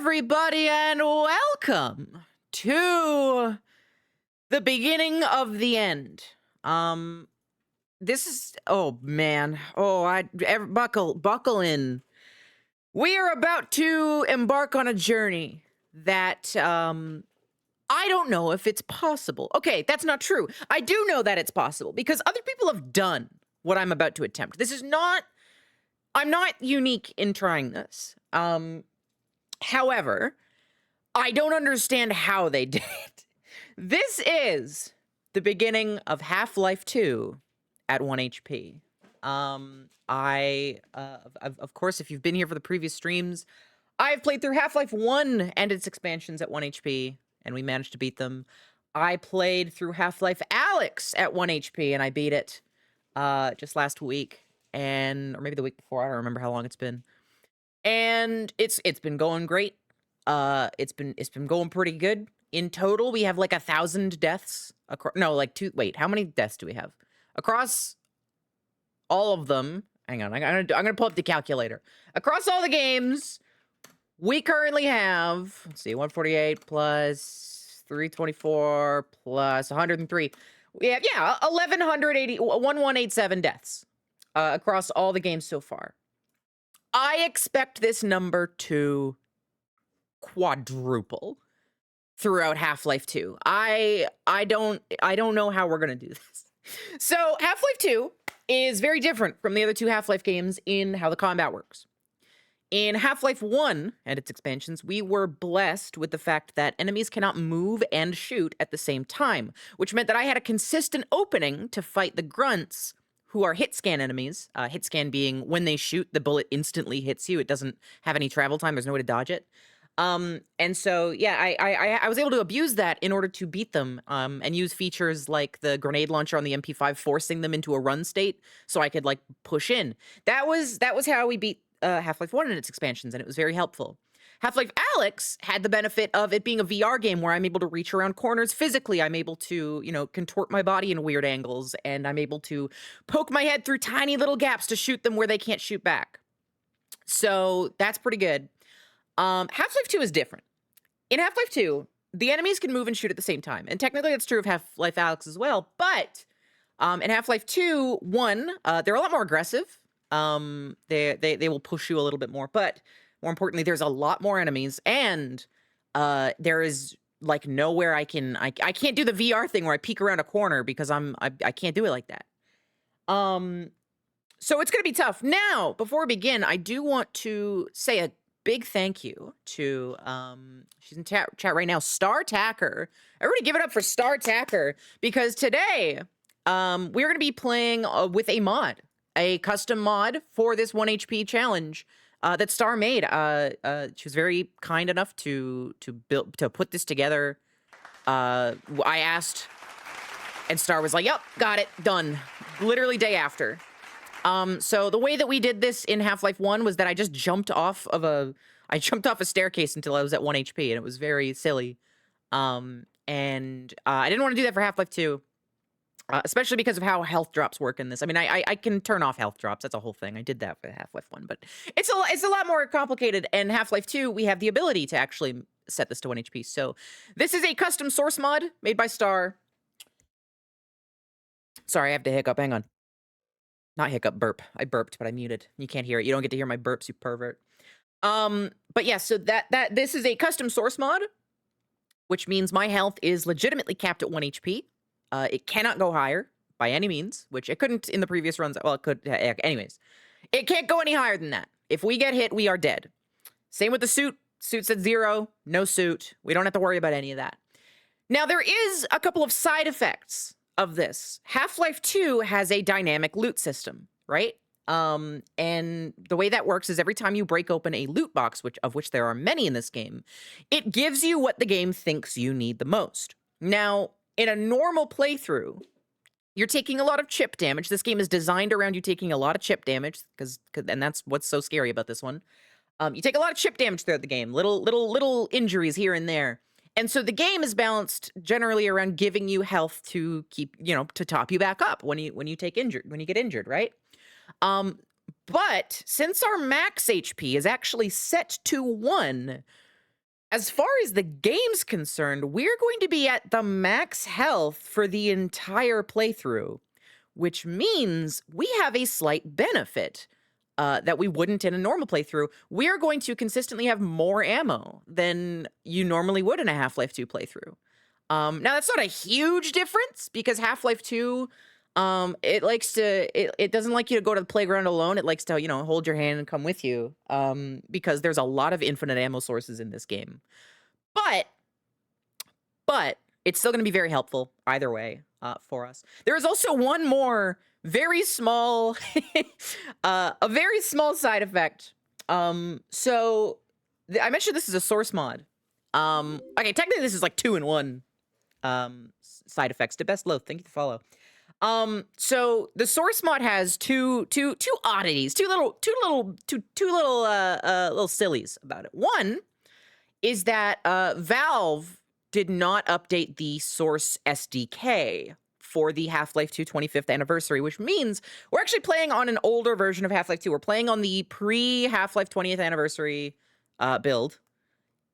everybody, and welcome to the beginning of the end. This is oh man, buckle in. We are about to embark on a journey that I don't know if it's possible. Okay, that's not true. I do know that it's possible because other people have done what I'm about to attempt. I'm not unique in trying this. However, I don't understand how they did it. This is the beginning of Half-Life 2 at 1 HP. Of course, if you've been here for the previous streams, I've played through Half-Life 1 and its expansions at 1 HP, and we managed to beat them. I played through Half-Life Alyx at 1 HP, and I beat it just last week, or maybe the week before. I don't remember how long it's been. And it's been going great. It's been going pretty good. In total, we have like 1,000 deaths. Wait, how many deaths do we have across all of them? Hang on, I'm gonna pull up the calculator. Across all the games, we currently have, let's see, 148 plus 324 plus 103. We have 1187 deaths across all the games so far. I expect this number to quadruple throughout Half-Life 2. I don't know how we're gonna do this. So Half-Life 2 is very different from the other two Half-Life games in how the combat works. In Half-Life 1 and its expansions, we were blessed with the fact that enemies cannot move and shoot at the same time, which meant that I had a consistent opening to fight the grunts, who are hit scan enemies. Hit scan being when they shoot, the bullet instantly hits you. It doesn't have any travel time. There's no way to dodge it. And so, yeah, I was able to abuse that in order to beat them, and use features like the grenade launcher on the MP5, forcing them into a run state so I could like push in. That was how we beat Half-Life 1 and its expansions, and it was very helpful. Half-Life Alyx had the benefit of it being a VR game where I'm able to reach around corners physically. I'm able to, contort my body in weird angles, and I'm able to poke my head through tiny little gaps to shoot them where they can't shoot back. So that's pretty good. Half-Life 2 is different. In Half-Life 2, the enemies can move and shoot at the same time. And technically that's true of Half-Life Alyx as well. But in Half-Life 2, they're a lot more aggressive. They will push you a little bit more. But more importantly, there's a lot more enemies. And there is like nowhere I can't do the VR thing where I peek around a corner because I can't do it like that. So it's going to be tough. Now, before we begin, I do want to say a big thank you to, she's in chat right now, Star Tacker. Everybody give it up for Star Tacker, because today, we're going to be playing with a custom mod for this 1 HP challenge that Star made. She was very kind enough to put this together. I asked, and Star was like, yep, got it, done. Literally day after. So the way that we did this in Half-Life 1 was that I just jumped off a staircase until I was at 1 HP, and it was very silly. I didn't want to do that for Half-Life 2, especially because of how health drops work in this. I mean, I can turn off health drops. That's a whole thing. I did that for Half-Life 1, but it's a lot more complicated. And Half-Life 2, we have the ability to actually set this to 1 HP. So this is a custom source mod made by Star. Sorry, I have to hiccup. Hang on. Not hiccup, burp. I burped, but I muted. You can't hear it. You don't get to hear my burps, you pervert. But yeah, so this is a custom source mod, which means my health is legitimately capped at 1 HP. It cannot go higher by any means, which it couldn't in the previous runs. Well, it could. Anyways, it can't go any higher than that. If we get hit, we are dead. Same with the suit. Suit's at 0. No suit. We don't have to worry about any of that. Now, there is a couple of side effects of this. Half-Life 2 has a dynamic loot system, right? And the way that works is every time you break open a loot box, of which there are many in this game, it gives you what the game thinks you need the most. Now, in a normal playthrough, you're taking a lot of chip damage. This game is designed around you taking a lot of chip damage, and that's what's so scary about this one. You take a lot of chip damage throughout the game, little injuries here and there. And so the game is balanced generally around giving you health to keep, to top you back up when you get injured, right? But since our max HP is actually set to 1, as far as the game's concerned, we're going to be at the max health for the entire playthrough, which means we have a slight benefit that we wouldn't in a normal playthrough. We're going to consistently have more ammo than you normally would in a Half-Life 2 playthrough. Now, that's not a huge difference because Half-Life 2, it doesn't like you to go to the playground alone. It likes to, hold your hand and come with you because there's a lot of infinite ammo sources in this game. But it's still going to be very helpful either way for us. There is also one more very small, a very small side effect. So I mentioned this is a source mod. Okay, technically this is like 2-in-1 side effects. To Best Loath, thank you for follow. So the source mod has two oddities, two little sillies about it. One is that Valve did not update the source SDK for the Half-Life 2 25th anniversary, which means we're actually playing on an older version of Half-Life 2. We're playing on the pre-Half-Life 20th anniversary build.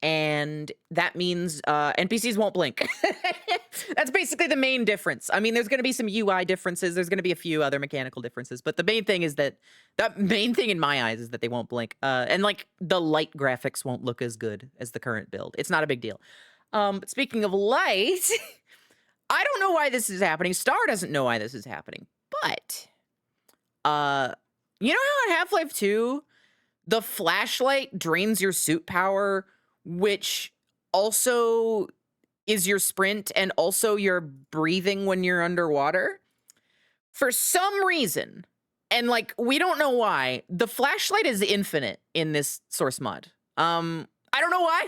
And that means NPCs won't blink. That's basically the main difference. I mean, there's going to be some UI differences. There's going to be a few other mechanical differences. But the main thing is that, in my eyes, is that they won't blink. And, like, the light graphics won't look as good as the current build. It's not a big deal. But speaking of light, I don't know why this is happening. Star doesn't know why this is happening. But, you know how in Half-Life 2, the flashlight drains your suit power, which also is your sprint and also your breathing when you're underwater? For some reason, and like we don't know why, the flashlight is infinite in this source mod. I don't know why.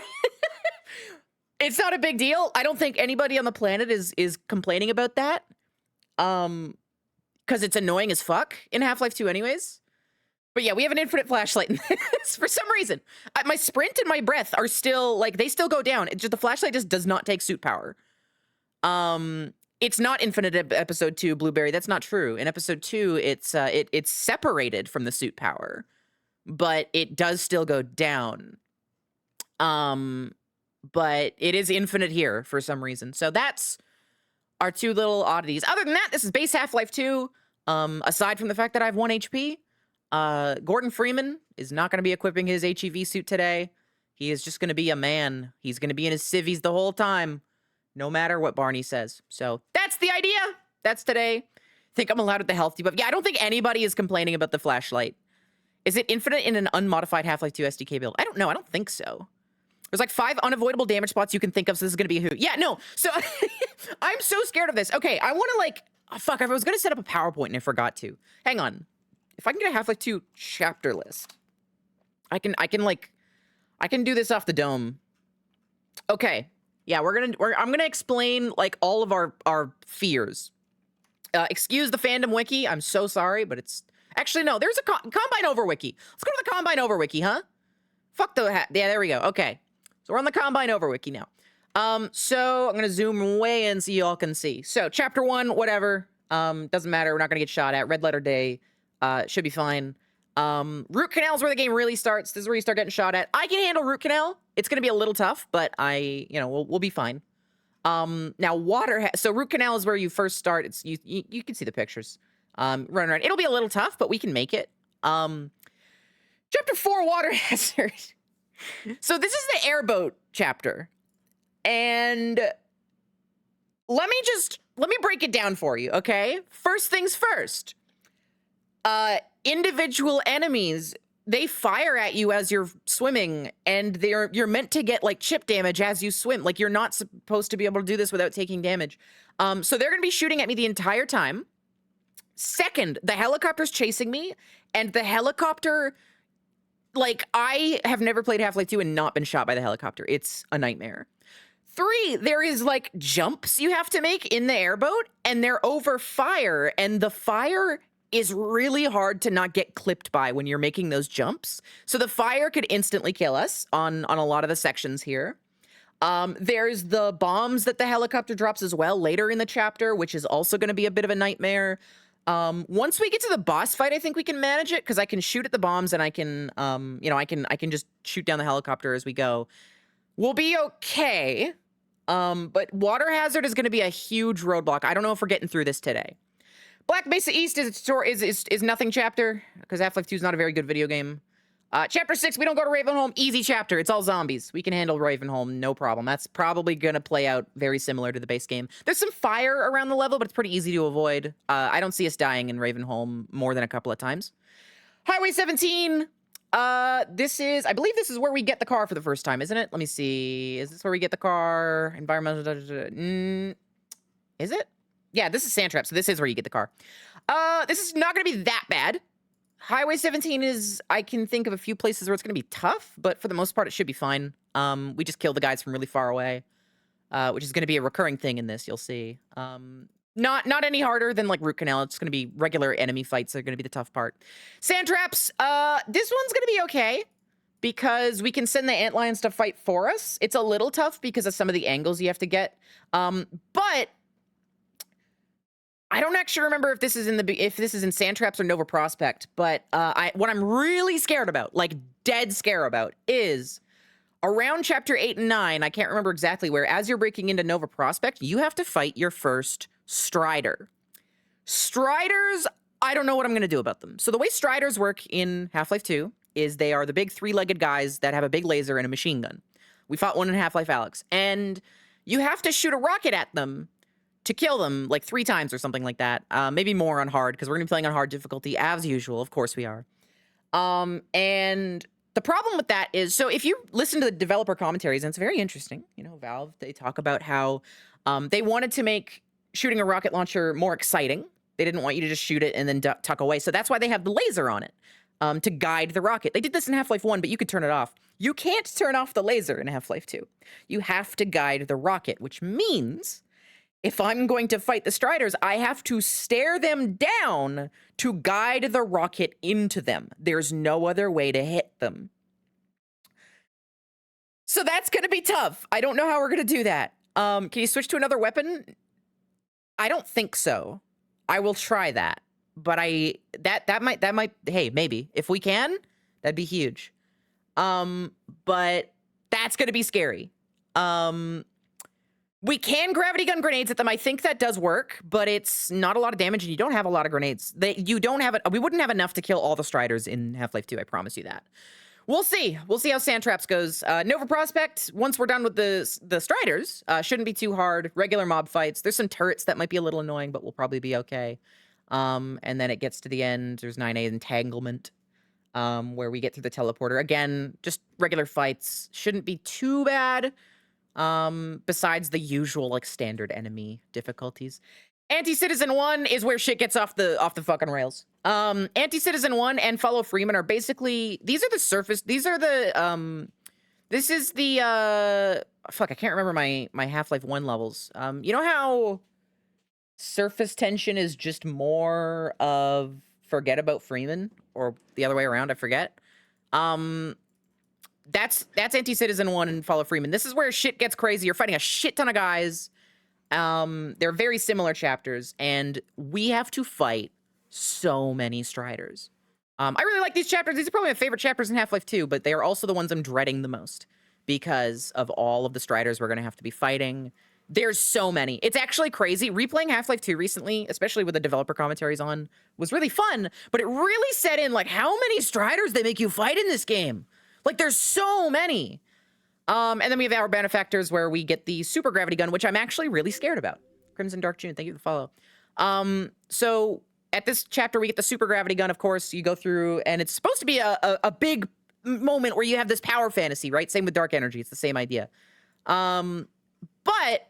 It's not a big deal. I don't think anybody on the planet is complaining about that. Because it's annoying as fuck in Half-Life 2 anyways. But yeah, we have an infinite flashlight in this for some reason. My sprint and my breath are still, like, they still go down. It's just the flashlight just does not take suit power. It's not infinite episode 2, Blueberry. That's not true. In episode 2, it's separated from the suit power, but it does still go down. But it is infinite here for some reason. So that's our two little oddities. Other than that, this is base Half-Life 2. Aside from the fact that I have 1 HP. Gordon Freeman is not going to be equipping his HEV suit today. He is just going to be a man. He's going to be in his civvies the whole time, no matter what Barney says. So that's the idea. That's today. I think I'm allowed with the health debuff. Yeah, I don't think anybody is complaining about the flashlight. Is it infinite in an unmodified Half-Life 2 SDK build? I don't know. I don't think so. There's like 5 unavoidable damage spots you can think of, so this is going to be a hoot. Yeah, no. So I'm so scared of this. Okay, I want to like... Oh, fuck, I was going to set up a PowerPoint and I forgot to. Hang on. If I can get a Half-Life 2 chapter list, I can do this off the dome. Okay. Yeah, I'm gonna explain like all of our fears. Excuse the fandom wiki. I'm so sorry, but it's actually no. There's a Combine Over wiki. Let's go to the Combine Over wiki, huh? Fuck the hat. Yeah, there we go. Okay, so we're on the Combine Over wiki now. So I'm gonna zoom way in so you all can see. So chapter 1, whatever. Doesn't matter. We're not gonna get shot at. Red letter day. Should be fine. Root Canal is where the game really starts. This is where you start getting shot at. I can handle Root Canal. It's going to be a little tough, but we'll be fine. Now so Root Canal is where you first start. It's you can see the pictures. Run around. It'll be a little tough, but we can make it. Chapter 4, Water Hazard. So this is the Airboat chapter. And let me break it down for you, okay? First things first. Individual enemies, they fire at you as you're swimming, and you're meant to get like chip damage as you swim. Like you're not supposed to be able to do this without taking damage. So they're gonna be shooting at me the entire time. Second, the helicopter's chasing me, and the helicopter, like I have never played Half-Life 2 and not been shot by the helicopter. It's a nightmare. 3, there is like jumps you have to make in the airboat, and they're over fire, and the fire is really hard to not get clipped by when you're making those jumps. So the fire could instantly kill us on a lot of the sections here. There's the bombs that the helicopter drops as well later in the chapter, which is also going to be a bit of a nightmare. Once we get to the boss fight, I think we can manage it because I can shoot at the bombs and I can, I can just shoot down the helicopter as we go. We'll be okay. But water hazard is going to be a huge roadblock. I don't know if we're getting through this today. Black Mesa East is nothing chapter, because Half-Life 2 is not a very good video game. Chapter 6, we don't go to Ravenholm. Easy chapter. It's all zombies. We can handle Ravenholm, no problem. That's probably going to play out very similar to the base game. There's some fire around the level, but it's pretty easy to avoid. I don't see us dying in Ravenholm more than a couple of times. Highway 17. I believe this is where we get the car for the first time, isn't it? Let me see. Is this where we get the car? Environmental... Is it? Yeah, this is Sandtrap, so this is where you get the car. This is not going to be that bad. Highway 17 is, I can think of a few places where it's going to be tough, but for the most part, it should be fine. We just kill the guys from really far away, which is going to be a recurring thing in this, you'll see. Not any harder than, like, Root Canal. It's going to be regular enemy fights that are going to be the tough part. Sand traps, this one's going to be okay, because we can send the antlions to fight for us. It's a little tough because of some of the angles you have to get. But I don't actually remember if this is in Sand Traps or Nova Prospect, but what I'm really scared about, like dead scare about, is around chapter 8 and 9, I can't remember exactly where, as you're breaking into Nova Prospect, you have to fight your first Strider. Striders, I don't know what I'm going to do about them. So the way Striders work in Half-Life 2 is they are the big three-legged guys that have a big laser and a machine gun. We fought one in Half-Life Alyx, and you have to shoot a rocket at them to kill them, like 3 times or something like that. Maybe more on hard, because we're going to be playing on hard difficulty, as usual. Of course we are. And the problem with that is, so if you listen to the developer commentaries, and it's very interesting, you know, Valve, they talk about how they wanted to make shooting a rocket launcher more exciting. They didn't want you to just shoot it and then tuck away. So that's why they have the laser on it, to guide the rocket. They did this in Half-Life 1, but you could turn it off. You can't turn off the laser in Half-Life 2. You have to guide the rocket, which means if I'm going to fight the Striders, I have to stare them down to guide the rocket into them. There's no other way to hit them. So that's going to be tough. I don't know how we're going to do that. Can you switch to another weapon? I don't think so. I will try that. But that might, hey, maybe. If we can, that'd be huge. But that's going to be scary. We can gravity gun grenades at them. I think that does work, but it's not a lot of damage, and you don't have a lot of grenades. We wouldn't have enough to kill all the Striders in Half-Life 2, I promise you that. We'll see. We'll see how Sand Traps goes. Nova Prospect, once we're done with the Striders, shouldn't be too hard. Regular mob fights. There's some turrets that might be a little annoying, but we'll probably be okay. And then it gets to the end. There's 9A Entanglement, where we get through the teleporter. Again, just regular fights. Shouldn't be too bad. Besides the usual, like, standard enemy difficulties. Anti-Citizen 1 is where shit gets off the fucking rails. Anti-Citizen 1 and Follow Freeman are basically, this is the, fuck, I can't remember my Half-Life 1 levels. You know how surface tension is just more of forget about Freeman, or the other way around, I forget. That's Anti-Citizen 1 and Follow Freeman. This is where shit gets crazy. You're fighting a shit ton of guys. They're very similar chapters, and we have to fight so many Striders. I really like these chapters. These are probably my favorite chapters in Half-Life 2, but they are also the ones I'm dreading the most because of all of the Striders we're going to have to be fighting. There's so many. It's actually crazy. Replaying Half-Life 2 recently, especially with the developer commentaries on, was really fun, but it really set in, like, how many Striders they make you fight in this game. Like, there's so many. And then we have our benefactors where we get the super gravity gun, which I'm actually really scared about. Crimson Dark June, thank you for the follow. So at this chapter, we get the super gravity gun, of course. You go through, and it's supposed to be a big moment where you have this power fantasy, right? Same with dark energy. It's the same idea. But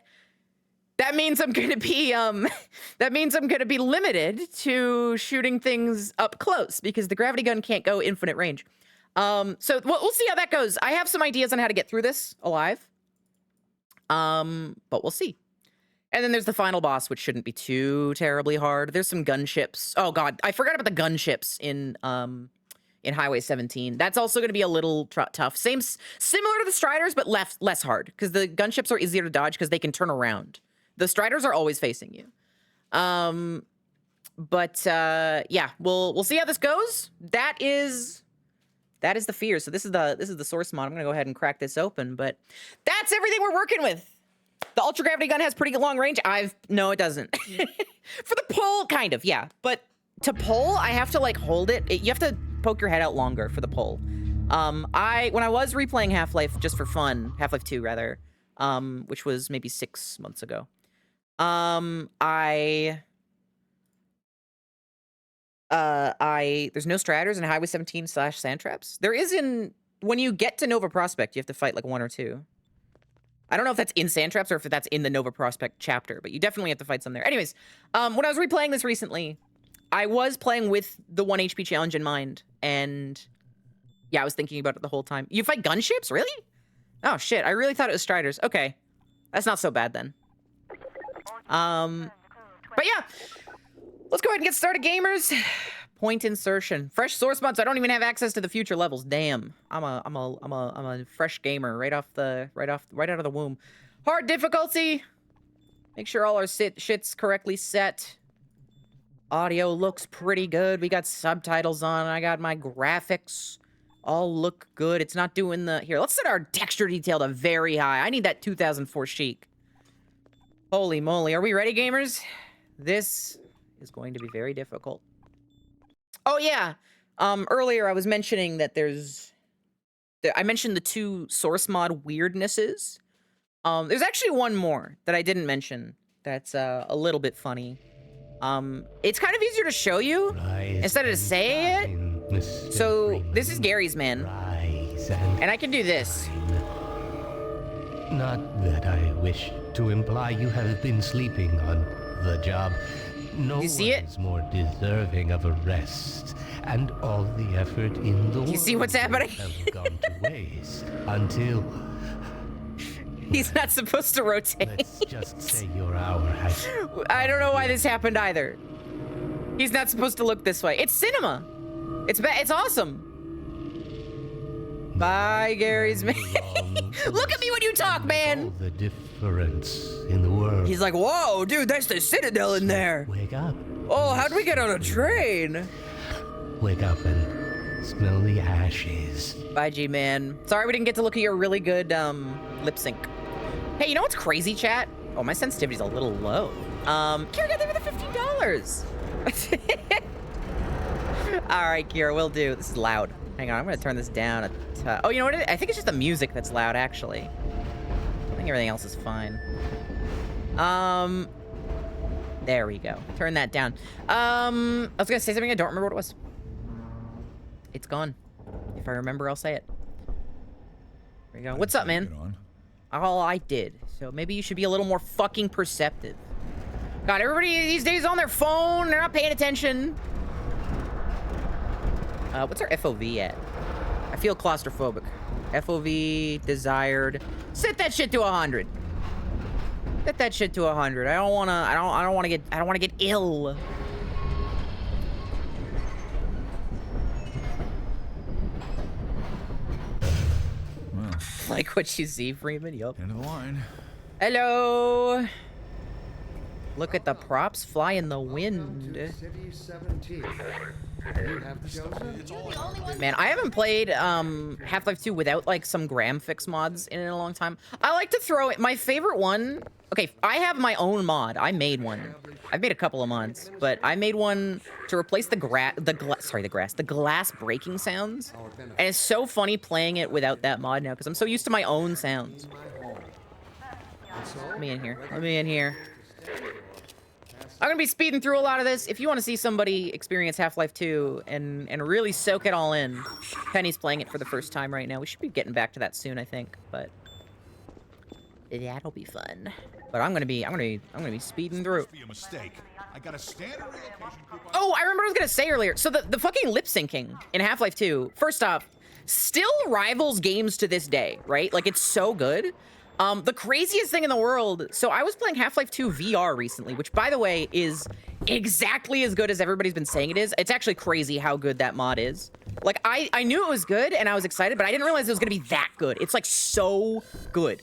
that means I'm going to be limited to shooting things up close because the gravity gun can't go infinite range. So we'll see how that goes. I have some ideas on how to get through this alive. But we'll see. And then there's the final boss, which shouldn't be too terribly hard. There's some gunships. Oh god, I forgot about the gunships in Highway 17. That's also going to be a little tough. Similar to the Striders, but less hard because the gunships are easier to dodge because they can turn around. The Striders are always facing you. Yeah, we'll see how this goes. That is That is the fear. So this is the source mod. I'm gonna go ahead and crack this open, but that's everything we're working with. The ultra gravity gun has pretty long range. No, it doesn't. For the pull, kind of, yeah. But to pull, I have to like hold it. You have to poke your head out longer for the pull. When I was replaying Half-Life just for fun, Half-Life 2 rather, which was maybe 6 months ago. There's no straters in Highway 17 / sand traps. There is when you get to Nova Prospect, you have to fight like 1 or 2. I don't know if that's in sand traps or if that's in the Nova Prospect chapter, but you definitely have to fight some there. Anyways, when I was replaying this recently, I was playing with the 1 HP challenge in mind, and yeah, I was thinking about it the whole time. You fight gunships? Really? Oh shit, I really thought it was striders. Okay, that's not so bad then. But yeah, let's go ahead and get started, gamers. Point insertion, fresh source mods. I don't even have access to the future levels. Damn, I'm a fresh gamer right out of the womb. Hard difficulty. Make sure all our shit's correctly set. Audio looks pretty good. We got subtitles on. I got my graphics. All look good. It's not doing the... Here, let's set our texture detail to very high. I need that 2004 chic. Holy moly. Are we ready, gamers? This is going to be very difficult. Oh, yeah. Earlier, I was mentioning that I mentioned the 2 source mod weirdnesses. There's actually one more that I didn't mention that's a little bit funny. It's kind of easier to show you instead of to say it. So this is Gary's man, and I can do this. Not that I wish to imply you have been sleeping on the job. No you see it? One's more deserving of a rest, and all the effort in the world. You see what's happening? Have gone to waste until he's not supposed to rotate. Let's just say your hour has. I don't know why this happened either. He's not supposed to look this way. It's cinema. It's awesome. Bye, Gary's man. Look at me when you talk, man. All the difference in the world. He's like, whoa, dude, there's the Citadel in there. Wake up. Oh, how'd we get on a train? Wake up and smell the ashes. Bye, G-man. Sorry we didn't get to look at your really good lip sync. Hey, you know what's crazy, chat? Oh, my sensitivity's a little low. Kira got there for the $15. All right, Kira, will do. This is loud. Hang on, I'm gonna turn this down. Oh, you know what? I think it's just the music that's loud, actually. I think everything else is fine. There we go. Turn that down. I was gonna say something. I don't remember what it was. It's gone. If I remember, I'll say it. There we go. What's up, man? All I did. So maybe you should be a little more fucking perceptive. God, everybody these days on their phone. They're not paying attention. What's our FOV at? I feel claustrophobic. FOV desired. Set that shit to 100. Set that shit to 100. I don't wanna get ill. Well, like what you see, Freeman. Yup. end of the line. Hello. Look at the props fly in the wind. City 17. You have chosen? Man, I haven't played Half-Life 2 without like some gram fix mods in a long time. I like to throw it. My favorite one. Okay, I have my own mod. I made one. I've made a couple of mods, but I made one to replace the glass breaking sounds. And it's so funny playing it without that mod now because I'm so used to my own sounds. Let me in here. Let me in here. I'm gonna be speeding through a lot of this. If you want to see somebody experience Half-Life 2 and really soak it all in, Penny's playing it for the first time right now. We should be getting back to that soon, I think. But that'll be fun. But I'm gonna be speeding through. Be a mistake. I got a standard relocation coupon. Oh, I remember what I was gonna say earlier. So the fucking lip syncing in Half-Life 2. First off, still rivals games to this day, right? Like it's so good. The craziest thing in the world. So I was playing Half-Life 2 VR recently, which by the way is exactly as good as everybody's been saying it is. It's actually crazy how good that mod is. Like I knew it was good and I was excited, but I didn't realize it was gonna be that good. It's like so good.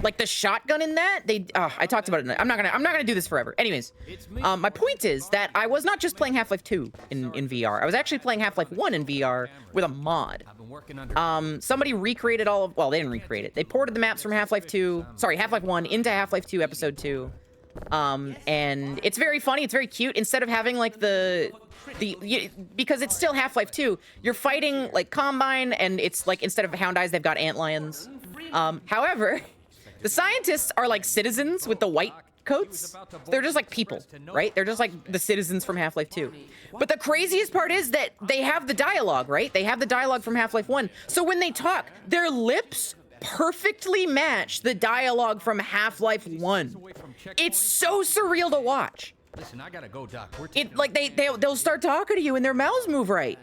Like the shotgun in that, I talked about it. I'm not gonna do this forever. Anyways, my point is that I was not just playing Half-Life 2 in VR. I was actually playing Half-Life 1 in VR with a mod. Somebody recreated well, they didn't recreate it. They ported the maps from Half-Life 1 into Half-Life 2 Episode 2. And it's very funny. It's very cute. Instead of having like because it's still Half-Life 2, you're fighting like Combine, and it's like instead of hound eyes, they've got antlions. However, the scientists are like citizens with the white coats. They're just like people, right? They're just like the citizens from Half-Life 2. But the craziest part is that they have the dialogue, right? They have the dialogue from Half-Life 1. So when they talk, their lips perfectly match the dialogue from Half-Life 1. It's so surreal to watch. Listen, I gotta go, Doc. They'll start talking to you and their mouths move right.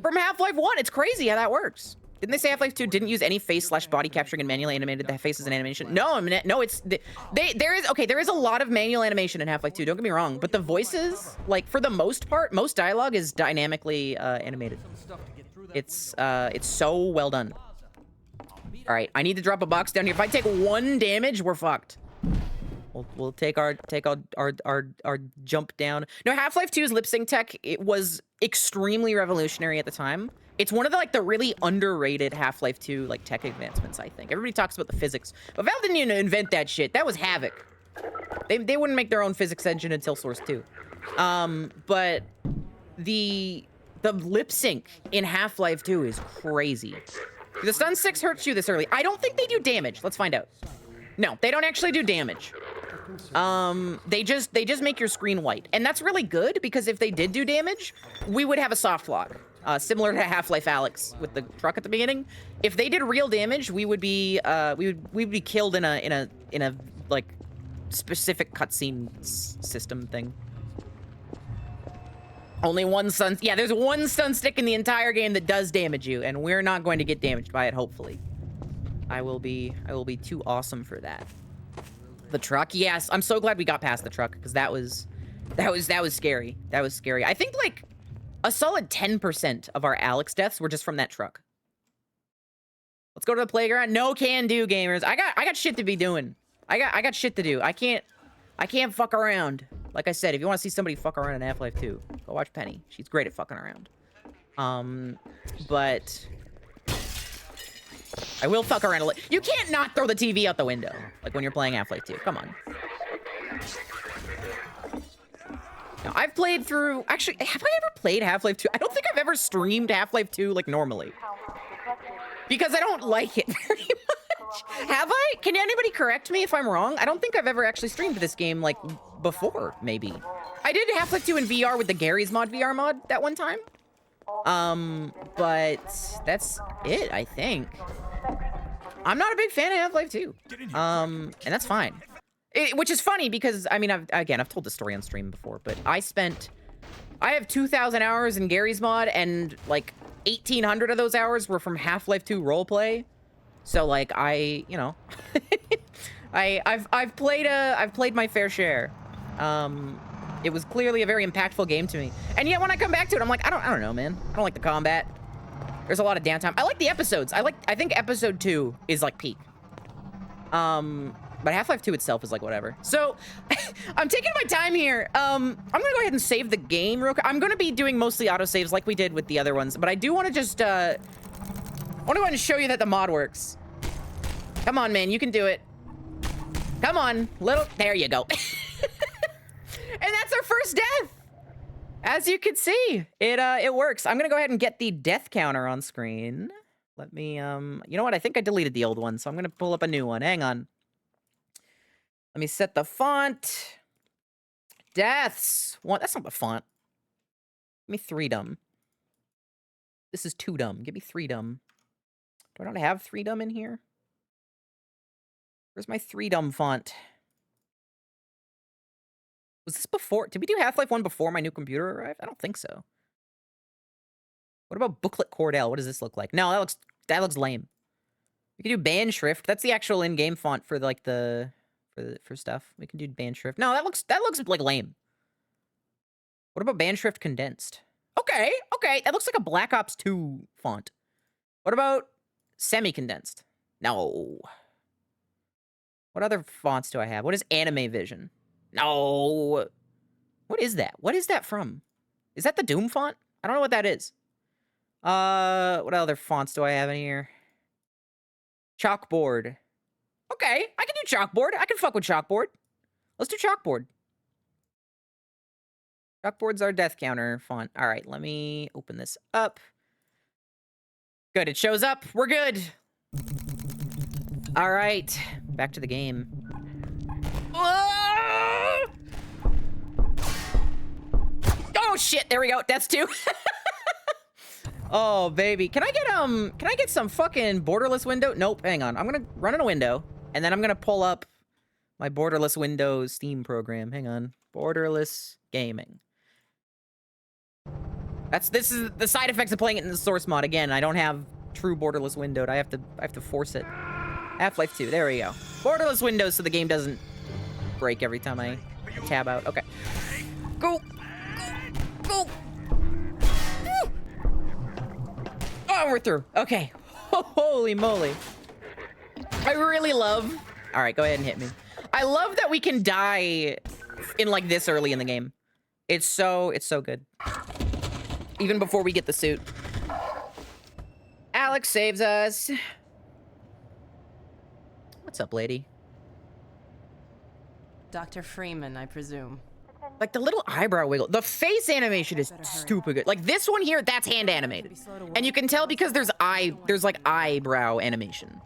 From Half-Life 1, it's crazy how that works. Didn't they say Half-Life 2 didn't use any face/body capturing and manually animated the faces and animation? No, I mean, no, there is a lot of manual animation in Half-Life 2, don't get me wrong, but the voices, like for the most part, most dialogue is dynamically animated. It's so well done. All right, I need to drop a box down here. If I take 1 damage, we're fucked. We'll take our jump down. No, Half-Life 2's lip sync tech, it was extremely revolutionary at the time. It's one of the really underrated Half-Life 2 like tech advancements, I think. Everybody talks about the physics, but Valve didn't even invent that shit. That was Havoc. They wouldn't make their own physics engine until Source 2. But the lip sync in Half-Life 2 is crazy. Do the stun 6 hurts you this early? I don't think they do damage. Let's find out. No, they don't actually do damage. They just make your screen white, and that's really good because if they did do damage, we would have a soft lock, similar to Half-Life Alyx with the truck at the beginning. If they did real damage, we would be killed in a like specific cutscene system thing. Only one stun. Yeah, there's one stun stick in the entire game that does damage you, and we're not going to get damaged by it. Hopefully, I will be too awesome for that. The truck, yes. I'm so glad we got past the truck because that was scary. That was scary. I think like a solid 10% of our Alyx deaths were just from that truck. Let's go to the playground. No can do, gamers. I got shit to be doing. I got shit to do. I can't fuck around. Like I said, if you want to see somebody fuck around in Half-Life 2, go watch Penny. She's great at fucking around. But I will fuck around a little. You can't not throw the TV out the window, like when you're playing Half-Life 2. Come on. Now, I've played through... Actually, have I ever played Half-Life 2? I don't think I've ever streamed Half-Life 2, like, normally. Because I don't like it very much. Have I? Can anybody correct me if I'm wrong? I don't think I've ever actually streamed this game, like, before, maybe. I did Half-Life 2 in VR with the Gary's Mod VR mod that one time. But that's it, I think. I'm not a big fan of Half-Life 2. And that's fine. Which is funny because, I mean, I've told the story on stream before, but I have 2,000 hours in Gary's Mod, and like 1,800 of those hours were from Half-Life 2 roleplay. So like I've played my fair share. It was clearly a very impactful game to me. And yet when I come back to it, I'm like, I don't know, man. I don't like the combat. There's a lot of downtime. I like the episodes. I think episode 2 is like peak. But Half-Life 2 itself is like whatever. So I'm taking my time here. I'm gonna go ahead and save the game real quick. I'm gonna be doing mostly autosaves like we did with the other ones, but I do want to just I want to go ahead and show you that the mod works. Come on, man, you can do it. Come on, there you go. And that's our first death. As you can see, it works. I'm gonna go ahead and get the death counter on screen. Let me, you know what? I think I deleted the old one, so I'm gonna pull up a new one. Hang on. Let me set the font. Deaths. That's not the font. Give me 3 dumb. This is 2 dumb. Give me 3 dumb. Do I not have 3 dumb in here? Where's my 3 dumb font? Was this before? Did we do Half-Life 1 before my new computer arrived? I don't think so. What about Booklet Cordell? What does this look like? No, that looks lame. We can do band shrift. That's the actual in-game font for like for stuff. We can do band shrift. No, that looks like lame. What about band shrift condensed? Okay. That looks like a Black Ops 2 font. What about semi-condensed? No. What other fonts do I have? What is Anime Vision? No. What is that? What is that from? Is that the Doom font? I don't know what that is. What other fonts do I have in here? Chalkboard. Okay, I can do chalkboard. I can fuck with chalkboard. Let's do chalkboard. Chalkboard's our death counter font. All right, let me open this up. Good, it shows up. We're good. All right, back to the game. Oh, shit, there we go. That's 2. Oh, baby. Can I get some fucking borderless window? Nope, hang on. I'm gonna run in a window, and then I'm gonna pull up my borderless windows Steam program. Hang on. Borderless gaming. This is the side effects of playing it in the source mod. Again, I don't have true borderless windowed. I have to force it. Half-Life 2, there we go. Borderless windows so the game doesn't break every time I tab out. Okay. Go! Go! Woo! Oh, we're through. Okay. Holy moly. I really love... All right, go ahead and hit me. I love that we can die in like this early in the game. It's so good. Even before we get the suit. Alex saves us. What's up, lady? Dr. Freeman, I presume. Like the little eyebrow wiggle. The face animation is stupid good. Like this one here, that's hand animated. And you can tell because there's like eyebrow animation.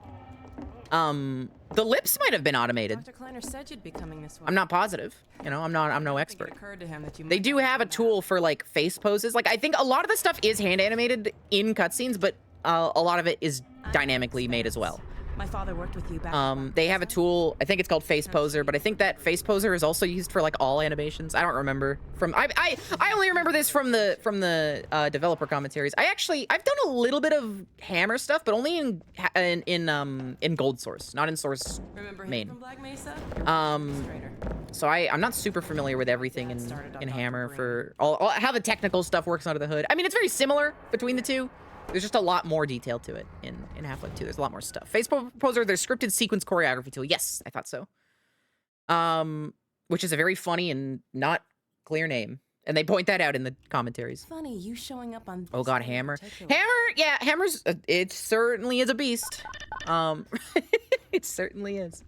The lips might have been automated. Dr. Kleiner said you'd be coming this way. I'm not positive. You know, I'm no expert. It occurred to him that you They do have a tool for like face poses. Like I think a lot of the stuff is hand animated in cutscenes, but a lot of it is dynamically made as well. My father worked with you back. They have a tool, I think it's called Face Poser, but I think that Face Poser is also used for like all animations. I don't remember from I only remember this from the developer commentaries. I've done a little bit of Hammer stuff, but only in Gold Source, not in Source Remember him main. from Black Mesa? So I'm not super familiar with everything in Hammer for all how the technical stuff works under the hood. I mean, it's very similar between the two. There's just a lot more detail to it in Half-Life 2. There's a lot more stuff. Face Poser, their scripted sequence choreography tool. Yes, I thought so. Which is a very funny and not clear name. And they point that out in the commentaries. Funny, you showing up on. Oh god, Hammer. Yeah, Hammer's, it certainly is a beast. It certainly is.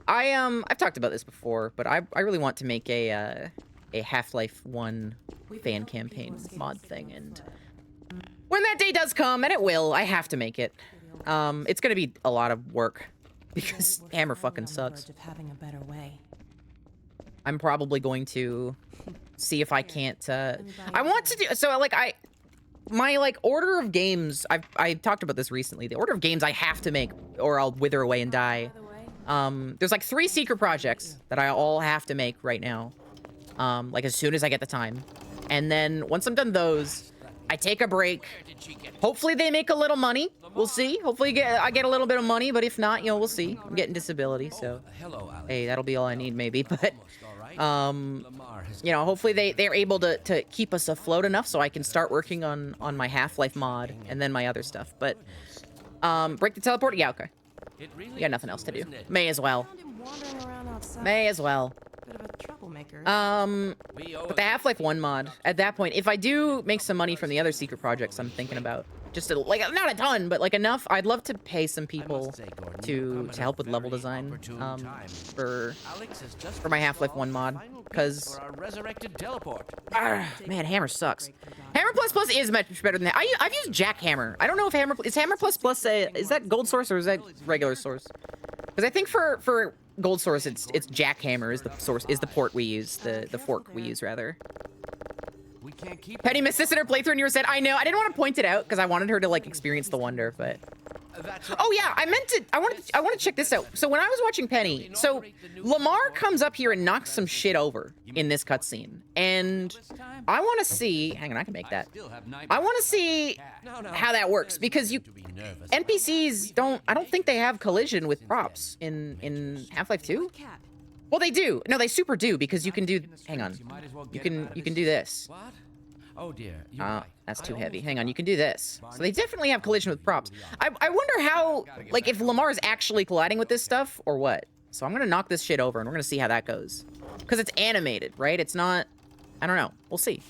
I've talked about this before, but I really want to make a Half-Life 1 fan campaign mod thing, and when that day does come, and it will, I have to make it. It's gonna be a lot of work because Hammer fucking sucks. I'm probably going to see if I can't. I want to do so. Like my like order of games. I've talked about this recently. The order of games I have to make, or I'll wither away and die. There's like 3 secret projects that I all have to make right now. Like as soon as I get the time, and then once I'm done those, I take a break. Hopefully they make a little money. We'll see. Hopefully I get a little bit of money, but if not, you know, we'll see. I'm getting disability, so hey, that'll be all I need maybe. But you know, hopefully they're able to keep us afloat enough so I can start working on my Half-Life mod and then my other stuff. But break the teleport? Yeah, okay. You got nothing else to do. May as well. May as well. Bit of a troublemaker. But the Half-Life 1 mod, at that point, if I do make some money from the other secret projects I'm thinking about, just to, like, not a ton, but like enough, I'd love to pay some people to help with level design for my Half-Life 1 mod, because man, Hammer sucks. Hammer Plus Plus is much better than that. I've used Jackhammer. I don't know if is Hammer Plus Plus is that Gold Source or is that regular Source? Because I think for Gold Source, it's Jackhammer is the port we use, the fork we use rather. Penny missed this in her playthrough and you were said, I know, I didn't want to point it out because I wanted her to like experience the wonder, but oh yeah, I want to check this out. So when I was watching Penny, so Lamar comes up here and knocks some shit over in this cutscene, and I want to see. Hang on, I can make that. I want to see how that works because NPCs I don't think they have collision with props in Half-Life 2. Well, they do. No, they super do because you can do. Hang on, you can do this. Oh dear. That's too heavy. Hang on, you can do this. So they definitely have collision with props. I wonder how, like, if Lamar is actually colliding with this stuff or what. So I'm gonna knock this shit over and we're gonna see how that goes. Because it's animated, right? It's not, I don't know. We'll see.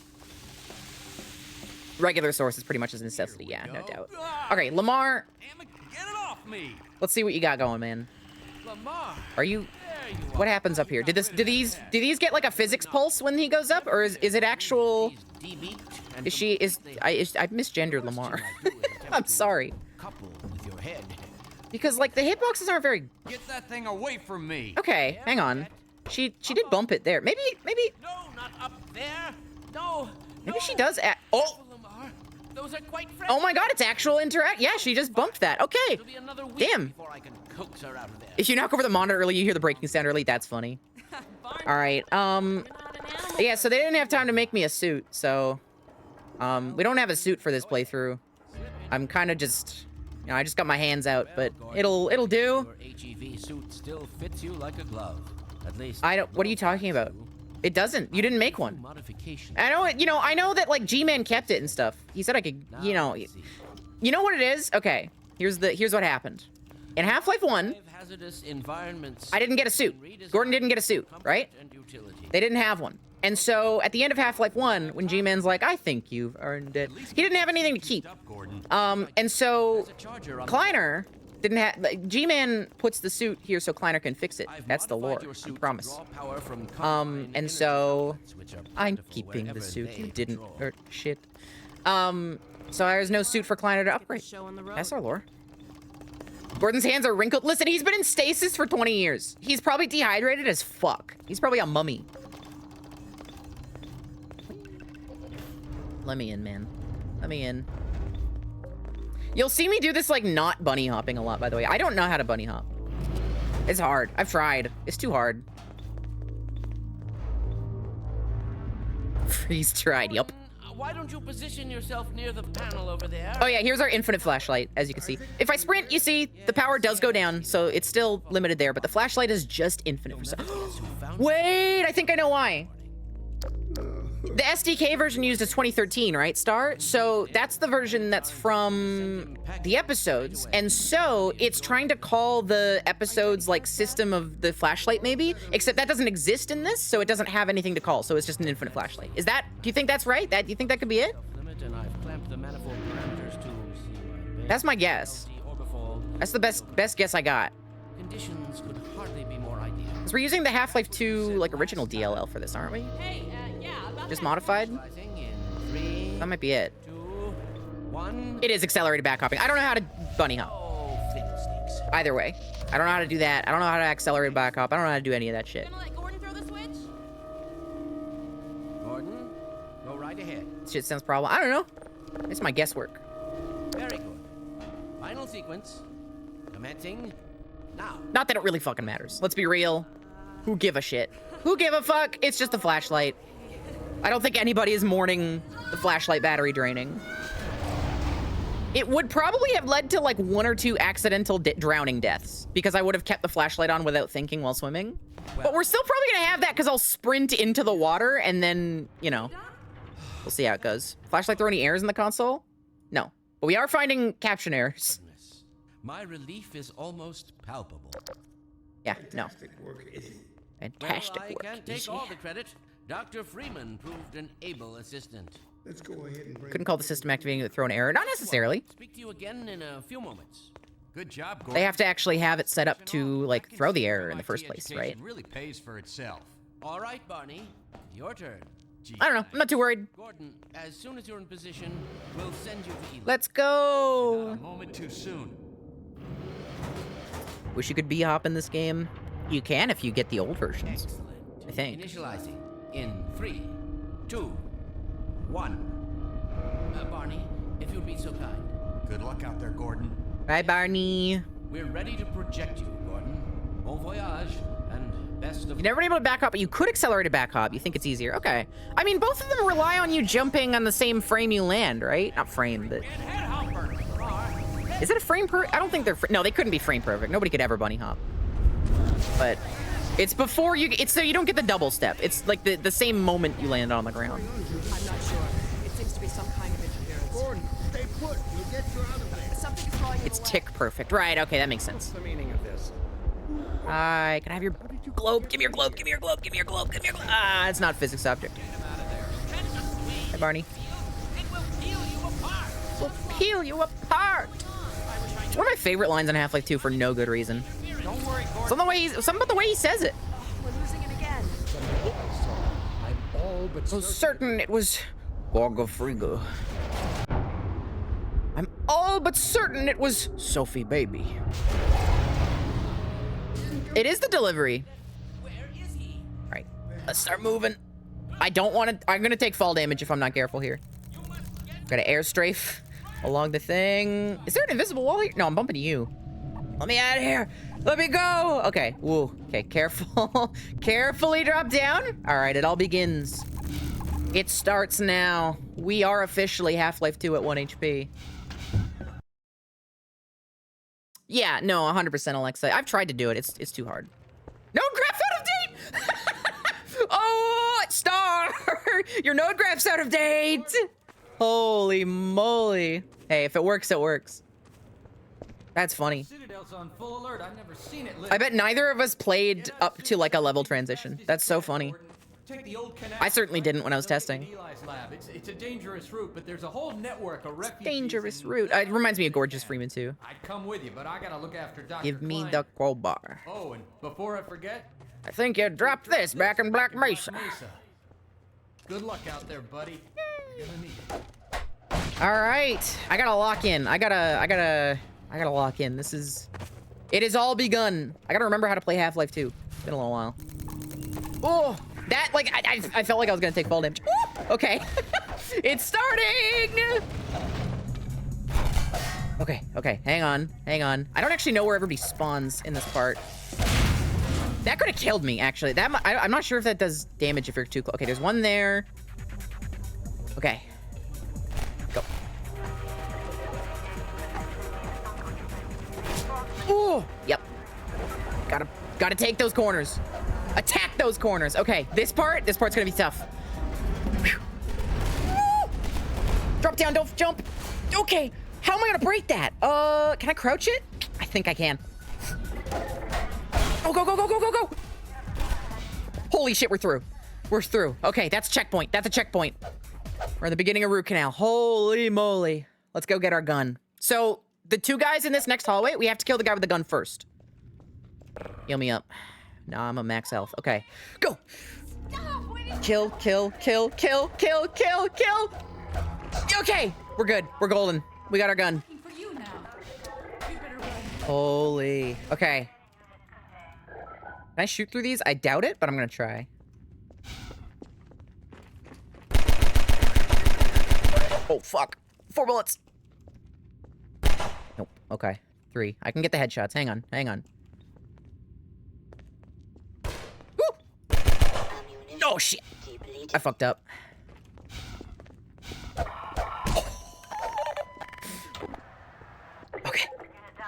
Regular source is pretty much a necessity, yeah, no doubt. Okay, Lamar, Damn it, get it off me! let's see what you got going, man. Lamar! Are you, There you what are. happens up here? Do these get like a physics pulse when he goes up? Or is it actual, He's debeaked and is she, I misgendered Lamar. I'm sorry. couple with your head. Because like the hitboxes aren't very, Get that thing away from me! okay, hang on. She did bump it there. Maybe, No, not up there! No! maybe she no. does, oh! Lamar, those are quite Oh my god, it's actual interact. Yeah, she just bumped that. Okay. It'll be another week Damn. before I can coax her out of there. If you knock over the monitor early, you hear the breaking sound early. That's funny. All right. Yeah, so they didn't have time to make me a suit, so we don't have a suit for this playthrough. I'm kind of just, you know, I just got my hands out, but it'll do. Your HEV suit still fits you like a glove. At least I don't. What are you talking about? It doesn't. You didn't make one. Modification. I know it. You know. I know that like G-Man kept it and stuff. He said I could. You know. You know what it is? Okay. Here's what happened. In Half-Life 1, Hazardous environments. I didn't get a suit. Gordon didn't get a suit, right? And utility. They didn't have one. And so at the end of Half-Life 1, when G-Man's like, I think you've earned it, he didn't have anything to keep. And so Kleiner didn't have, G-Man puts the suit here so Kleiner can fix it. That's the lore, I promise. And so I'm keeping the suit. You didn't hurt shit. So there's no suit for Kleiner to upgrade. That's our lore. Gordon's hands are wrinkled. Listen, he's been in stasis for 20 years. He's probably dehydrated as fuck. He's probably a mummy. Let me in, man. Let me in. You'll see me do this, like, not bunny hopping a lot, by the way. I don't know how to bunny hop. It's hard. I've tried. It's too hard. Freeze tried, yup. Why don't you position yourself near the panel over there? Oh yeah, here's our infinite flashlight, as you can see. If I sprint, you see, the power does go down, so it's still limited there, but the flashlight is just infinite for some. Wait, I think I know why. The SDK version used is 2013, right, Star? So that's the version that's from the episodes. And so it's trying to call the episodes like system of the flashlight maybe, except that doesn't exist in this, so it doesn't have anything to call, so it's just an infinite flashlight. Is that, do you think that's right? Do you think that could be it? That's my guess. That's the best guess I got. Conditions could hardly be more ideal. Because we're using the Half-Life 2 like original DLL for this, aren't we? Hey, yeah, about Just modified? In 3, That might be it. 2, 1. It is accelerated back hopping. I don't know how to bunny hop. Oh, fiddlesticks. Either way. I don't know how to do that. I don't know how to accelerate back hop. I don't know how to do any of that shit. Gonna let Gordon throw the switch? Gordon, go right ahead. Shit sounds problem. I don't know. It's my guesswork. Very good. Final sequence. Commencing now. Not that it really fucking matters. Let's be real. Who give a shit? Who give a fuck? It's just a flashlight. I don't think anybody is mourning the flashlight battery draining. It would probably have led to like 1 or 2 accidental drowning deaths because I would have kept the flashlight on without thinking while swimming. But we're still probably gonna have that because I'll sprint into the water and then, you know, we'll see how it goes. Flashlight throw any errors in the console? No. But we are finding caption errors. My relief is almost palpable. Yeah, no. Fantastic Well, I work. can't take all the credit. Dr. Freeman proved an able assistant. Let's go ahead and bring Couldn't call the system activating to throw an error. Not necessarily. Speak to you again in a few moments. Good job, Gordon. They have to actually have it set up to like throw the error in the first place, right? Really pays for itself. All right, Barney. Your turn. I don't know. I'm not too worried. Gordon, as soon as you're in position, we'll send you to Eli. Let's go. A moment too soon. Wish you could B-hop in this game. You can if you get the old versions. Excellent. I think. Initializing in 3, 2, 1. Barney, if you'd be so kind. Good luck out there, Gordon. Bye, Barney. We're ready to project you, Gordon. Bon voyage, and best of You've never been able to back hop, but you could accelerate a back hop. You think it's easier. Okay. I mean, both of them rely on you jumping on the same frame you land, right? Not frame, but... Is it a frame per... I don't think they're... No, they couldn't be frame perfect. Nobody could ever bunny hop. But it's before you... It's so you don't get the double step. It's like the same moment you land on the ground. I'm not sure. It seems to be some kind of interference. Gordon, stay put. You'll get you out of there. Something's drawing you It's away. tick perfect. Right, okay, that makes sense. What's the meaning of this? Hi, can I have your globe? Give me your globe, give me your globe, give me your globe, give me your globe. Ah, it's not a physics object. Hey, Barney. We'll peel you apart. It's one of my favorite lines on Half-Life 2 for no good reason. Don't worry, Gordon. Something about the way he says it. We're losing it again. I'm all but So certain it was Gorga Friga. I'm all but certain it was Sophie Baby. It is the delivery. Where is he? All right, let's start moving. I don't want to. I'm gonna take fall damage if I'm not careful here. Got to air strafe along the thing. Is there an invisible wall here? No, I'm bumping you. Let me out of here. Let me go. Okay. Woo. Okay. Careful. Carefully drop down. All right. It all begins. It starts now. We are officially Half-Life 2 at 1 HP. Yeah. No. 100% Alexa. I've tried to do it. It's too hard. Node graph out of date. Oh, star. Your node graph's out of date. Holy moly. Hey, if it works, it works. That's funny. Citadel's on full alert. I've never seen it lit. I bet neither of us played up to like a level transition. That's so funny. Take the old Canal. I certainly didn't when I was testing. Eli's lab. It's a dangerous route, but there's a whole network of refugees. Dangerous and- route. It reminds me of Gorgeous Freeman too. I'd come with you, but I gotta look after Dr. Give me Klein. the crowbar. Oh, and before I forget, I think you dropped this back in Black Mesa. Good luck out there, buddy. You're gonna need it. All right, I gotta lock in. I gotta lock in. It has all begun. I gotta remember how to play Half-Life 2. It's been a little while. Oh, that, like, I felt like I was gonna take fall damage. Ooh, okay. It's starting! Okay, hang on. I don't actually know where everybody spawns in this part. That could have killed me, actually. I'm not sure if that does damage if you're too close. Okay, there's one there. Okay. Go. Ooh, yep. Gotta take those corners. Attack those corners. Okay, this part's gonna be tough. Whew. Drop down, don't jump. Okay, how am I gonna break that? Can I crouch it? I think I can. Oh, go. Holy shit, we're through. We're through. Okay, that's checkpoint. That's a checkpoint. We're in the beginning of Root Canal. Holy moly. Let's go get our gun. So, the two guys in this next hallway, we have to kill the guy with the gun first. Heal me up. Nah, I'm a max health. Okay, go. Kill. Okay, we're good. We're golden. We got our gun. For you now. You better run. Holy. Okay. Can I shoot through these? I doubt it, but I'm gonna try. Oh, fuck. 4 bullets. Nope. Okay. 3. I can get the headshots. Hang on. Woo! Oh, shit. I fucked up.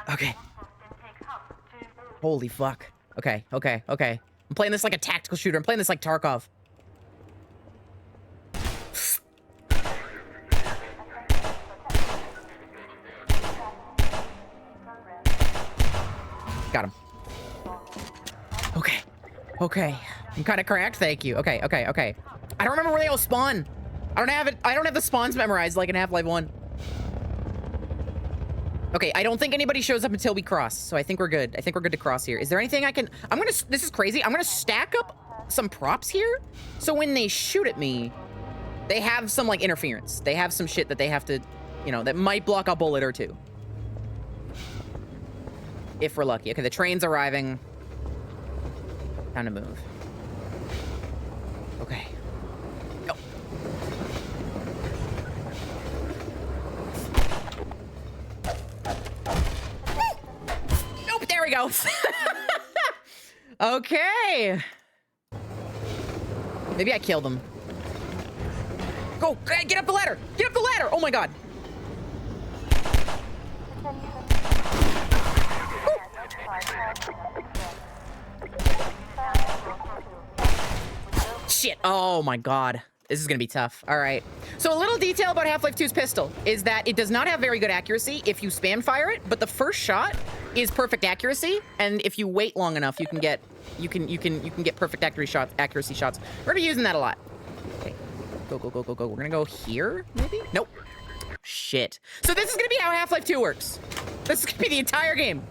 Okay. Holy fuck. Okay. I'm playing this like a tactical shooter. I'm playing this like Tarkov. Got him. Okay. I'm kind of cracked. Thank you. Okay. I don't remember where they all spawn. I don't have the spawns memorized like in Half-Life 1. Okay, I don't think anybody shows up until we cross, so I think we're good. I think we're good to cross here. Is there anything I can... This is crazy. I'm gonna stack up some props here, so when they shoot at me, they have some, like, interference. They have some shit that they have to, you know, that might block a bullet or two. If we're lucky. Okay, the train's arriving. Time to move. Okay. Go. Nope, there we go. Okay. Maybe I killed him. Go, get up the ladder. Get up the ladder. Oh my God. Shit. Oh my God. This is gonna be tough. All right. So a little detail about Half-Life 2's pistol is that it does not have very good accuracy if you spam fire it, but the first shot is perfect accuracy, and if you wait long enough, you can get perfect accuracy shots. We're gonna be using that a lot. Okay, go. We're gonna go here, maybe? Nope. Shit. So this is gonna be how Half-Life 2 works. This is gonna be the entire game.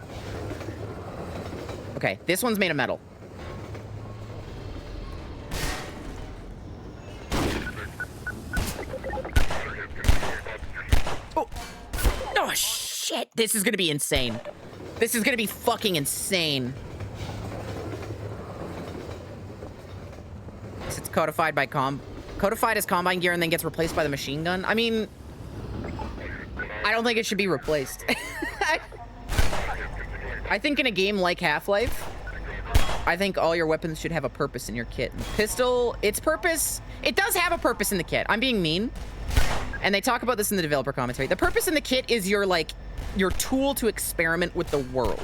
Okay, this one's made of metal. Oh, shit. This is gonna be insane. This is gonna be fucking insane. It's codified by codified as Combine gear and then gets replaced by the machine gun. I mean, I don't think it should be replaced. I think in a game like Half-Life, I think all your weapons should have a purpose in your kit. Pistol, its purpose, it does have a purpose in the kit. I'm being mean. And they talk about this in the developer commentary. The purpose in the kit is your tool to experiment with the world.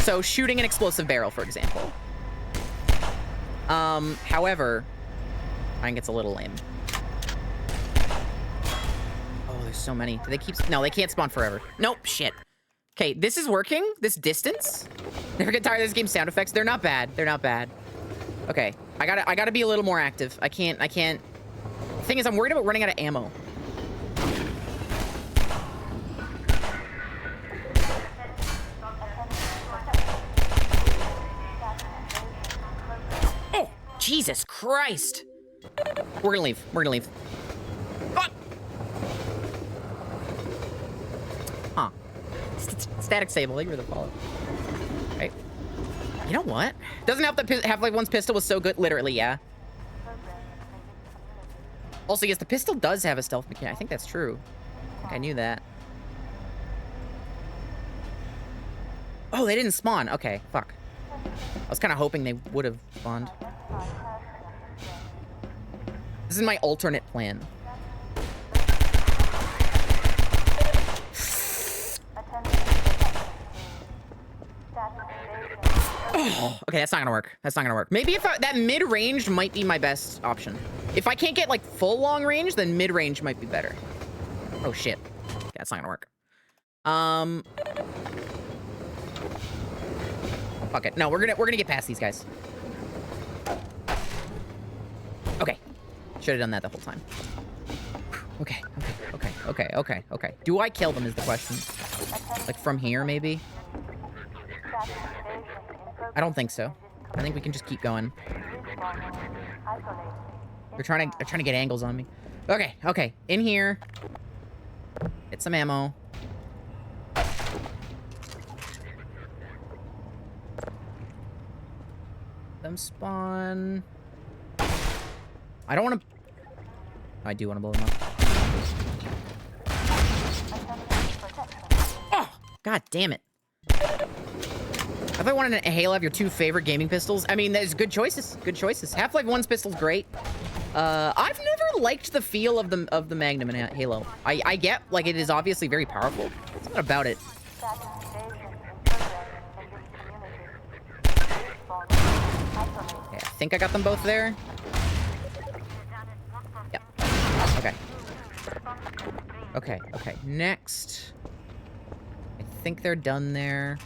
So shooting an explosive barrel, for example. However, I think it's a little lame. Oh, there's so many. Do they keep... No, they can't spawn forever. Nope, shit. Okay, this is working. This distance. Never get tired of this game's sound effects. They're not bad. They're not bad. Okay, I gotta be a little more active. I can't... The thing is, I'm worried about running out of ammo. Oh, Jesus Christ. We're gonna leave. We're gonna leave. Ah! Huh. Static Sable, you're the follow. Right. You know what? Doesn't help that Half-Life 1's pistol was so good. Literally, yeah. Also, yes, the pistol does have a stealth mechanic. I think that's true. I think I knew that. Oh, they didn't spawn. Okay, fuck. I was kind of hoping they would have spawned. This is my alternate plan. Oh, okay, that's not gonna work. That's not gonna work. Maybe if that mid-range might be my best option. If I can't get like full long range, then mid-range might be better. Oh shit. Okay, that's not gonna work. Fuck it. No, we're gonna get past these guys. Okay. Should have done that the whole time. Okay. Do I kill them is the question. Like from here, maybe? I don't think so. I think we can just keep going. They're trying to get angles on me. Okay. In here. Get some ammo. Them spawn. I don't want to... I do want to blow them up. Oh! God damn it. If I wanted a Halo have your two favorite gaming pistols, I mean, there's good choices. Good choices. Half-Life 1's pistol's great. I've never liked the feel of the Magnum in Halo. I get, like, it is obviously very powerful. It's not about it. Okay, I think I got them both there. Yep. Okay. Okay. Next. I think they're done there.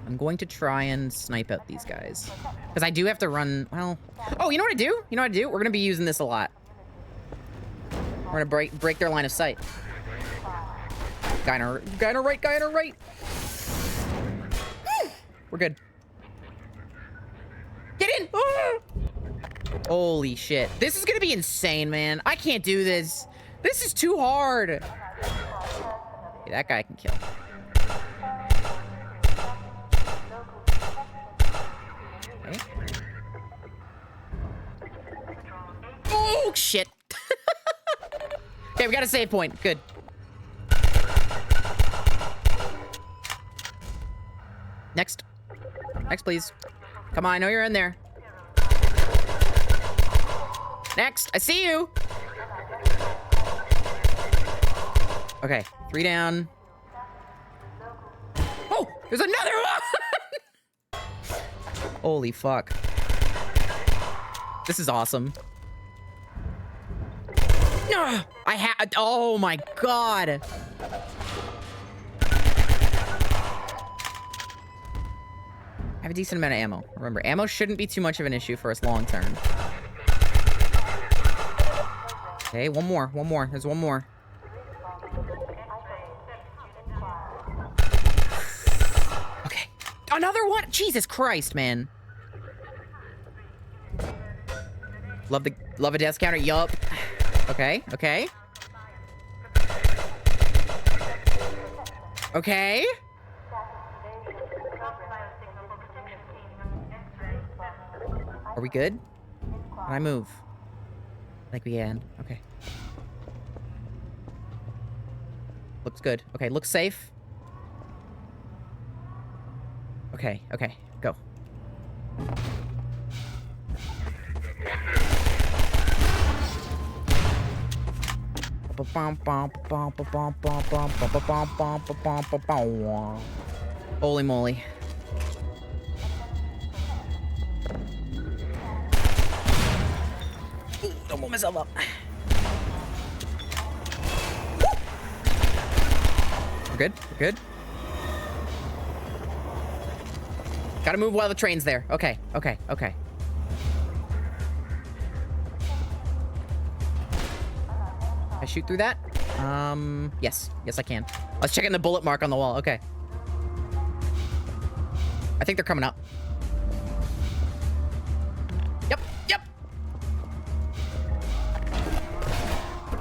I'm going to try and snipe out these guys. Because I do have to run, well... Oh, you know what I do? We're going to be using this a lot. We're going to break their line of sight. Guy on our right. We're good. Get in! Ah! Holy shit. This is going to be insane, man. I can't do this. This is too hard. Okay, that guy can kill. Okay. Oh, shit. Okay, we got a save point. Good. Next. Next, please. Come on, I know you're in there. Next. I see you. Okay, 3 down. Oh, there's another one! Holy fuck. This is awesome. Oh my god. have a decent amount of ammo. Remember, ammo shouldn't be too much of an issue for us long term. Okay, one more. There's one more. Okay. Another one? Jesus Christ, man. Love a death counter. Yup. Okay. Okay. Are we good? Can I move? I think we can. Okay. Looks good. Okay, looks safe. Okay, go. Holy moly. Ooh, don't blow myself up. We're good. Gotta move while the train's there. Okay. I shoot through that? Yes, I can. I was checking the bullet mark on the wall. Okay. I think they're coming up. Yep.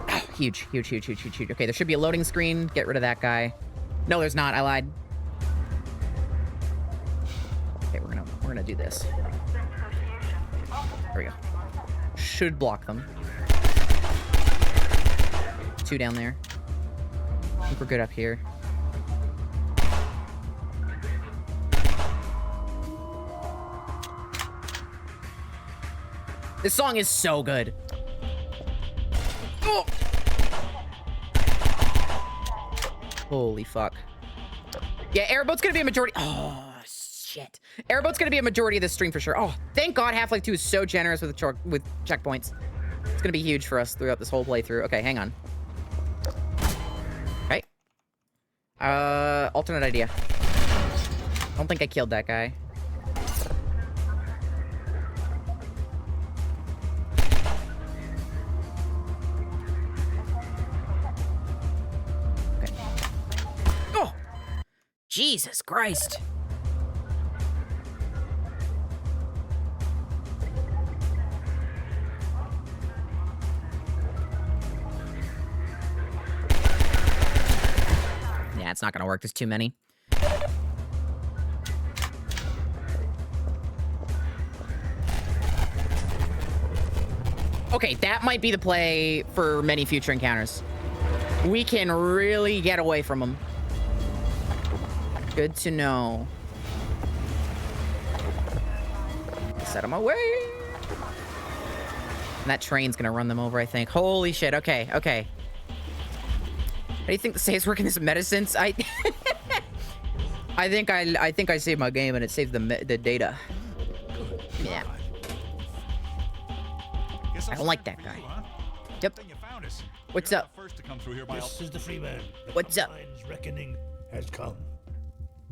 Oh, huge. Okay, there should be a loading screen. Get rid of that guy. No, there's not. I lied. Okay, we're gonna do this. There we go. Should block them. 2 down there. I think we're good up here. This song is so good. Oh! Holy fuck. Yeah, Airboat's gonna be a majority. Oh, shit. Airboat's gonna be a majority of this stream for sure. Oh, thank God Half-Life 2 is so generous with checkpoints. It's gonna be huge for us throughout this whole playthrough. Okay, hang on. Okay. Alternate idea. I don't think I killed that guy. Okay. Oh! Jesus Christ. Yeah, it's not gonna work. There's too many. Okay, that might be the play for many future encounters. We can really get away from them. Good to know. Set them away. And that train's gonna run them over, I think. Holy shit. Okay. How do you think the saves work in this medicines? I think I saved my game and it saved the data. Yeah. I don't like that guy. Yep. What's up? This is the Freeman. What's up? Compliance reckoning has come.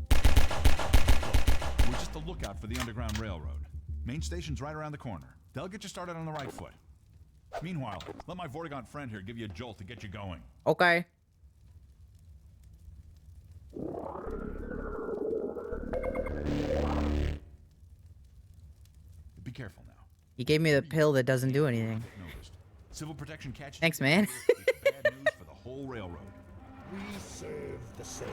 We're just a lookout for the Underground Railroad. Main station's right around the corner. They'll get you started on the right foot. Meanwhile, let my Vortigaunt friend here give you a jolt to get you going. Okay. Be careful now. He gave me the pill that doesn't do anything. Noticed. Civil protection catches. Thanks, man. It's bad news for the whole railroad. We serve the same.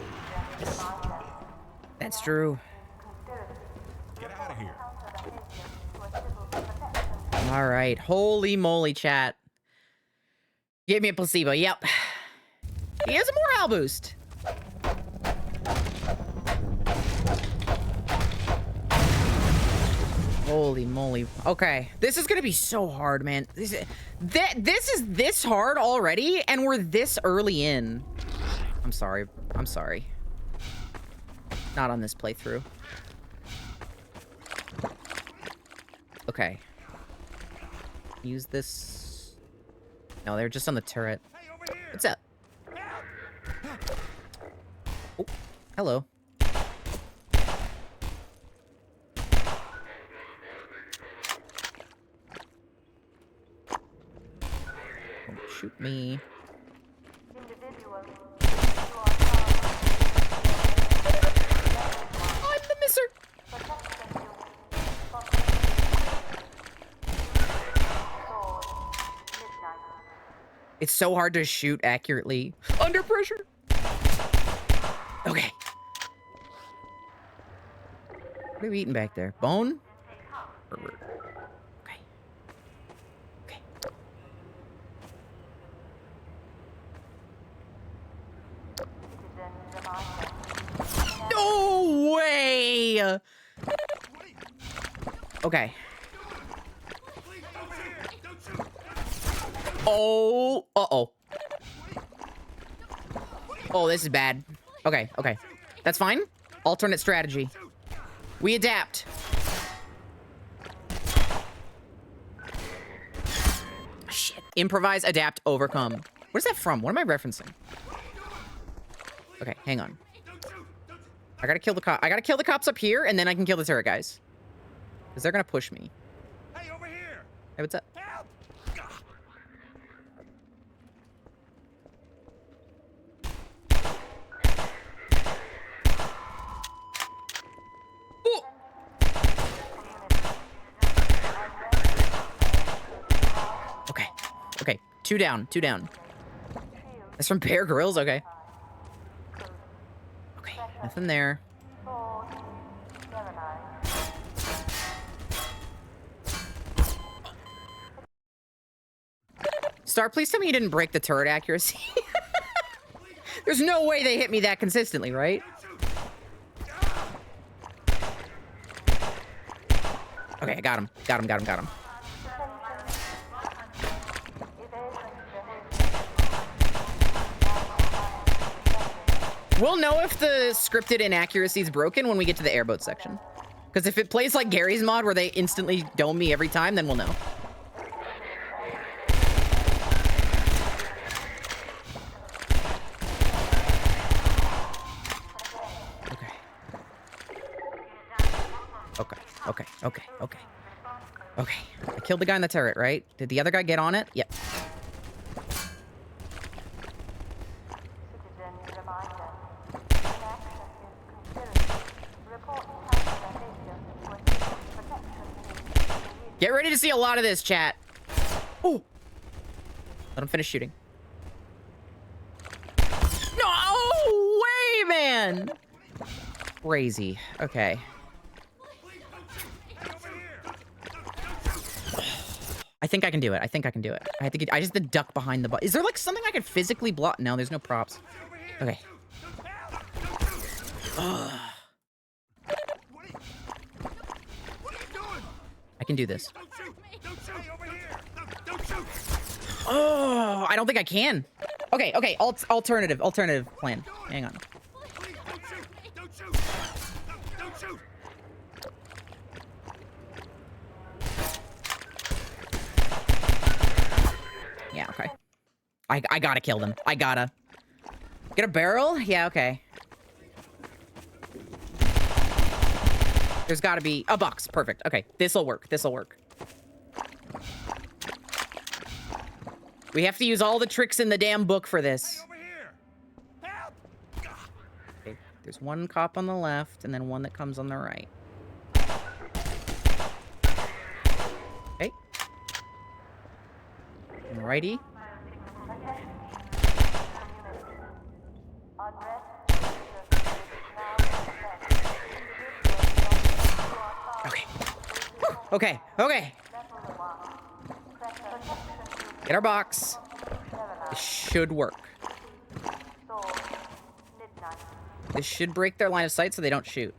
That's true. Get out of here. All right. Holy moly, chat. Gave me a placebo. Yep. He has a morale boost. Holy moly. Okay. This is going to be so hard, man. This is this hard already, and we're this early in. I'm sorry. Not on this playthrough. Okay. Use this. No, they're just on the turret. What's up? Oh, hello. shoot me. I'm the misser. It's so hard to shoot accurately under pressure. Okay. What are we eating back there? Bone? Okay. Okay. No way! Okay. Oh, uh-oh. Oh, this is bad. Okay, okay. That's fine. Alternate strategy. We adapt. Shit. Improvise, adapt, overcome. Where's that from? What am I referencing? Okay, hang on. I gotta kill the cop. I gotta kill the cops up here, and then I can kill the turret guys. Because they're gonna push me. Hey, over here! Hey, what's up? Help! Oh! Okay. Okay. Two down. Two down. That's from Bear Grylls? Okay. Okay. Nothing there. Star, please tell me you didn't break the turret accuracy. There's no way they hit me that consistently, right? Okay, I got him. Got him, got him, got him. We'll know if the scripted inaccuracy is broken when we get to the airboat section. Because if it plays like Gary's mod where they instantly dome me every time, then we'll know. Okay. Okay, okay, okay. Okay. I killed the guy in the turret, right? Did the other guy get on it? Yep. Get ready to see a lot of this, chat. Oh! Let him finish shooting. No way, man! Crazy. Okay. I think I can do it. I think I can do it. I think I just have to duck behind the Is there like something I could physically block? No, there's no props. Okay. I can do this. Oh, I don't think I can. Okay, okay. Alternative plan. Hang on. Yeah, okay. I gotta kill them. I gotta. Get a barrel? Yeah, okay. There's gotta be a box. Perfect. Okay, this'll work. This'll work. We have to use all the tricks in the damn book for this. Okay, there's one cop on the left, and then one that comes on the right. Okay. Righty. Okay. Okay, okay. Get our box. This should work. This should break their line of sight so they don't shoot.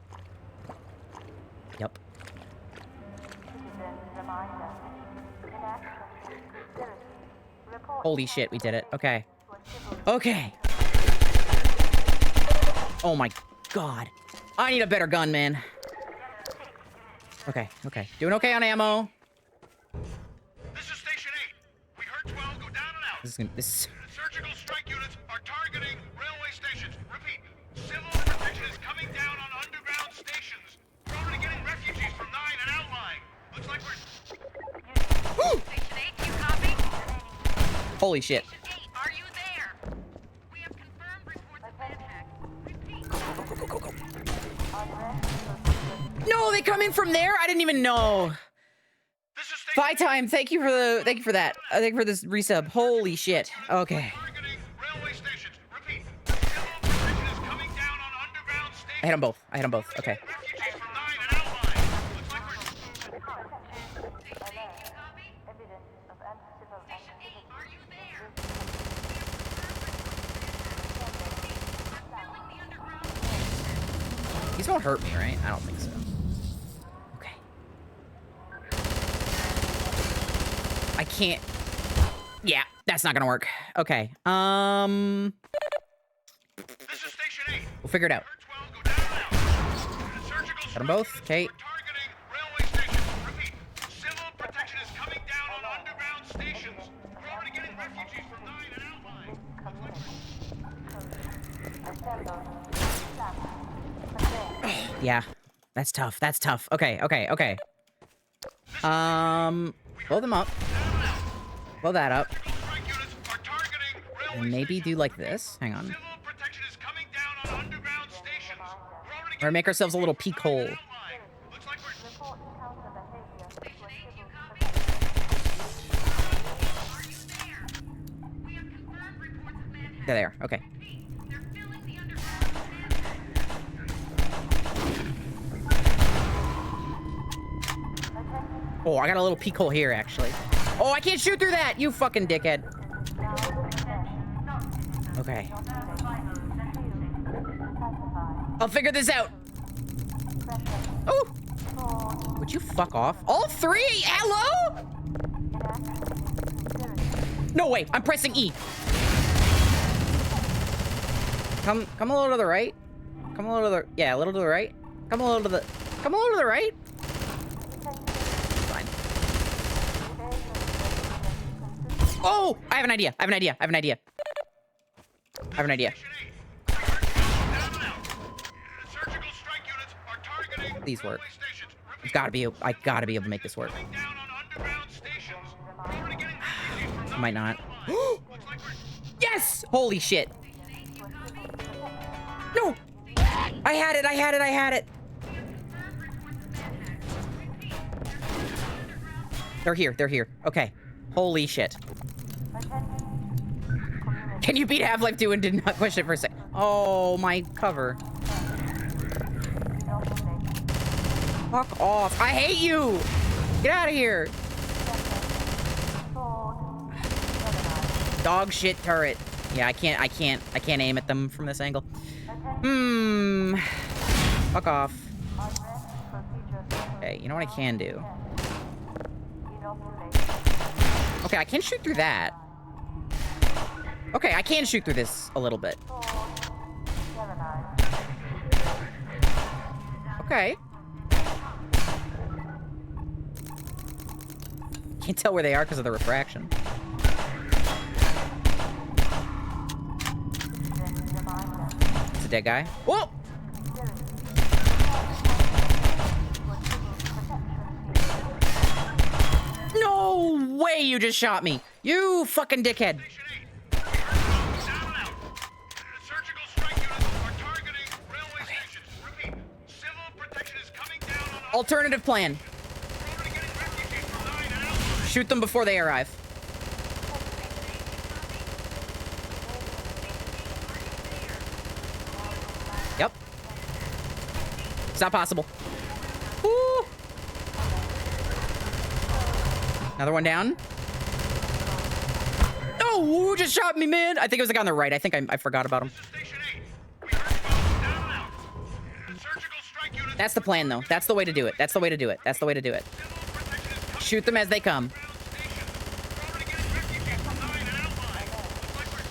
Yep. Holy shit, we did it. Okay. Okay. Oh my god. I need a better gun, man. Okay, okay. Doing okay on ammo. This is Station 8. We heard 12 go down and out. This Surgical strike units are targeting railway stations. Repeat, civil protection is coming down on underground stations. We're already getting refugees from 9 and outlying. Looks like we're... Station 8, you copy? Holy shit. Are you there? We have confirmed reports of manpack. Repeat. No, they come in from there? I didn't even know. Bye time. Thank you for that. Thank you for this resub. Holy shit. Okay. I hit them both. Okay. These won't hurt me, right? I don't think so. Okay. I can't. Yeah, that's not gonna work. Okay. We'll figure it out. Got them both. Okay. Yeah, that's tough. That's tough. Okay. Blow them up. Blow that up. And maybe do like this. Hang on. Or make ourselves a little peek hole. There. Okay. Oh, I got a little peek hole here, actually. Oh, I can't shoot through that! You fucking dickhead. Okay. I'll figure this out. Oh! Would you fuck off? All three? Hello? No way! I'm pressing E. Come a little to the right. Come a little to the... Yeah, a little to the right. Come a little to the... Come a little to the right. Fine. Oh! I have an idea. These work. I gotta be able to make this work. Might not. Yes! Holy shit. No! I had it. They're here. Okay. Holy shit. Can you beat Half-Life 2 and did not push it for a sec? Oh, my cover. Fuck off. I hate you! Get out of here! Dog shit turret. Yeah, I can't aim at them from this angle. Fuck off. Okay, you know what I can do? Okay, I can shoot through that. Okay, I can shoot through this a little bit. Okay. Can't tell where they are because of the refraction. It's a dead guy. Whoa! No way you just shot me. You fucking dickhead. Alternative plan. Shoot them before they arrive. Yep. It's not possible. Woo. Another one down. Oh, who just shot me, man? I think it was the guy on the right. I think I forgot about him. That's the plan, though. That's the way to do it. Shoot them as they come.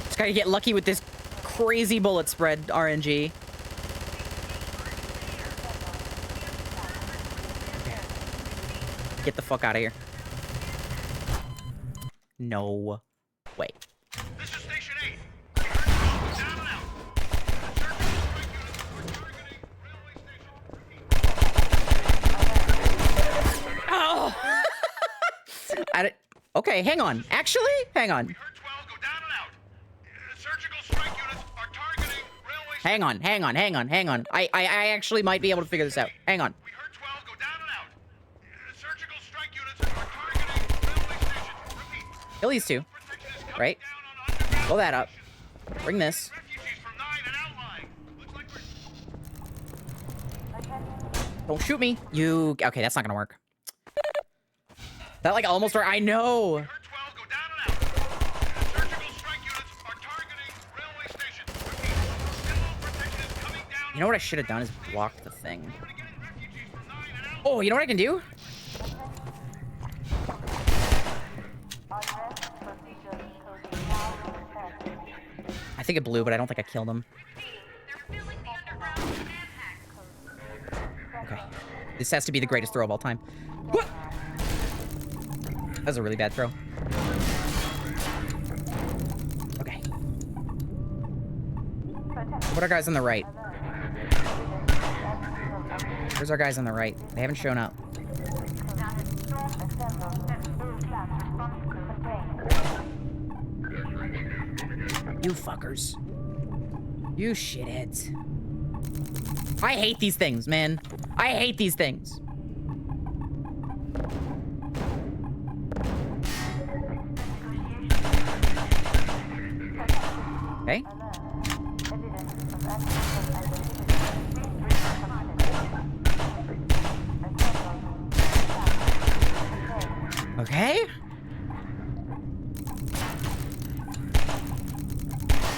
Just gotta get lucky with this crazy bullet spread, RNG. Get the fuck out of here. No way. This is Station 8. Oh! Okay, hang on. Actually, hang on. Hang on. I actually might be able to figure this out. Hang on. We heard 12. Go down and out. Surgical strike units are targeting railway station. Repeat. Kill these two. Protection is coming Right. down on underground Blow that up. stations. Bring this. Refugees from 9 and outlying. Looks like we're... Don't shoot me. You... Okay, that's not gonna work. That, like, almost worked. I know. Heard 12. Go down and out. Surgical strike units are targeting railway station. Repeat. Civil protection is coming down. You know what I should have done is block the thing. We're getting refugees from 9 and out. Oh, you know what I can do? I think it blew, but I don't think I killed him. They're filling the underground with manhacks. Okay. This has to be the greatest throw of all time. What? That was a really bad throw. Okay. What are guys on the right? Where's our guys on the right? They haven't shown up. You fuckers. You shitheads. I hate these things, man. I hate these things. Okay. Okay.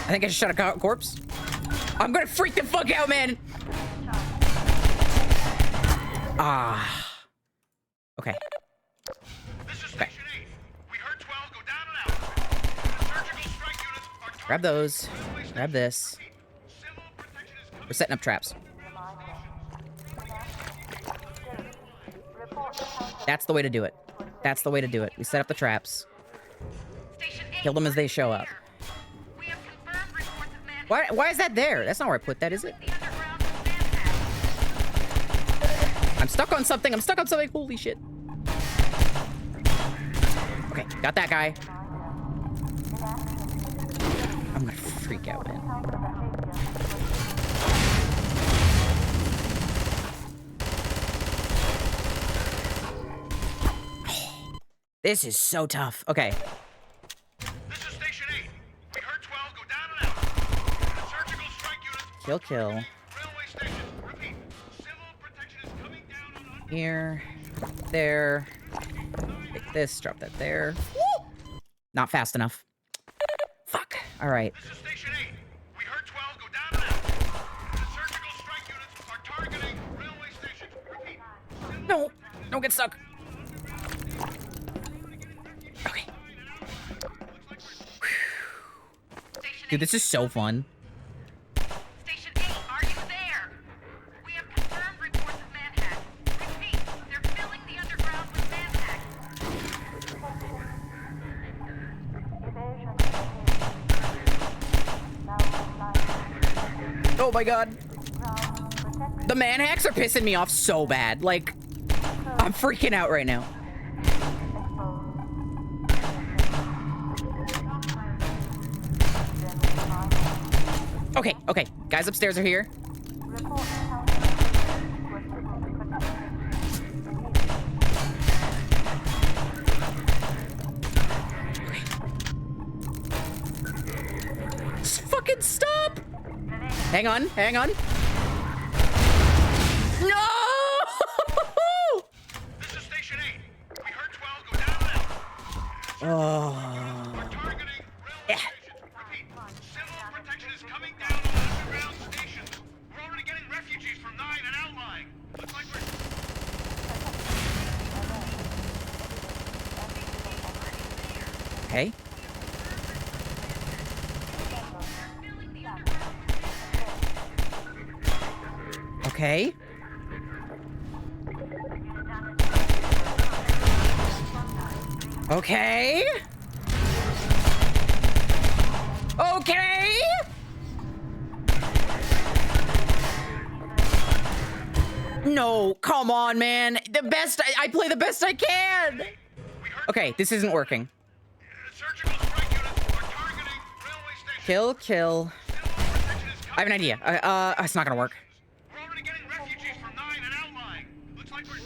I think I just shot a corpse. I'm gonna freak the fuck out, man. Ah. Okay. This is Station 8. We heard 12. Go down and out. Surgical strike units are targeting Grab those. railway station. Grab this. Civil protection is coming. We're setting up traps. That's the way to do it. That's the way to do it. We set up the traps. Station 8. Kill them as they show up. We have confirmed reports of manhacks. Why is that there? That's not where I put that, is it? The underground with manhacks. I'm stuck on something. I'm stuck on something. Holy shit. Okay, got that guy. I'm gonna freak out, man. This is so tough. Okay. This is Station 8. We heard 12. Go down and out. Surgical strike units Kill, kill. railway station. Repeat. Civil protection is coming down on underground. Here. There. Take this. Drop that there. Woo! Not fast enough. Fuck. All right. This is Station 8. We heard 12. Go down and out. Surgical strike units are targeting railway station. Repeat. No. Don't get stuck. Okay. Dude, this is so fun. Station 8, are you there? We have confirmed reports of manhacks. Repeat, they're filling the underground with manhacks. Oh my god. The manhacks are pissing me off so bad. Like, I'm freaking out right now. Okay, okay. Guys upstairs are here. Just fucking stop! Hang on, hang on. No! This is Station 8. We heard 12. Go down and out. Oh. We're targeting railway Yeah. stations. Repeat, civil protection is coming down on underground stations. We're already getting refugees from 9 and outlying. Looks like we're... Okay. Okay. Okay. Okay. No, come on, man. The best, I play the best I can. Okay, this isn't working. Surgical strike units are targeting railway stations. Kill, kill. Civil protection is I have an idea. It's not gonna work. We're already getting refugees from 9 and outlying. Looks like we're...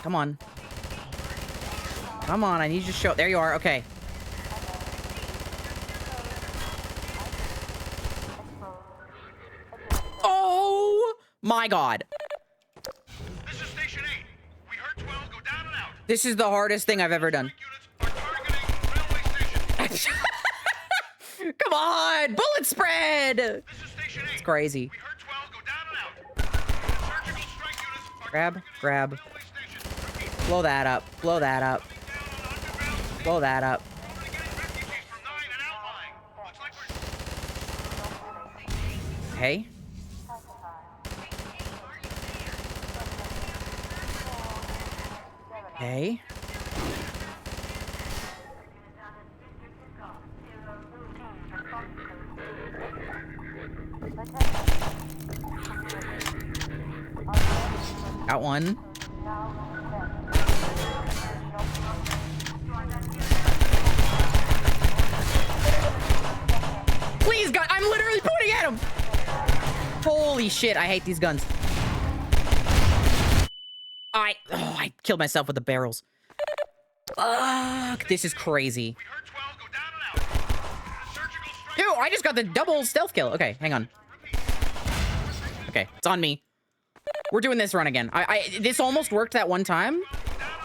Come on. Come on, I need you to show. There you are. Okay. Oh my God. This is Station 8. We heard 12 go down and out. This is the hardest thing I've ever done. Units are targeting railway station. Come on, bullet spread. This is Station 8. It's crazy. We heard 12 go down and out. Surgical strike units are Grab, grab. railway station. Repeat. Blow that up. Blow that up. Down on underground. Blow that up. Already getting refugees from 9 and outlying. Looks like we're... Okay. Okay. Got one. Please, God, I'm literally pointing at him. Holy shit, I hate these guns. I killed myself with the barrels. Fuck, this is crazy. We heard 12 go down and out. Surgical strike... Ew, I just got the double stealth kill. Okay, hang on. Okay, it's on me. We're doing this run again. This almost worked that one time.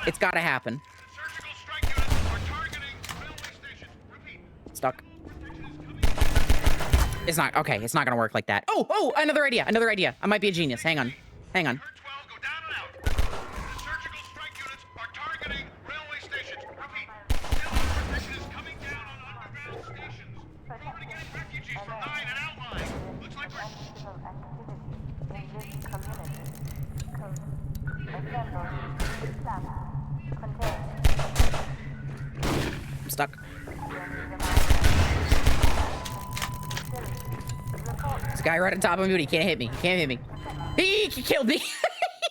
It's gotta happen. Surgical strike units are targeting railway station. Repeat. Stuck. It's not, okay, it's not gonna work like that. Oh, another idea, another idea. I might be a genius. Hang on, hang on. Heard 12 go down and out. Surgical strike units are targeting railway stations. Repeat. Still protection is coming down on underground stations. We're already getting refugees from 9 and outlying. Looks like we're... I'm stuck. This guy right on top of me, but he can't hit me. He can't hit me. He killed me. He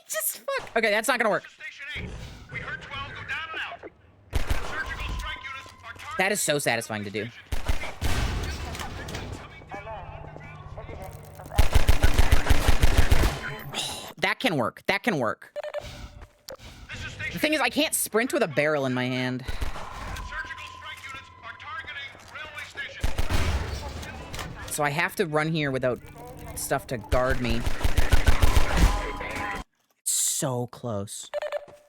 just fuck. Okay, that's not gonna work. Station 8. We heard 12 go down and out. Surgical strike units are targeting... That is so satisfying to do. That can work. That can work. This is The Station thing is, I can't sprint with a barrel in my hand. Surgical strike units are targeting railway stations. So I have to run here without stuff to guard me. It's so close.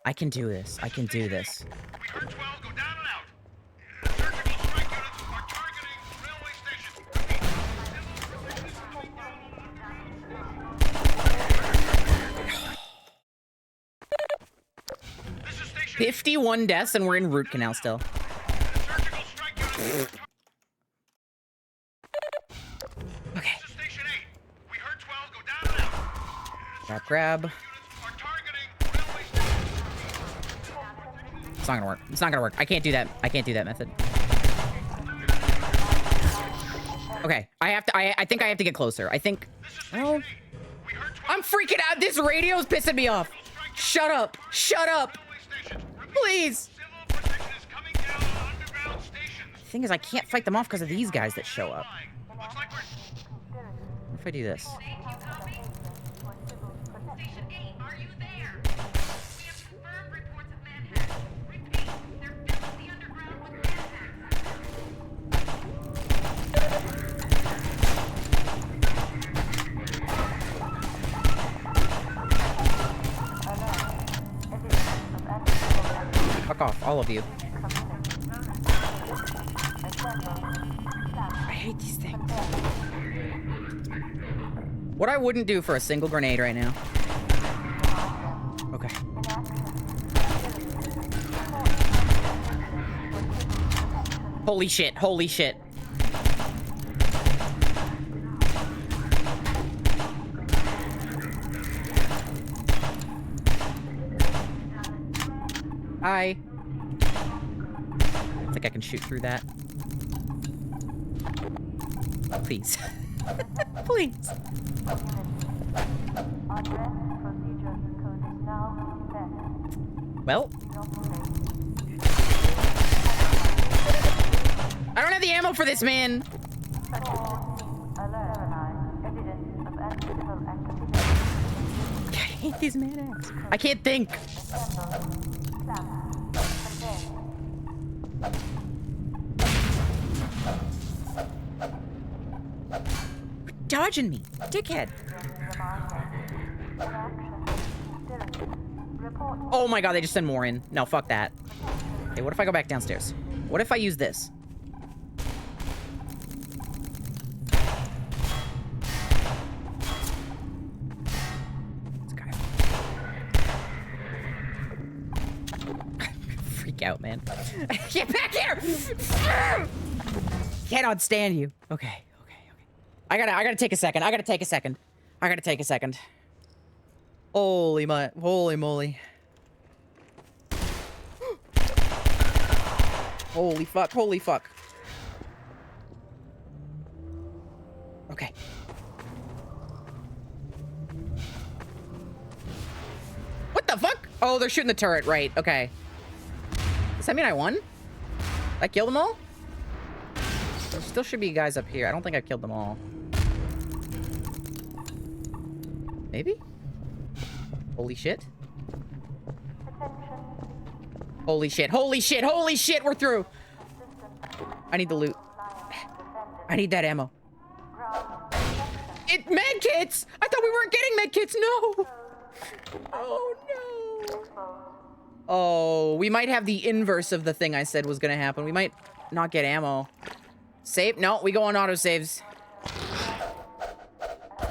I can do this. I can do this. We heard 12 go down and out. Surgical strike units are targeting railway stations. Repeat. Civil protection is coming down on underground stations. This is Station 51 deaths and we're in root canal still. Surgical strike units. Okay. This is Station 8. We heard 12 go down and out. Grab. Units are targeting railway stations. It's not gonna work. It's not gonna work. I can't do that. I can't do that method. Okay. I think I have to get closer. I think. Oh. We heard 12 I'm freaking out. This radio's pissing me off. Shut up. Shut up. railway stations. Repeat. Please. Civil protection is coming down on underground stations. The thing is, I can't fight them off because of these guys that show up. Looks like we're... What if I do this? Station 8, are you there? We have confirmed reports of Manhattan. Repeat, they're filling the underground with Manhattan. Fuck off, all of you. I hate these things. What I wouldn't do for a single grenade right now. Okay. Holy shit, holy shit. Hi. I think I can shoot through that. Please. Please. Well. I don't have the ammo for this, man. I hate these man-ass. I can't think. Dodging me, dickhead. Oh my god, they just send more in. No, fuck that. Okay, what if I go back downstairs? What if I use this? This guy. Freak out, man. Get back here! Cannot stand you. Okay. I gotta take a second. I gotta take a second. Holy moly. Holy fuck. Okay. What the fuck? Oh, they're shooting the turret, right. Okay. Does that mean I won? Did I kill them all? There still should be guys up here. I don't think I killed them all. Maybe? Holy shit. Holy shit, we're through! I need the loot. I need that ammo. Medkits! I thought we weren't getting medkits, no! Oh no! Oh, we might have the inverse of the thing I said was gonna happen. We might not get ammo. Save? No, we go on autosaves.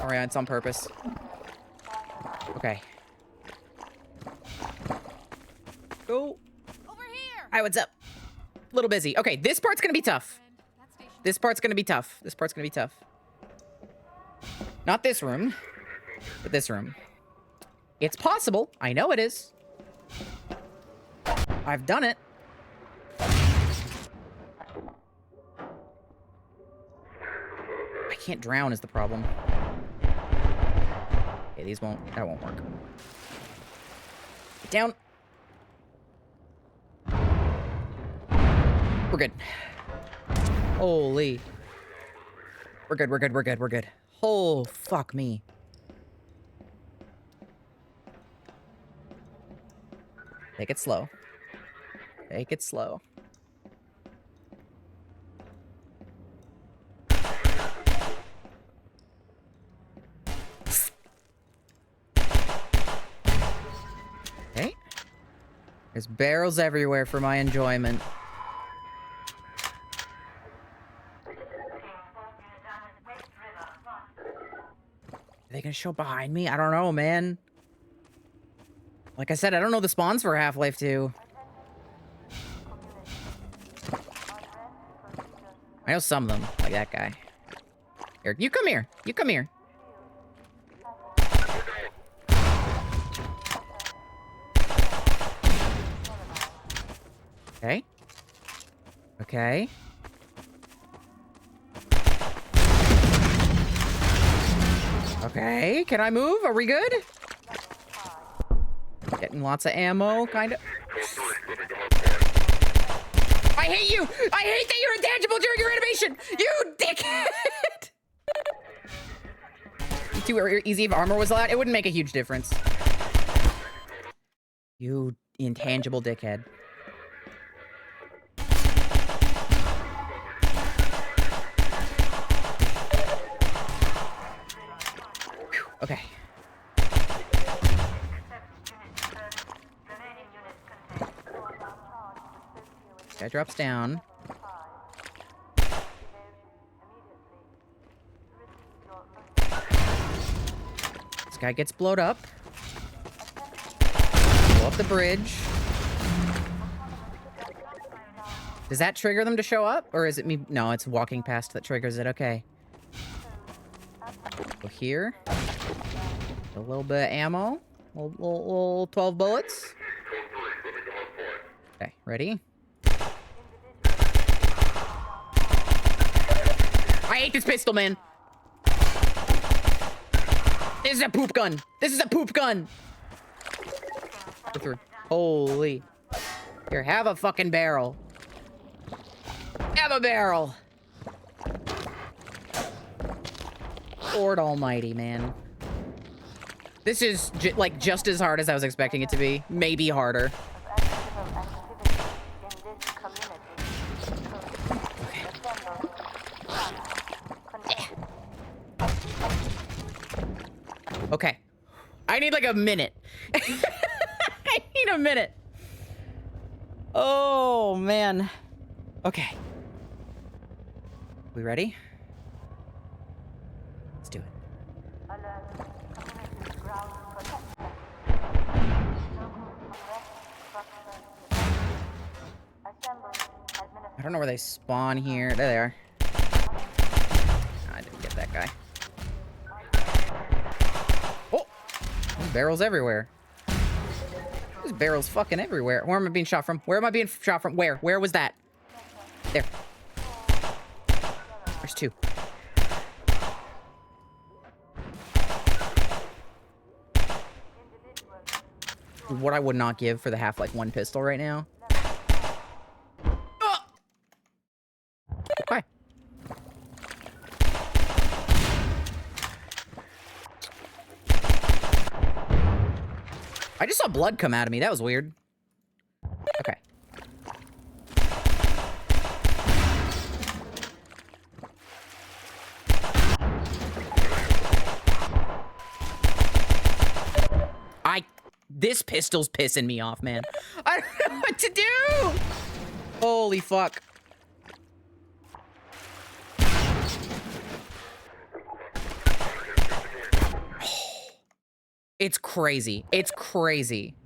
Alright, it's on purpose. Okay. Go. Over here. Hi, what's up? Little busy. Okay, this part's gonna be tough. This part's gonna be tough. Not this room, but this room. It's possible. I know it is. I've done it. I can't drown is the problem. Okay, that won't work. Get down. We're good. Holy. We're good. Oh, fuck me. Take it slow. Okay. There's barrels everywhere for my enjoyment. Are they gonna show behind me? I don't know, man. Like I said, I don't know the spawns for Half-Life 2. I know some of them, like that guy. Here, you come here. Okay. Okay, can I move? Are we good? Getting lots of ammo, kind of. I hate you! I hate that you're intangible during your animation! You dickhead! Too easy if armor was allowed? It wouldn't make a huge difference. You intangible dickhead. Okay. Guy drops down. This guy gets blowed up. Blow up the bridge. Does that trigger them to show up? Or is it me? No, it's walking past that triggers it. Okay. Go here. A little bit of ammo. Little 12 bullets. Okay, ready? I hate this pistol, man. This is a poop gun. We're through. Holy. Here, have a fucking barrel. have a barrel. Lord almighty, man. This is like just as hard as I was expecting it to be. Maybe harder. Okay. I need like a minute. I need a minute. Oh, man. Okay. We ready? Let's do it. I don't know where they spawn here. There they are. I didn't get that guy. Oh! There's barrels everywhere. There's barrels fucking everywhere. Where am I being shot from? Where am I being shot from? Where? Where was that? There. There's two. What I would not give for the Half-Life 1 pistol right now. Okay. I just saw blood come out of me. That was weird. Okay. This pistol's pissing me off, man. I don't know what to do. Holy fuck. It's crazy. It's crazy.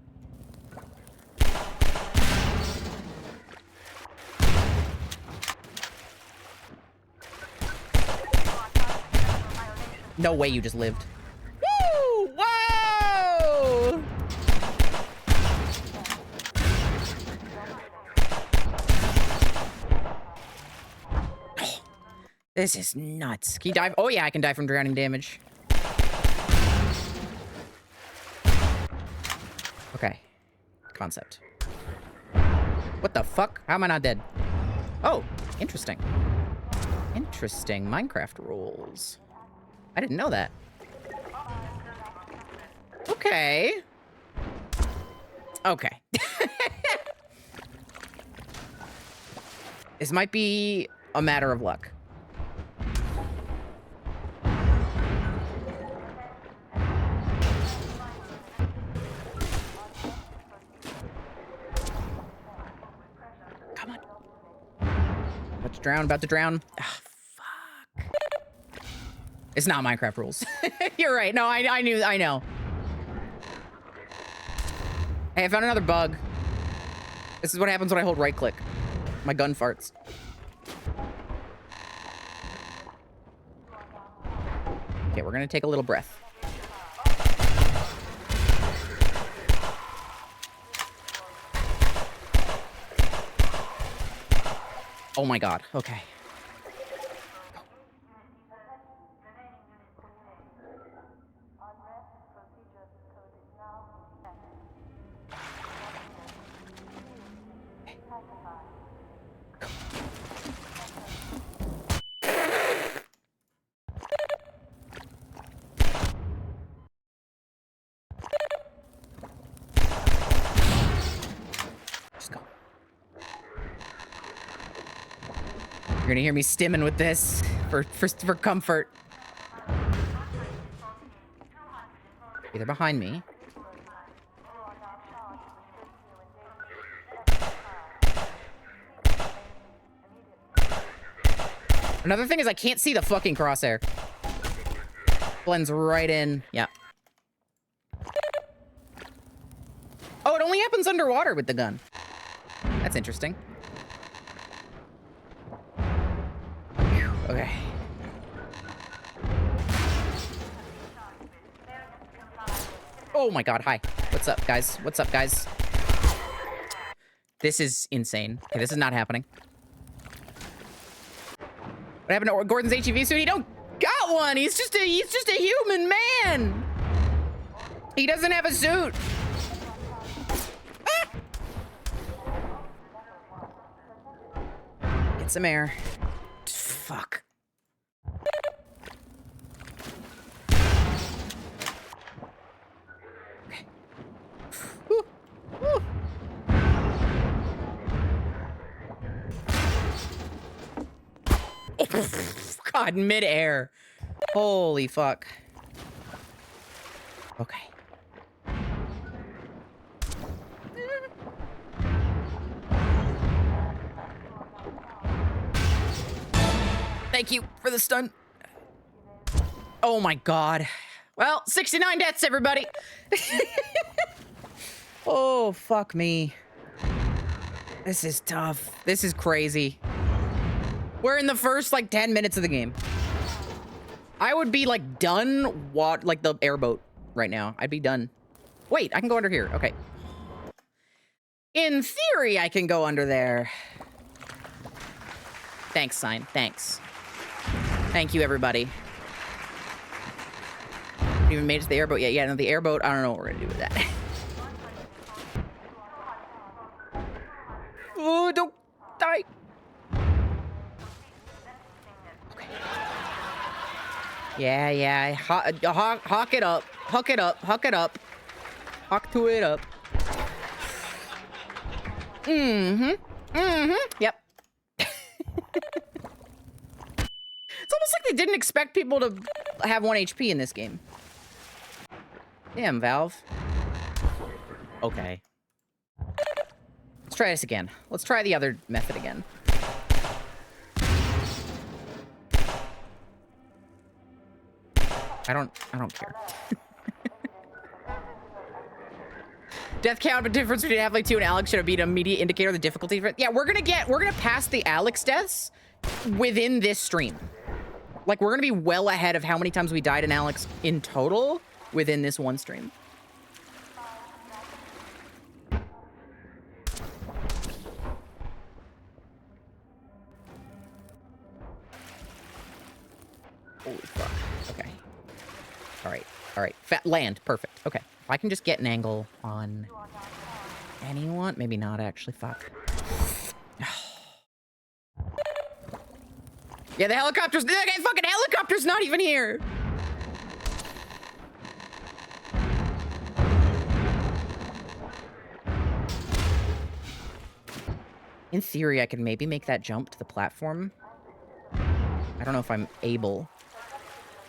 No way you just lived. Woo! Whoa! This is nuts. Can you dive? Oh yeah, I can die from drowning damage. Okay. Concept. What the fuck? How am I not dead? Oh, interesting. Interesting Minecraft rules. I didn't know that. Okay. Okay. This might be a matter of luck. Come on. About to drown, about to drown. Ah, fuck. It's not Minecraft rules. You're right. No, I knew, I know. Hey, I found another bug. This is what happens when I hold right click. My gun farts. Okay, we're gonna take a little breath. Oh my god, okay. Just go. You're gonna hear me stimming with this for comfort. Okay, they're behind me. Another thing is I can't see the fucking crosshair. Blends right in. Yeah. Oh, it only happens underwater with the gun. That's interesting. Okay. Oh my god, hi. What's up, guys? What's up, guys? This is insane. Okay, this is not happening. What happened to Gordon's HEV suit? He don't got one. He's just a human man. He doesn't have a suit. Ah! Get some air. Fuck. Okay. Woo. Woo. God, mid-air. Holy fuck. Okay. Thank you for the stun. Oh my god. Well, 69 deaths, everybody. Oh, fuck me. This is tough. This is crazy. We're in the first, like, 10 minutes of the game. I would be, like, done, like, the airboat right now. I'd be done. Wait, I can go under here. Okay. In theory, I can go under there. Thanks, sign. Thanks. Thank you, everybody. Haven't even made it to the airboat yet. Yeah, no, the airboat, I don't know what we're gonna do with that. Oh, don't die. Okay. Yeah. Hawk it up. Huck it up. Huck it up. Hawk to it up. Yep. It's almost like they didn't expect people to have 1 HP in this game. Damn, Valve. Okay. Let's try this again. Let's try the other method again. I don't care. Death count, but difference between Half-Life 2 and Alex should be an immediate indicator of the difficulty. Yeah, we're gonna pass the Alex deaths within this stream. Like, we're gonna be well ahead of how many times we died in Alex in total within this one stream. Holy fuck. Okay. Alright. Land. Perfect. Okay. If I can just get an angle on anyone. Maybe not, actually. Fuck. Yeah, the helicopter's... The fucking helicopter's not even here! In theory, I could maybe make that jump to the platform. I don't know if I'm able.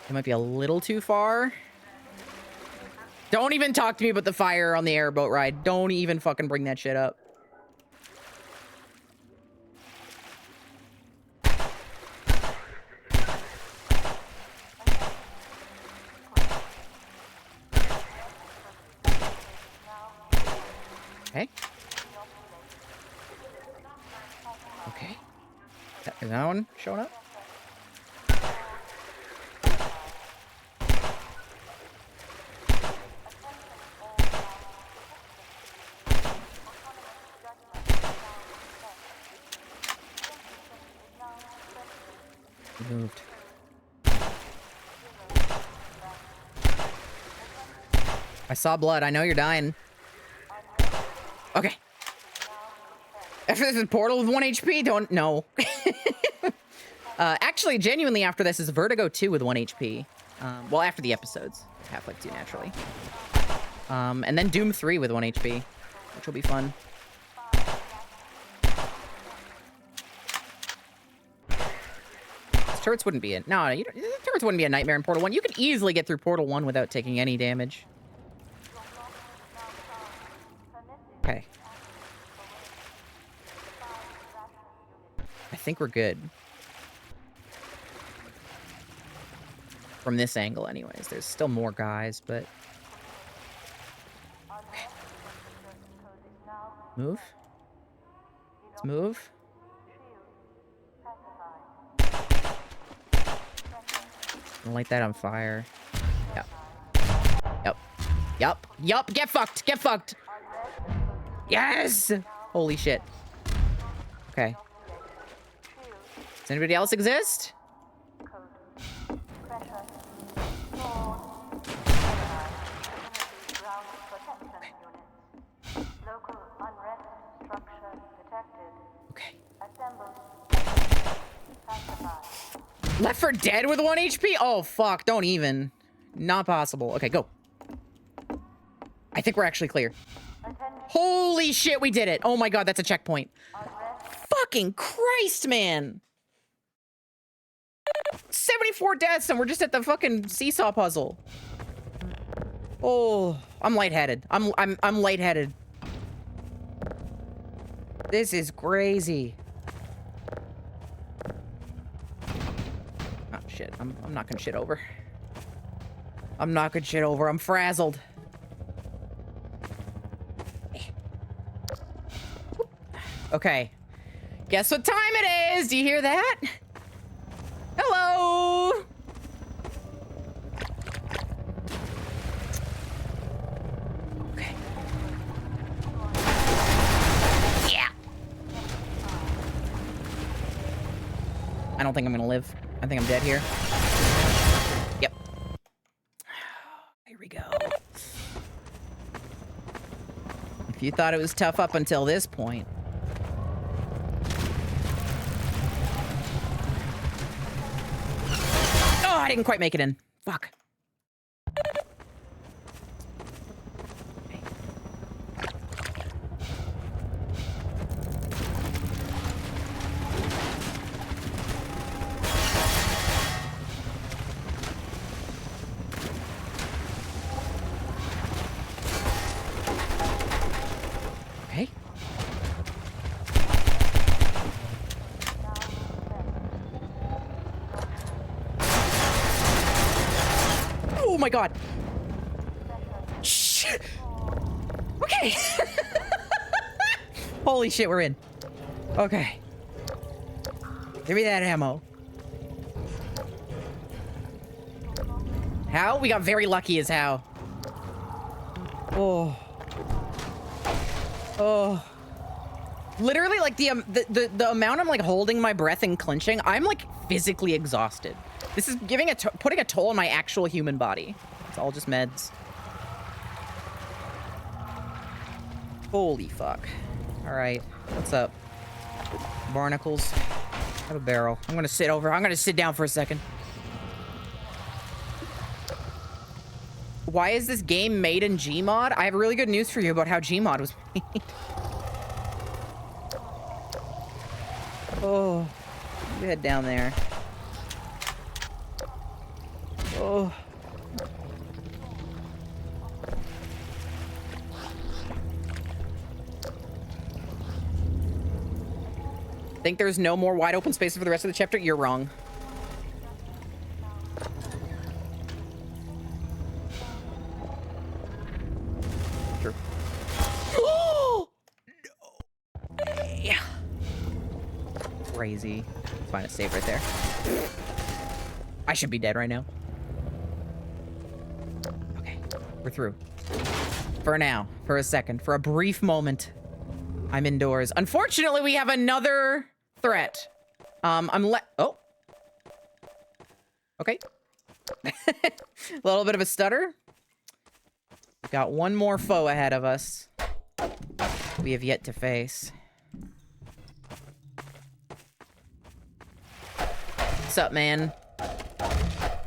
It might be a little too far. Don't even talk to me about the fire on the airboat ride. Don't even fucking bring that shit up. Okay. Is that one showing up? Moved. I saw blood. I know you're dying. Okay. After this is Portal with 1 HP, don't... No. Actually, genuinely, after this is Vertigo 2 with 1 HP. Well, after the episodes. Half-Life 2, naturally. And then Doom 3 with 1 HP, which will be fun. Turrets wouldn't be turrets wouldn't be a nightmare in Portal 1. You could easily get through Portal 1 without taking any damage. Okay. I think we're good. From this angle, anyways. There's still more guys, but... Okay. Move. Let's move. Light that on fire. Yup. Get fucked. Yes! Holy shit. Okay. Does anybody else exist? Okay. Left 4 Dead with 1 HP? Oh, fuck. Don't even. Not possible. Okay, go. I think we're actually clear. Holy shit, we did it. Oh my god, that's a checkpoint. Fucking Christ, man. 74 deaths and we're just at the fucking seesaw puzzle. Oh, I'm lightheaded. I'm lightheaded. This is crazy. Oh shit, I'm knocking shit over. I'm knocking shit over. I'm frazzled. Okay. Guess what time it is? Do you hear that? Hello! Okay. Yeah. I don't think I'm gonna live. I think I'm dead here. Yep. Here we go. If you thought it was tough up until this point. I didn't quite make it in. Fuck. Okay. Oh my god. Shit. Okay. Holy shit, we're in. Okay. Give me that ammo. How? We got very lucky as how. Oh. Oh. Literally, like, the amount I'm, like, holding my breath and clenching, I'm, like, physically exhausted. This is putting a toll on my actual human body. It's all just meds. Holy fuck. All right, what's up? Barnacles. I have a barrel. I'm gonna sit down for a second. Why is this game made in Gmod? I have really good news for you about how Gmod was made. Oh, you head down there. Oh. Think there's no more wide open spaces for the rest of the chapter? You're wrong. True. Oh! No. Yeah. Crazy. Find a save right there. I should be dead right now. Okay, we're through. For now, for a second, for a brief moment, I'm indoors. Unfortunately, we have another threat. Oh. Okay. A little bit of a stutter. We've got one more foe ahead of us. We have yet to face. What's up, man? Get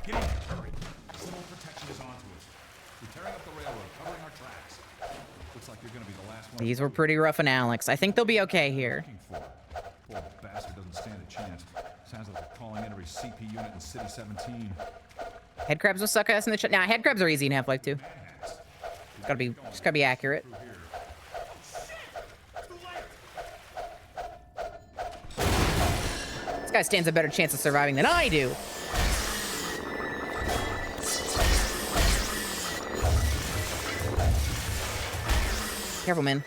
in, hurry. Civil protection is onto us. We're tearing up the railroad, covering our tracks. Looks like you're gonna be the last one. These were pretty rough on Alex. I think they'll be okay here. Poor bastard doesn't stand a chance. Sounds like they're calling in every CP unit in City 17. Headcrabs will suck ass in the chat. Nah, headcrabs are easy in Half-Life 2. Just gotta be accurate. This guy stands a better chance of surviving than I do. Careful, man.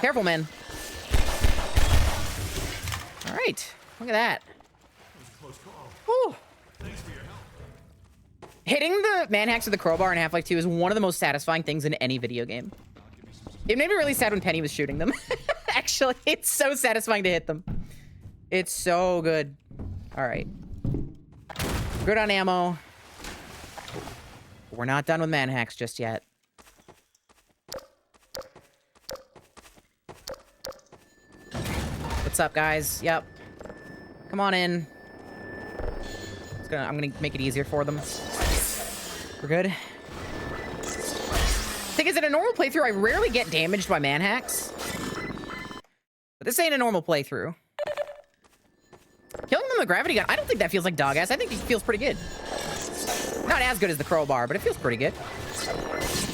Careful, man. All right. Look at that. Whew. Hitting the manhacks with the crowbar in Half-Life 2 is one of the most satisfying things in any video game. It made me really sad when Penny was shooting them. Actually, it's so satisfying to hit them. It's so good. All right. Good on ammo. We're not done with manhacks just yet. What's up, guys? Yep. Come on in. I'm gonna make it easier for them. We're good. Thing is, in a normal playthrough, I rarely get damaged by manhacks. But this ain't a normal playthrough. Killing them with a gravity gun, I don't think that feels like dog ass. I think it feels pretty good. Not as good as the crowbar, but it feels pretty good.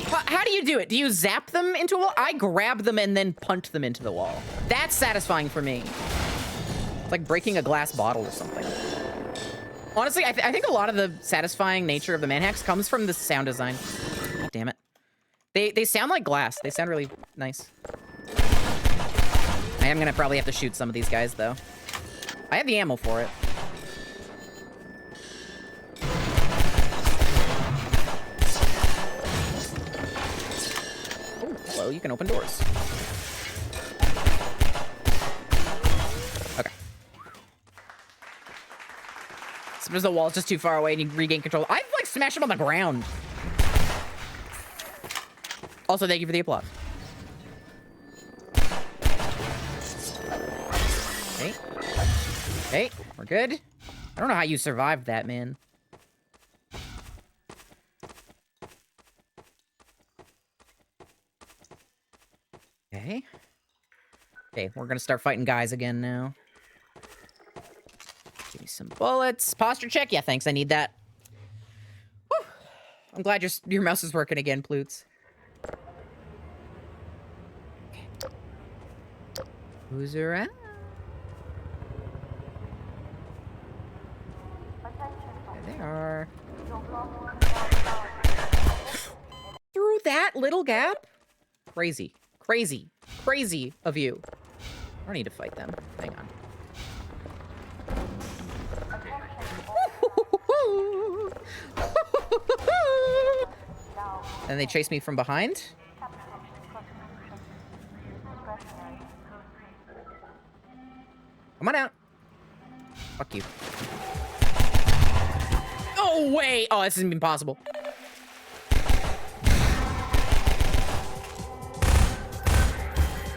How do you do it? Do you zap them into a wall? I grab them and then punt them into the wall. That's satisfying for me. It's like breaking a glass bottle or something. Honestly, I think a lot of the satisfying nature of the manhacks comes from the sound design. God damn it. They sound like glass. They sound really nice. I am gonna probably have to shoot some of these guys, though. I have the ammo for it. Oh, hello, you can open doors. Okay. Sometimes the wall's just too far away and you regain control. I've, like, smashed them on the ground. Also, thank you for the applause. Okay. Okay, we're good. I don't know how you survived that, man. Okay. Okay, we're gonna start fighting guys again now. Give me some bullets. Posture check? Yeah, thanks. I need that. Whew. I'm glad your mouse is working again, Plutes. Okay. Who's around? There they are. Through that little gap? Crazy. Crazy. Crazy of you. I don't need to fight them. Hang on. And they chase me from behind? Come on out. Fuck you. Oh, wait. Oh, this isn't impossible.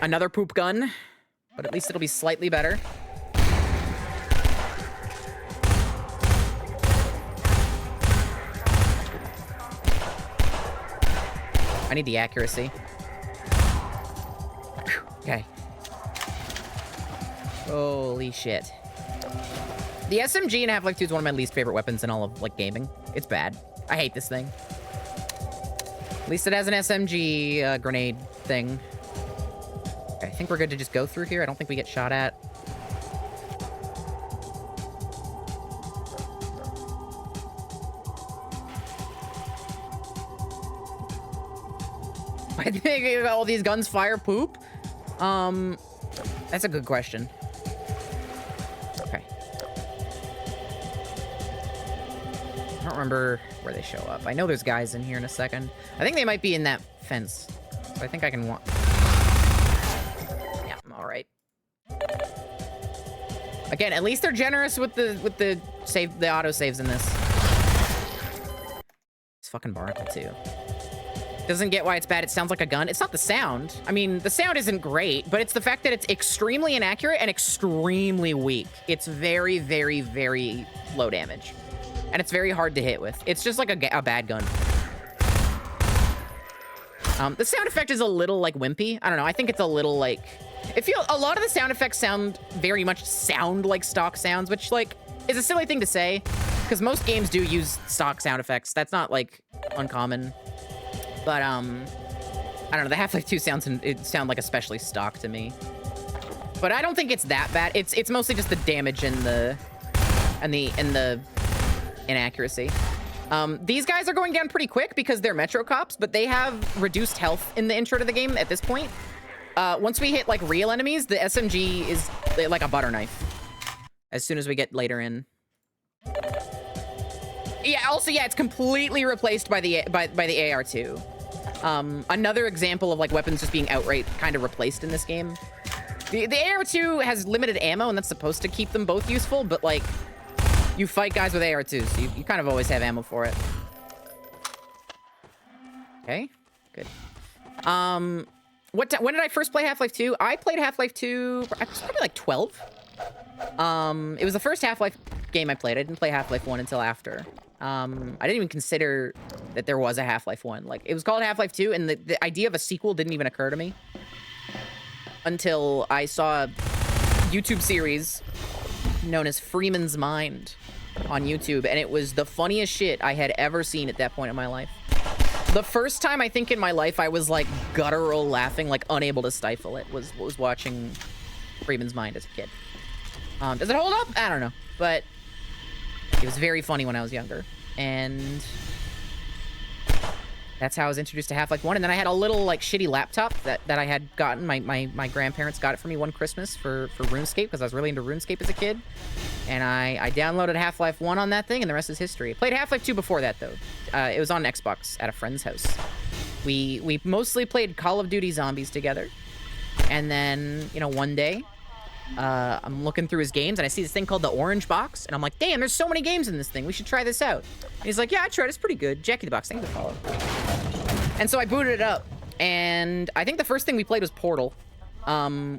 Another poop gun, but at least it'll be slightly better. I need the accuracy. Whew. Okay. Holy shit. The SMG in Half-Life 2 is one of my least favorite weapons in all of, like, gaming. It's bad. I hate this thing. At least it has an SMG grenade thing. Okay, I think we're good to just go through here. I don't think we get shot at. I think all these guns fire poop. That's a good question. Okay. I don't remember where they show up. I know there's guys in here in a second. I think they might be in that fence. So I think I can walk. Yeah, I'm all right. Again, at least they're generous with the save, the auto saves in this. It's fucking Barnacle too. Doesn't get why it's bad. It sounds like a gun. It's not the sound. I mean, the sound isn't great, but it's the fact that it's extremely inaccurate and extremely weak. It's very, very, very low damage. And it's very hard to hit with. It's just like a bad gun. The sound effect is a little, like, wimpy. I don't know. I think it's a little, like... a lot of the sound effects very much sound like stock sounds, which, like, is a silly thing to say. Because most games do use stock sound effects. That's not, like, uncommon. But, I don't know, the Half-Life 2 sound like especially stock to me. But I don't think it's that bad. It's mostly just the damage and the inaccuracy. These guys are going down pretty quick because they're Metro Cops, but they have reduced health in the intro to the game at this point. Once we hit, like, real enemies, the SMG is like a butter knife. As soon as we get later in. Yeah, also, yeah, it's completely replaced by the AR-2. Another example of, like, weapons just being outright kind of replaced in this game. The AR-2 has limited ammo, and that's supposed to keep them both useful, but, like, you fight guys with AR-2s, so you kind of always have ammo for it. Okay, good. When did I first play Half-Life 2? I played Half-Life 2, I was probably like 12. It was the first Half-Life game I played. I didn't play Half-Life 1 until after. I didn't even consider that there was a Half-Life 1. Like, it was called Half-Life 2, and the idea of a sequel didn't even occur to me until I saw a YouTube series known as Freeman's Mind on YouTube, and it was the funniest shit I had ever seen at that point in my life. The first time I think in my life I was like guttural laughing, like unable to stifle it, was watching Freeman's Mind as a kid. Does it hold up? I don't know, but it was very funny when I was younger, and that's how I was introduced to Half-Life 1. And then I had a little like shitty laptop that I had gotten. My grandparents got it for me one Christmas for RuneScape, because I was really into RuneScape as a kid. And I downloaded Half-Life 1 on that thing, and the rest is history. I played Half-Life 2 before that, though. It was on Xbox at a friend's house. We mostly played Call of Duty Zombies together. And then, you know, one day, I'm looking through his games, and I see this thing called the Orange Box. And I'm like, damn, there's so many games in this thing. We should try this out. And he's like, yeah, I tried. It's pretty good. Jackie the Box, thank you for follow. And so I booted it up. And I think the first thing we played was Portal.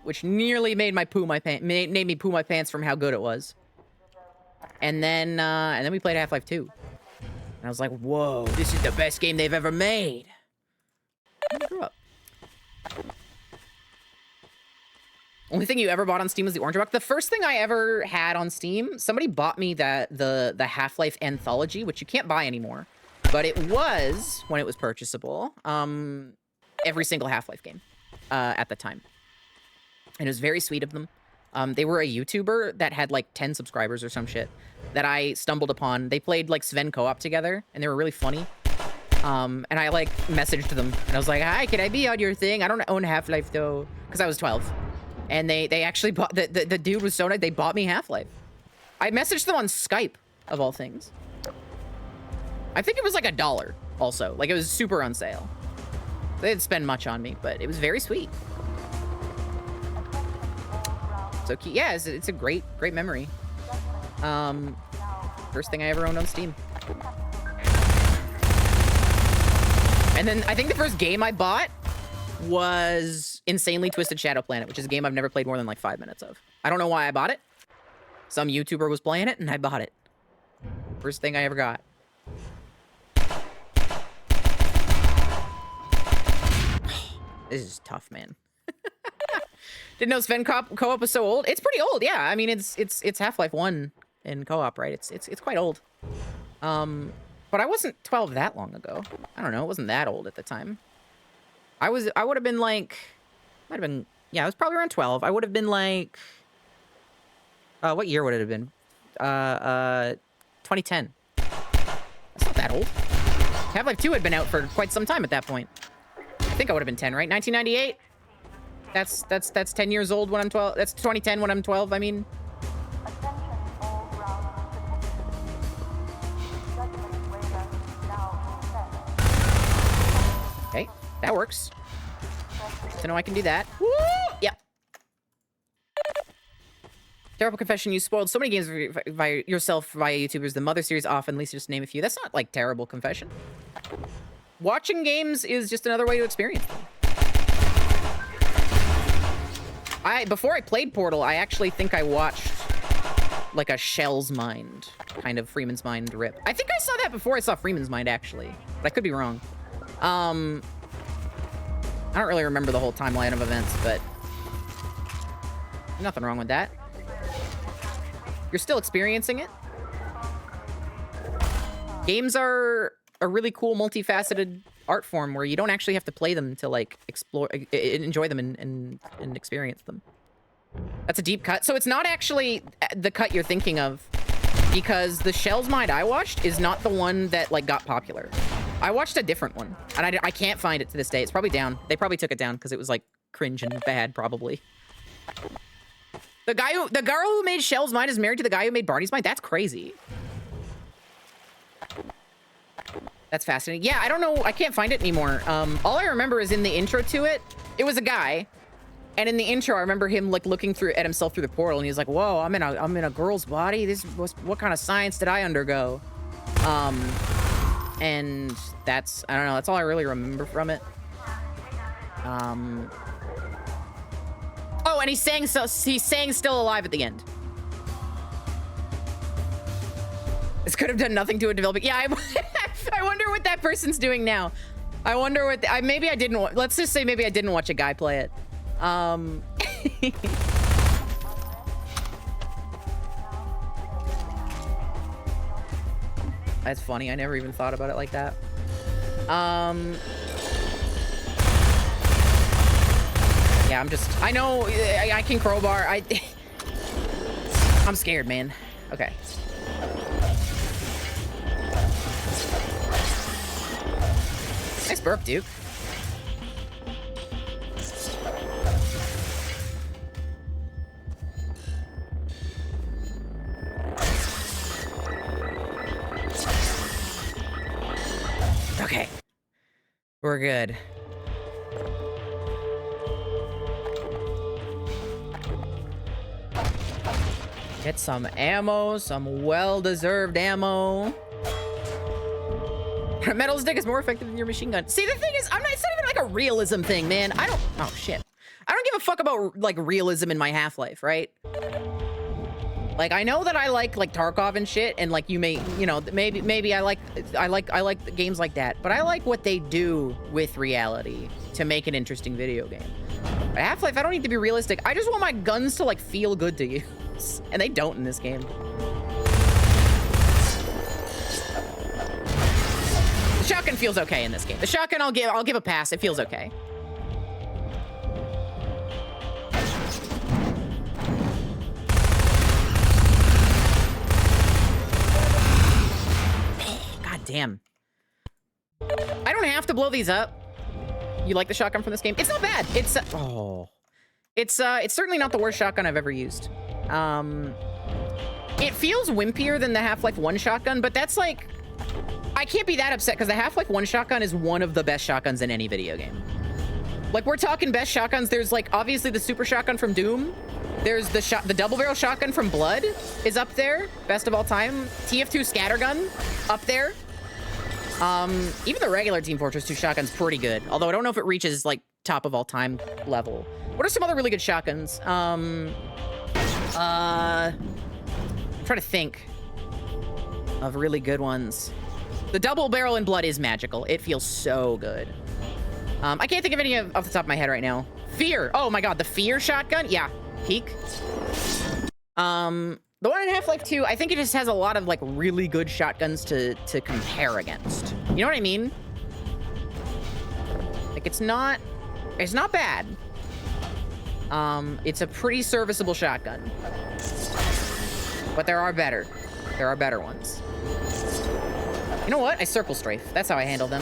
Which nearly made me poo my pants from how good it was. And then we played Half-Life 2. And I was like, whoa, this is the best game they've ever made. I grew up. Only thing you ever bought on Steam was the Orange Box. The first thing I ever had on Steam, somebody bought me the Half-Life Anthology, which you can't buy anymore. But it was, when it was purchasable, every single Half-Life game at the time. And it was very sweet of them. They were a YouTuber that had like 10 subscribers or some shit that I stumbled upon. They played like Sven co-op together, and they were really funny. And I like messaged them, and I was like, hi, can I be on your thing? I don't own Half-Life though, because I was 12. And they actually bought, the dude was so nice, they bought me Half-Life. I messaged them on Skype, of all things. I think it was like $1 also. Like, it was super on sale. They didn't spend much on me, but it was very sweet. So yeah, it's a great memory. First thing I ever owned on Steam. And then I think the first game I bought was Insanely Twisted Shadow Planet, which is a game I've never played more than like 5 minutes of. I don't know why I bought it. Some YouTuber was playing it, and I bought it. First thing I ever got. This is tough, man. Didn't know Sven co-op was so old. It's pretty old, yeah. I mean, it's Half-Life 1 in co-op, right? It's quite old. But I wasn't 12 that long ago. I don't know. It wasn't that old at the time. I would have been like, might have been, yeah, I was probably around 12. I would have been like, what year would it have been? 2010. That's not that old. Half-Life 2 had been out for quite some time at that point. I think I would have been 10, right? 1998? That's 10 years old when I'm 12. That's 2010 when I'm 12, I mean. Okay, that works. So now I can do that. Woo! Yep. Terrible confession, you spoiled so many games by yourself via YouTubers. The Mother series often, at least just name a few. That's not like terrible confession. Watching games is just another way to experience them. Before I played Portal, I actually think I watched like a Shell's Mind kind of Freeman's Mind rip. I think I saw that before I saw Freeman's Mind, actually. But I could be wrong. I don't really remember the whole timeline of events, but nothing wrong with that. You're still experiencing it. Games are a really cool, multifaceted art form where you don't actually have to play them to like explore, enjoy them and experience them. That's a deep cut. So it's not actually the cut you're thinking of, because the Shell's Mind I watched is not the one that like got popular. I watched a different one, and I can't find it to this day. It's probably down. They probably took it down because it was like cringe and bad, probably. The girl who made Shell's Mind is married to the guy who made Barney's Mind. That's crazy. That's fascinating. Yeah, I don't know. I can't find it anymore. All I remember is in the intro to it, it was a guy. And in the intro, I remember him like looking through at himself through the portal, and he's like, "Whoa, I'm in a girl's body. What kind of science did I undergo?" And that's, I don't know. That's all I really remember from it. Oh, and he's saying Still Alive at the end. This could have done nothing to a developing. Yeah, I wonder what that person's doing now. I wonder what maybe I didn't. Let's just say maybe I didn't watch a guy play it. That's funny. I never even thought about it like that. Yeah, I know I can crowbar. I'm scared, man. Okay. Nice burp, Duke. Okay. We're good. Get some ammo, some well-deserved ammo. Metal stick is more effective than your machine gun. See, the thing is, it's not even like a realism thing, man. Oh shit. I don't give a fuck about like realism in my Half-Life, right? Like, I know that I like Tarkov and shit, and like maybe I like games like that, but I like what they do with reality to make an interesting video game. But Half-Life, I don't need to be realistic. I just want my guns to like feel good to use, and they don't in this game. The shotgun feels okay in this game. The shotgun I'll give a pass. It feels okay. God damn. I don't have to blow these up. You like the shotgun from this game? It's not bad. It's certainly not the worst shotgun I've ever used. It feels wimpier than the Half-Life 1 shotgun, but that's like, I can't be that upset because the Half-Life 1 shotgun is one of the best shotguns in any video game. Like, we're talking best shotguns. There's like obviously the super shotgun from Doom. There's the double barrel shotgun from Blood is up there, best of all time. TF2 scattergun up there. Even the regular Team Fortress 2 shotgun's pretty good. Although I don't know if it reaches like top of all time level. What are some other really good shotguns? I'm trying to think of really good ones. The double barrel in Blood is magical. It feels so good. I can't think of any off the top of my head right now. Fear. Oh my god, the Fear shotgun? Yeah, peak. The one in Half-Life 2, I think it just has a lot of like really good shotguns to compare against. You know what I mean? Like it's not bad. It's a pretty serviceable shotgun. But there are better. There are better ones. You know what? I circle strafe. That's how I handle them.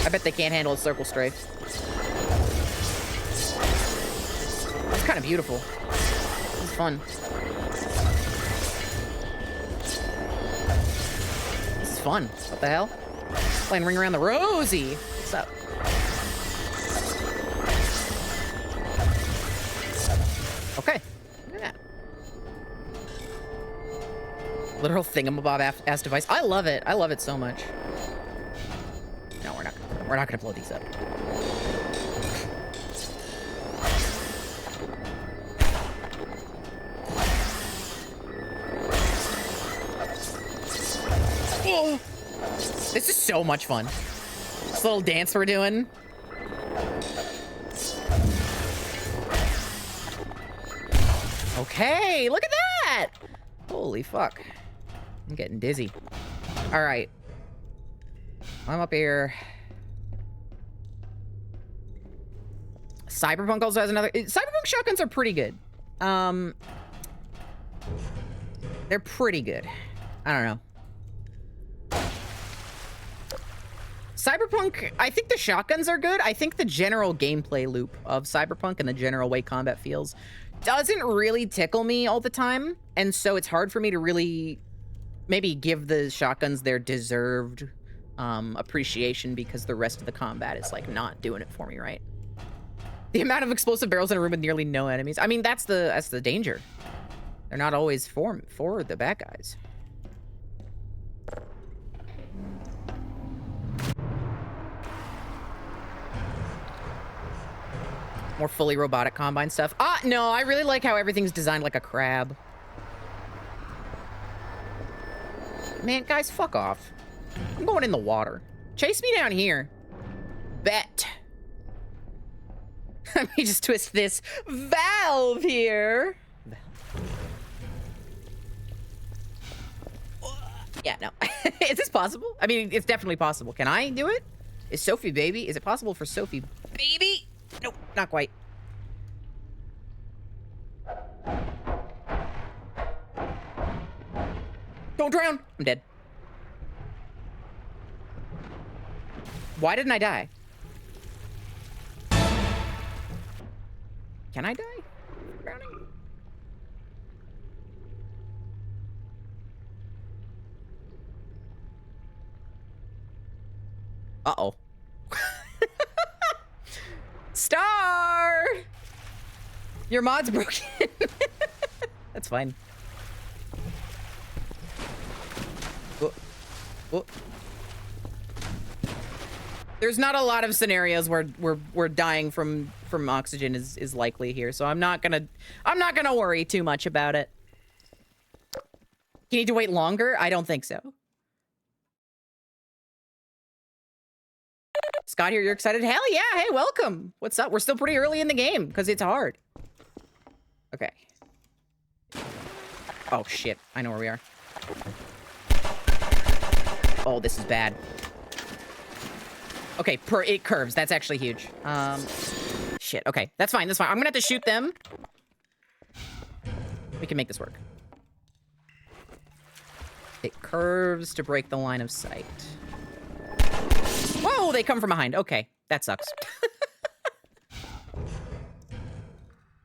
I bet they can't handle a circle strafe. It's kind of beautiful. It's fun. This is fun. What the hell? Playing Ring Around the Rosie. What's up? Okay. Look at that. Literal thingamabob ass device. I love it. I love it so much. No, we're not gonna blow these up. Oh, this is so much fun. This little dance we're doing. Okay, look at that! Holy fuck. I'm getting dizzy. All right. I'm up here. Cyberpunk also has another... Cyberpunk shotguns are pretty good. They're pretty good. I don't know. Cyberpunk, I think the shotguns are good. I think the general gameplay loop of Cyberpunk and the general way combat feels doesn't really tickle me all the time. And so it's hard for me to really maybe give the shotguns their deserved appreciation because the rest of the combat is like not doing it for me, right? The amount of explosive barrels in a room with nearly no enemies. I mean, that's the danger. They're not always for the bad guys. More fully robotic combine stuff. No, I really like how everything's designed like a crab. Man, guys, fuck off. I'm going in the water. Chase me down here. Bet. Let me just twist this valve here. Yeah, no. Is this possible? I mean, it's definitely possible. Can I do it? Is Sophie baby? Is it possible for Sophie baby? Nope, not quite. Don't drown. I'm dead. Why didn't I die? Can I die? Drowning? Uh-oh. Star! Your mod's broken. That's fine. Whoa. Whoa. There's not a lot of scenarios where dying from oxygen is likely here, so I'm not gonna worry too much about it. You need to wait longer? I don't think so. Scott here, you're excited? Hell yeah, hey, welcome. What's up? We're still pretty early in the game, because it's hard. Okay. Oh, shit. I know where we are. Oh, this is bad. Okay, it curves. That's actually huge. Shit, okay. That's fine, that's fine. I'm gonna have to shoot them. We can make this work. It curves to break the line of sight. Whoa, they come from behind. Okay, that sucks.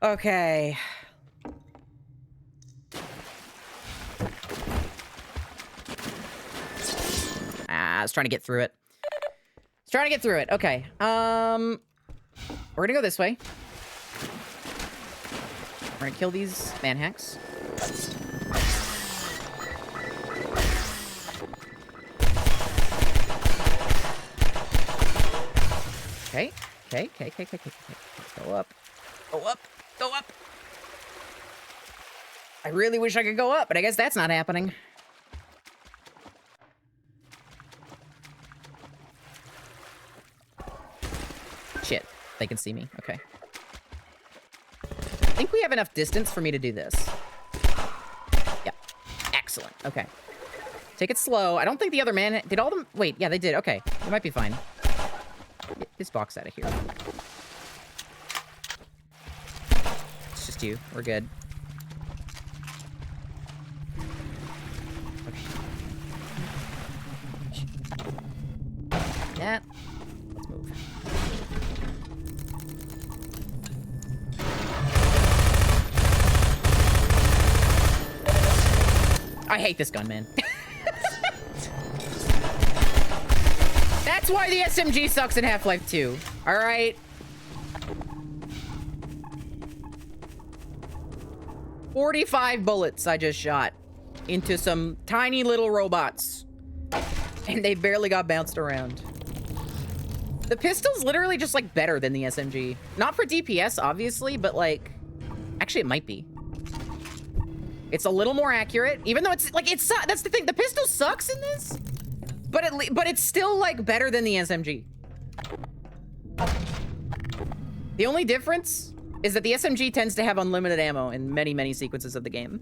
Okay. I was trying to get through it. Okay. We're gonna go this way. We're gonna kill these manhacks. Okay. Go up. Go up. I really wish I could go up, but I guess that's not happening. Shit. They can see me. Okay. I think we have enough distance for me to do this. Yeah. Excellent. Okay. Take it slow. I don't think the other man... Did all them... Wait, yeah, they did. Okay. It might be fine. Get this box out of here. It's just you. We're good. Okay. Yeah. Let's move. I hate this gun, man. That's why the SMG sucks in Half-Life 2. All right. 45 bullets I just shot into some tiny little robots. And they barely got bounced around. The pistol's literally just, like, better than the SMG. Not for DPS, obviously, but, like... Actually, it might be. It's a little more accurate, even though it's, like, that's the thing. The pistol sucks in this. But it's still, like, better than the SMG. The only difference is that the SMG tends to have unlimited ammo in many, many sequences of the game.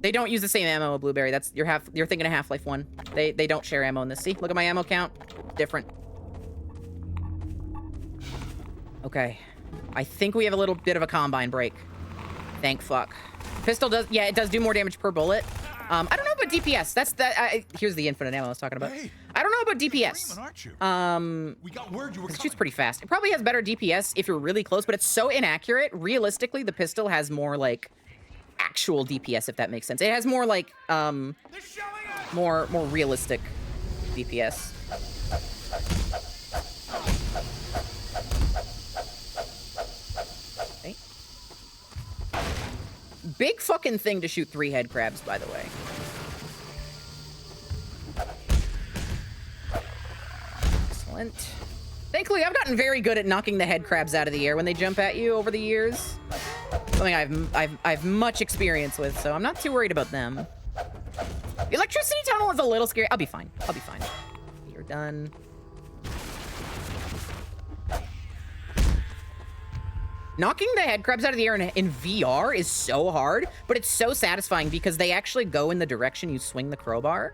They don't use the same ammo, Blueberry. That's you're thinking of Half-Life 1. They don't share ammo in this. See? Look at my ammo count. Different. Okay. I think we have a little bit of a combine break. Thank fuck. Pistol does, yeah, it does do more damage per bullet. I don't know about DPS. Here's the infinite ammo I was talking about. Hey, I don't know about DPS. Screaming, aren't you? We got word you were It coming. shoots pretty fast. It probably has better DPS if you're really close, but it's so inaccurate. Realistically, the pistol has more, like, actual DPS, if that makes sense. It has more, like, more realistic DPS. Okay. Big fucking thing to shoot 3 head crabs, by the way. Excellent. Thankfully, I've gotten very good at knocking the head crabs out of the air when they jump at you over the years. Something I've much experience with, so I'm not too worried about them. The electricity tunnel is a little scary. I'll be fine. I'll be fine. You're done. Knocking the head crabs out of the air in VR is so hard, but it's so satisfying because they actually go in the direction you swing the crowbar.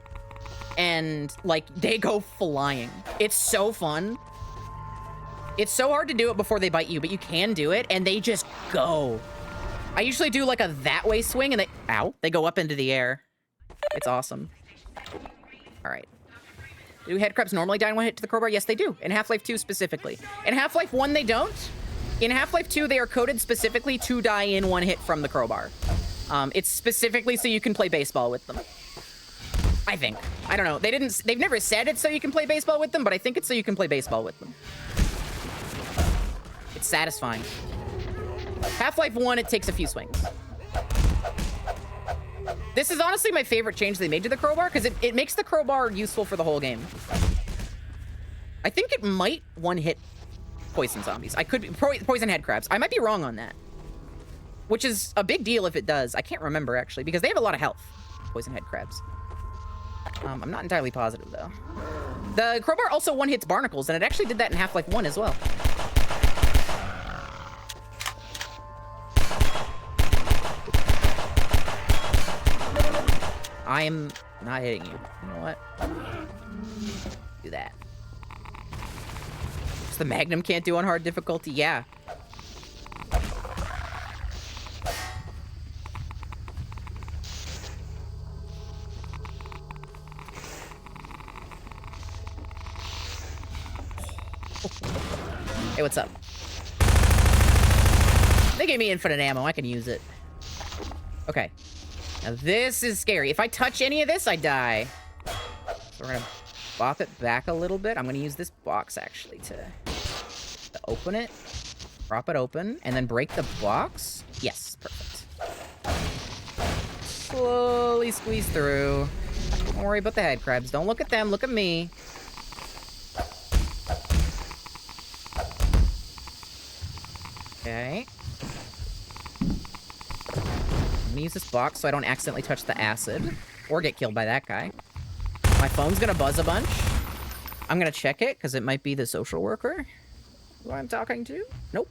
And, like, they go flying. It's so fun. It's so hard to do it before they bite you, but you can do it, and they just go. I usually do, like, a that-way swing, and they go up into the air. It's awesome. All right. Do head crabs normally die in one hit to the crowbar? Yes, they do. In Half-Life 2 specifically. In Half-Life 1, they don't. In Half-Life 2, they are coded specifically to die in one hit from the crowbar. It's specifically so you can play baseball with them. I think. I don't know. They've never said it's so you can play baseball with them, but I think it's so you can play baseball with them. It's satisfying. Half-Life 1, it takes a few swings. This is honestly my favorite change they made to the crowbar, because it makes the crowbar useful for the whole game. I think it might one-hit poison zombies. I could be poison head crabs. I might be wrong on that. Which is a big deal if it does. I can't remember, actually, because they have a lot of health. Poison head crabs. I'm not entirely positive, though. The crowbar also one-hits barnacles, and it actually did that in Half-Life 1 as well. I am not hitting you. You know what? Do that. So the Magnum can't do on hard difficulty? Yeah. Hey, what's up? They gave me infinite ammo. I can use it. Okay. Now this is scary. If I touch any of this, I die. So we're gonna bop it back a little bit. I'm gonna use this box actually to open it, prop it open, and then break the box. Yes, perfect. Slowly squeeze through. Don't worry about the head crabs. Don't look at them. Look at me. Okay. I'm gonna use this box so I don't accidentally touch the acid or get killed by that guy. My phone's gonna buzz a bunch. I'm gonna check it because it might be the social worker who I'm talking to. Nope.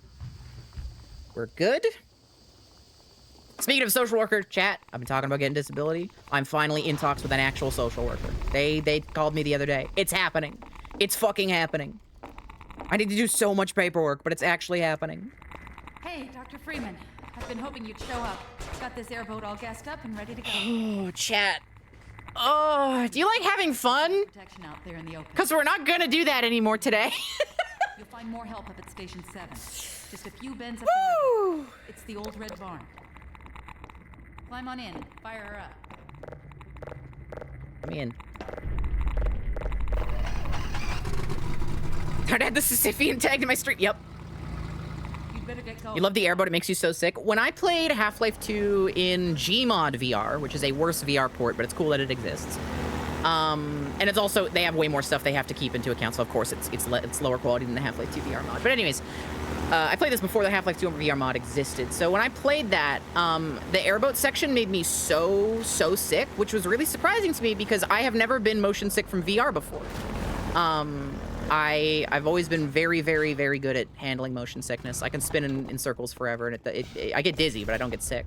We're good. Speaking of social worker, chat, I've been talking about getting disability. I'm finally in talks with an actual social worker. They called me the other day. It's happening. It's fucking happening. I need to do so much paperwork, but it's actually happening. Hey, Dr. Freeman. I've been hoping you'd show up. Got this airboat all gassed up and ready to go. Oh, chat. Oh, do you like having fun? Protection out there in the open. Because we're not gonna do that anymore today. You'll find more help up at Station 7. Just a few bends up Woo! the river. It's the old red barn. Climb on in. Fire her up. Let me in. Don't add the Sisyphean tag to my stream. Yep. You'd better get going. You love the airboat. It makes you so sick. When I played Half-Life 2 in Gmod VR, which is a worse VR port, but it's cool that it exists. And it's also, they have way more stuff they have to keep into account, so of course it's lower quality than the Half-Life 2 VR mod. But anyways, I played this before the Half-Life 2 VR mod existed. So when I played that, the airboat section made me so sick, which was really surprising to me because I have never been motion sick from VR before. I've always been very good at handling motion sickness. I can spin in circles forever, and I get dizzy, but I don't get sick.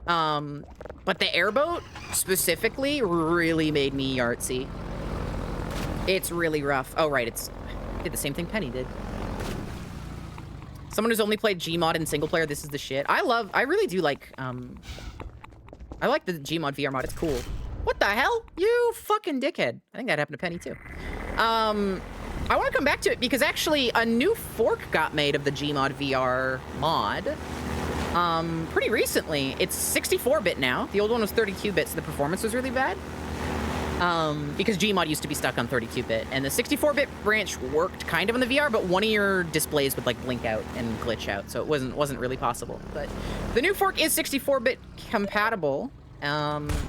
But the airboat specifically really made me artsy. It's really rough. Oh, right, it did the same thing Penny did. Someone who's only played Gmod in single player, this is the shit. I really do like, I like the Gmod VR mod. It's cool. What the hell? You fucking dickhead. I think that happened to Penny, too. I want to come back to it because actually a new fork got made of the Gmod VR mod pretty recently. It's 64-bit now. The old one was 32-bit, so the performance was really bad. Because Gmod used to be stuck on 32-bit, and the 64-bit branch worked kind of on the VR, but one of your displays would like blink out and glitch out, so it wasn't really possible. But the new fork is 64-bit compatible,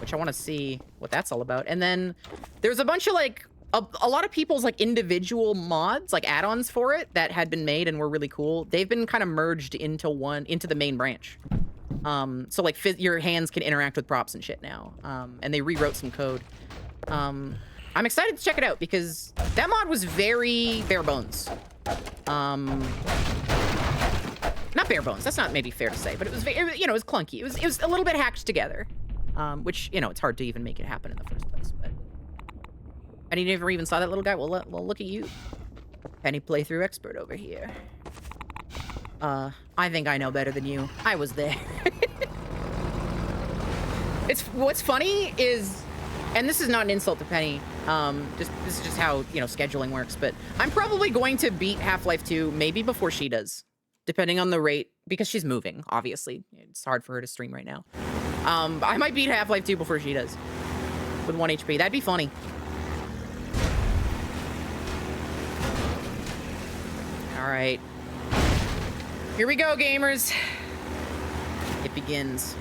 which I want to see what that's all about. And then there's a bunch of like a lot of people's like individual mods, like add-ons for it that had been made and were really cool. They've been kind of merged into the main branch. So like your hands can interact with props and shit now. And they rewrote some code. I'm excited to check it out because that mod was very bare bones. Not bare bones. That's not maybe fair to say, but it was it was clunky. It was a little bit hacked together, which it's hard to even make it happen in the first place. But and you never even saw that little guy. Well, look at you, Penny playthrough expert over here. I think I know better than you. I was there. What's funny is, and this is not an insult to Penny. This is just how scheduling works. But I'm probably going to beat Half-Life 2 maybe before she does, depending on the rate, because she's moving. Obviously, it's hard for her to stream right now. I might beat Half-Life 2 before she does, with 1 HP. That'd be funny. All right. Here we go, gamers. It begins.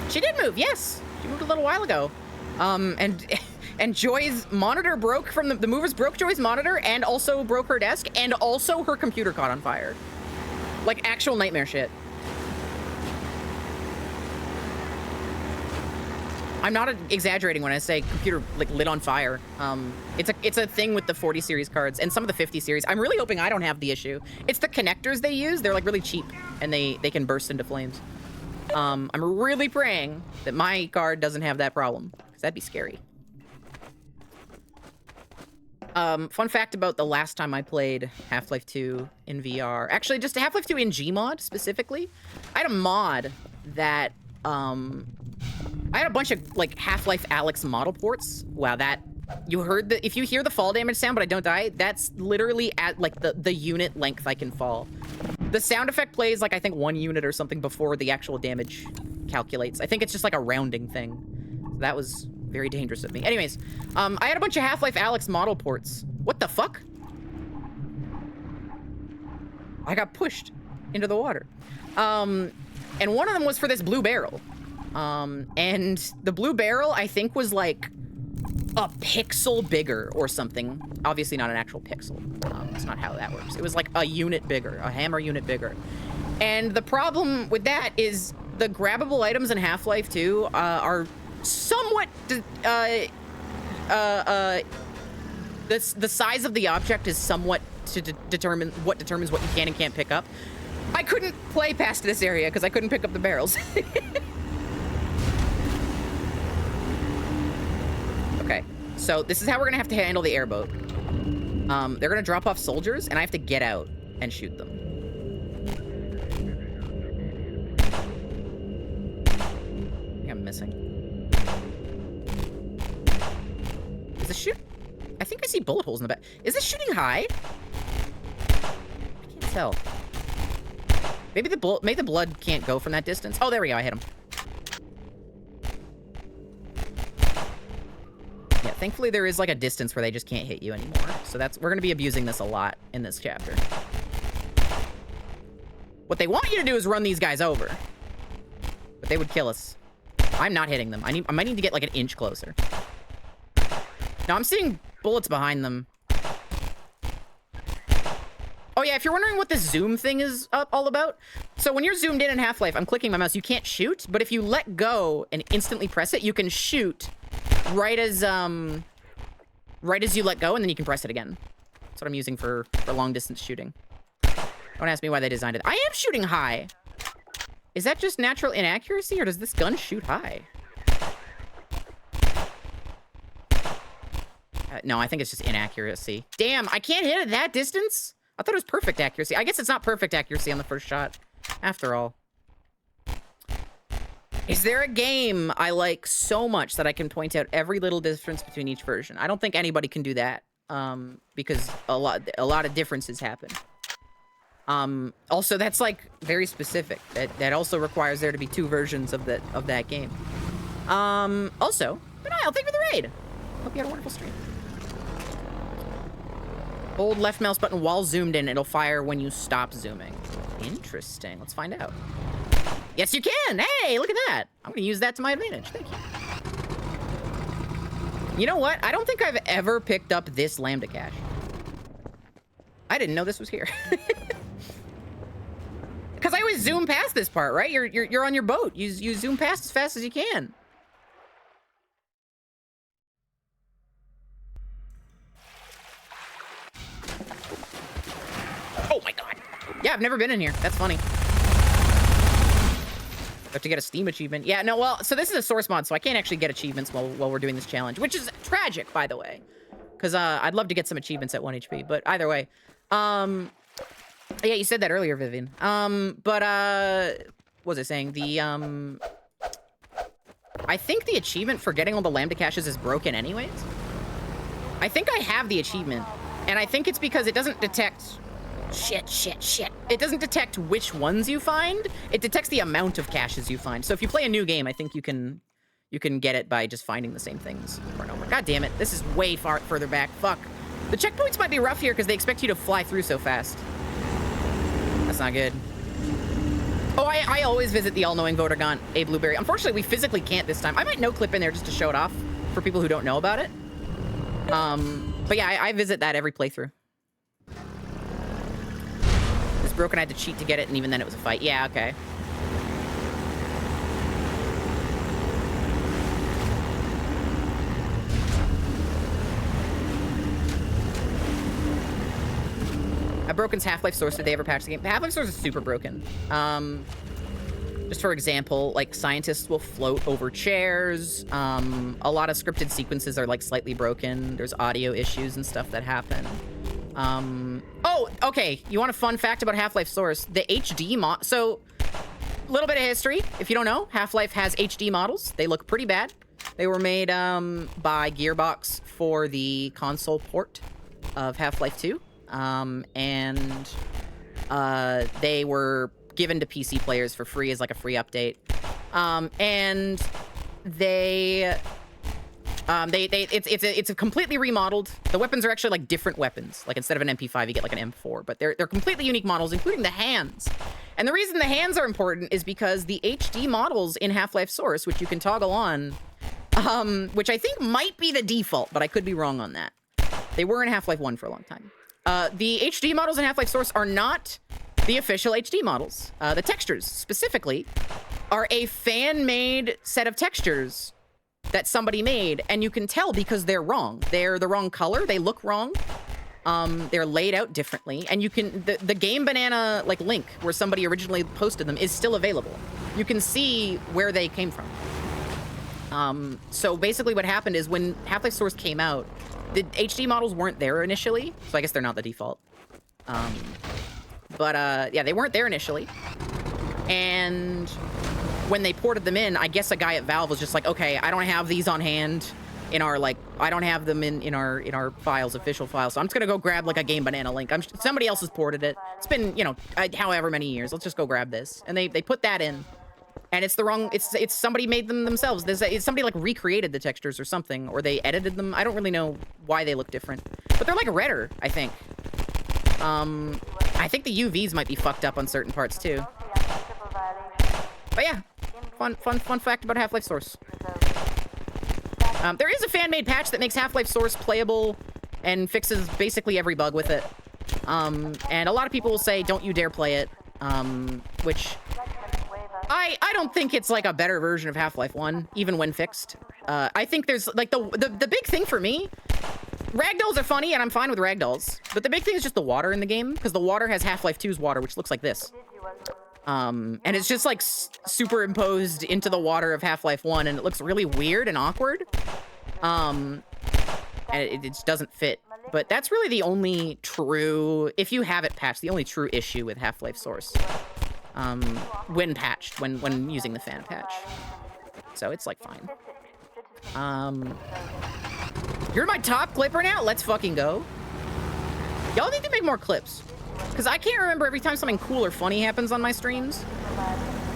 She did move, yes. She moved a little while ago. And Joy's monitor broke from the movers broke Joy's monitor and also broke her desk and also her computer caught on fire. Like actual nightmare shit. I'm not exaggerating when I say computer like lit on fire. It's a thing with the 40 series cards and some of the 50 series. I'm really hoping I don't have the issue. It's the connectors they use. They're like really cheap and they can burst into flames. I'm really praying that my card doesn't have that problem because that'd be scary. Fun fact about the last time I played Half-Life 2 in VR. Actually, just Half-Life 2 in Gmod specifically. I had a mod that I had a bunch of like Half-Life Alyx model ports. Wow, if you hear the fall damage sound but I don't die, that's literally at like the unit length I can fall. The sound effect plays like I think 1 unit or something before the actual damage calculates. I think it's just like a rounding thing. So that was very dangerous of me. Anyways, I had a bunch of Half-Life Alyx model ports. What the fuck? I got pushed into the water. And one of them was for this blue barrel. And the blue barrel, I think, was like a pixel bigger or something. Obviously not an actual pixel. That's not how that works. It was like a unit bigger, a hammer unit bigger. And the problem with that is the grabbable items in Half-Life 2 are somewhat the size of the object is somewhat to determine what determines what you can and can't pick up. I couldn't play past this area because I couldn't pick up the barrels. Okay, so this is how we're gonna have to handle the airboat. They're gonna drop off soldiers and I have to get out and shoot them. I think I'm missing. Is this shoot? I think I see bullet holes in the back. Is this shooting high? I can't tell. Maybe the blood can't go from that distance. Oh, there we go. I hit him. Yeah, thankfully there is like a distance where they just can't hit you anymore. So we're gonna be abusing this a lot in this chapter. What they want you to do is run these guys over. But they would kill us. I'm not hitting them. I might need to get like an inch closer. Now I'm seeing bullets behind them. Oh yeah, if you're wondering what this zoom thing is all about, so when you're zoomed in Half-Life, I'm clicking my mouse, you can't shoot, but if you let go and instantly press it, you can shoot right as you let go, and then you can press it again. That's what I'm using for long distance shooting. Don't ask me why they designed it. I am shooting high. Is that just natural inaccuracy, or does this gun shoot high? No, I think it's just inaccuracy. Damn, I can't hit it that distance? I thought it was perfect accuracy. I guess it's not perfect accuracy on the first shot, after all. Is there a game I like so much that I can point out every little difference between each version? I don't think anybody can do that, because a lot of differences happen. Also, that's like very specific. That also requires there to be 2 versions of that game. Also, Niall, thank you for the raid. Hope you had a wonderful stream. Hold left mouse button while zoomed in. It'll fire when you stop zooming. Interesting. Let's find out. Yes, you can. Hey, look at that. I'm going to use that to my advantage. Thank you. You know what? I don't think I've ever picked up this Lambda cache. I didn't know this was here. Because I always zoom past this part, right? You're on your boat. You zoom past as fast as you can. Oh my god. Yeah, I've never been in here. That's funny. Have to get a Steam achievement. Yeah, no, well, so this is a source mod, so I can't actually get achievements while we're doing this challenge, which is tragic, by the way. Because I'd love to get some achievements at 1 HP, but either way. Yeah, you said that earlier, Vivian. What was I saying? I think the achievement for getting all the Lambda caches is broken anyways. I think I have the achievement, and I think it's because it doesn't detect... Shit. It doesn't detect which ones you find. It detects the amount of caches you find. So if you play a new game, I think you can get it by just finding the same things over and over. God damn it. This is way further back. Fuck. The checkpoints might be rough here because they expect you to fly through so fast. That's not good. Oh, I always visit the all-knowing Vodagon, A Blueberry. Unfortunately, we physically can't this time. I might no-clip in there just to show it off for people who don't know about it. But yeah, I visit that every playthrough. It's broken, I had to cheat to get it, and even then it was a fight. Yeah, okay. Broken's Half-Life Source, did they ever patch the game? Half-Life Source is super broken. Just for example, like, scientists will float over chairs. A lot of scripted sequences are, like, slightly broken. There's audio issues and stuff that happen. Oh, okay. You want a fun fact about Half-Life Source? The HD mod... So, a little bit of history. If you don't know, Half-Life has HD models. They look pretty bad. They were made by Gearbox for the console port of Half-Life 2. They were given to PC players for free as like a free update. And it's a completely remodeled. The weapons are actually like different weapons. Like instead of an MP5, you get like an M4, but they're completely unique models, including the hands. And the reason the hands are important is because the HD models in Half-Life Source, which you can toggle on, which I think might be the default, but I could be wrong on that. They were in Half-Life 1 for a long time. The HD models in Half-Life Source are not the official HD models. The textures, specifically, are a fan-made set of textures that somebody made, and you can tell because they're wrong. They're the wrong color, they look wrong, they're laid out differently, and you can... The Game Banana, like, link, where somebody originally posted them, is still available. You can see where they came from. So basically what happened is when Half-Life Source came out, the HD models weren't there initially, so I guess they're not the default. Yeah, they weren't there initially. And when they ported them in, I guess a guy at Valve was just like, okay, I don't have these on hand in our, like, I don't have them in our files, official files, so I'm just gonna go grab, like, a Game Banana link. Somebody else has ported it. It's been, you know, however many years. Let's just go grab this. And they put that in. And it's the wrong, it's somebody made them themselves. It's somebody like recreated the textures or something, or they edited them. I don't really know why they look different, but they're like redder, I think. I think the UVs might be fucked up on certain parts too. But yeah, fun fact about Half-Life Source. There is a fan-made patch that makes Half-Life Source playable and fixes basically every bug with it. And a lot of people will say, don't you dare play it, which... I don't think it's like a better version of Half-Life 1, even when fixed. I think there's like the big thing for me, ragdolls are funny and I'm fine with ragdolls, but the big thing is just the water in the game, because the water has Half-Life 2's water, which looks like this. And it's just like superimposed into the water of Half-Life 1, and it looks really weird and awkward. And it just doesn't fit. But that's really the only true, if you have it patched, the only true issue with Half-Life Source. When patched, when using the fan patch. So it's like fine. You're my top clipper now? Let's fucking go. Y'all need to make more clips. Because I can't remember every time something cool or funny happens on my streams.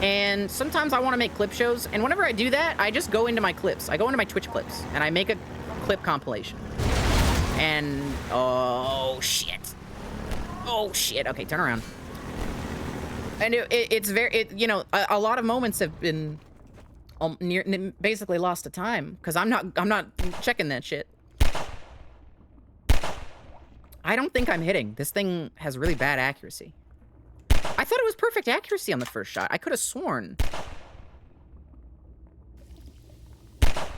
And sometimes I want to make clip shows. And whenever I do that, I just go into my clips. I go into my Twitch clips. And I make a clip compilation. And... oh, shit. Oh, shit. Okay, turn around. And it's very, you know, a lot of moments have been basically lost to time because I'm not checking that shit. I don't think I'm hitting. This thing has really bad accuracy. I thought it was perfect accuracy on the first shot. I could have sworn.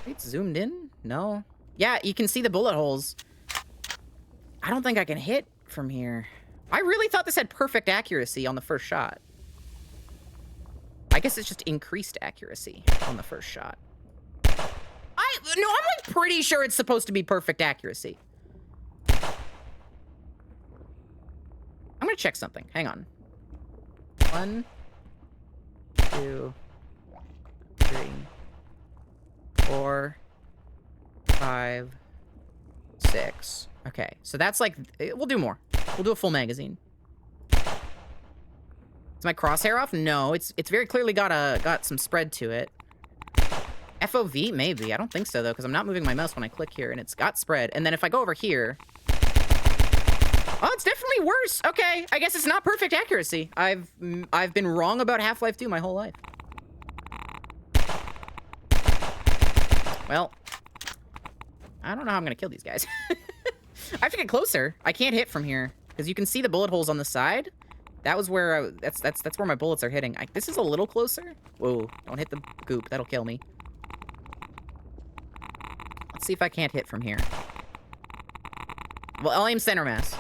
It's zoomed in? No. Yeah, you can see the bullet holes. I don't think I can hit from here. I really thought this had perfect accuracy on the first shot. I guess it's just increased accuracy on the first shot. I'm like pretty sure it's supposed to be perfect accuracy. I'm gonna check something. Hang on. 1, 2, 3, 4, 5, 6. Okay, so that's like, we'll do more. We'll do a full magazine. Is my crosshair off? No, it's very clearly got some spread to it. FOV, maybe. I don't think so, though, because I'm not moving my mouse when I click here, and it's got spread. And then if I go over here... Oh, it's definitely worse. Okay, I guess it's not perfect accuracy. I've been wrong about Half-Life 2 my whole life. Well, I don't know how I'm going to kill these guys. I have to get closer. I can't hit from here, because you can see the bullet holes on the side. That was where that's where my bullets are hitting. This is a little closer. Whoa! Don't hit the goop. That'll kill me. Let's see if I can't hit from here. Well, I'll aim center mass.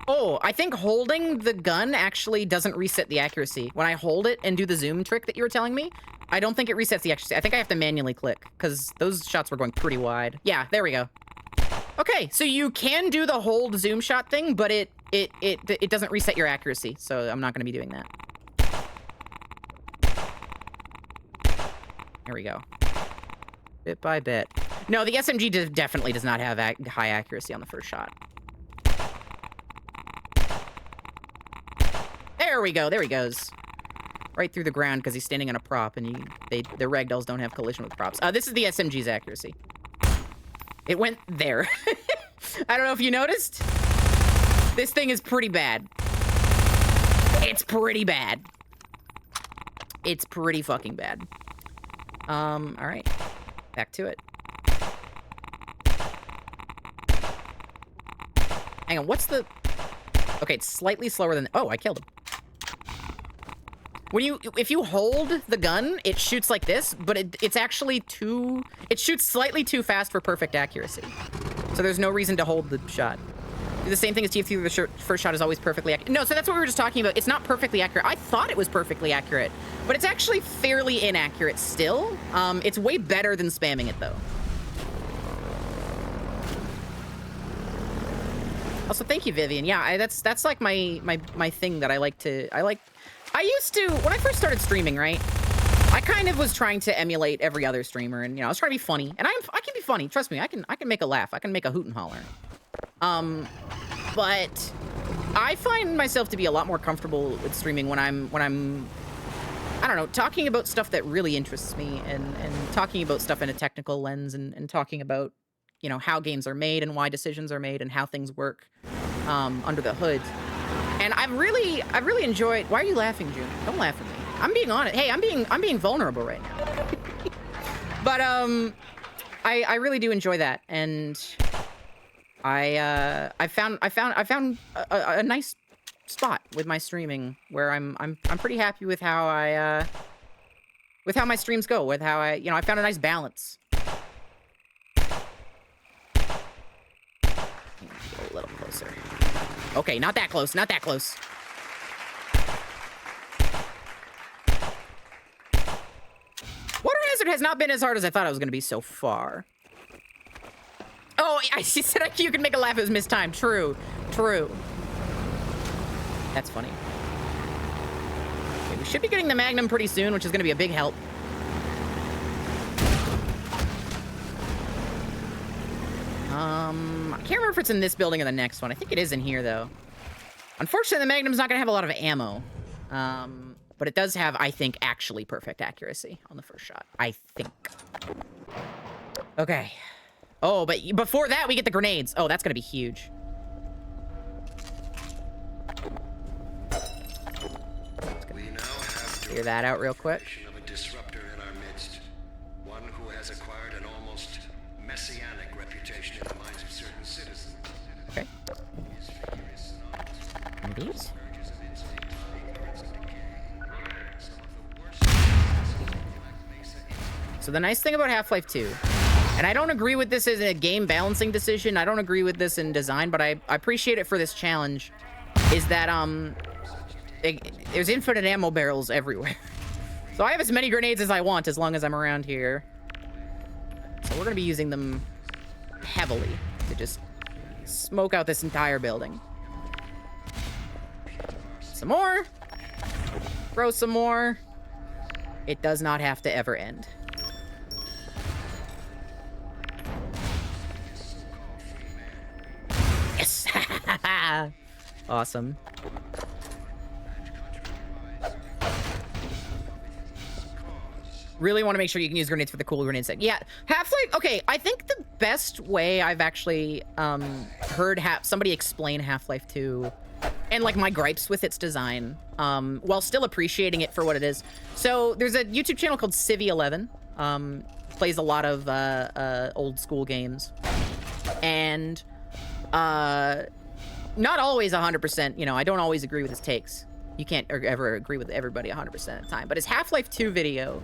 Oh, I think holding the gun actually doesn't reset the accuracy. When I hold it and do the zoom trick that you were telling me, I don't think it resets the accuracy. I think I have to manually click, because those shots were going pretty wide. Yeah, there we go. Okay, so you can do the hold zoom shot thing, but it doesn't reset your accuracy, so I'm not going to be doing that. There we go. Bit by bit. No, the SMG definitely does not have high accuracy on the first shot. There we go. There he goes. Right through the ground because he's standing on a prop, and the ragdolls don't have collision with props. This is the SMG's accuracy. It went there. I don't know if you noticed. This thing is pretty bad. It's pretty bad. It's pretty fucking bad. All right. Back to it. Hang on, what's the... Okay, it's slightly slower than... Oh, I killed him. If you hold the gun, it shoots like this, but it's actually too... It shoots slightly too fast for perfect accuracy. So there's no reason to hold the shot. The same thing as TF2, the first shot is always perfectly accurate. No, so that's what we were just talking about. It's not perfectly accurate. I thought it was perfectly accurate, but it's actually fairly inaccurate still. It's way better than spamming it, though. Also, thank you, Vivian. Yeah, that's like my thing that I like to... I used to, when I first started streaming, right? I kind of was trying to emulate every other streamer, and I was trying to be funny. And I can be funny, trust me. I can make a laugh. I can make a hoot and holler. But I find myself to be a lot more comfortable with streaming when I'm I don't know, talking about stuff that really interests me, and talking about stuff in a technical lens, and talking about, how games are made and why decisions are made and how things work under the hood. And I've really enjoyed... Why are you laughing, June? Don't laugh at me. I'm being honest. Hey, I'm being vulnerable right now. But I really do enjoy that, and I found a nice spot with my streaming where I'm pretty happy with how my streams go, with how I found a nice balance. Go a little closer. Okay, not that close, not that close. Water Hazard has not been as hard as I thought it was going to be so far. Oh, she said you could make a laugh. It was mistimed. True. True. That's funny. Okay, we should be getting the Magnum pretty soon, which is going to be a big help. I can't remember if it's in this building or the next one. I think it is in here, though. Unfortunately, the Magnum's not going to have a lot of ammo. But it does have, I think, actually perfect accuracy on the first shot. I think. Okay. Oh, but before that, we get the grenades. Oh, that's going to be huge. We now have figure that out real quick. of a disruptor in our midst. One who has acquired an almost messianic reputation in the minds of certain citizens. Okay. His figure is synonymous with These? urges of instinct, ignorance, and decay. Some of the worst cases of Black Mesa So the nice thing about Half-Life 2, and I don't agree with this as a game balancing decision, I don't agree with this in design, but I appreciate it for this challenge, is that there's infinite ammo barrels everywhere. So I have as many grenades as I want as long as I'm around here. So we're gonna be using them heavily to just smoke out this entire building. Some more. Throw some more. It does not have to ever end. Yes! Awesome. Really want to make sure you can use grenades for the cool grenade set. Yeah, Half-Life, okay, I think the best way I've actually heard somebody explain Half-Life 2 and like my gripes with its design, while still appreciating it for what it is. So there's a YouTube channel called Civi11, plays a lot of old school games, and not always 100%, you know, I don't always agree with his takes. You can't ever agree with everybody 100% of the time, but his Half-Life 2 video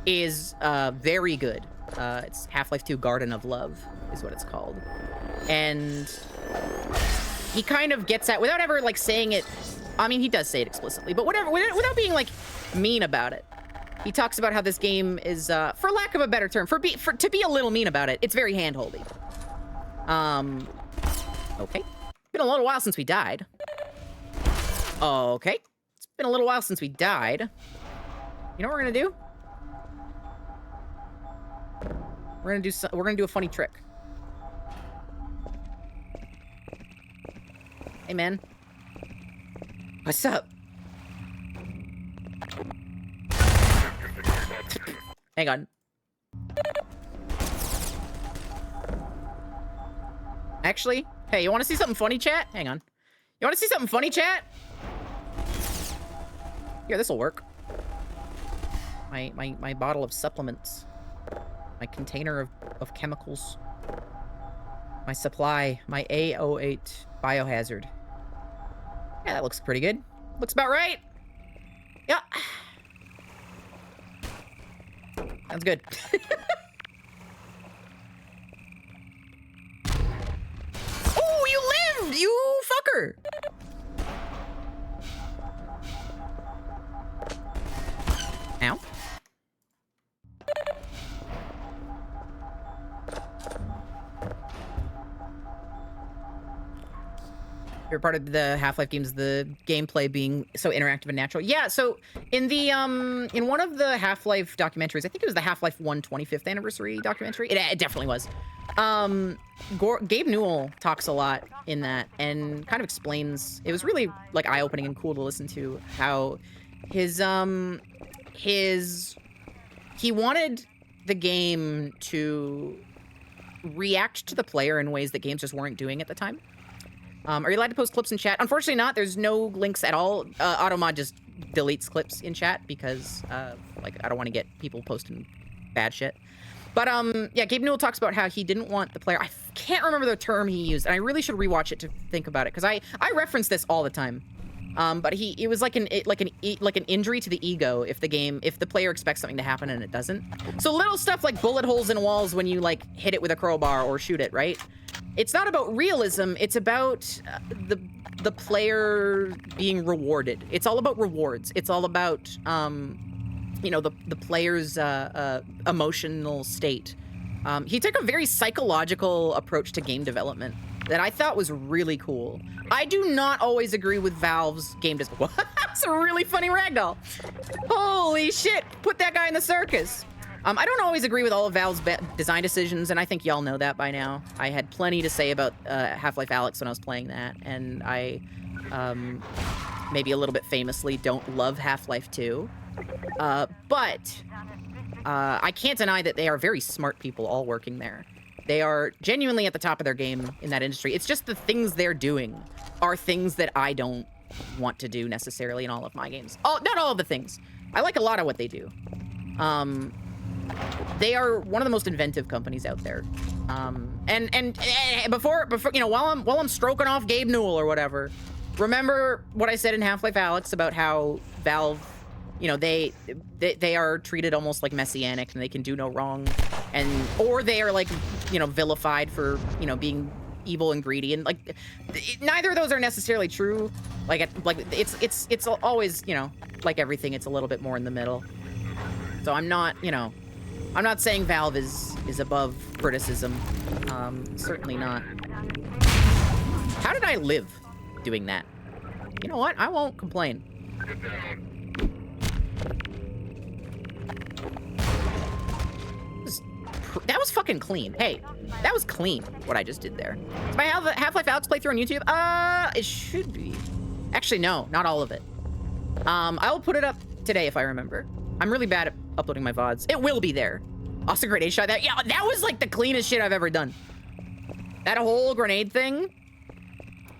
is very good. It's Half-Life 2 Garden of Love is what it's called. And he kind of gets at, without ever like saying it, I mean, he does say it explicitly, but whatever, without being like mean about it. He talks about how this game is, for lack of a better term, to be a little mean about it, it's very hand-holdy. Okay. Been a little while since we died. Okay. It's been a little while since we died. You know what we're gonna do? We're gonna do a funny trick. Hey, man. What's up? Hang on. Actually, hey, you want to see something funny, chat? Hang on. You want to see something funny, chat? Here, this'll work. My bottle of supplements. My container of chemicals. My supply. My A08 biohazard. Yeah, that looks pretty good. Looks about right. Yeah. Sounds good. Oh, you lived! You fucker! Ow. Favorite part of the Half-Life games, the gameplay being so interactive and natural. Yeah, so in the in one of the Half-Life documentaries, I think it was the Half-Life 1 25th anniversary documentary. It definitely was. Gabe Newell talks a lot in that and kind of explains. It was really like eye-opening and cool to listen to how he wanted the game to react to the player in ways that games just weren't doing at the time. Are you allowed to post clips in chat? Unfortunately not. There's no links at all. Automod just deletes clips in chat because, like, I don't want to get people posting bad shit. But, yeah, Gabe Newell talks about how he didn't want the player... I can't remember the term he used, and I really should rewatch it to think about it, because I reference this all the time. But it was like an injury to the ego if the player expects something to happen and it doesn't. So little stuff like bullet holes in walls when you, like, hit it with a crowbar or shoot it, right? It's not about realism, it's about the player being rewarded. It's all about rewards. It's all about, you know, the player's emotional state. He took a very psychological approach to game development that I thought was really cool. I do not always agree with Valve's game design. That's a really funny ragdoll. Holy shit, put that guy in the circus. I don't always agree with all of Valve's design decisions, and I think y'all know that by now. I had plenty to say about Half-Life Alyx when I was playing that, and I, maybe a little bit famously, don't love Half-Life 2. But I can't deny that they are very smart people all working there. They are genuinely at the top of their game in that industry. It's just the things they're doing are things that I don't want to do necessarily in all of my games. Not all of the things. I like a lot of what they do. they are one of the most inventive companies out there. And before you know, while I'm stroking off Gabe Newell or whatever, remember what I said in Half-Life Alyx about how Valve, you know, they are treated almost like messianic and they can do no wrong, or they are like, you know, vilified for, you know, being evil and greedy, and like neither of those are necessarily true. Like it's always, you know, like everything, it's a little bit more in the middle. So I'm not, you know, I'm not saying Valve is above criticism. Certainly not. How did I live doing that? You know what? I won't complain. That was fucking clean. Hey, that was clean, what I just did there. Is my Half-Life Alyx playthrough on YouTube? It should be. Actually, no, not all of it. I will put it up today if I remember. I'm really bad at uploading my VODs. It will be there. Also, grenade shot. Yeah, that was like the cleanest shit I've ever done. That whole grenade thing.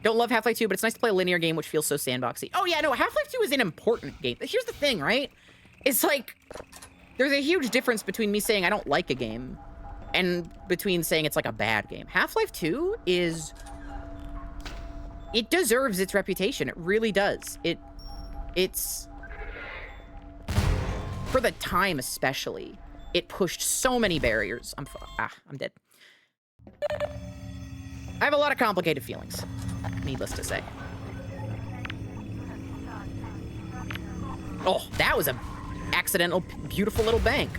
Don't love Half-Life 2, but it's nice to play a linear game which feels so sandboxy. Oh yeah, no, Half-Life 2 is an important game. But here's the thing, right? It's like, there's a huge difference between me saying I don't like a game and between saying it's like a bad game. Half-Life 2 it deserves its reputation. It really does. It's for the time especially, it pushed so many barriers. I'm dead. I have a lot of complicated feelings, needless to say. Oh, that was a accidental, beautiful little bank.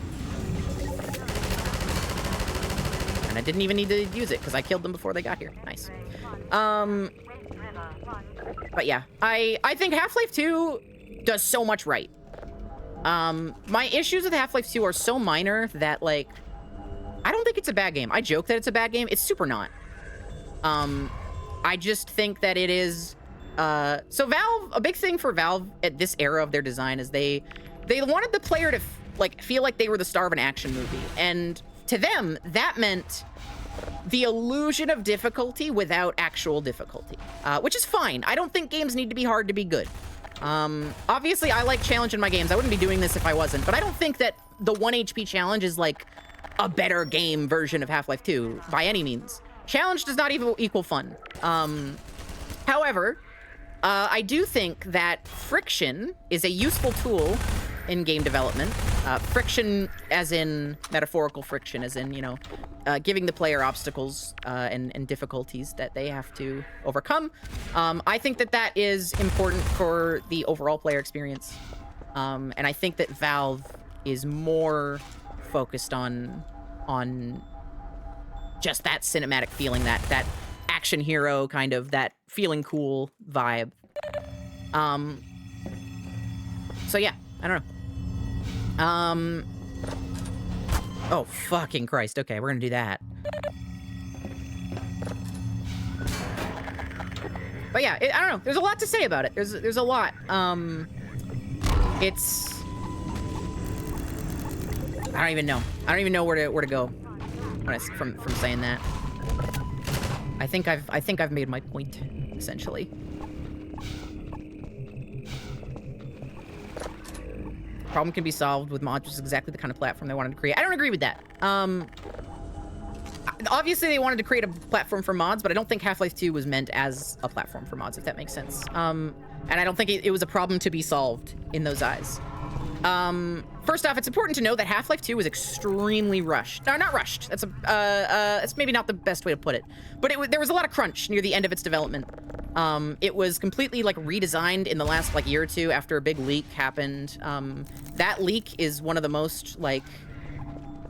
And I didn't even need to use it because I killed them before they got here. Nice. But yeah, I think Half-Life 2 does so much right. My issues with Half-Life 2 are so minor that, like, I don't think it's a bad game. I joke that it's a bad game. It's super not. I just think that it is, so Valve, a big thing for Valve at this era of their design is they wanted the player to, like, feel like they were the star of an action movie. And to them, that meant the illusion of difficulty without actual difficulty, which is fine. I don't think games need to be hard to be good. Obviously, I like challenge in my games. I wouldn't be doing this if I wasn't, but I don't think that the 1 HP challenge is, like, a better game version of Half-Life 2 by any means. Challenge does not even equal fun. However, I do think that friction is a useful tool in game development. Friction as in metaphorical friction, as in, you know, giving the player obstacles and difficulties that they have to overcome. I think that that is important for the overall player experience. And I think that Valve is more focused on just that cinematic feeling, that action hero kind of, that feeling cool vibe. So yeah, I don't know. Oh, fucking Christ. Okay, we're gonna do that. But yeah, I don't know. There's a lot to say about it. There's a lot. It's... I don't even know. I don't even know where to go from saying that. I think I've made my point, essentially. Problem can be solved with mods, which is exactly the kind of platform they wanted to create. I don't agree with that. Obviously they wanted to create a platform for mods, but I don't think Half-Life 2 was meant as a platform for mods, if that makes sense. And I don't think it was a problem to be solved in those eyes. First off, it's important to know that Half-Life 2 was extremely rushed. No, not rushed. That's maybe not the best way to put it. But there was a lot of crunch near the end of its development. It was completely, like, redesigned in the last, like, year or two after a big leak happened. That leak is one of the most, like...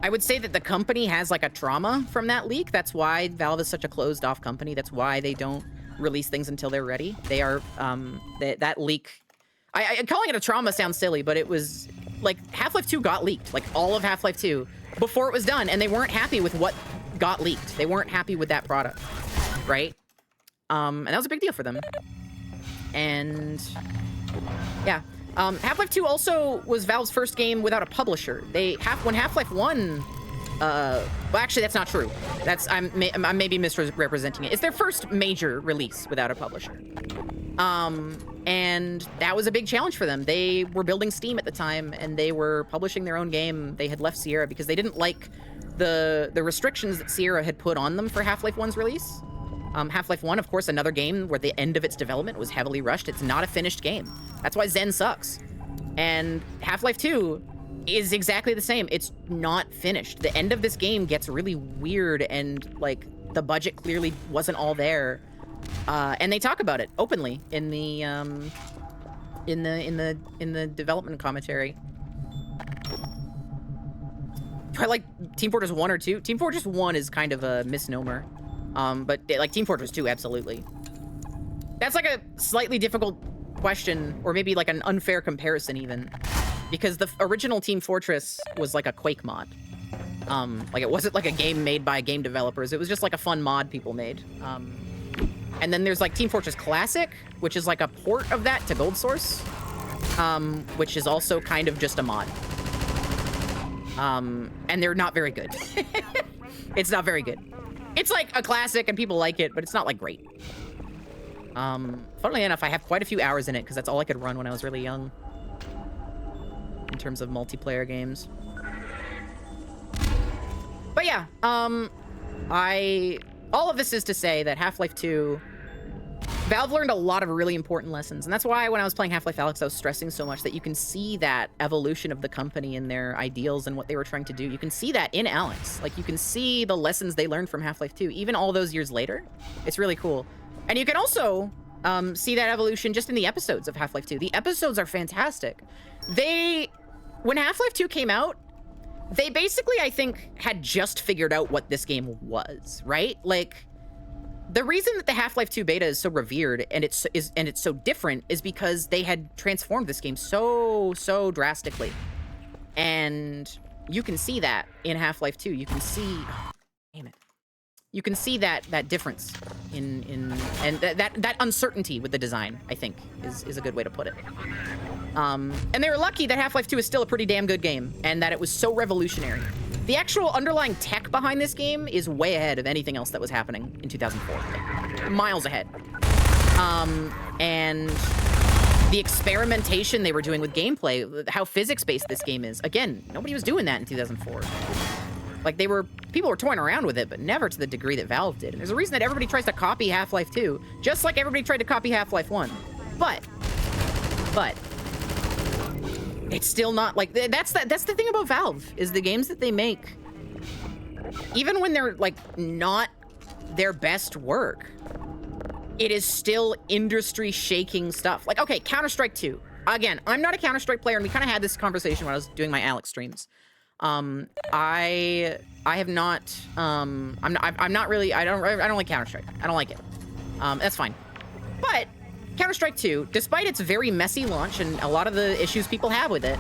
I would say that the company has, like, a trauma from that leak. That's why Valve is such a closed-off company. That's why they don't release things until they're ready. They are, that leak... calling it a trauma sounds silly, but it was, like, Half-Life 2 got leaked. Like, all of Half-Life 2 before it was done, and they weren't happy with what got leaked. They weren't happy with that product, right? And that was a big deal for them. And yeah, Half-Life 2 also was Valve's first game without a publisher. When Half-Life 1, well, actually, that's not true. I'm maybe misrepresenting it. It's their first major release without a publisher. And that was a big challenge for them. They were building Steam at the time, and they were publishing their own game. They had left Sierra because they didn't like the restrictions that Sierra had put on them for Half-Life 1's release. Half-Life 1, of course, another game where the end of its development was heavily rushed. It's not a finished game. That's why Zen sucks. And Half-Life 2 is exactly the same. It's not finished. The end of this game gets really weird, and like the budget clearly wasn't all there. And they talk about it openly in the development commentary. I like Team Fortress 1 or 2. Team Fortress 1 is kind of a misnomer. But like Team Fortress 2, absolutely. That's like a slightly difficult question, or maybe like an unfair comparison even, because the original Team Fortress was like a Quake mod. Like it wasn't like a game made by game developers. It was just like a fun mod people made. And then there's like Team Fortress Classic, which is like a port of that to Gold Source, which is also kind of just a mod. And they're not very good. It's not very good. It's like a classic and people like it, but it's not like great. Funnily enough, I have quite a few hours in it because that's all I could run when I was really young in terms of multiplayer games. But yeah, all of this is to say that Half-Life 2, Valve learned a lot of really important lessons. And that's why when I was playing Half-Life Alyx, I was stressing so much that you can see that evolution of the company and their ideals and what they were trying to do. You can see that in Alyx. Like, you can see the lessons they learned from Half-Life 2, even all those years later. It's really cool. And you can also see that evolution just in the episodes of Half-Life 2. The episodes are fantastic. When Half-Life 2 came out, they basically, I think, had just figured out what this game was, right? Like, the reason that the Half-Life 2 beta is so revered and it's so different is because they had transformed this game so drastically. And you can see that in Half-Life 2. You can see, damn it. You can see that difference and that uncertainty with the design, I think, is a good way to put it. And they were lucky that Half-Life 2 is still a pretty damn good game and that it was so revolutionary. The actual underlying tech behind this game is way ahead of anything else that was happening in 2004. Like, miles ahead. And the experimentation they were doing with gameplay, how physics-based this game is. Again, nobody was doing that in 2004. Like, people were toying around with it, but never to the degree that Valve did. And there's a reason that everybody tries to copy Half-Life 2, just like everybody tried to copy Half-Life 1. But, it's still not, like, that's the thing about Valve, is the games that they make, even when they're, like, not their best work, it is still industry-shaking stuff. Like, okay, Counter-Strike 2. Again, I'm not a Counter-Strike player, and we kind of had this conversation when I was doing my Alyx streams. I have not, I'm not really, I don't like Counter-Strike. I don't like it. That's fine. But Counter-Strike 2, despite its very messy launch and a lot of the issues people have with it,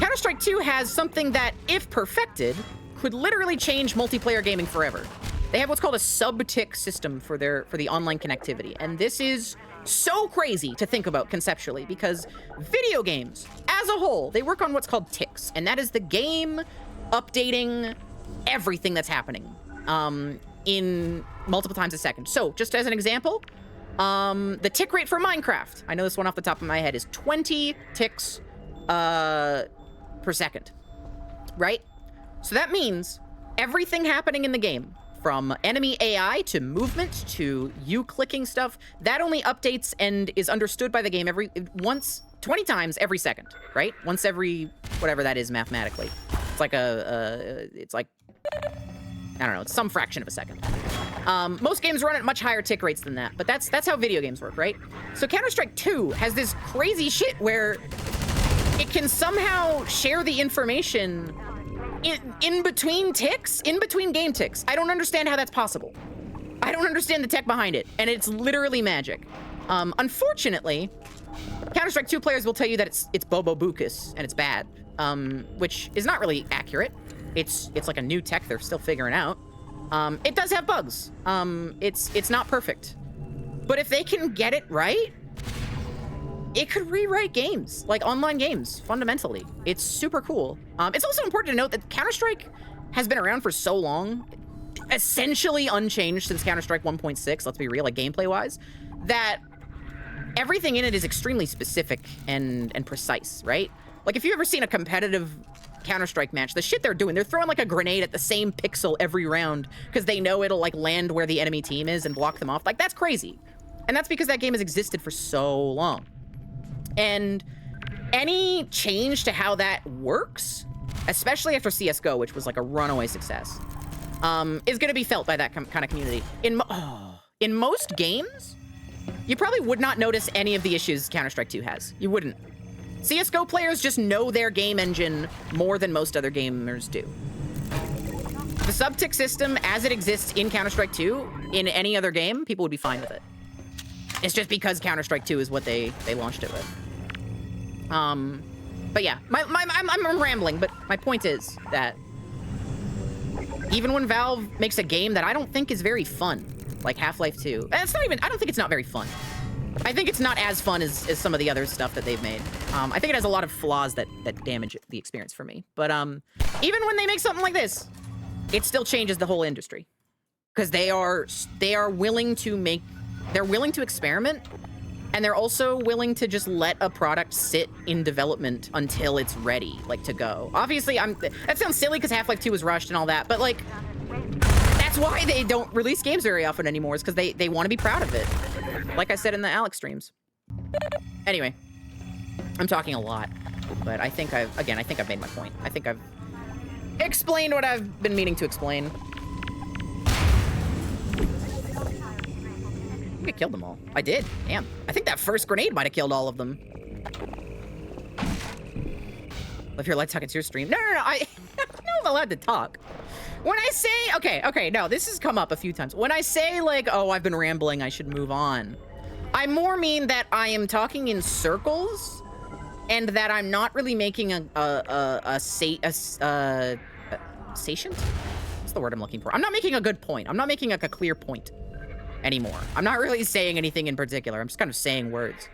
Counter-Strike 2 has something that, if perfected, could literally change multiplayer gaming forever. They have what's called a sub-tick system for the online connectivity, and this is so crazy to think about conceptually because video games, as a whole, they work on what's called ticks, and that is the game updating everything that's happening in multiple times a second. So, just as an example, the tick rate for Minecraft, I know this one off the top of my head, is 20 ticks per second, right? So that means everything happening in the game, from enemy AI to movement to you clicking stuff, that only updates and is understood by the game 20 times every second, right? Once every, whatever that is mathematically. It's like it's like, I don't know, it's some fraction of a second. Most games run at much higher tick rates than that, but that's how video games work, right? So Counter-Strike 2 has this crazy shit where it can somehow share the information in between ticks, in between game ticks. I don't understand how that's possible. I don't understand the tech behind it, and it's literally magic. Unfortunately, Counter-Strike 2 players will tell you that it's Bobo Bucus and it's bad, which is not really accurate. It's like a new tech they're still figuring out. It does have bugs. It's not perfect. But if they can get it right, it could rewrite games, like online games, fundamentally. It's super cool. It's also important to note that Counter-Strike has been around for so long, essentially unchanged since Counter-Strike 1.6, let's be real, like gameplay-wise, that everything in it is extremely specific and precise, right? Like, if you've ever seen a competitive Counter-Strike match, the shit they're doing, they're throwing like a grenade at the same pixel every round because they know it'll like land where the enemy team is and block them off. Like, that's crazy. And that's because that game has existed for so long. And any change to how that works, especially after CSGO, which was like a runaway success, is going to be felt by that kind of community. In most games, you probably would not notice any of the issues Counter-Strike 2 has. You wouldn't. CSGO players just know their game engine more than most other gamers do. The subtick system, as it exists in Counter-Strike 2, in any other game, people would be fine with it. It's just because Counter-Strike 2 is what they launched it with. But yeah, I'm rambling, but my point is that even when Valve makes a game that I don't think is very fun, like Half-Life 2, it's not even, I don't think it's not very fun. I think it's not as fun as some of the other stuff that they've made. I think it has a lot of flaws that damage the experience for me. But even when they make something like this, it still changes the whole industry. Because they are willing to they're willing to experiment, and they're also willing to just let a product sit in development until it's ready, like, to go. Obviously, that sounds silly because Half-Life 2 was rushed and all that, but, like, that's why they don't release games very often anymore, is because they want to be proud of it. Like I said in the Alex streams. Anyway, I'm talking a lot, but I think I've made my point. I think I've explained what I've been meaning to explain. I think I killed them all. I did. Damn. I think that first grenade might have killed all of them. If you're allowed to talk into your stream. No. I know I'm allowed to talk. When I say, okay, no, this has come up a few times. When I say, like, oh, I've been rambling, I should move on, I more mean that I am talking in circles, and that I'm not really making satiant? What's the word I'm looking for? I'm not making a good point. I'm not making, like, a clear point anymore. I'm not really saying anything in particular. I'm just kind of saying words.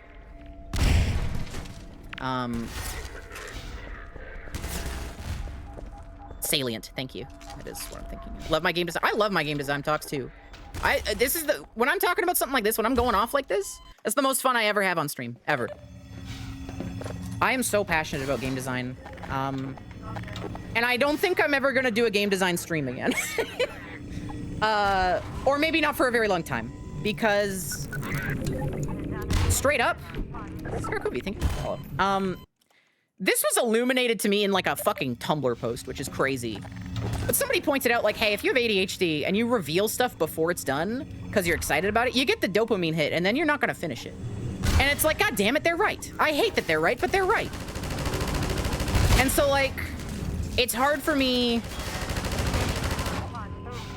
Salient, thank you. That is what I'm thinking of. Love my game design. I love my game design talks too. When I'm talking about something like this, when I'm going off like this, it's the most fun I ever have on stream, ever. I am so passionate about game design. And I don't think I'm ever gonna do a game design stream again. Or maybe not for a very long time, because straight up, Scarcovi, thank you. This was illuminated to me in like a fucking Tumblr post, which is crazy. But somebody pointed out, like, hey, if you have ADHD and you reveal stuff before it's done because you're excited about it, you get the dopamine hit and then you're not gonna finish it. And it's like, God damn it, they're right. I hate that they're right, but they're right. And so, like, it's hard for me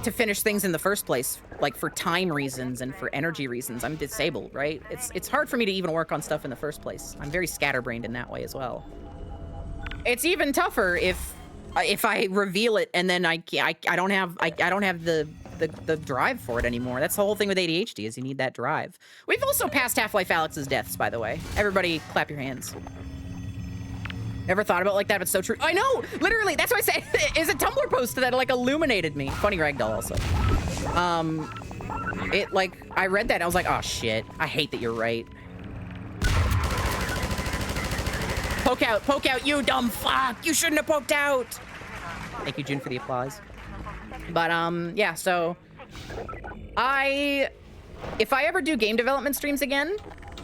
to finish things in the first place, like, for time reasons and for energy reasons. I'm disabled, right? It's hard for me to even work on stuff in the first place. I'm very scatterbrained in that way as well. It's even tougher if I reveal it and then I don't have the drive for it anymore. That's the whole thing with ADHD, is you need that drive. We've also passed Half-Life Alyx's deaths, by the way. Everybody clap your hands. Never thought about it like that, but it's so true. I know, literally, that's why I say is a Tumblr post that like illuminated me. Funny ragdoll also. It like, I read that and I was like, oh shit, I hate that you're right. Poke out, you dumb fuck! You shouldn't have poked out! Thank you, June, for the applause. But, yeah, so... If I ever do game development streams again,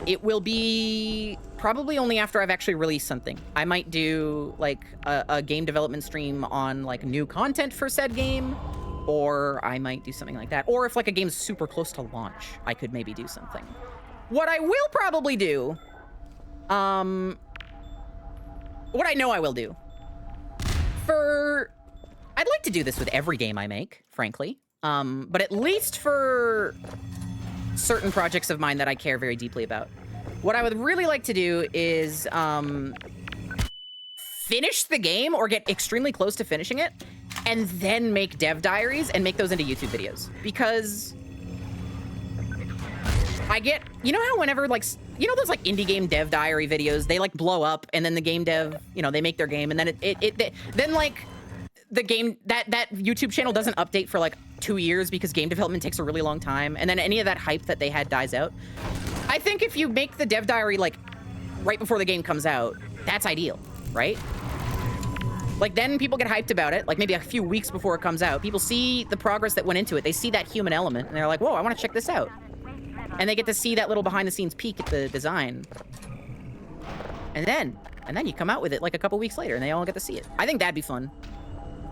it will be probably only after I've actually released something. I might do, like, a game development stream on, like, new content for said game, or I might do something like that. Or if, like, a game's super close to launch, I could maybe do something. What I will probably do... What I know I will do. I'd like to do this with every game I make, frankly. But at least for certain projects of mine that I care very deeply about. What I would really like to do is finish the game or get extremely close to finishing it and then make dev diaries and make those into YouTube videos. Because I get, you know how whenever, like, you know those, like, indie game dev diary videos, they, like, blow up, and then the game dev, you know, they make their game, and then then, like, the game, that YouTube channel doesn't update for, like, 2 years because game development takes a really long time, and then any of that hype that they had dies out. I think if you make the dev diary like right before the game comes out, that's ideal, right? Like then people get hyped about it, like maybe a few weeks before it comes out. People see the progress that went into it. They see that human element and they're like, whoa, I want to check this out. And they get to see that little behind the scenes peek at the design. And then you come out with it like a couple weeks later and they all get to see it. I think that'd be fun.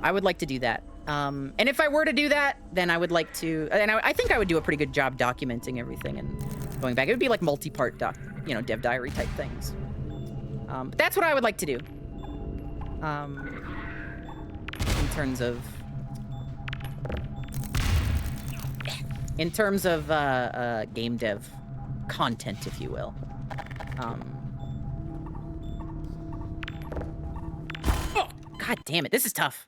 I would like to do that. And if I were to do that, then I would like to, and I think I would do a pretty good job documenting everything and going back. It would be like multi-part dev diary type things. But that's what I would like to do. In terms of game dev content, if you will. Oh, god damn it, this is tough.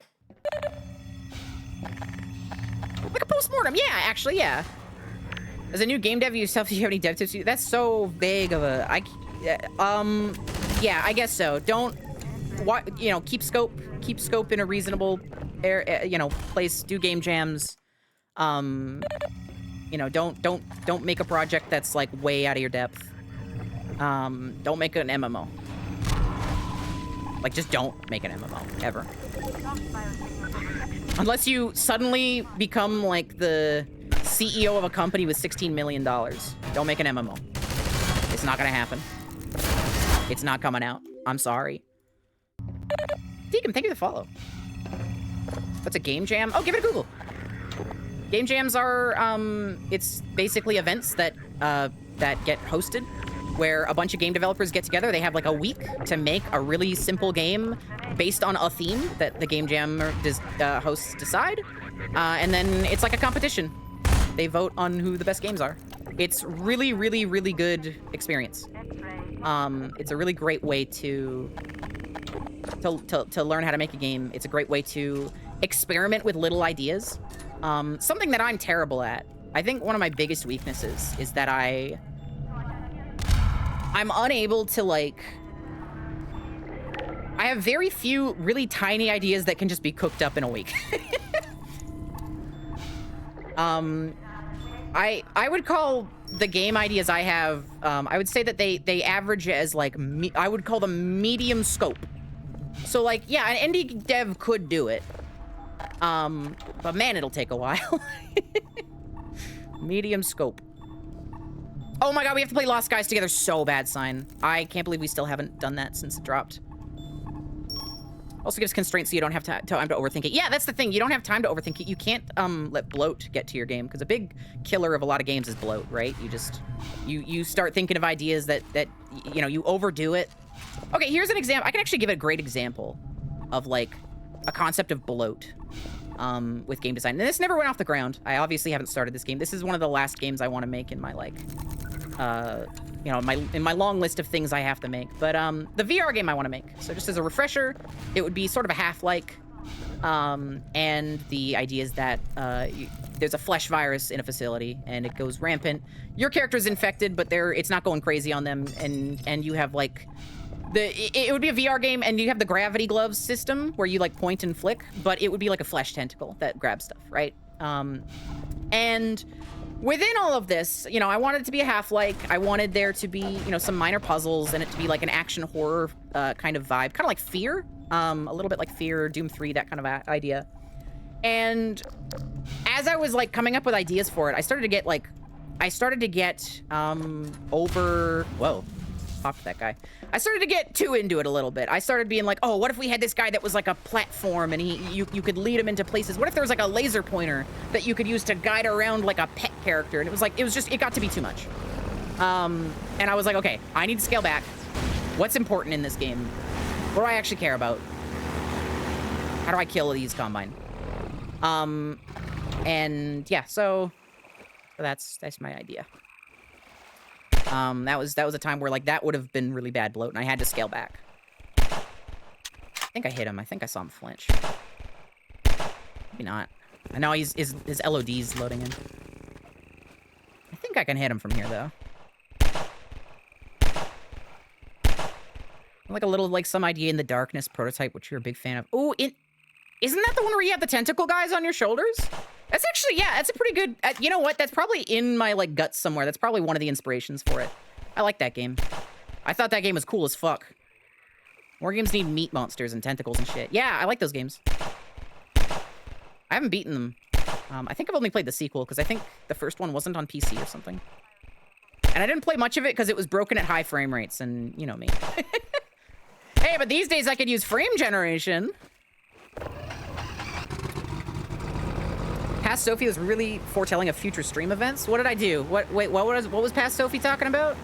Like a postmortem, yeah, actually, yeah. As a new game dev yourself, do you have any dev tips? That's so vague of a, yeah, I guess so. Keep scope in a reasonable place, do game jams. Don't make a project that's like way out of your depth. Don't make an MMO. Like, just don't make an MMO, ever. Unless you suddenly become, like, the CEO of a company with $16 million. Don't make an MMO. It's not gonna happen. It's not coming out. I'm sorry. Deacon, thank you for the follow. What's a game jam? Oh, give it a Google. Game jams are, it's basically events that get hosted, where a bunch of game developers get together. They have like a week to make a really simple game based on a theme that the game jam hosts decide. And then it's like a competition. They vote on who the best games are. It's really, really, really good experience. It's a really great way to learn how to make a game. It's a great way to experiment with little ideas. Something that I'm terrible at. I think one of my biggest weaknesses is that I'm unable to, like... I have very few really tiny ideas that can just be cooked up in a week. I would call the game ideas I have, I would say that they average as, like, I would call them medium scope. So, like, yeah, an indie dev could do it. But man, it'll take a while. Medium scope. Oh my god, we have to play Lost Guys together so bad, Sign. I can't believe we still haven't done that since it dropped. Also gives constraints so you don't have time to overthink it. Yeah, that's the thing. You don't have time to overthink it. You can't let bloat get to your game, because a big killer of a lot of games is bloat, right? You just, you start thinking of ideas that you overdo it. Okay, here's an example. I can actually give a great example of, like, a concept of bloat with game design. And this never went off the ground. I obviously haven't started this game. This is one of the last games I want to make in my, like, in my long list of things I have to make. But the VR game I want to make. So just as a refresher, it would be sort of a half-like. And the idea is that there's a flesh virus in a facility and it goes rampant. Your character's infected, but it's not going crazy on them, and you have, like, it would be a VR game, and you have the gravity gloves system where you, like, point and flick, but it would be like a flesh tentacle that grabs stuff, right? And within all of this, I wanted it to be a half-like. I wanted there to be, some minor puzzles, and it to be like an action horror kind of vibe, kind of like Fear, a little bit like Fear, Doom 3, that kind of idea. And as I was, like, coming up with ideas for it, I started to get whoa, popped that guy. I started to get too into it a little bit. I started being like, oh, what if we had this guy that was like a platform and you could lead him into places? What if there was like a laser pointer that you could use to guide around like a pet character? And it got to be too much. And I was like, okay, I need to scale back. What's important in this game? What do I actually care about? How do I kill these Combine? And yeah, so that's my idea. That was a time where, like, that would have been really bad bloat, and I had to scale back. I think I hit him. I think I saw him flinch. Maybe not. I know his LOD's loading in. I think I can hit him from here, though. Like a little, like, some idea in the darkness prototype, which you're a big fan of. Ooh, isn't that the one where you have the tentacle guys on your shoulders? That's actually, yeah, that's a pretty good, you know what? That's probably in my, like, guts somewhere. That's probably one of the inspirations for it. I like that game. I thought that game was cool as fuck. More games need meat monsters and tentacles and shit. Yeah, I like those games. I haven't beaten them. I think I've only played the sequel, because I think the first one wasn't on PC or something. And I didn't play much of it because it was broken at high frame rates, and you know me. Hey, but these days I could use frame generation. Past Sophie was really foretelling of future stream events. What did I do? Wait, what was Past Sophie talking about?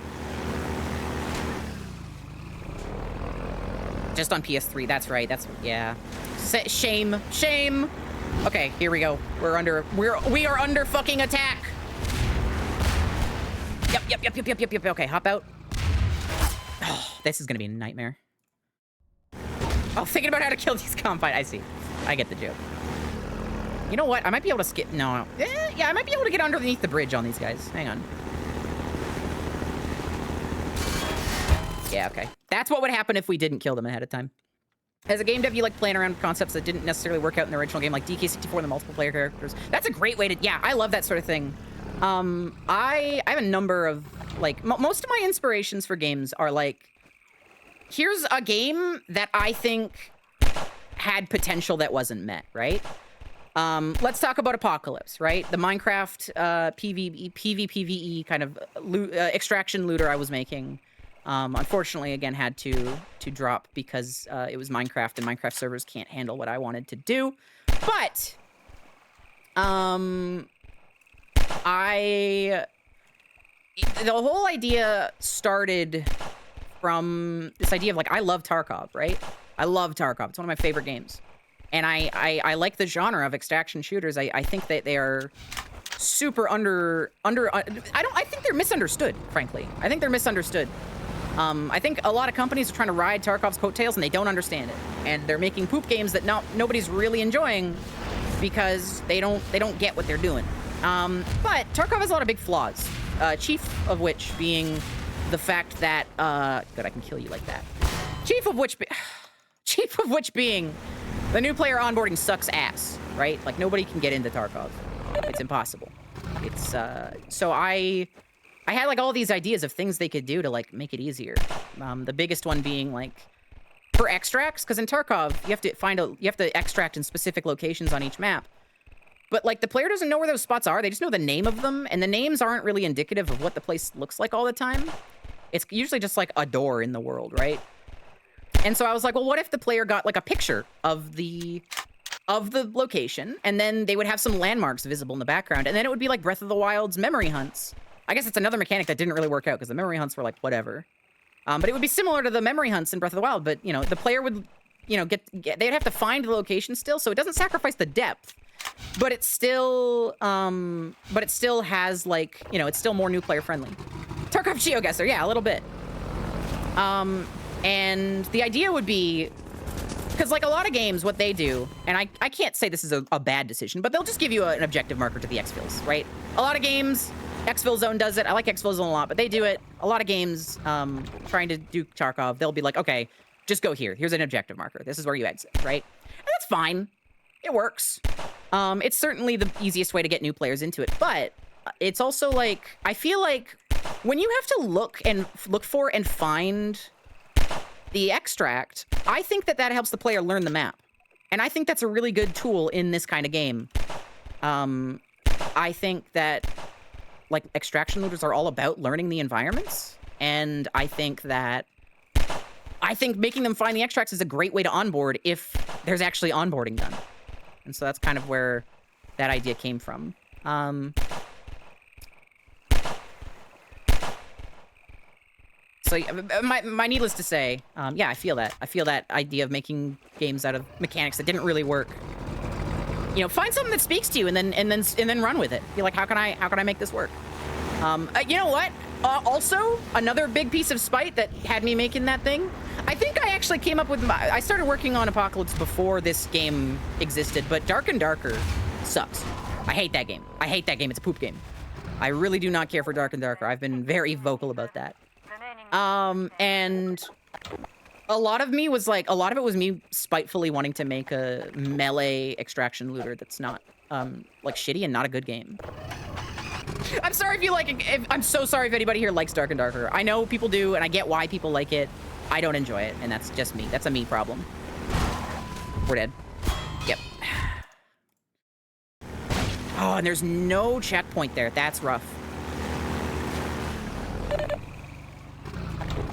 Just on PS3. That's right. Yeah. Shame. Okay, here we go. We are under fucking attack. Yep. Okay, hop out. Oh, this is gonna be a nightmare. Oh, thinking about how to kill these combine. I see. I get the joke. You know what? I might be able to skip. No. Yeah, I might be able to get underneath the bridge on these guys. Hang on. Yeah, okay. That's what would happen if we didn't kill them ahead of time. As a game dev, you like playing around with concepts that didn't necessarily work out in the original game, like DK64 and the multiple player characters. That's a great way to, yeah, I love that sort of thing. I have a number of, like, most of my inspirations for games are like, here's a game that I think had potential that wasn't met, right? Let's talk about Apocalypse, right? The Minecraft PvPvE kind of extraction looter I was making. Unfortunately, again, had to drop because it was Minecraft, and Minecraft servers can't handle what I wanted to do. But the whole idea started from this idea of, like, I love Tarkov, right? I love Tarkov. It's one of my favorite games. And I like the genre of extraction shooters. I think that they are super I think they're misunderstood, frankly. I think they're misunderstood. I think a lot of companies are trying to ride Tarkov's coattails, and they don't understand it. And they're making poop games that nobody's really enjoying because they don't get what they're doing. But Tarkov has a lot of big flaws. Chief of which being the fact that good, I can kill you like that. Chief of which being the new player onboarding sucks ass, right? Like, nobody can get into Tarkov. It's impossible. It's so I had, like, all these ideas of things they could do to, like, make it easier. The biggest one being, like, for extracts, because in Tarkov you have to extract in specific locations on each map. But, like, the player doesn't know where those spots are. They just know the name of them, and the names aren't really indicative of what the place looks like all the time. It's usually just, like, a door in the world, right? And so I was like, well, what if the player got, like, a picture of the location, and then they would have some landmarks visible in the background, and then it would be like Breath of the Wild's memory hunts. I guess it's another mechanic that didn't really work out, because the memory hunts were like, whatever. But it would be similar to the memory hunts in Breath of the Wild, but, you know, the player would, you know, they'd have to find the location still, so it doesn't sacrifice the depth. But it still has, like, you know, it's still more new player friendly. Tarkov GeoGuessr, yeah, a little bit. And the idea would be, because, like, a lot of games, what they do, and I can't say this is a bad decision, but they'll just give you an objective marker to the exfils, right? A lot of games, Exfil Zone does it. I like Exfil Zone a lot, but they do it. A lot of games trying to do Tarkov, they'll be like, okay, just go here. Here's an objective marker. This is where you exit, right? And that's fine. It works. It's certainly the easiest way to get new players into it, but it's also, like, I feel like when you have to look for and find the extract, I think that helps the player learn the map. And I think that's a really good tool in this kind of game. I think that, like, extraction looters are all about learning the environments. And I think making them find the extracts is a great way to onboard if there's actually onboarding done. And so that's kind of where that idea came from. So my needless to say, yeah, I feel that. I feel that idea of making games out of mechanics that didn't really work. You know, find something that speaks to you and then run with it. Be like, how can I make this work? You know what? Also, another big piece of spite that had me making that thing. I think I actually came up with. I started working on Apocalypse before this game existed, but Dark and Darker sucks. I hate that game. I hate that game. It's a poop game. I really do not care for Dark and Darker. I've been very vocal about that. And a lot of it was me spitefully wanting to make a melee extraction looter that's not like shitty and not a good game. I'm sorry if you like it. I'm so sorry if anybody here likes Dark and Darker. I know people do, and I get why people like it. I don't enjoy it, and that's just me. That's a me problem. We're dead. Yep. Oh, and there's no checkpoint there. That's rough.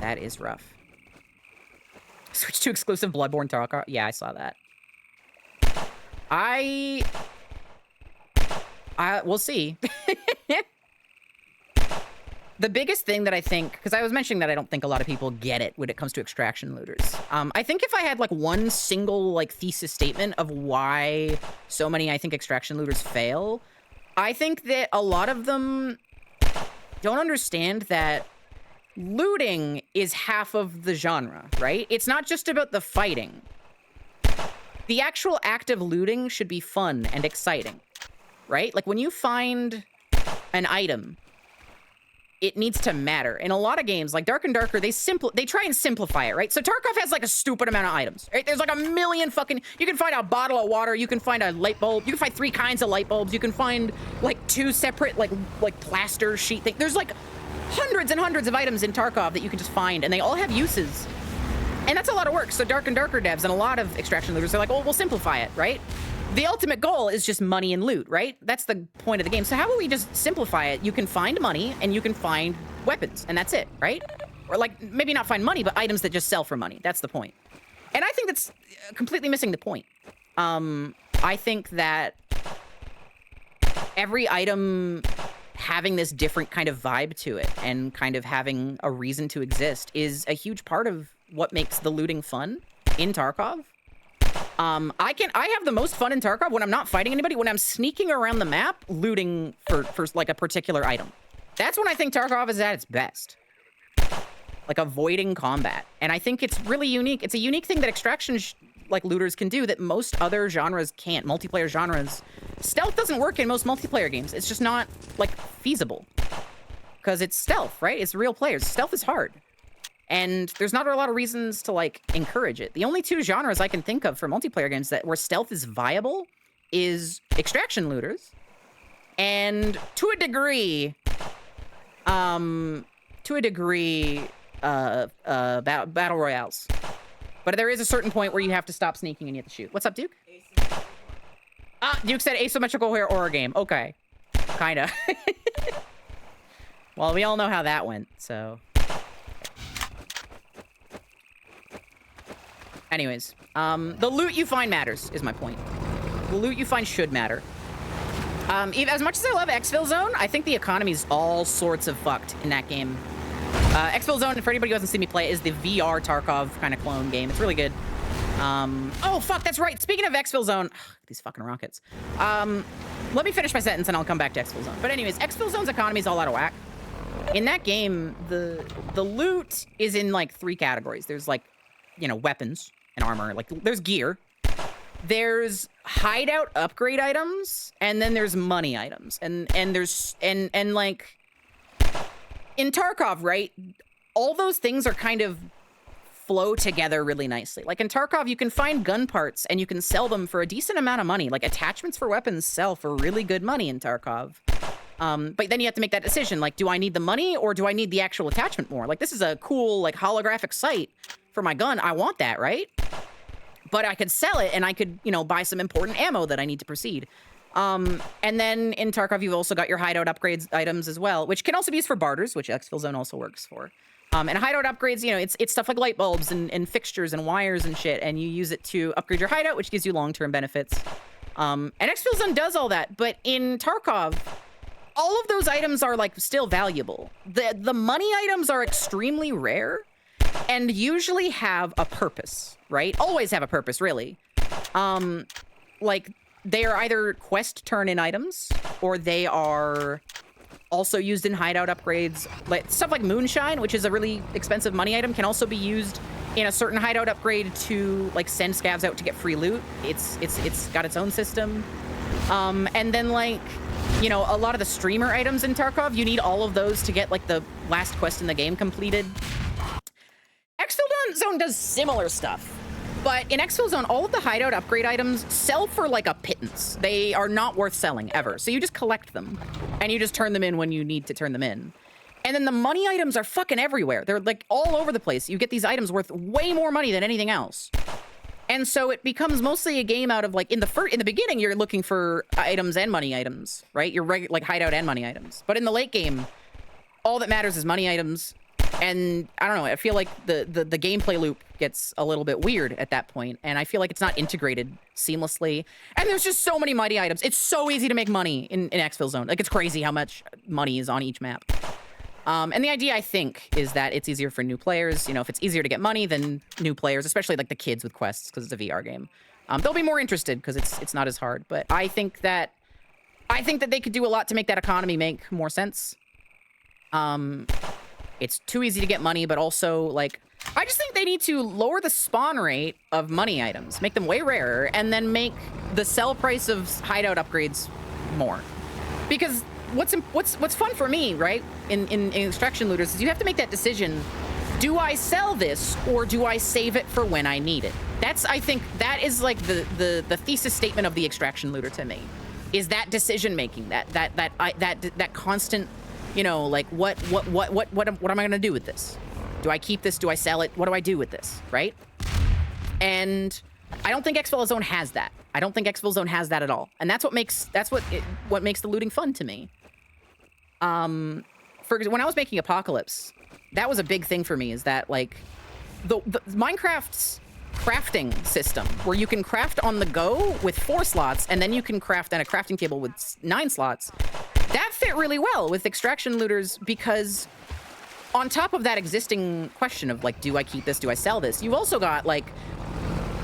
That is rough. Switch to exclusive Bloodborne Tarkov. Yeah, I saw that. We'll see. The biggest thing that I think, because I was mentioning that I don't think a lot of people get it when it comes to extraction looters. I think if I had like one single like thesis statement of why so many I think extraction looters fail, I think that a lot of them don't understand that looting is half of the genre, right? It's not just about the fighting. The actual act of looting should be fun and exciting, right? Like when you find an item, it needs to matter. In a lot of games, like Dark and Darker, they try and simplify it, right? So Tarkov has like a stupid amount of items, right? There's like a million fucking, you can find a bottle of water, you can find a light bulb, you can find 3 kinds of light bulbs, you can find like 2 separate like plaster sheet thing. There's like hundreds and hundreds of items in Tarkov that you can just find, and they all have uses. And that's a lot of work. So Dark and Darker devs and a lot of extraction looters are like, oh, we'll simplify it, right? The ultimate goal is just money and loot, right? That's the point of the game. So how about we just simplify it? You can find money and you can find weapons, and that's it, right? Or like, maybe not find money, but items that just sell for money. That's the point. And I think that's completely missing the point. I think that every item having this different kind of vibe to it and kind of having a reason to exist is a huge part of what makes the looting fun in Tarkov. I have the most fun in Tarkov when I'm not fighting anybody, when I'm sneaking around the map, looting for like a particular item. That's when I think Tarkov is at its best. Like avoiding combat. And I think it's really unique. It's a unique thing that extraction like looters can do that most other genres can't, multiplayer genres. Stealth doesn't work in most multiplayer games. It's just not like feasible. Because it's stealth, right? It's real players. Stealth is hard. And there's not a lot of reasons to like encourage it. The only 2 genres I can think of for multiplayer games where stealth is viable is extraction looters, and to a degree, battle royales. But there is a certain point where you have to stop sneaking and you have to shoot. What's up, Duke? Duke said asymmetrical horror game. Okay, kinda. Well, we all know how that went, so. Anyways, the loot you find matters, is my point. The loot you find should matter. As much as I love Exfil Zone, I think the economy's all sorts of fucked in that game. Exfil Zone, for anybody who hasn't seen me play it, is the VR Tarkov kind of clone game. It's really good. Oh, fuck, that's right. Speaking of Exfil Zone, these fucking rockets. Let me finish my sentence and I'll come back to Exfil Zone. But anyways, Exfil Zone's economy is all out of whack. In that game, the loot is in like 3 categories. There's like, you know, weapons and armor. Like there's gear, there's hideout upgrade items, and then there's money items. And there's and like in Tarkov, right? All those things are kind of flow together really nicely. Like in Tarkov, you can find gun parts and you can sell them for a decent amount of money. Like attachments for weapons sell for really good money in Tarkov. But then you have to make that decision. Like, do I need the money or do I need the actual attachment more? Like, this is a cool, like, holographic sight for my gun. I want that, right? But I could sell it and I could, you know, buy some important ammo that I need to proceed. And then in Tarkov, you've also got your hideout upgrades items as well, which can also be used for barters, which Exfil Zone also works for. And hideout upgrades, you know, it's stuff like light bulbs and fixtures and wires and shit, and you use it to upgrade your hideout, which gives you long-term benefits. And Exfil Zone does all that, but in Tarkov, all of those items are like still valuable. The money items are extremely rare and usually have a purpose, right? Always have a purpose, really. Like they are either quest turn-in items or they are also used in hideout upgrades. Like stuff like moonshine, which is a really expensive money item, can also be used in a certain hideout upgrade to like send scavs out to get free loot. It's got its own system. And then like, you know, a lot of the streamer items in Tarkov, you need all of those to get like the last quest in the game completed. Exfil Zone does similar stuff, But in Exfil Zone, all of the hideout upgrade items sell for like a pittance. They are not worth selling ever. So you just collect them and you just turn them in when you need to turn them in. And then the money items are fucking everywhere. They're like all over the place. You get these items worth way more money than anything else. And so it becomes mostly a game out of like in the beginning, you're looking for items and money items, right? You're like hideout and money items. But in the late game, all that matters is money items. And I don't know, I feel like the gameplay loop gets a little bit weird at that point, and I feel like it's not integrated seamlessly. And there's just so many mighty items. It's so easy to make money in Exfil Zone. Like, it's crazy how much money is on each map. And the idea, I think, is that it's easier for new players. You know, if it's easier to get money, then new players, especially like the kids with quests, because it's a VR game, they'll be more interested because it's not as hard. But I think that they could do a lot to make that economy make more sense. It's too easy to get money, but also, like, I just think they need to lower the spawn rate of money items, make them way rarer, and then make the sell price of hideout upgrades more. Because what's fun for me, right, in extraction looters is you have to make that decision. Do I sell this or do I save it for when I need it? I think that is like the thesis statement of the extraction looter to me, is that decision making, that constant, you know, like what am I gonna do with this? Do I keep this? Do I sell it? What do I do with this? Right? And I don't think Exfil Zone has that. I don't think Exfil Zone has that at all. And that's what makes the looting fun to me. When I was making Apocalypse, that was a big thing for me, is that like the Minecraft's crafting system, where you can craft on the go with 4 slots, and then you can craft on a crafting table with 9 slots. That fit really well with extraction looters, because on top of that existing question of like, do I keep this? Do I sell this? You've also got like,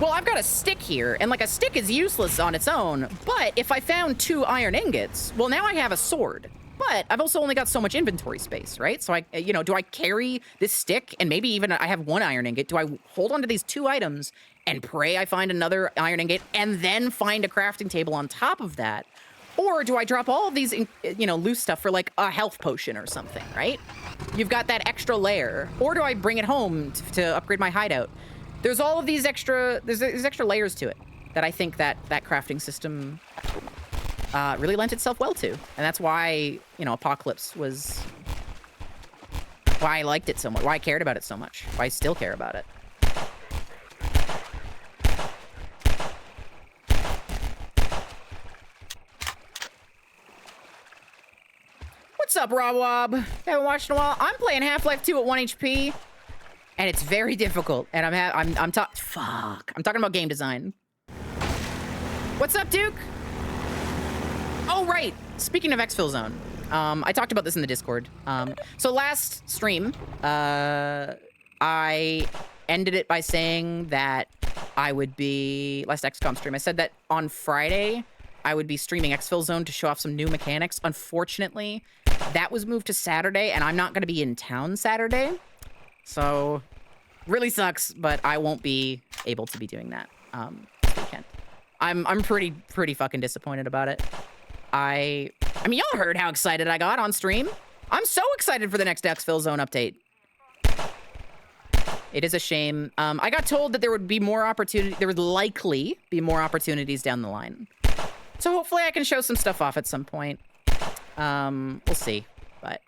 well, I've got a stick here, and like a stick is useless on its own, but if I found 2 iron ingots, well, now I have a sword. But I've also only got so much inventory space, right? So do I carry this stick, and maybe even I have 1 iron ingot? Do I hold on to these 2 items and pray I find another iron ingot and then find a crafting table on top of that? Or do I drop all of these, loose stuff for like a health potion or something, right? You've got that extra layer. Or do I bring it home to upgrade my hideout? There's all of these there's extra layers to it that I think that crafting system really lent itself well to. And that's why, Apocalypse was why I liked it so much, why I cared about it so much, why I still care about it. What's up, Rob Wob? Haven't watched in a while. I'm playing Half-Life 2 at 1 HP, and it's very difficult. And I'm talking about game design. What's up, Duke? Oh, right. Speaking of Exfil Zone, I talked about this in the Discord. So last stream, I ended it by saying that last XCOM stream, I said that on Friday, I would be streaming Exfil Zone to show off some new mechanics. Unfortunately, that was moved to Saturday, and I'm not going to be in town Saturday. So, really sucks, but I won't be able to be doing that this weekend. I'm pretty fucking disappointed about it. I mean, y'all heard how excited I got on stream. I'm so excited for the next Exfil Zone update. It is a shame. I got told that there would likely be more opportunities down the line. So hopefully I can show some stuff off at some point. We'll see. But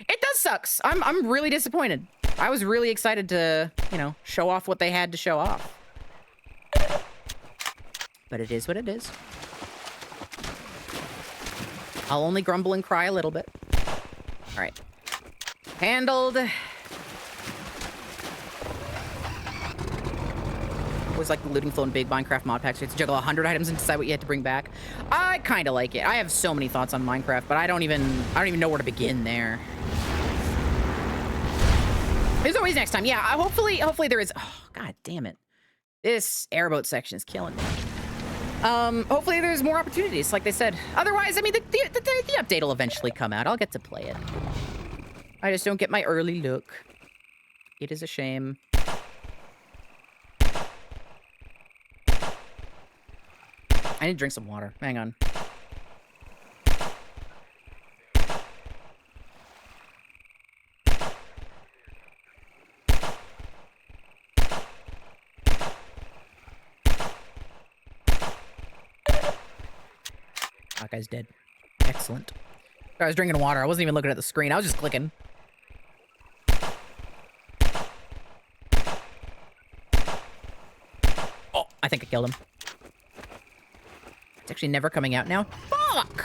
it does sucks. I'm really disappointed. I was really excited to, show off what they had to show off. But it is what it is. I'll only grumble and cry a little bit. All right. Handled. Was like the looting flow in big Minecraft mod packs. You have to juggle 100 items and decide what you have to bring back. I kind of like it. I have so many thoughts on Minecraft, but I don't even know where to begin there. There's always next time. Yeah, hopefully there is. Oh, god damn it. This airboat section is killing me. Hopefully there's more opportunities, like they said. Otherwise, I mean, the update will eventually come out. I'll get to play it. I just don't get my early look. It is a shame. I need to drink some water. Hang on. guy's dead. Excellent. I was drinking water. I wasn't even looking at the screen. I was just clicking. Oh, I think I killed him. It's actually never coming out now. Fuck!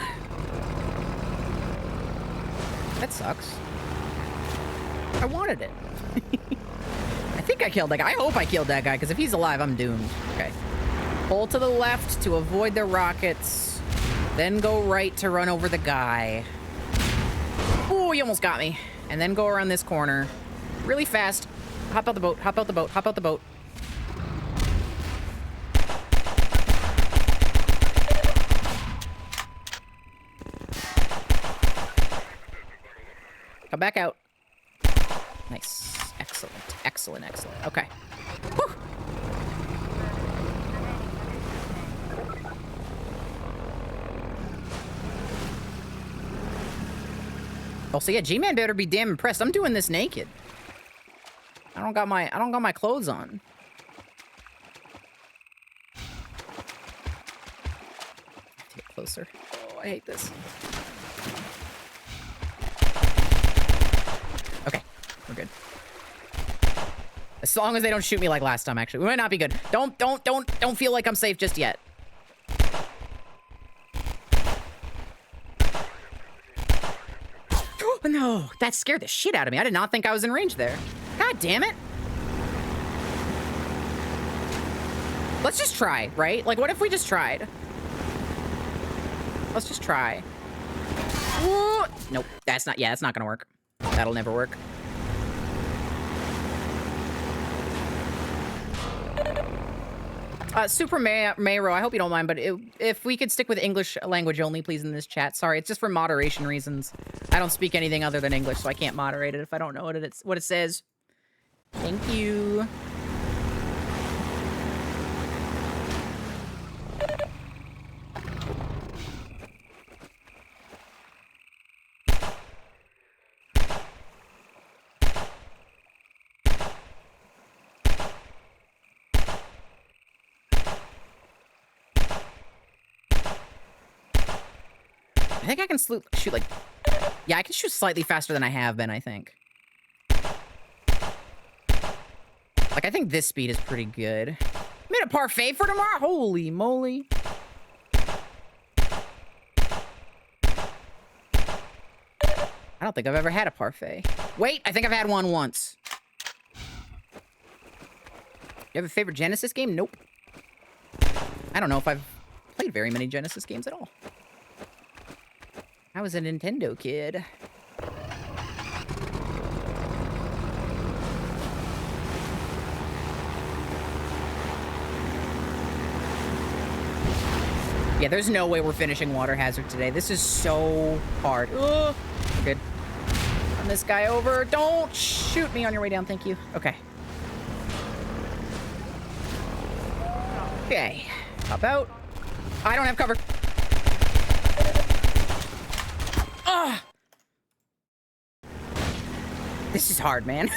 That sucks. I wanted it. I think I killed that guy. I hope I killed that guy, because if he's alive, I'm doomed. Okay. Pull to the left to avoid the rockets. Then go right to run over the guy. Oh, he almost got me. And then go around this corner. Really fast. Hop out the boat. Hop out the boat. Hop out the boat. Come back out. Nice. Excellent. Excellent. Excellent. Okay. Whew. Oh, so yeah, G-Man better be damn impressed. I'm doing this naked. I don't got my clothes on. Get closer. Oh, I hate this. Okay, we're good. As long as they don't shoot me like last time, actually. We might not be good. Don't feel like I'm safe just yet. No, that scared the shit out of me. I did not think I was in range there. God damn it. Let's just try, right? Like, what if we just tried? Let's just try. Ooh. Nope, that's not gonna work. That'll never work. Super Mayro, I hope you don't mind, but if we could stick with English language only, please, in this chat. Sorry, it's just for moderation reasons. I don't speak anything other than English, so I can't moderate it if I don't know what it says. Thank you. I think I can shoot like... Yeah, I can shoot slightly faster than I have been, I think. Like, I think this speed is pretty good. Made a parfait for tomorrow? Holy moly. I don't think I've ever had a parfait. Wait, I think I've had one once. You have a favorite Genesis game? Nope. I don't know if I've played very many Genesis games at all. I was a Nintendo kid. Yeah, there's no way we're finishing Water Hazard today. This is so hard. Ugh. Good. Run this guy over. Don't shoot me on your way down. Thank you. Okay. Okay. Hop out. I don't have cover. Ah! This is hard, man.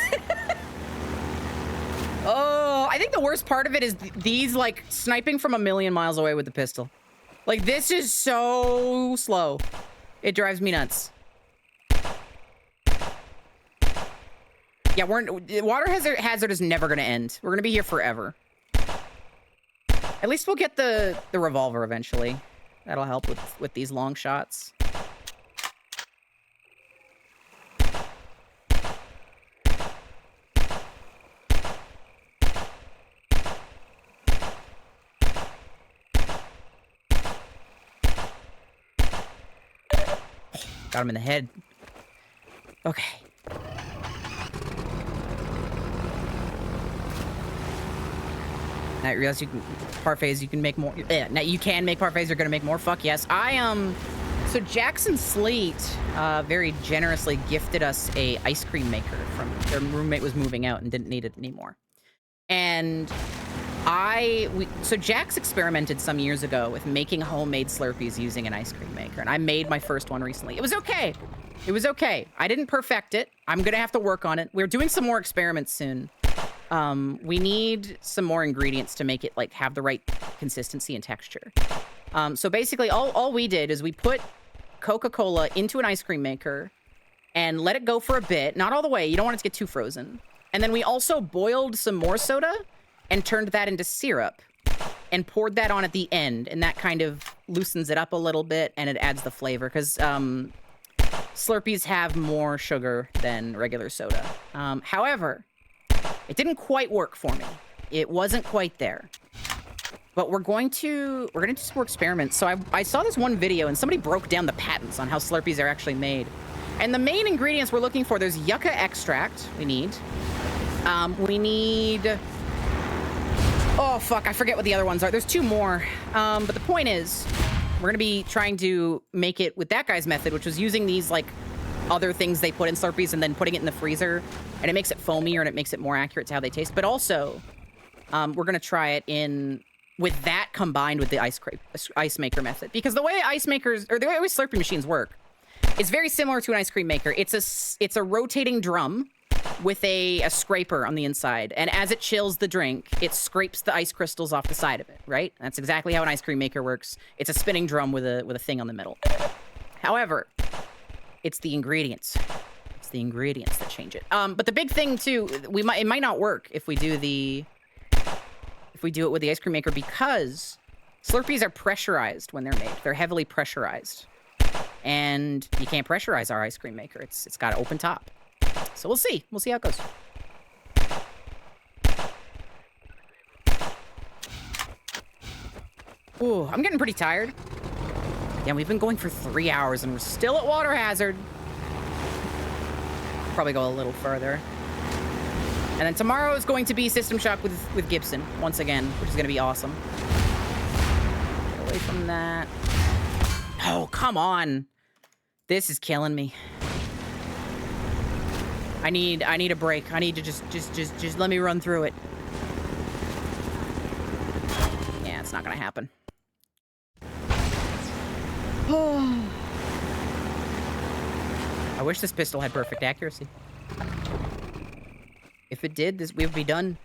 Oh, I think the worst part of it is these, like, sniping from a million miles away with the pistol. Like, this is so slow. It drives me nuts. Yeah, Water Hazard is never gonna end. We're gonna be here forever. At least we'll get the revolver eventually. That'll help with these long shots. Got him in the head. Okay. Now I realize you can parfaits. You can make more. Now you can make parfaits. You're gonna make more. Fuck yes. So Jackson Slate very generously gifted us a ice cream maker from their roommate was moving out and didn't need it anymore. And so Jax experimented some years ago with making homemade Slurpees using an ice cream maker, and I made my first one recently. It was okay. It was okay. I didn't perfect it. I'm gonna have to work on it. We're doing some more experiments soon. We need some more ingredients to make it like have the right consistency and texture. So basically, all we did is we put Coca-Cola into an ice cream maker and let it go for a bit. Not all the way. You don't want it to get too frozen. And then we also boiled some more soda and turned that into syrup and poured that on at the end. And that kind of loosens it up a little bit and it adds the flavor because Slurpees have more sugar than regular soda. However, it didn't quite work for me. It wasn't quite there. But we're going to do some more experiments. So I saw this one video and somebody broke down the patents on how Slurpees are actually made. And the main ingredients we're looking for, there's yucca extract we need. We need... Oh, fuck, I forget what the other ones are. There's 2 more. But the point is, we're going to be trying to make it with that guy's method, which was using these, like, other things they put in Slurpees and then putting it in the freezer. And it makes it foamier and it makes it more accurate to how they taste. But also, we're going to try it with that combined with the ice maker method. Because the way ice makers, or the way Slurpee machines work, is very similar to an ice cream maker. It's a rotating drum with a scraper on the inside. And as it chills the drink, it scrapes the ice crystals off the side of it, right? That's exactly how an ice cream maker works. It's a spinning drum with a thing on the middle. However, it's the ingredients. It's the ingredients that change it. But the big thing too, it might not work if we do it with the ice cream maker because Slurpees are pressurized when they're made. They're heavily pressurized. And you can't pressurize our ice cream maker. It's got an open top. So we'll see. We'll see how it goes. Ooh, I'm getting pretty tired. Yeah, we've been going for 3 hours and we're still at water hazard. Probably go a little further. And then tomorrow is going to be System Shock with Gibson once again, which is going to be awesome. Get away from that. Oh, come on. This is killing me. I need a break. I need to just let me run through it. Yeah, it's not gonna happen. I wish this pistol had perfect accuracy. If it did, we would be done.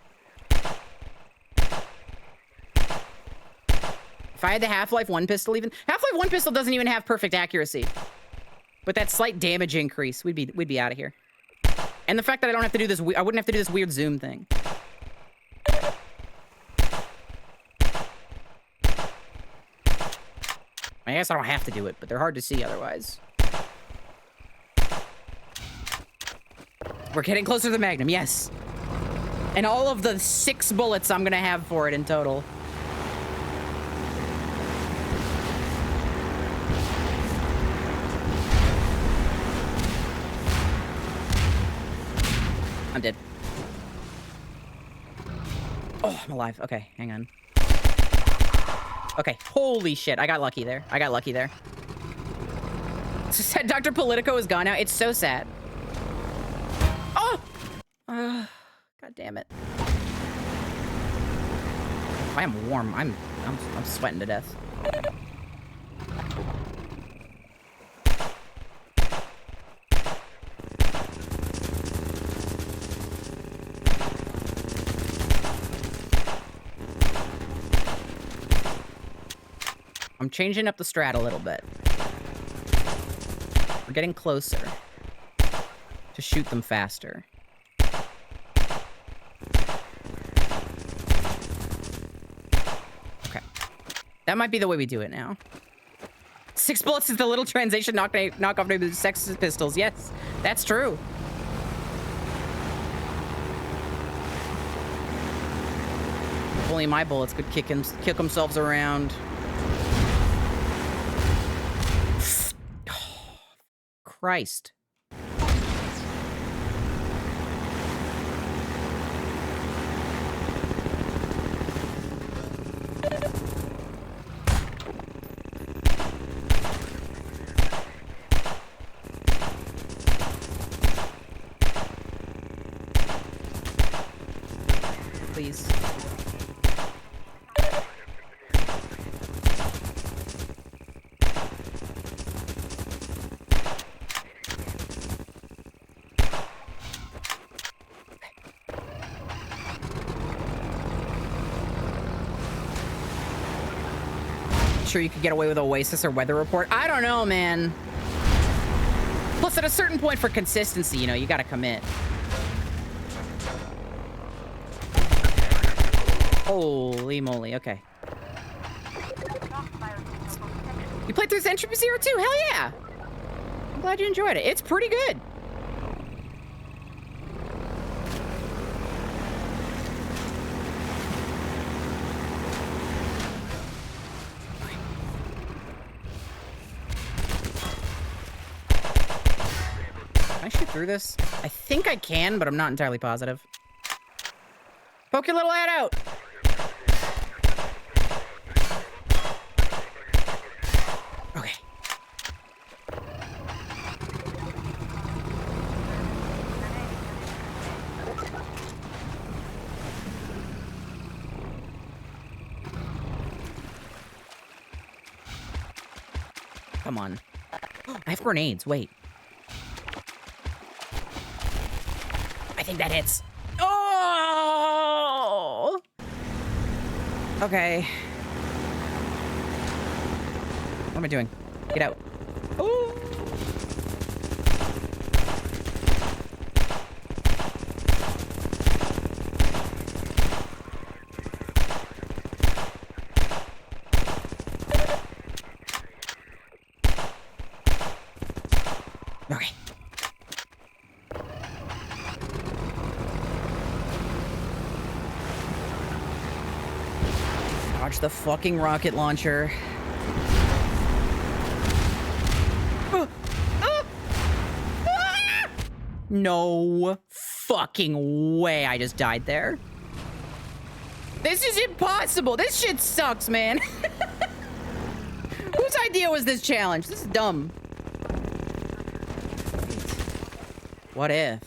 If I had the Half-Life 1 pistol even... Half-Life 1 pistol doesn't even have perfect accuracy. But that slight damage increase, we'd be out of here. And the fact that I don't have to do this... I wouldn't have to do this weird zoom thing. I guess I don't have to do it, but they're hard to see otherwise. We're getting closer to the Magnum, yes. And all of the 6 bullets I'm gonna have for it in total. I'm dead. Oh, I'm alive. Okay, hang on. Okay, holy shit. I got lucky there. I got lucky there. It's so sad Dr. Politico is gone now. It's so sad. Oh! God damn it. I am warm. I'm sweating to death. I'm changing up the strat a little bit. We're getting closer to shoot them faster. Okay. That might be the way we do it now. 6 bullets is the little translation knockoff name of the Sex Pistols. Yes, that's true. If only my bullets could kick themselves around. Christ. Please. sure you could get away with Oasis or Weather Report. I don't know, man. Plus, at a certain point for consistency, you know, you gotta commit. Holy moly, okay. You played through Entropy Zero too? Hell yeah! I'm glad you enjoyed it. It's pretty good. Can I shoot through this? I think I can, but I'm not entirely positive. Poke your little head out! Okay. Come on. I have grenades. Wait. I think that hits. Oh! Okay. What am I doing? Get out. Oh! Okay. Watch the fucking rocket launcher. No fucking way I just died there. This is impossible. This shit sucks, man. Whose idea was this challenge? This is dumb. What if?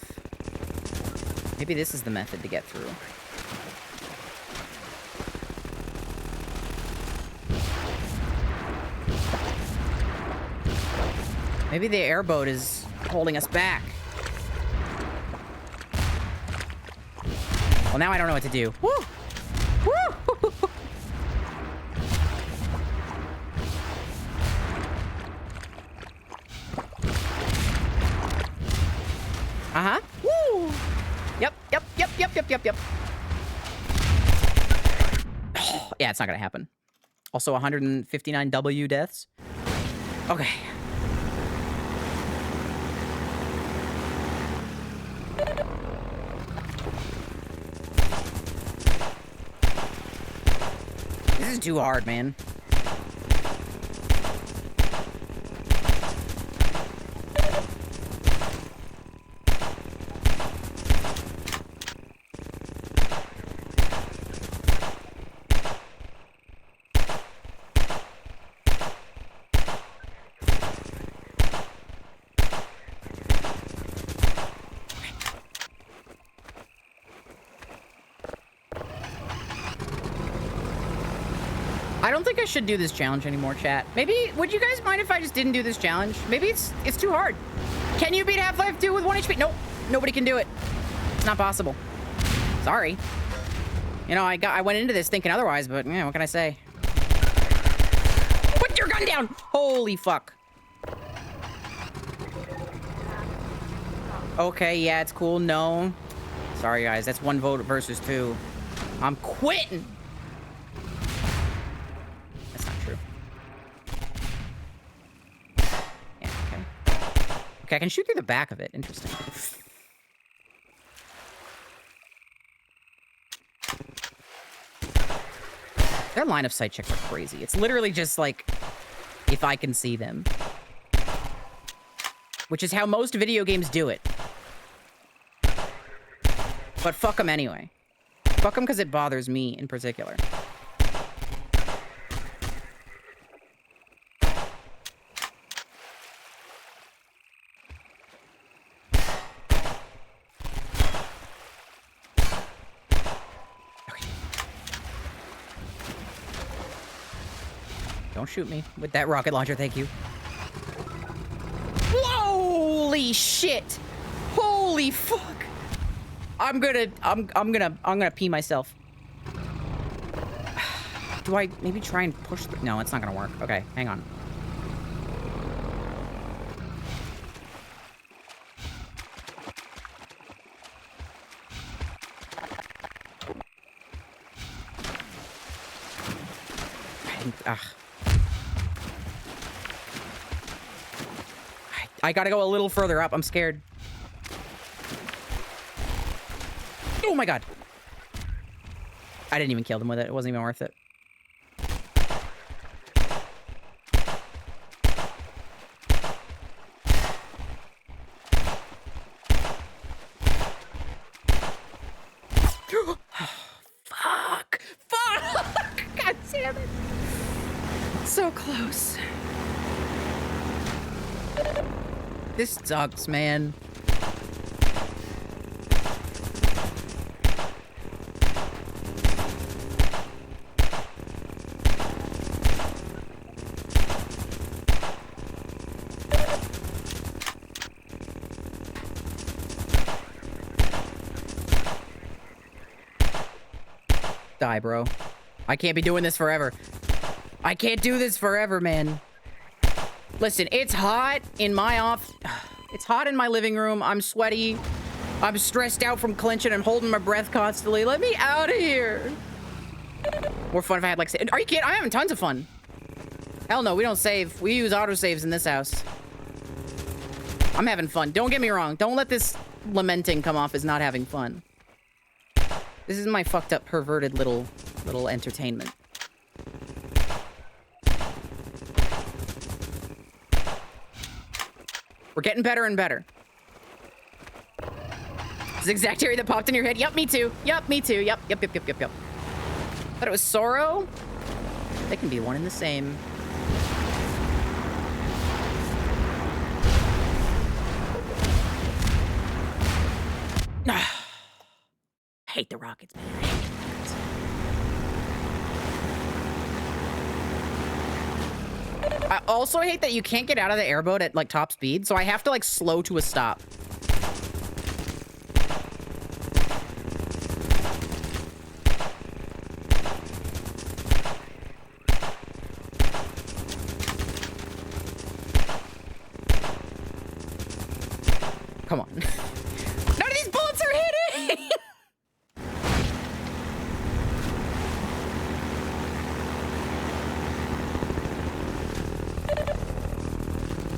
Maybe this is the method to get through. Maybe the airboat is holding us back. Well, now I don't know what to do. Woo! Woo! Uh-huh. Woo! Yep. Oh, yeah, it's not gonna happen. Also 159 W deaths. Okay. This is too hard, man. I don't think I should do this challenge anymore, chat. Maybe, would you guys mind if I just didn't do this challenge? Maybe it's too hard. Can you beat Half-Life 2 with 1 HP? Nope. Nobody can do it. It's not possible. Sorry. You know, I went into this thinking otherwise, but, yeah, what can I say? Put your gun down! Holy fuck. Okay, yeah, it's cool. No. Sorry, guys. That's 1 vote versus 2. I'm quitting! Okay, I can shoot through the back of it. Interesting. Their line of sight checks are crazy. It's literally just like, if I can see them. Which is how most video games do it. But fuck them anyway. Fuck them because it bothers me in particular. Don't shoot me with that rocket launcher, thank you. Holy shit! Holy fuck! I'm gonna pee myself. Do I maybe try and push the... No, it's not gonna work. Okay, hang on. Ugh. I gotta go a little further up. I'm scared. Oh my god. I didn't even kill them with it. It wasn't even worth it. Fuck! Fuck! God damn it. So close. This sucks, man. Die, bro. I can't be doing this forever. I can't do this forever, man. Listen, it's hot in my It's hot in my living room. I'm sweaty. I'm stressed out from clenching and holding my breath constantly. Let me out of here. More fun if I had, like... Are you kidding? I'm having tons of fun. Hell no, we don't save. We use autosaves in this house. I'm having fun. Don't get me wrong. Don't let this lamenting come off as not having fun. This is my fucked up, perverted little entertainment. We're getting better and better. This exact area that popped in your head. Yep, me too. Yep, me too. Yep. Thought it was Sorrow. They can be one and the same. I hate the rockets, man. I hate the rockets. I also hate that you can't get out of the airboat at, like, top speed, so I have to, like, slow to a stop. Come on. None of these bullets are hitting!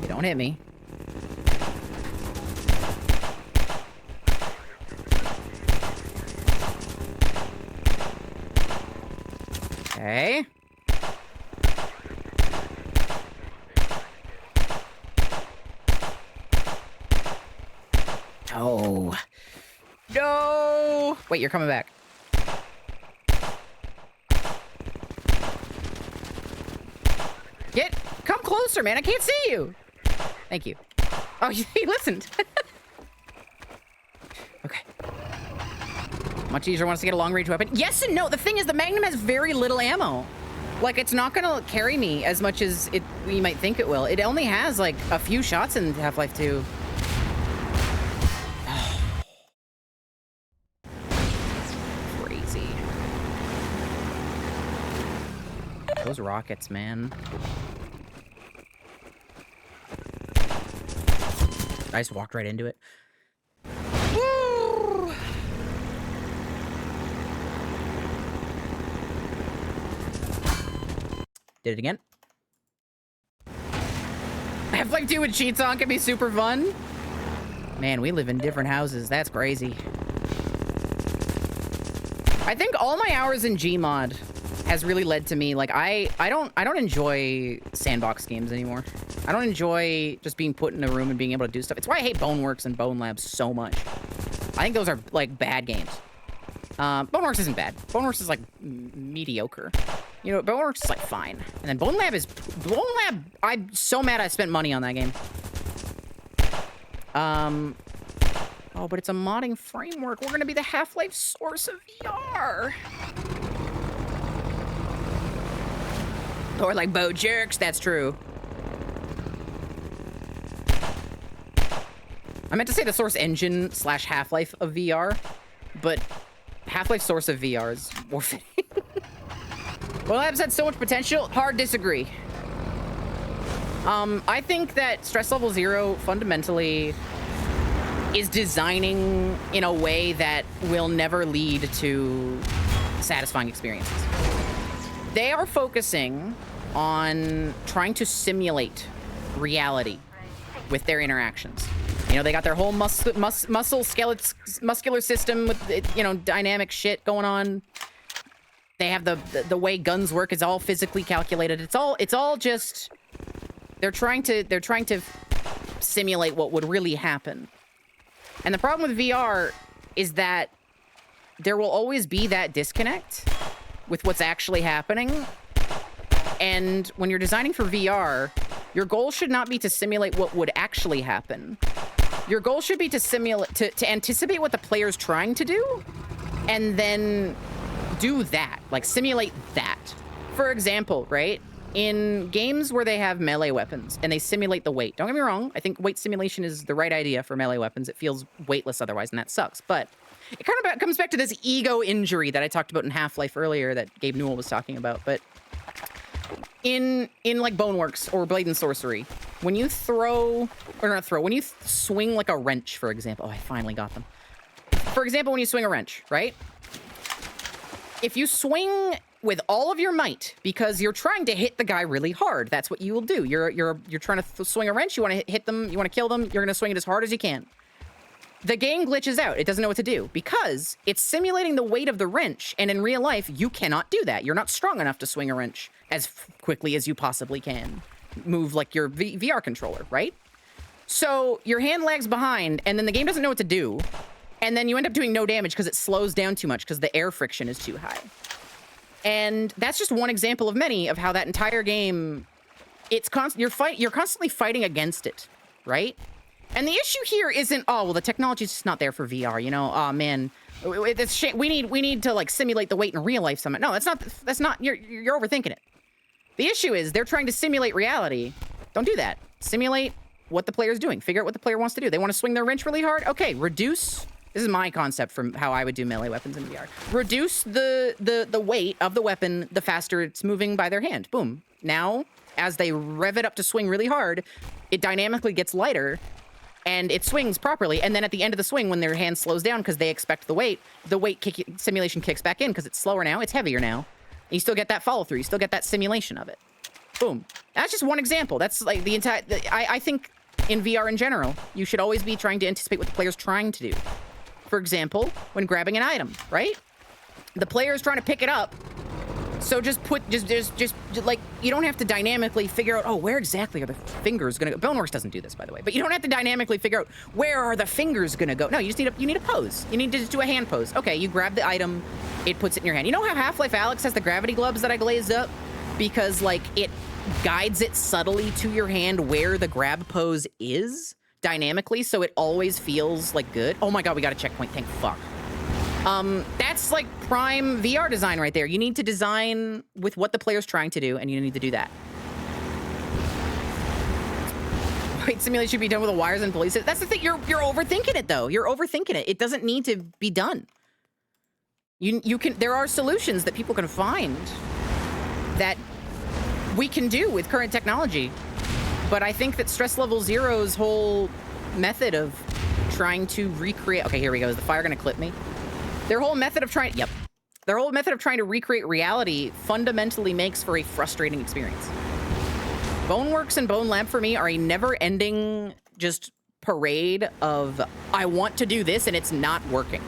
Don't hit me. Okay. No. No. Wait, you're coming back. Come closer, man. I can't see you. Thank you. Oh, he listened. Okay. Much easier wants to get a long-range weapon. Yes and no. The thing is, the Magnum has very little ammo. Like, it's not gonna carry me as much as you might think it will. It only has, like, a few shots in Half-Life 2. Crazy. Those rockets, man. I just walked right into it. Woo! Did it again. Half-Life 2 with cheats on can be super fun. Man, we live in different houses. That's crazy. I think all my hours in Gmod has really led to me, like, I don't enjoy sandbox games anymore. I don't enjoy just being put in a room and being able to do stuff. It's why I hate Boneworks and Bone Labs so much. I think those are, like, bad games. Boneworks isn't bad. Boneworks is, like, mediocre. You know, Boneworks is, like, fine. And then Bone Lab, I'm so mad I spent money on that game. Oh, but it's a modding framework. We're gonna be the Half-Life source of VR. Or like Bo Jerks, that's true. I meant to say the source engine / Half-Life of VR, but Half-Life source of VR is more fitting. Well, Labs had so much potential. Hard disagree. I think that Stress Level 0 fundamentally is designing in a way that will never lead to satisfying experiences. They are focusing on trying to simulate reality with their interactions. You know, they got their whole muscular system with, you know, dynamic shit going on. They have the way guns work is all physically calculated. It's all just they're trying to simulate what would really happen. And the problem with VR is that there will always be that disconnect with what's actually happening. And when you're designing for VR, your goal should not be to simulate what would actually happen. Your goal should be to simulate, to anticipate what the player's trying to do, and then do that, like simulate that. For example, right? In games where they have melee weapons and they simulate the weight, don't get me wrong, I think weight simulation is the right idea for melee weapons. It feels weightless otherwise, and that sucks. But it kind of comes back to this ego injury that I talked about in Half-Life earlier that Gabe Newell was talking about. But in like Boneworks or Blade and Sorcery, when you when you swing like a wrench, for example, oh, I finally got them. For example, when you swing a wrench, right? If you swing with all of your might because you're trying to hit the guy really hard, that's what you will do. You're trying to swing a wrench. You want to hit them. You want to kill them. You're going to swing it as hard as you can. The game glitches out. It doesn't know what to do because it's simulating the weight of the wrench. And in real life, you cannot do that. You're not strong enough to swing a wrench as quickly as you possibly can. Move like your VR controller, right? So your hand lags behind, and then the game doesn't know what to do. And then you end up doing no damage because it slows down too much because the air friction is too high. And that's just one example of many of how that entire game, you're constantly fighting against it, right? And the issue here isn't, oh, well, the technology's just not there for VR, you know? Oh man, we need to like simulate the weight in real life somehow. No, that's not. You're overthinking it. The issue is they're trying to simulate reality. Don't do that. Simulate what the player's doing. Figure out what the player wants to do. They want to swing their wrench really hard. Okay, reduce. This is my concept from how I would do melee weapons in VR. Reduce the weight of the weapon the faster it's moving by their hand. Boom. Now, as they rev it up to swing really hard, it dynamically gets lighter and it swings properly. And then at the end of the swing, when their hand slows down because they expect the weight simulation kicks back in because it's slower now, it's heavier now. And you still get that follow through. You still get that simulation of it. Boom. That's just one example. That's like the entire... I think in VR in general, you should always be trying to anticipate what the player's trying to do. For example, when grabbing an item, right? The player is trying to pick it up. So just like, you don't have to dynamically figure out, oh, where exactly are the fingers gonna go? Boneworks doesn't do this, by the way, but you don't have to dynamically figure out where are the fingers gonna go. No, you just need a pose. You need to just do a hand pose. Okay, you grab the item, it puts it in your hand. You know how Half-Life Alyx has the gravity gloves that I glazed up? Because like it guides it subtly to your hand where the grab pose is dynamically, so it always feels like good. Oh my god, we got a checkpoint, thank fuck. That's like prime VR design right there. You need to design with what the player's trying to do, and you need to do that. Weight simulation should be done with the wires and pulleys. That's the thing, you're overthinking it though. You're overthinking it. It doesn't need to be done. There are solutions that people can find that we can do with current technology. But I think that Stress Level Zero's whole method of trying to recreate... Okay, here we go. Is the fire going to clip me? Their whole method of trying... Yep. Their whole method of trying to recreate reality fundamentally makes for a frustrating experience. Boneworks and Bone Lab for me are a never-ending just parade of, I want to do this and it's not working.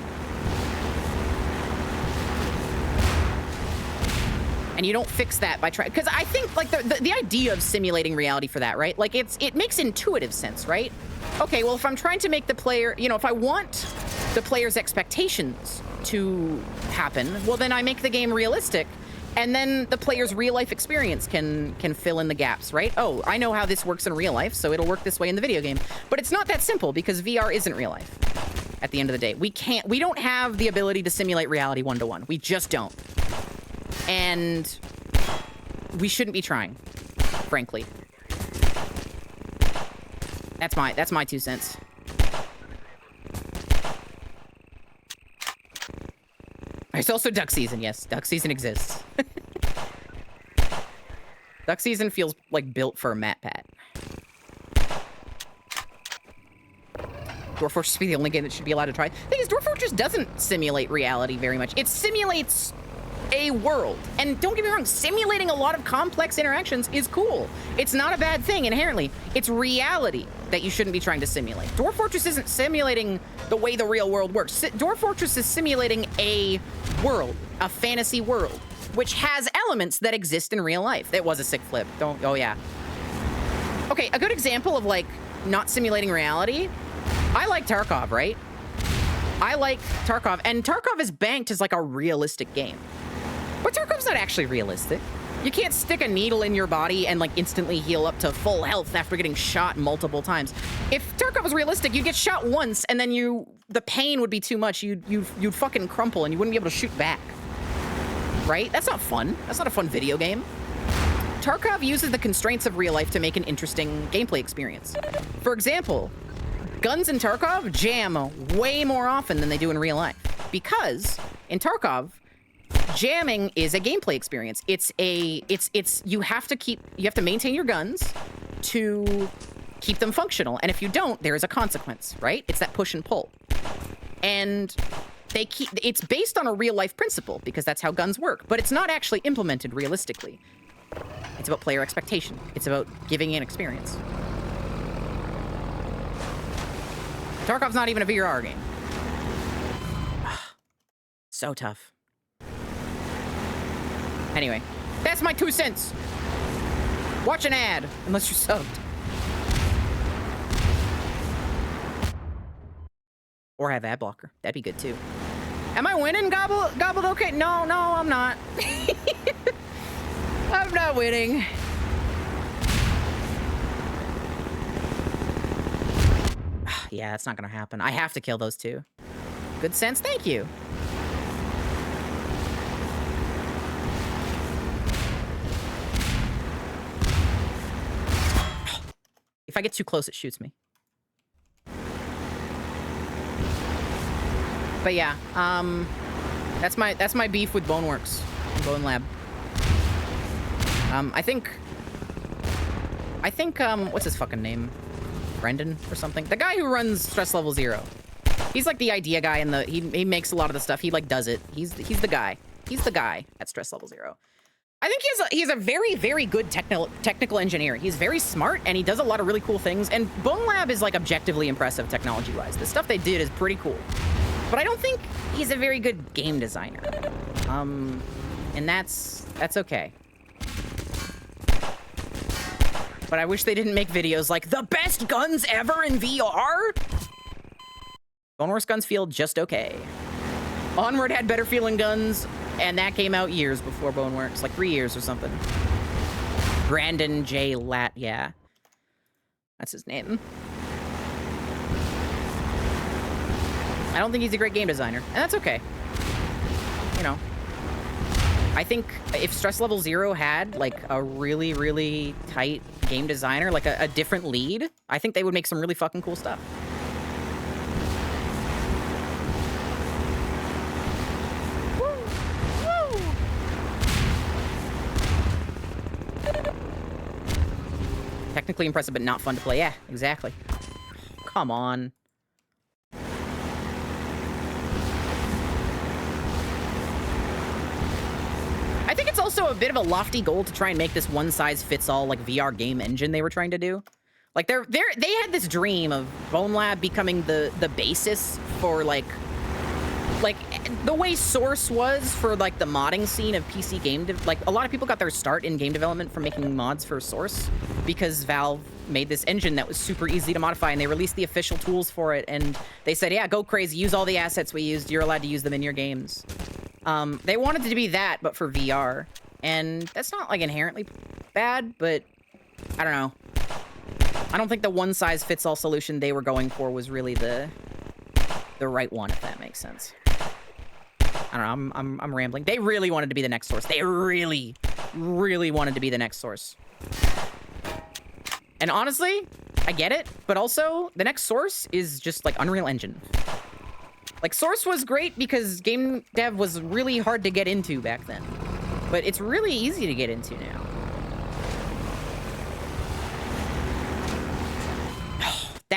And you don't fix that by trying, because I think like the idea of simulating reality for that, right? Like it makes intuitive sense, right? Okay, well, if I'm trying to make the player, you know, if I want the player's expectations to happen, well, then I make the game realistic, and then the player's real life experience can fill in the gaps, right? Oh, I know how this works in real life, so it'll work this way in the video game. But it's not that simple because VR isn't real life. At the end of the day, we don't have the ability to simulate reality one-to-one. We just don't. And we shouldn't be trying, frankly. That's my 2 cents. There's also duck season. Yes, duck season exists. Duck Season feels like built for a Mat Pat. Dwarf Fortress should be the only game that should be allowed to try. The thing is, Dwarf Fortress doesn't simulate reality very much. It simulates a world. And don't get me wrong, simulating a lot of complex interactions is cool. It's not a bad thing inherently. It's reality that you shouldn't be trying to simulate. Dwarf Fortress isn't simulating the way the real world works. Dwarf Fortress is simulating a world, a fantasy world, which has elements that exist in real life. It was a sick flip. Oh yeah. Okay, a good example of like not simulating reality. I like Tarkov, right? I like Tarkov, and Tarkov is banked as like a realistic game. But Tarkov's not actually realistic. You can't stick a needle in your body and like instantly heal up to full health after getting shot multiple times. If Tarkov was realistic, you'd get shot once and then the pain would be too much. You'd fucking crumple and you wouldn't be able to shoot back. Right? That's not fun. That's not a fun video game. Tarkov uses the constraints of real life to make an interesting gameplay experience. For example, guns in Tarkov jam way more often than they do in real life. Because in Tarkov, jamming is a gameplay experience. You have to maintain your guns to keep them functional. And if you don't, there is a consequence, right? It's that push and pull. And it's based on a real life principle because that's how guns work, but it's not actually implemented realistically. It's about player expectation. It's about giving an experience. Tarkov's not even a VR game. So tough. Anyway, that's my 2 cents. Watch an ad, unless you're subbed. Or have ad blocker. That'd be good too. Am I winning, Gobbled? Okay, no, I'm not. I'm not winning. Yeah, that's not gonna happen. I have to kill those two. Good sense, thank you. If I get too close, it shoots me. But yeah, that's my beef with Boneworks, Bone Lab. I think, what's his fucking name? Brendan or something? The guy who runs Stress Level 0. He's like the idea guy and he makes a lot of the stuff. He like does it. He's the guy. He's the guy at Stress Level 0. I think he's a very, very good technical engineer. He's very smart and he does a lot of really cool things. And Bone Lab is like objectively impressive technology-wise. The stuff they did is pretty cool. But I don't think he's a very good game designer. And that's okay. But I wish they didn't make videos like, the best guns ever in VR? Boneworks guns feel just okay. Onward had better feeling guns, and that came out years before Boneworks, like 3 years or something. Brandon J. Lat, yeah. That's his name. I don't think he's a great game designer, and that's okay. You know. I think if Stress Level 0 had, like, a really, really tight game designer, like a different lead, I think they would make some really fucking cool stuff. Technically impressive, but not fun to play. Yeah, exactly. Come on. I think it's also a bit of a lofty goal to try and make this one-size-fits-all, like, VR game engine they were trying to do. Like, they had this dream of Bone Lab becoming the basis for, like, the way Source was for, like, the modding scene of PC game... Like, a lot of people got their start in game development from making mods for Source because Valve made this engine that was super easy to modify, and they released the official tools for it, and they said, yeah, go crazy, use all the assets we used, you're allowed to use them in your games. They wanted it to be that, but for VR. And that's not, like, inherently bad, but I don't know. I don't think the one-size-fits-all solution they were going for was really the right one, if that makes sense. I don't know, I'm rambling. They really wanted to be the next Source. They really, really wanted to be the next Source. And honestly, I get it, but also, the next Source is just, like, Unreal Engine. Like, Source was great because game dev was really hard to get into back then. But it's really easy to get into now.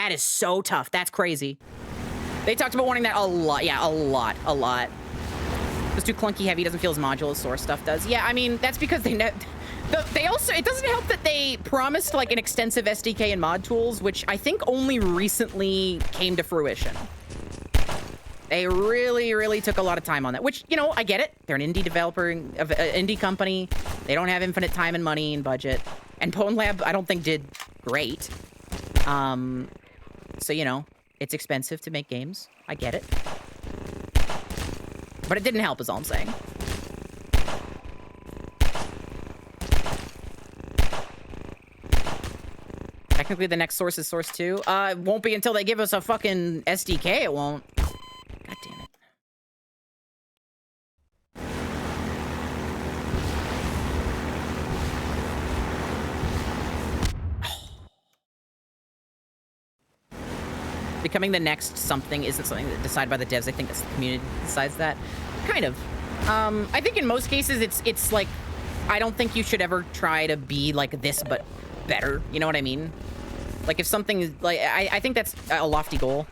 That is so tough. That's crazy. They talked about wanting that a lot. Yeah, a lot. It's too clunky heavy. Doesn't feel as modular as Source stuff does. Yeah, I mean, that's because they also, it doesn't help that they promised like an extensive SDK and mod tools, which I think only recently came to fruition. They really took a lot of time on that, which, you know, I get it. They're an indie developer, indie company. They don't have infinite time and money and budget. And Pwn Lab, I don't think did great. So, you know, it's expensive to make games. I get it. But it didn't help is all I'm saying. Technically, the next Source is Source 2. It won't be until they give us a fucking SDK, it won't. God damn it. Becoming the next something isn't something that's decided by the devs. I think it's the community that decides that. Kind of. I think in most cases, it's like, I don't think you should ever try to be like this, but better. You know what I mean? Like if something is like, I think that's a lofty goal.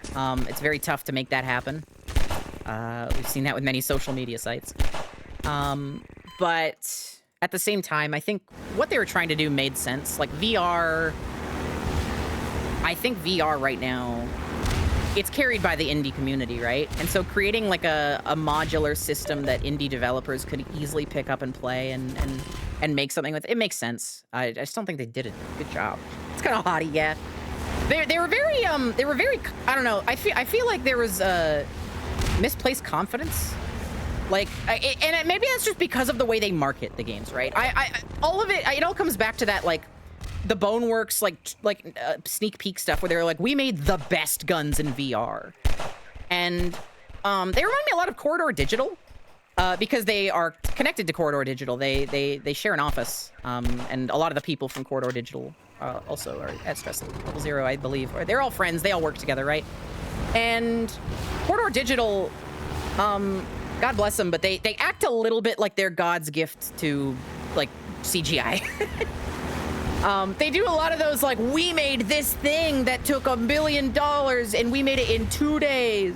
It's very tough to make that happen. We've seen that with many social media sites. But at the same time, I think what they were trying to do made sense. Like VR, I think VR right now, it's carried by the indie community, right? And so creating like a modular system that indie developers could easily pick up and play and make something with, it makes sense. I just don't think they did a good job. It's kind of haughty, yeah. They were very I don't know. I feel like there was misplaced confidence. Like, and maybe that's just because of the way they market the games, right? All of it, it all comes back to that, like, the Boneworks, like sneak peek stuff where they're like, we made the best guns in VR. And they remind me a lot of Corridor Digital because they are connected to Corridor Digital. They share an office. And a lot of the people from Corridor Digital also are at Stress Level 0, I believe. Or they're all friends. They all work together, right? And Corridor Digital, God bless them, but they act a little bit like they're God's gift to, like, CGI. They do a lot of those, like, we made this thing that took $1 billion and we made it in 2 days.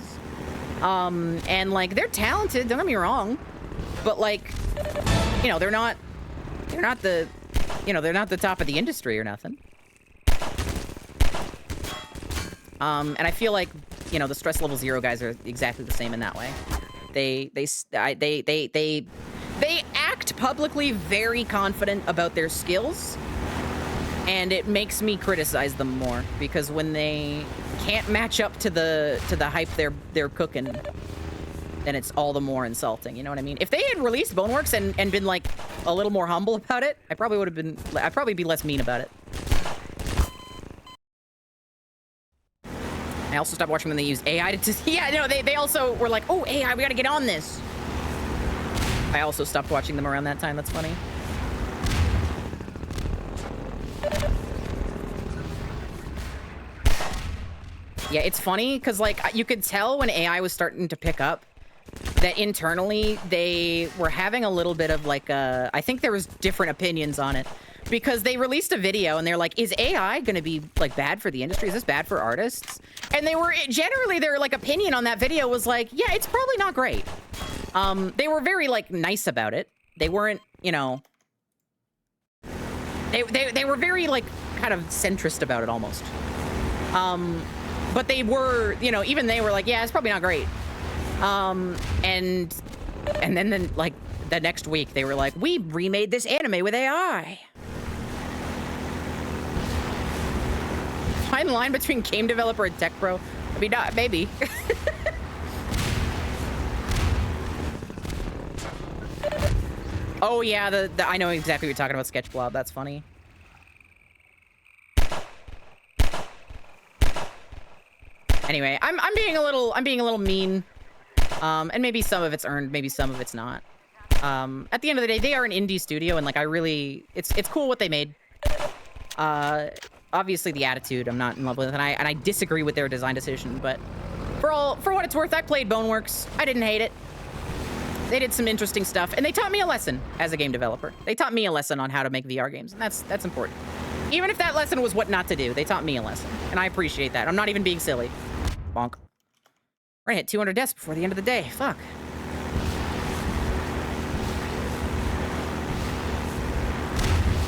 And, like, they're talented, don't get me wrong. But, like, you know, they're not the top of the industry or nothing. And I feel like, you know, the Stress Level 0 guys are exactly the same in that way. They act publicly very confident about their skills. And it makes me criticize them more because when they can't match up to the hype they're cooking, then it's all the more insulting. You know what I mean? If they had released Boneworks and been like a little more humble about it, I'd probably be less mean about it. I also stopped watching when they used AI to yeah, no, they also were like, oh, AI, we gotta get on this. I also stopped watching them around that time. That's funny. Yeah, it's funny because, like, you could tell when AI was starting to pick up that internally they were having a little bit of, like, I think there was different opinions on it because they released a video and they're like, is AI going to be, like, bad for the industry? Is this bad for artists? And generally their, like, opinion on that video was like, yeah, it's probably not great. They were very, like, nice about it. They weren't, you know, they were very, like, kind of centrist about it almost. But they were, you know, even they were like, yeah, it's probably not great. And then like the next week they were like, we remade this anime with AI. Fine line between game developer and tech bro. I mean, not maybe. Oh yeah, I know exactly what you're talking about, Sketch Blob. That's funny. Anyway, I'm being a little mean, and maybe some of it's earned, maybe some of it's not. At the end of the day, they are an indie studio, and like it's cool what they made. Obviously the attitude I'm not in love with, and I disagree with their design decision. But for what it's worth, I played Boneworks. I didn't hate it. They did some interesting stuff, and they taught me a lesson as a game developer. They taught me a lesson on how to make VR games, and that's important. Even if that lesson was what not to do, they taught me a lesson. And I appreciate that. I'm not even being silly. Bonk. We're gonna hit 200 deaths before the end of the day. Fuck.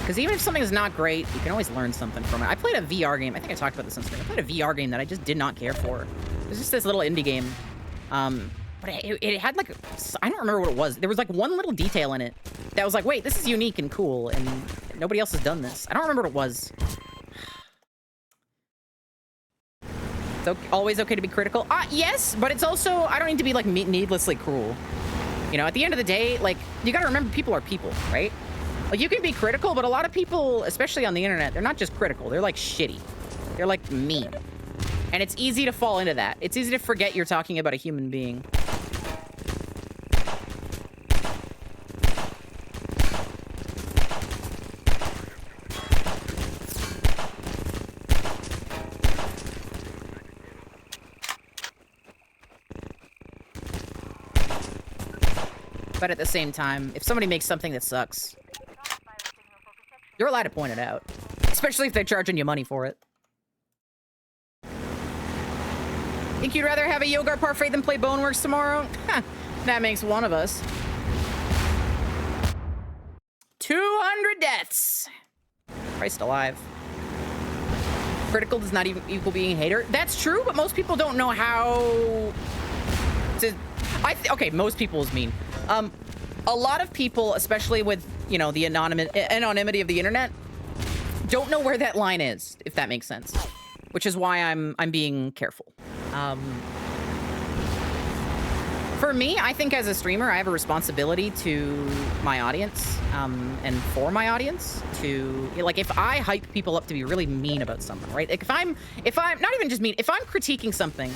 Because even if something is not great, you can always learn something from it. I played a VR game. I think I talked about this on stream. I played a VR game that I just did not care for. It was just this little indie game. But it had like, I don't remember what it was. There was like one little detail in it that was like, wait, this is unique and cool, and nobody else has done this. I don't remember what it was. It's always okay to be critical. Yes, but it's also, I don't need to be like needlessly cruel. You know, at the end of the day, like, you gotta remember people are people, right? Like, you can be critical, but a lot of people, especially on the internet, they're not just critical. They're like shitty. They're like mean. And it's easy to fall into that. It's easy to forget you're talking about a human being. But at the same time, if somebody makes something that sucks, you're allowed to point it out. Especially if they're charging you money for it. Think you'd rather have a yogurt parfait than play Boneworks tomorrow? That makes one of us. 200 deaths. Christ alive. Critical does not even equal being a hater. That's true, but most people don't know how to... Okay, most people is mean. A lot of people, especially with, you know, the anonymity of the internet, don't know where that line is, if that makes sense. Which is why I'm being careful. For me, I think as a streamer, I have a responsibility to my audience, and for my audience to, like, if I hype people up to be really mean about something, right? Like, if I'm not even just mean, if I'm critiquing something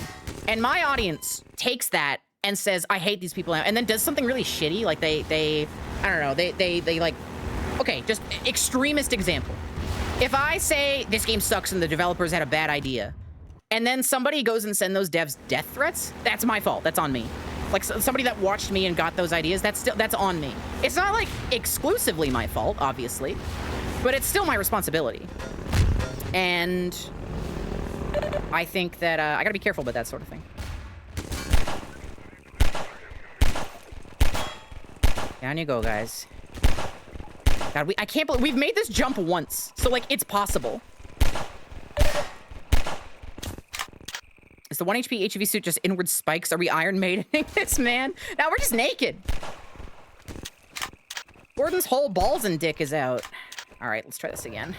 and my audience takes that and says, I hate these people, and then does something really shitty, like they I don't know, they like, okay, just extremist example. If I say this game sucks and the developers had a bad idea, and then somebody goes and send those devs death threats, that's my fault. That's on me. Like, somebody that watched me and got those ideas, that's on me. It's not like exclusively my fault, obviously, but it's still my responsibility. And I think that I gotta be careful about that sort of thing. Down you go, guys. God, I can't believe we've made this jump once. So, like, it's possible. Is the 1 HP HEV suit just inward spikes? Are we Iron Maidening this, man? Now we're just naked. Gordon's whole balls and dick is out. All right, let's try this again.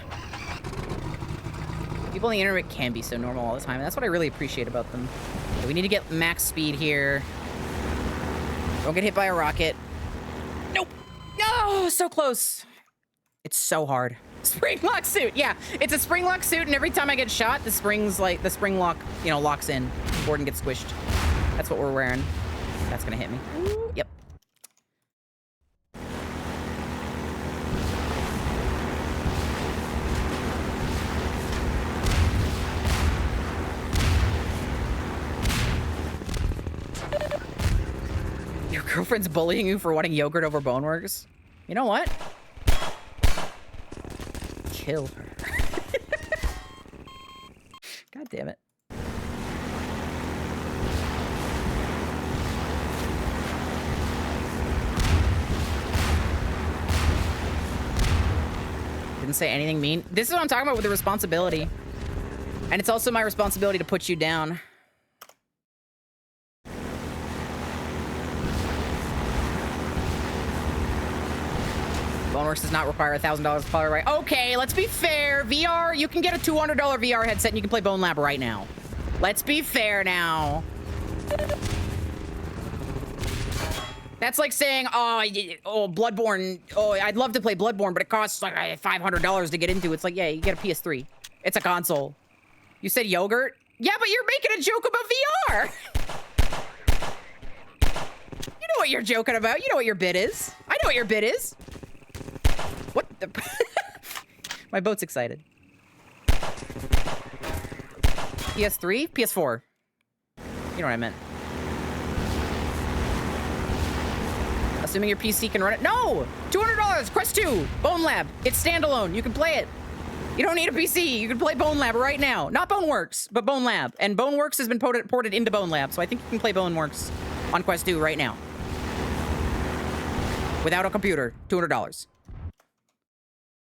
People on the internet can be so normal all the time. And that's what I really appreciate about them. Okay, we need to get max speed here. Don't get hit by a rocket. Nope. No, so close. It's so hard. Spring lock suit. Yeah, it's a spring lock suit, and every time I get shot, the spring lock, you know, locks in. Gordon gets squished. That's what we're wearing. That's gonna hit me. Ooh, yep. Your girlfriend's bullying you for wanting yogurt over Boneworks? You know what? Kill her. God damn it. Didn't say anything mean. This is what I'm talking about with the responsibility. And it's also my responsibility to put you down. Boneworks does not require $1,000 to play, right? Okay, let's be fair. VR, you can get a $200 VR headset and you can play Bone Lab right now. Let's be fair now. That's like saying, oh, Bloodborne. Oh, I'd love to play Bloodborne, but it costs like $500 to get into. It's like, yeah, you get a PS3. It's a console. You said yogurt? Yeah, but you're making a joke about VR. You know what you're joking about. You know what your bit is. I know what your bit is. What the? My boat's excited. PS3? PS4. You know what I meant. Assuming your PC can run it. No! $200! Quest 2! Bone Lab. It's standalone. You can play it. You don't need a PC. You can play Bone Lab right now. Not Boneworks, but Bone Lab. And Boneworks has been ported into Bone Lab, so I think you can play Boneworks on Quest 2 right now. Without a computer, $200.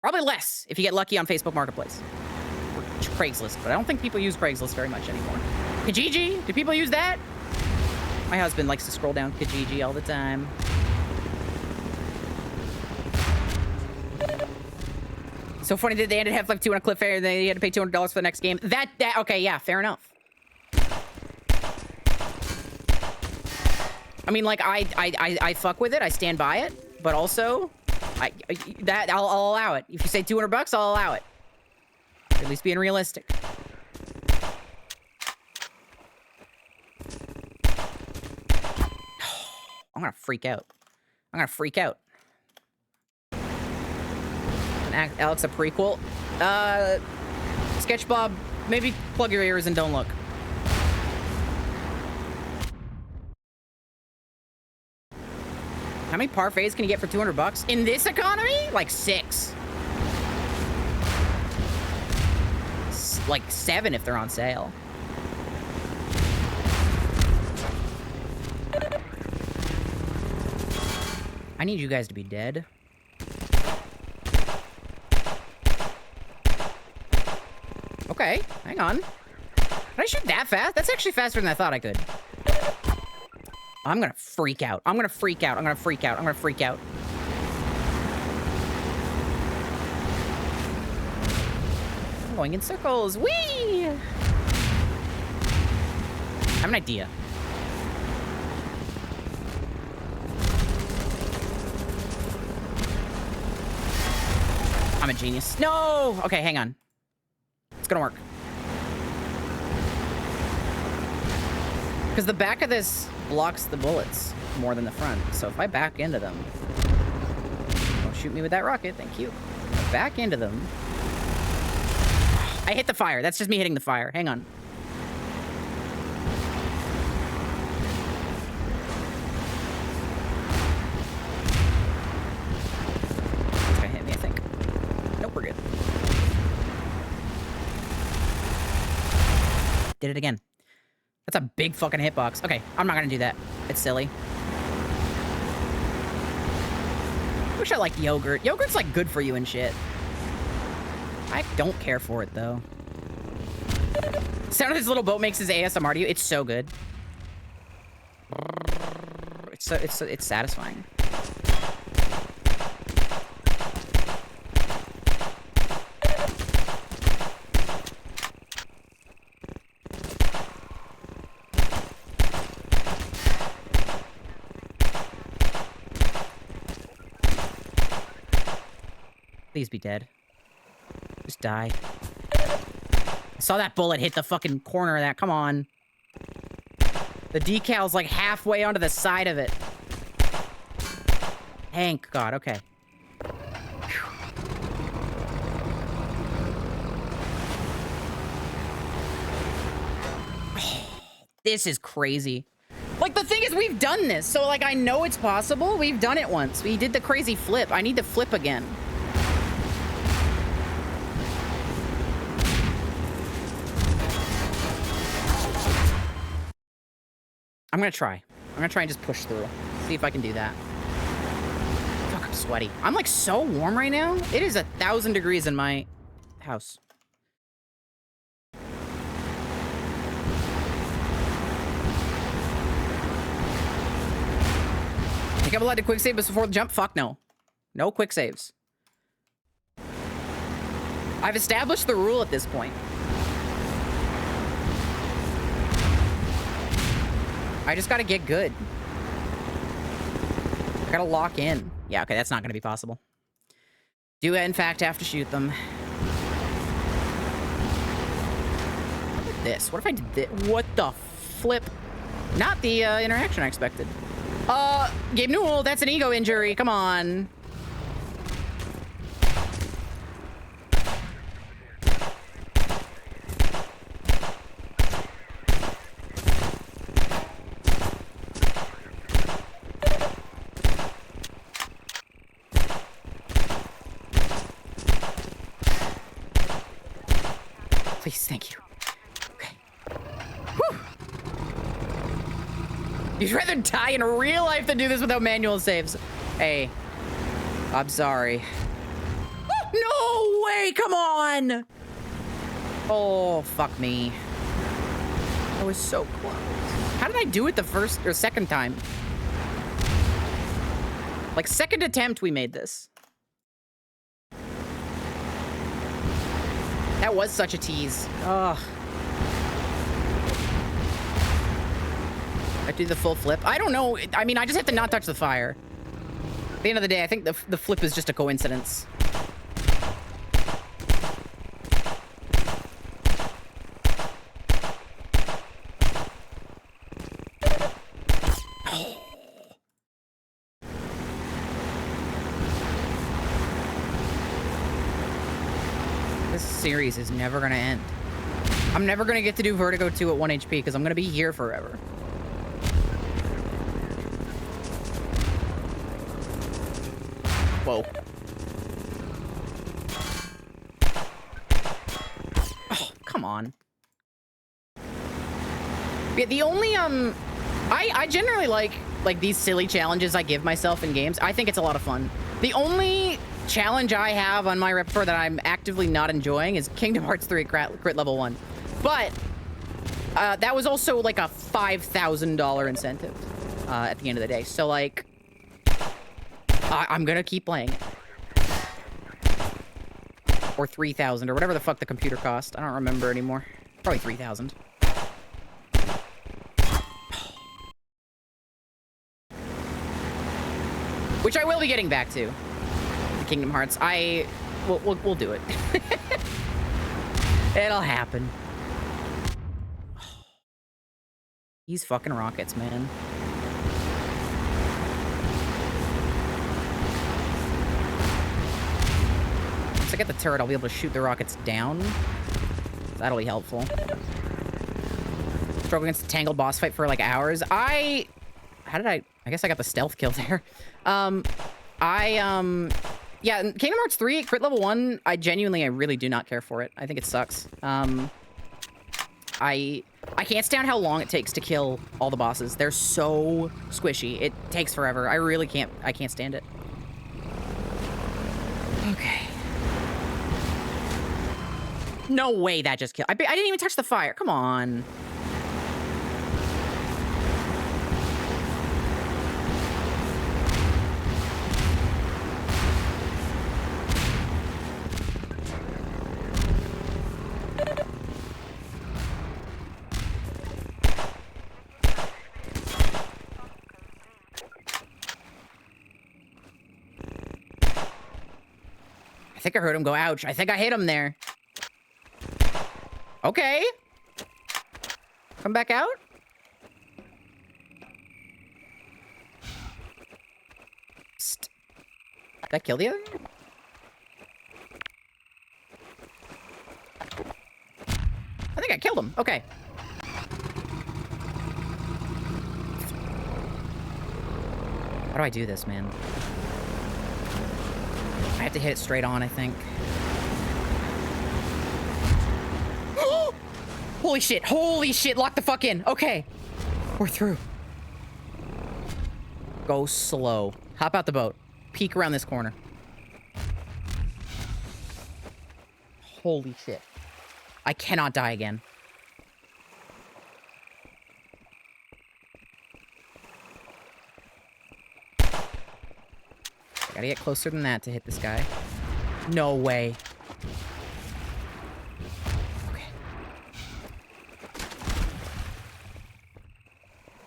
Probably less if you get lucky on Facebook Marketplace. Or Craigslist, but I don't think people use Craigslist very much anymore. Kijiji? Do people use that? My husband likes to scroll down Kijiji all the time. So funny that they ended Half-Life 2 on a cliffhanger and they had to pay $200 for the next game. Okay, yeah, fair enough. I mean, like, I fuck with it. I stand by it. But also, I'll allow it. If you say $200, I'll allow it. At least being realistic. I'm gonna freak out. I'm gonna freak out. Alex, a prequel? Sketchbob, maybe plug your ears and don't look. How many parfaits can you get for $200? In this economy? Like 6. Like 7 if they're on sale. I need you guys to be dead. Okay, hang on. Can I shoot that fast? That's actually faster than I thought I could. I'm gonna freak out. I'm gonna freak out. I'm gonna freak out. I'm gonna freak out. I'm going in circles. Whee! I have an idea. I'm a genius. No! Okay, hang on. It's gonna work. Because the back of this blocks the bullets more than the front. So if I back into them... Don't shoot me with that rocket, thank you. If I back into them... I hit the fire. That's just me hitting the fire. Hang on. It's gonna hit me, I think. Nope, we're good. Did it again. That's a big fucking hitbox. Okay, I'm not gonna do that. It's silly. Wish I liked yogurt. Yogurt's like good for you and shit. I don't care for it though. The sound of this little boat makes his ASMR to you. It's so good. It's satisfying. Please be dead. Just die. I saw that bullet hit the fucking corner of that. Come on. The decal's like halfway onto the side of it. Thank God. Okay. This is crazy. Like, the thing is, we've done this. So, like, I know it's possible. We've done it once. We did the crazy flip. I need to flip again. I'm gonna try. I'm gonna try and just push through. See if I can do that. Fuck, I'm sweaty. I'm like so warm right now. It is 1,000 degrees in my house. Think I'm allowed to quick save before the jump? Fuck no. No quick saves. I've established the rule at this point. I just gotta get good. I gotta lock in. Yeah, okay, that's not gonna be possible. Do, in fact, have to shoot them. What about this? What if I did this? What the flip? Not the interaction I expected. Gabe Newell, that's an ego injury. Come on. please. Thank you. Okay. Whew. You'd rather die in real life than do this without manual saves. Hey, I'm sorry. No way, come on. Oh, fuck me. I was so close. How did I do it the first or second time? Like, second attempt we made this. That was such a tease. Ugh. I do the full flip. I don't know. I mean, I just have to not touch the fire. At the end of the day, I think the flip is just a coincidence. This series is never gonna end. I'm never gonna get to do Vertigo 2 at 1 HP because I'm gonna be here forever. Whoa. Oh, come on. Yeah, the only, I generally like these silly challenges I give myself in games. I think it's a lot of fun. The only challenge I have on my repertoire that I'm actively not enjoying is Kingdom Hearts 3 crit level 1. But that was also like a $5,000 incentive at the end of the day. So like, I'm gonna keep playing it. Or 3,000 or whatever the fuck the computer cost. I don't remember anymore. Probably 3,000. Which I will be getting back to. The Kingdom Hearts. We'll do it. It'll happen. These fucking rockets, man. Once I get the turret, I'll be able to shoot the rockets down. That'll be helpful. Struggle against a tangled boss fight for like hours. How did I guess I got the stealth kill there. Yeah, Kingdom Hearts 3, crit level 1, I really do not care for it. I think it sucks. I can't stand how long it takes to kill all the bosses. They're so squishy. It takes forever. I can't stand it. Okay. No way that just killed. I didn't even touch the fire. Come on. I think I heard him go, ouch. I think I hit him there. Okay. Come back out. Psst. Did I kill the other guy? I think I killed him. Okay. How do I do this, man? I have to hit it straight on, I think. Holy shit. Holy shit. Lock the fuck in. Okay. We're through. Go slow. Hop out the boat. Peek around this corner. Holy shit. I cannot die again. I gotta get closer than that to hit this guy. No way. Okay.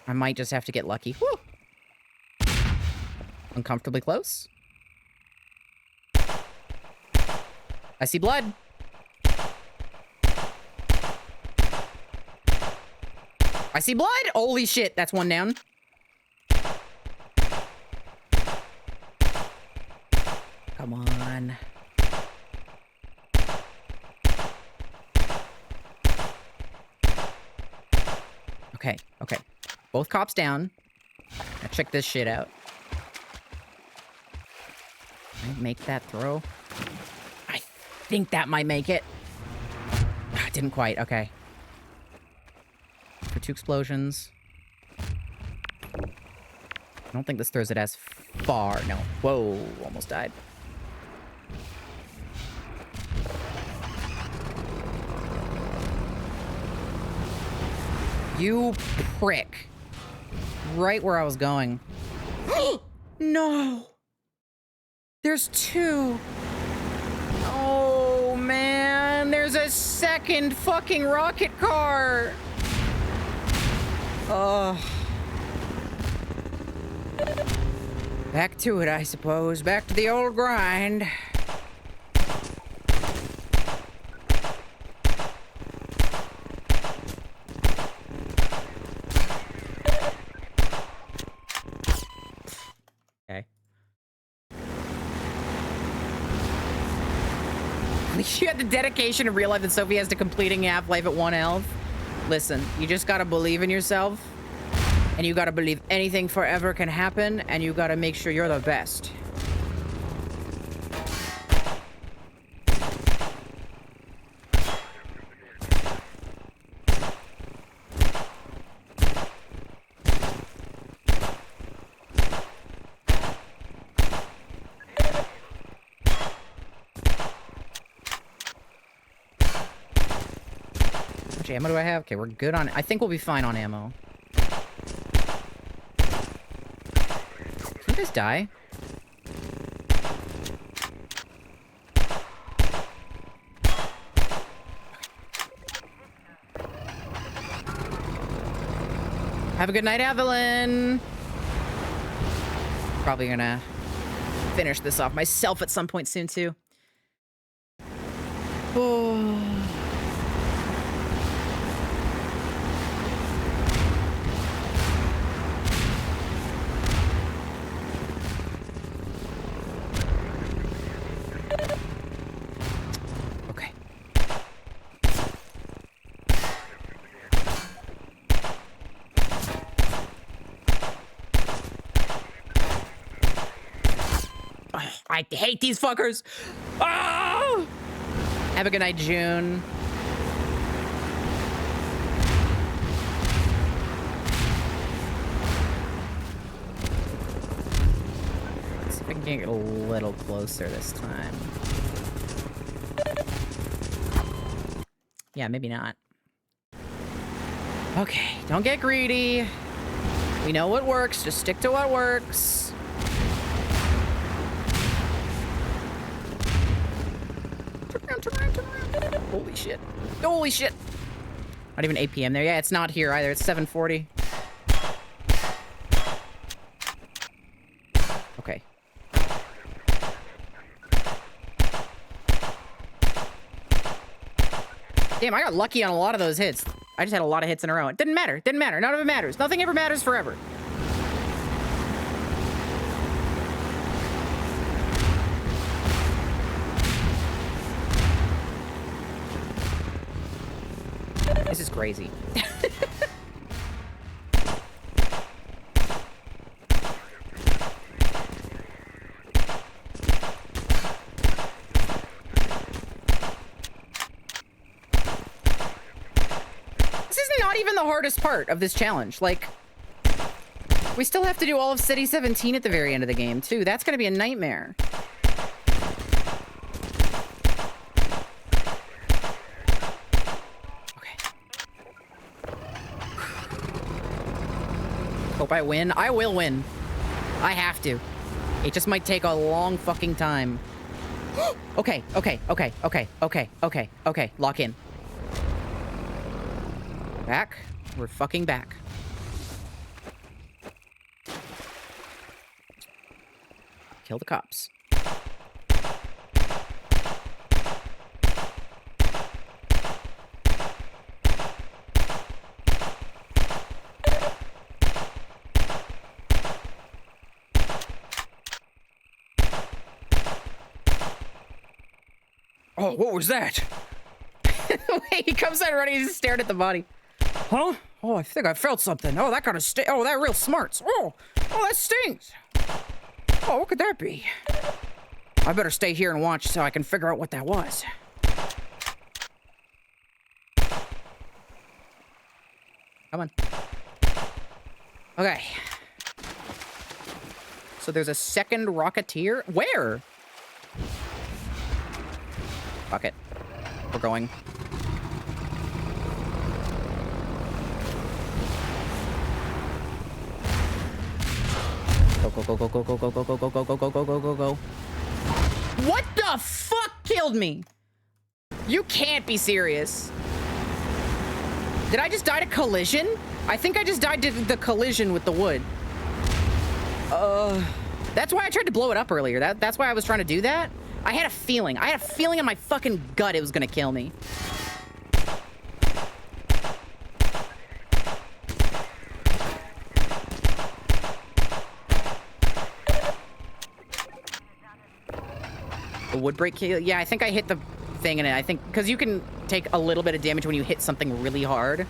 I might just have to get lucky. Woo! Uncomfortably close. I see blood. I see blood! Holy shit, that's one down. Come on. Okay, okay. Both cops down. Now check this shit out. Can I make that throw? I think that might make it. Ah, didn't quite. Okay. For 2 explosions. I don't think this throws it as far. No. Whoa. Almost died. You prick. Right where I was going. No. There's 2. Oh, man. There's a second fucking rocket car. Ugh. Back to it, I suppose. Back to the old grind. Okay. At least you had the dedication to realize that Sophie has to completing Half-Life at 1 health. Listen, you just gotta believe in yourself. And you gotta believe anything forever can happen. And you gotta make sure you're the best. How much ammo do I have? Okay, we're good on... I think we'll be fine on ammo. Can you guys die? Have a good night, Evelyn. Probably gonna finish this off myself at some point soon, too. Oh. Okay. Oh, I hate these fuckers. Oh! Have a good night, June. Let's see if I can get a little closer this time. Yeah, maybe not. Okay, don't get greedy. We know what works. Just stick to what works. Turn around. Holy shit. Holy shit. Not even 8 p.m. there. Yeah, it's not here either. It's 7:40. Okay. Damn, I got lucky on a lot of those hits. I just had a lot of hits in a row. It didn't matter. Didn't matter. None of it matters. Nothing ever matters forever. This is crazy. This is not even the hardest part of this challenge. Like, we still have to do all of City 17 at the very end of the game, too. That's gonna be a nightmare. Hope I win. I will win. I have to. It just might take a long fucking time. Okay. Lock in. Back. We're fucking back. Kill the cops. Oh, what was that? Wait, he comes out running, he's staring at the body. Huh? Oh, I think I felt something. Oh, that kind of oh, that real smarts. Oh, that stings. Oh, what could that be? I better stay here and watch so I can figure out what that was. Come on. Okay. So there's a second Rocketeer. Where? Fuck it. We're going. Go, go, go, go, go, go, go, go, go, go, go, go, go, go, go, go, go. What the fuck killed me? You can't be serious. Did I just die to collision? I think I just died to the collision with the wood. That's why I tried to blow it up earlier. That's why I was trying to do that. I had a feeling. I had a feeling in my fucking gut it was gonna kill me. The wood break kill? Yeah, I think I hit the thing in it. I think, because you can take a little bit of damage when you hit something really hard.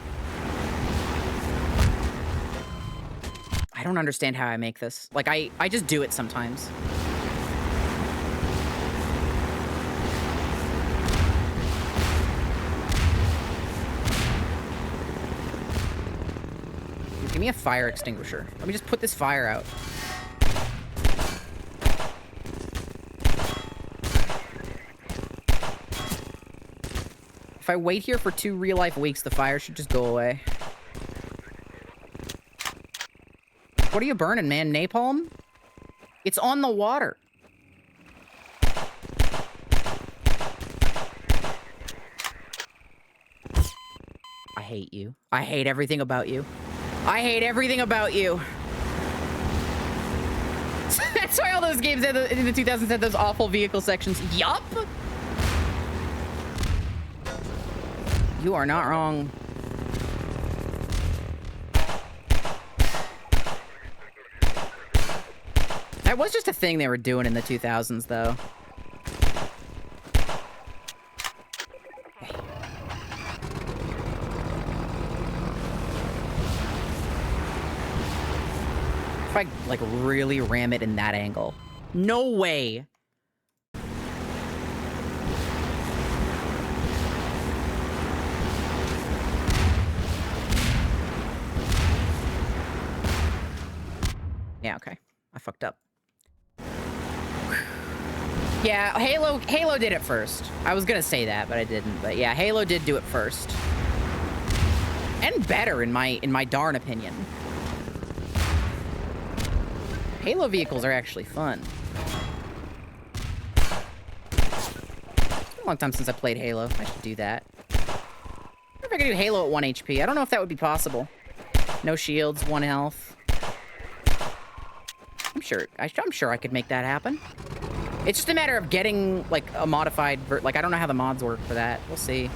I don't understand how I make this. Like, I just do it sometimes. Dude, give me a fire extinguisher. Let me just put this fire out. If I wait here for 2 real-life weeks, the fire should just go away. What are you burning, man? Napalm? It's on the water. I hate you. I hate everything about you. I hate everything about you. That's why all those games in the 2000s had those awful vehicle sections. Yup! You are not wrong. That was just a thing they were doing in the 2000s, though. If I, like, really ram it in that angle. No way. Yeah, okay. I fucked up. Yeah, Halo did it first. I was gonna say that, but I didn't. But yeah, Halo did do it first. And better, in my darn opinion. Halo vehicles are actually fun. It's been a long time since I played Halo. I should do that. I wonder if I could do Halo at 1 HP. I don't know if that would be possible. No shields, 1 health. I'm sure I could make that happen. It's just a matter of getting, like, a modified... Like, I don't know how the mods work for that. We'll see.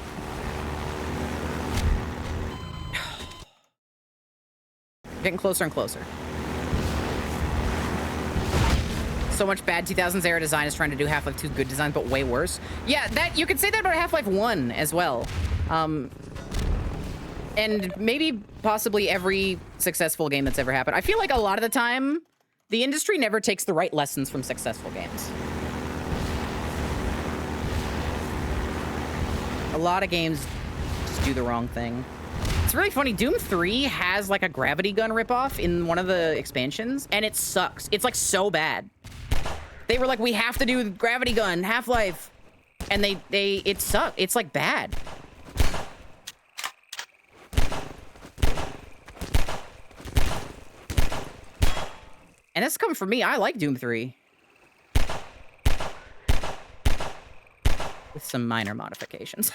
Getting closer and closer. So much bad 2000s era design is trying to do Half-Life 2's good design, but way worse. Yeah, that you could say that about Half-Life 1 as well. And maybe possibly every successful game that's ever happened. I feel like a lot of the time... The industry never takes the right lessons from successful games. A lot of games just do the wrong thing. It's really funny. Doom 3 has like a gravity gun ripoff in one of the expansions, and it sucks. It's like so bad. They were like, we have to do gravity gun, Half-Life. And it sucked. It's like bad. And that's coming from me. I like Doom 3. With some minor modifications.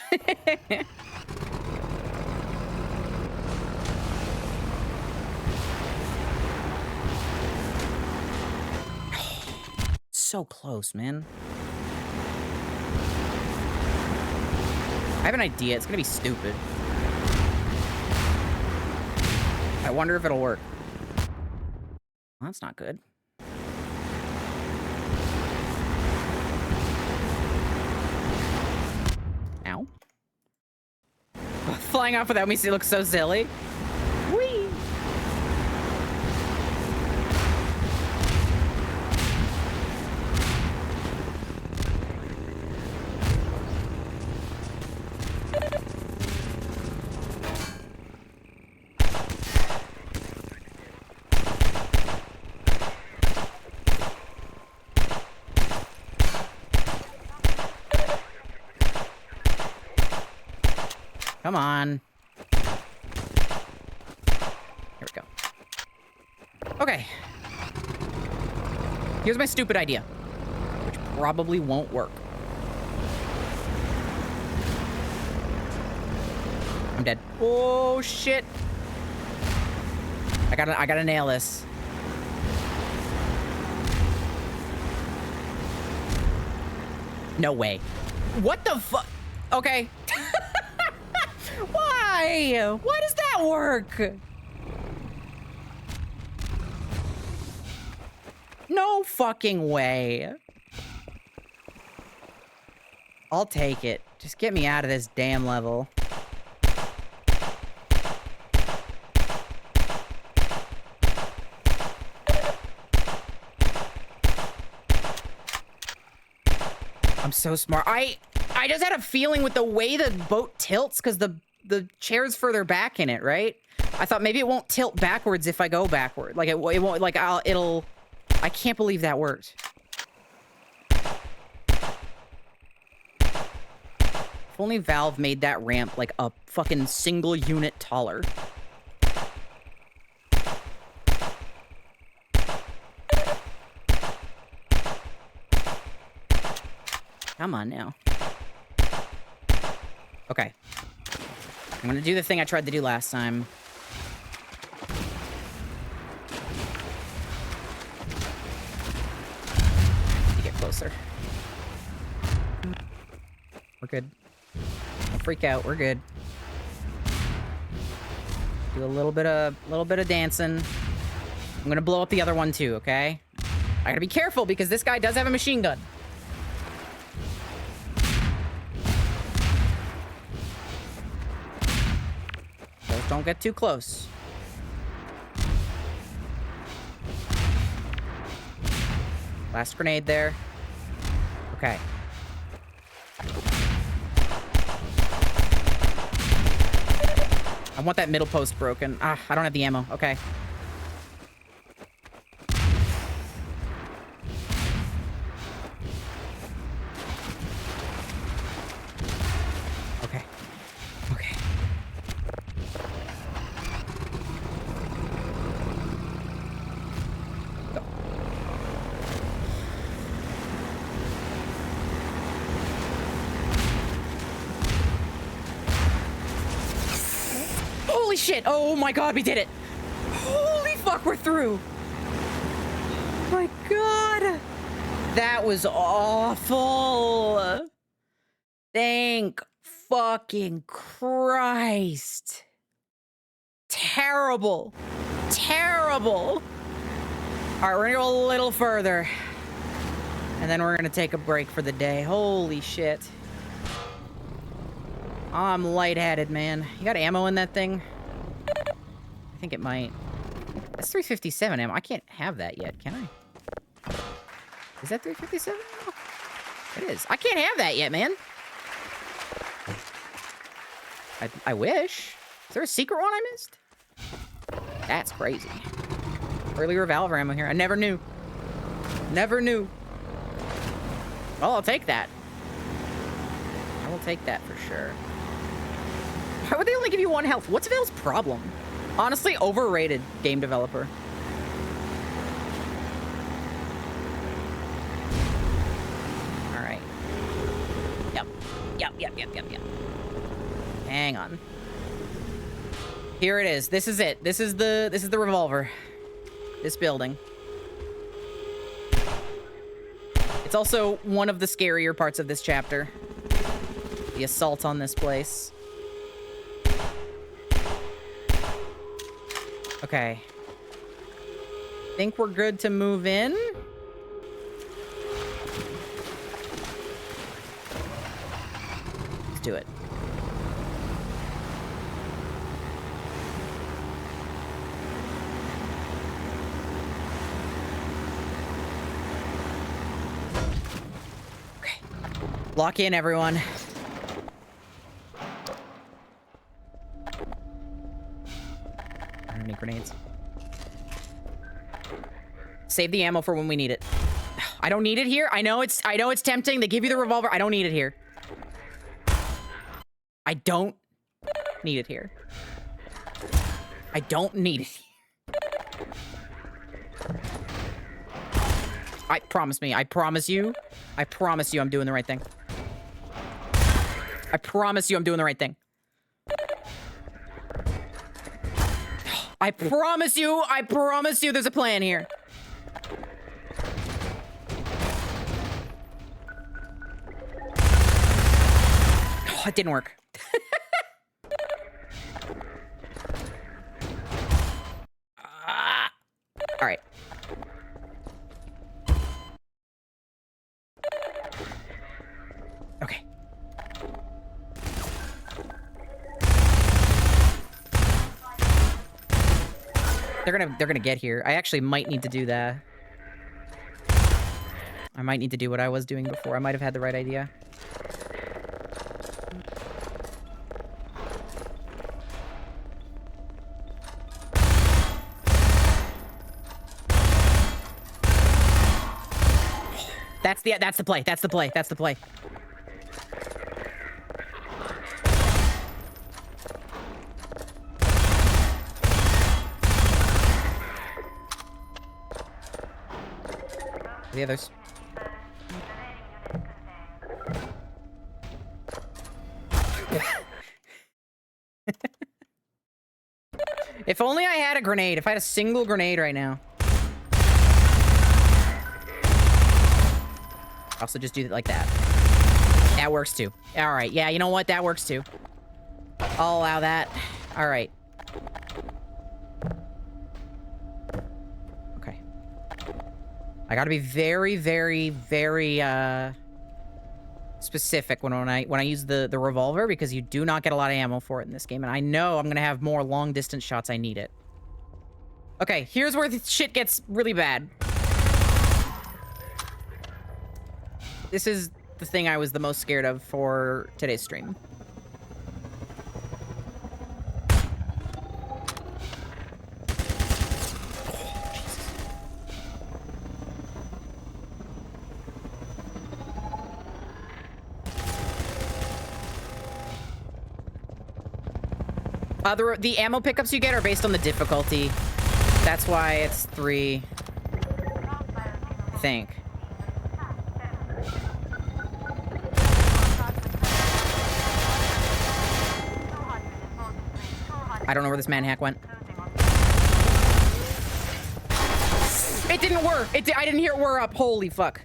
So close, man. I have an idea. It's gonna be stupid. I wonder if it'll work. Well, that's not good. Ow. Flying off without me looks so silly. Whee! Come on. Here we go. Okay. Here's my stupid idea, which probably won't work. I'm dead. Oh, shit. I gotta nail this. No way. What the fuck? Okay. Why? Why does that work? No fucking way. I'll take it. Just get me out of this damn level. I'm so smart. I just had a feeling with the way the boat tilts, because the chair's further back in it, right? I thought maybe it won't tilt backwards if I go backward. Like it won't, like it'll... I can't believe that worked. If only Valve made that ramp like a fucking single unit taller. Come on now. Okay. I'm gonna do the thing I tried to do last time. Get closer. We're good. Don't freak out. We're good. Do a little bit of dancing. I'm gonna blow up the other one too, okay? I gotta be careful because this guy does have a machine gun. Just don't get too close. Last grenade there. Okay. I want that middle post broken. Ah, I don't have the ammo. Okay. Okay. Okay. Go. Holy shit! Oh my god, we did it! Holy fuck, we're through! My god! That was awful! Thank fucking Christ! Terrible! Terrible! Alright, we're gonna go a little further. And then we're gonna take a break for the day. Holy shit. I'm lightheaded, man. You got ammo in that thing? I think it might. That's 357 ammo. I can't have that yet, can I? Is that 357 ammo? It is. I can't have that yet, man. I wish. Is there a secret one I missed? That's crazy. Early revolver ammo here. I never knew. Never knew. Well, I'll take that. I will take that for sure. Why would they only give you 1 health? What's Valve's problem? Honestly, overrated game developer. All right. Yep. Hang on. Here it is. This is it. This is the revolver. This building. It's also one of the scarier parts of this chapter. The assault on this place. Okay. Think we're good to move in? Let's do it. Okay. Lock in, everyone. Any grenades? Save the ammo for when we need it. I don't need it here. I know it's tempting. They give you the revolver. I don't need it here. I don't need it here. I don't need it. I promise me. I promise you I'm doing the right thing. I promise you I'm doing the right thing. I promise you there's a plan here. Oh, it didn't work. All right. Okay. They're gonna get here. I actually might need to do that. I might need to do what I was doing before. I might have had the right idea. That's the play. That's the play. That's the play. The others. If only I had a grenade. If I had a single grenade right now. Also, just do it like that. That works too. All right. Yeah, you know what? That works too. I'll allow that. All right. Okay. I gotta be very, very, very, specific when I use the revolver, because you do not get a lot of ammo for it in this game, and I know I'm gonna have more long-distance shots. I need it. Okay, here's where the shit gets really bad. This is the thing I was the most scared of for today's stream. The ammo pickups you get are based on the difficulty. That's why it's 3. I think. I don't know where this manhack went. It didn't work. I didn't hear it whir up. Holy fuck.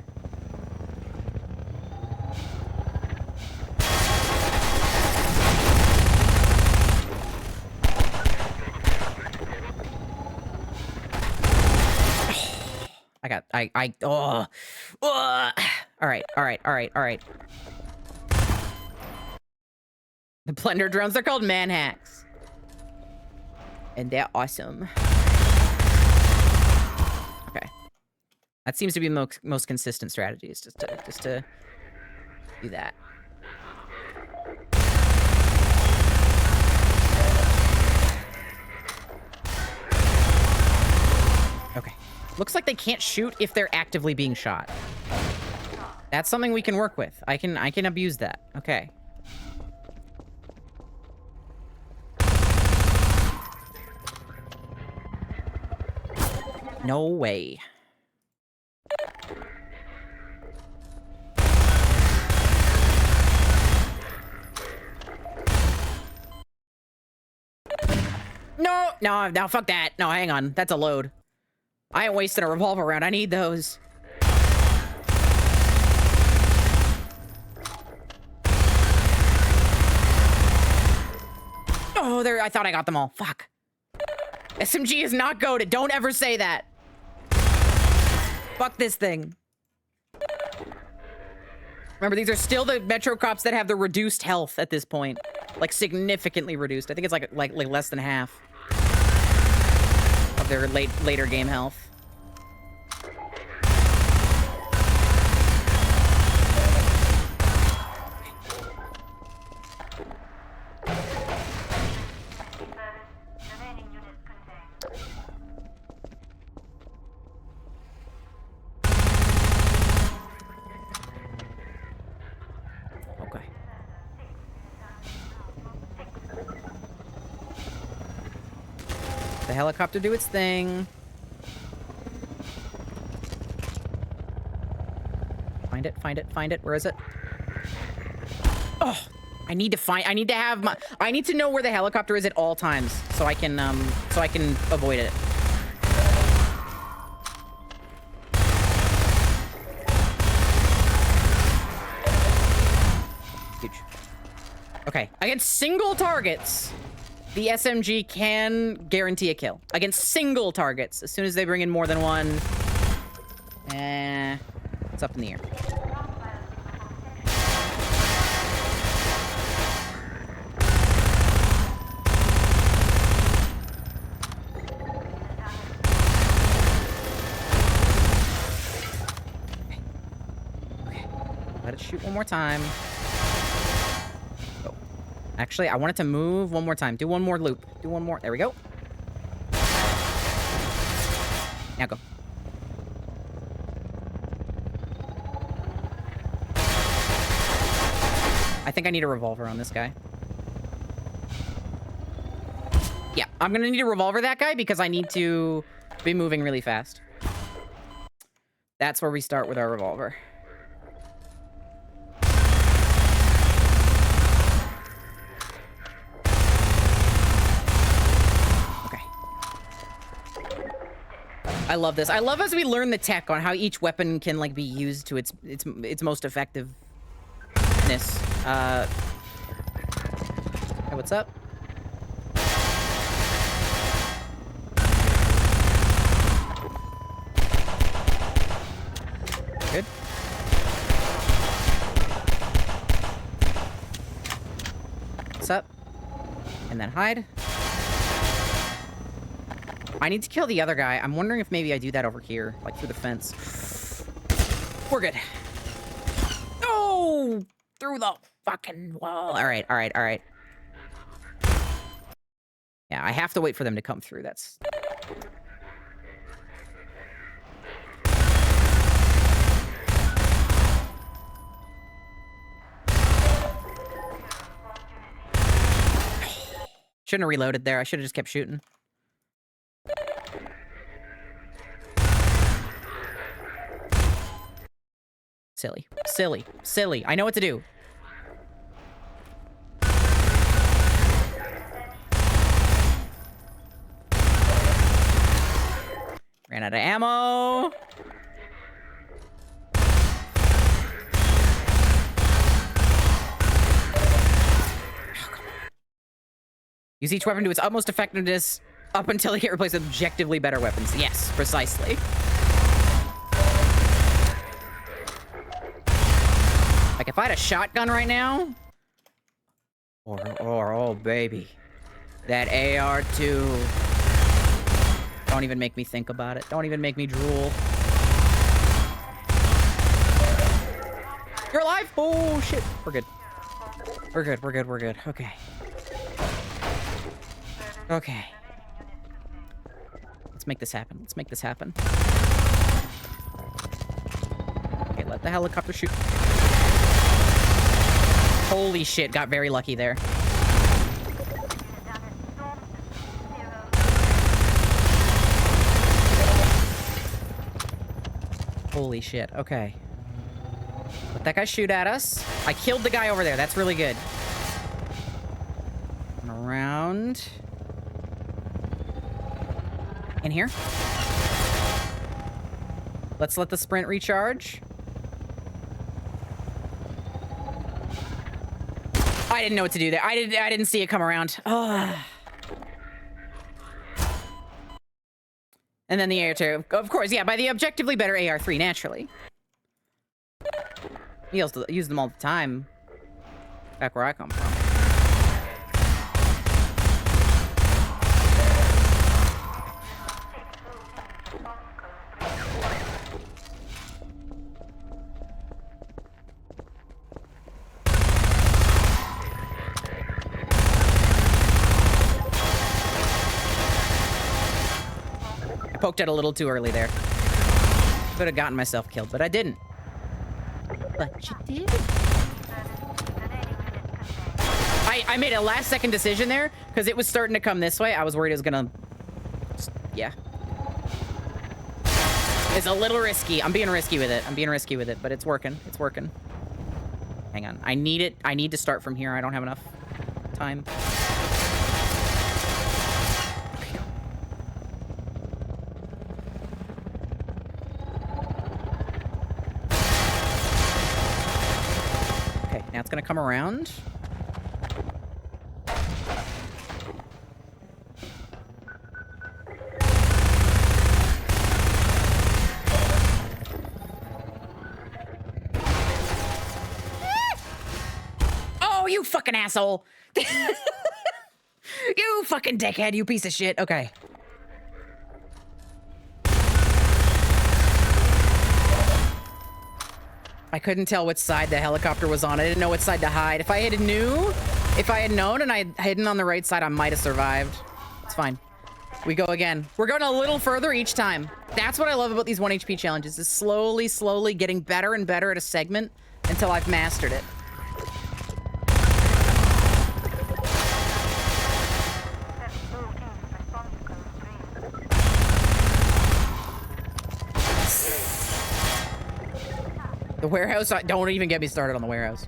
All right. The plunder drones, they're called manhacks. And they're awesome. Okay. That seems to be the most consistent strategy, is just to do that. Okay. Looks like they can't shoot if they're actively being shot. That's something we can work with. I can abuse that. Okay. No way. No, fuck that. No, hang on. That's a load. I ain't wasting a revolver round. I need those. Oh, there. I thought I got them all. Fuck. SMG is not goated. Don't ever say that. Fuck this thing. Remember, these are still the Metro Cops that have the reduced health at this point. Like, significantly reduced. I think it's like less than half of their later game health. The helicopter do its thing. Find it, find it, find it. Where is it? Oh, I need to know where the helicopter is at all times so I can avoid it. Huge. Okay, against single targets, the SMG can guarantee a kill. Against single targets. As soon as they bring in more than one, it's up in the air. Okay. Let it shoot one more time. Go. Actually, I want it to move one more time. Do one more loop. Do one more. There we go. Now go. I think I need a revolver on this guy. Yeah, I'm gonna need a revolver that guy because I need to be moving really fast. That's where we start with our revolver. Okay. I love this. I love as we learn the tech on how each weapon can like be used to its most effectiveness. Hey, what's up? Good. What's up? And then hide. I need to kill the other guy. I'm wondering if maybe I do that over here, like through the fence. We're good. Oh! Through the fucking wall. All right, all right, all right. Yeah, I have to wait for them to come through. That's... Shouldn't have reloaded there. I should have just kept shooting. Silly. Silly. Silly. I know what to do. Ran out of ammo. Use each weapon to its utmost effectiveness up until they get replaced with objectively better weapons. Yes, precisely. Like, if I had a shotgun right now... Or oh, baby. That AR-2... Don't even make me think about it. Don't even make me drool. You're alive? Oh, shit. We're good. We're good, we're good, we're good. Okay. Okay. Let's make this happen. Let's make this happen. Okay, let the helicopter shoot. Holy shit, got very lucky there. Holy shit, okay. Let that guy shoot at us. I killed the guy over there, that's really good. Around. In here. Let's let the sprint recharge. I didn't know what to do there. I didn't see it come around. Oh. And then the AR-2. Of course, yeah, by the objectively better AR-3, naturally. You also use them all the time. Back where I come from. Poked it a little too early there. Could have gotten myself killed, but I didn't. But you did. I made a last-second decision there because it was starting to come this way. I was worried it was gonna Yeah. It's a little risky. I'm being risky with it. But it's working. It's working. Hang on. I need it. I need to start from here. I don't have enough time. Okay, now it's gonna come around. Oh, you fucking asshole! You fucking dickhead, you piece of shit. Okay. I couldn't tell which side the helicopter was on. I didn't know which side to hide. If I had known and I had hidden on the right side, I might have survived. It's fine. We go again. We're going a little further each time. That's what I love about these 1 HP challenges, is slowly getting better and better at a segment until I've mastered it. The warehouse, don't even get me started on the warehouse.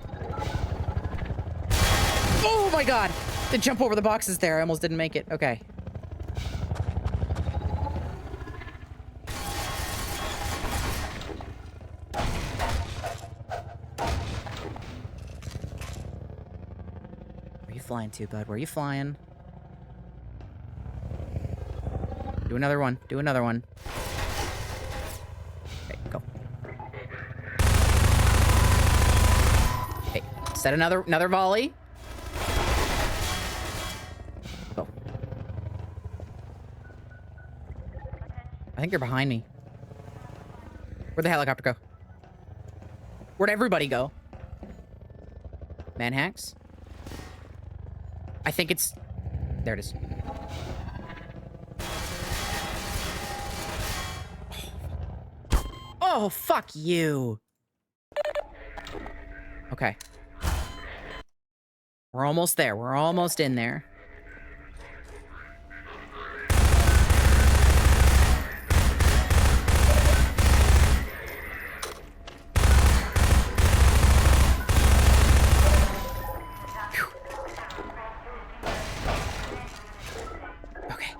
Oh my god! To jump over the boxes there, I almost didn't make it. Okay. Where are you flying to, bud? Where are you flying? Do another one. Do another one. Okay, go. Okay, set another volley. Go. I think you're behind me. Where'd the helicopter go? Where'd everybody go? Manhacks? I think it's... There it is. Oh, fuck you. Okay. We're almost there. We're almost in there. Okay.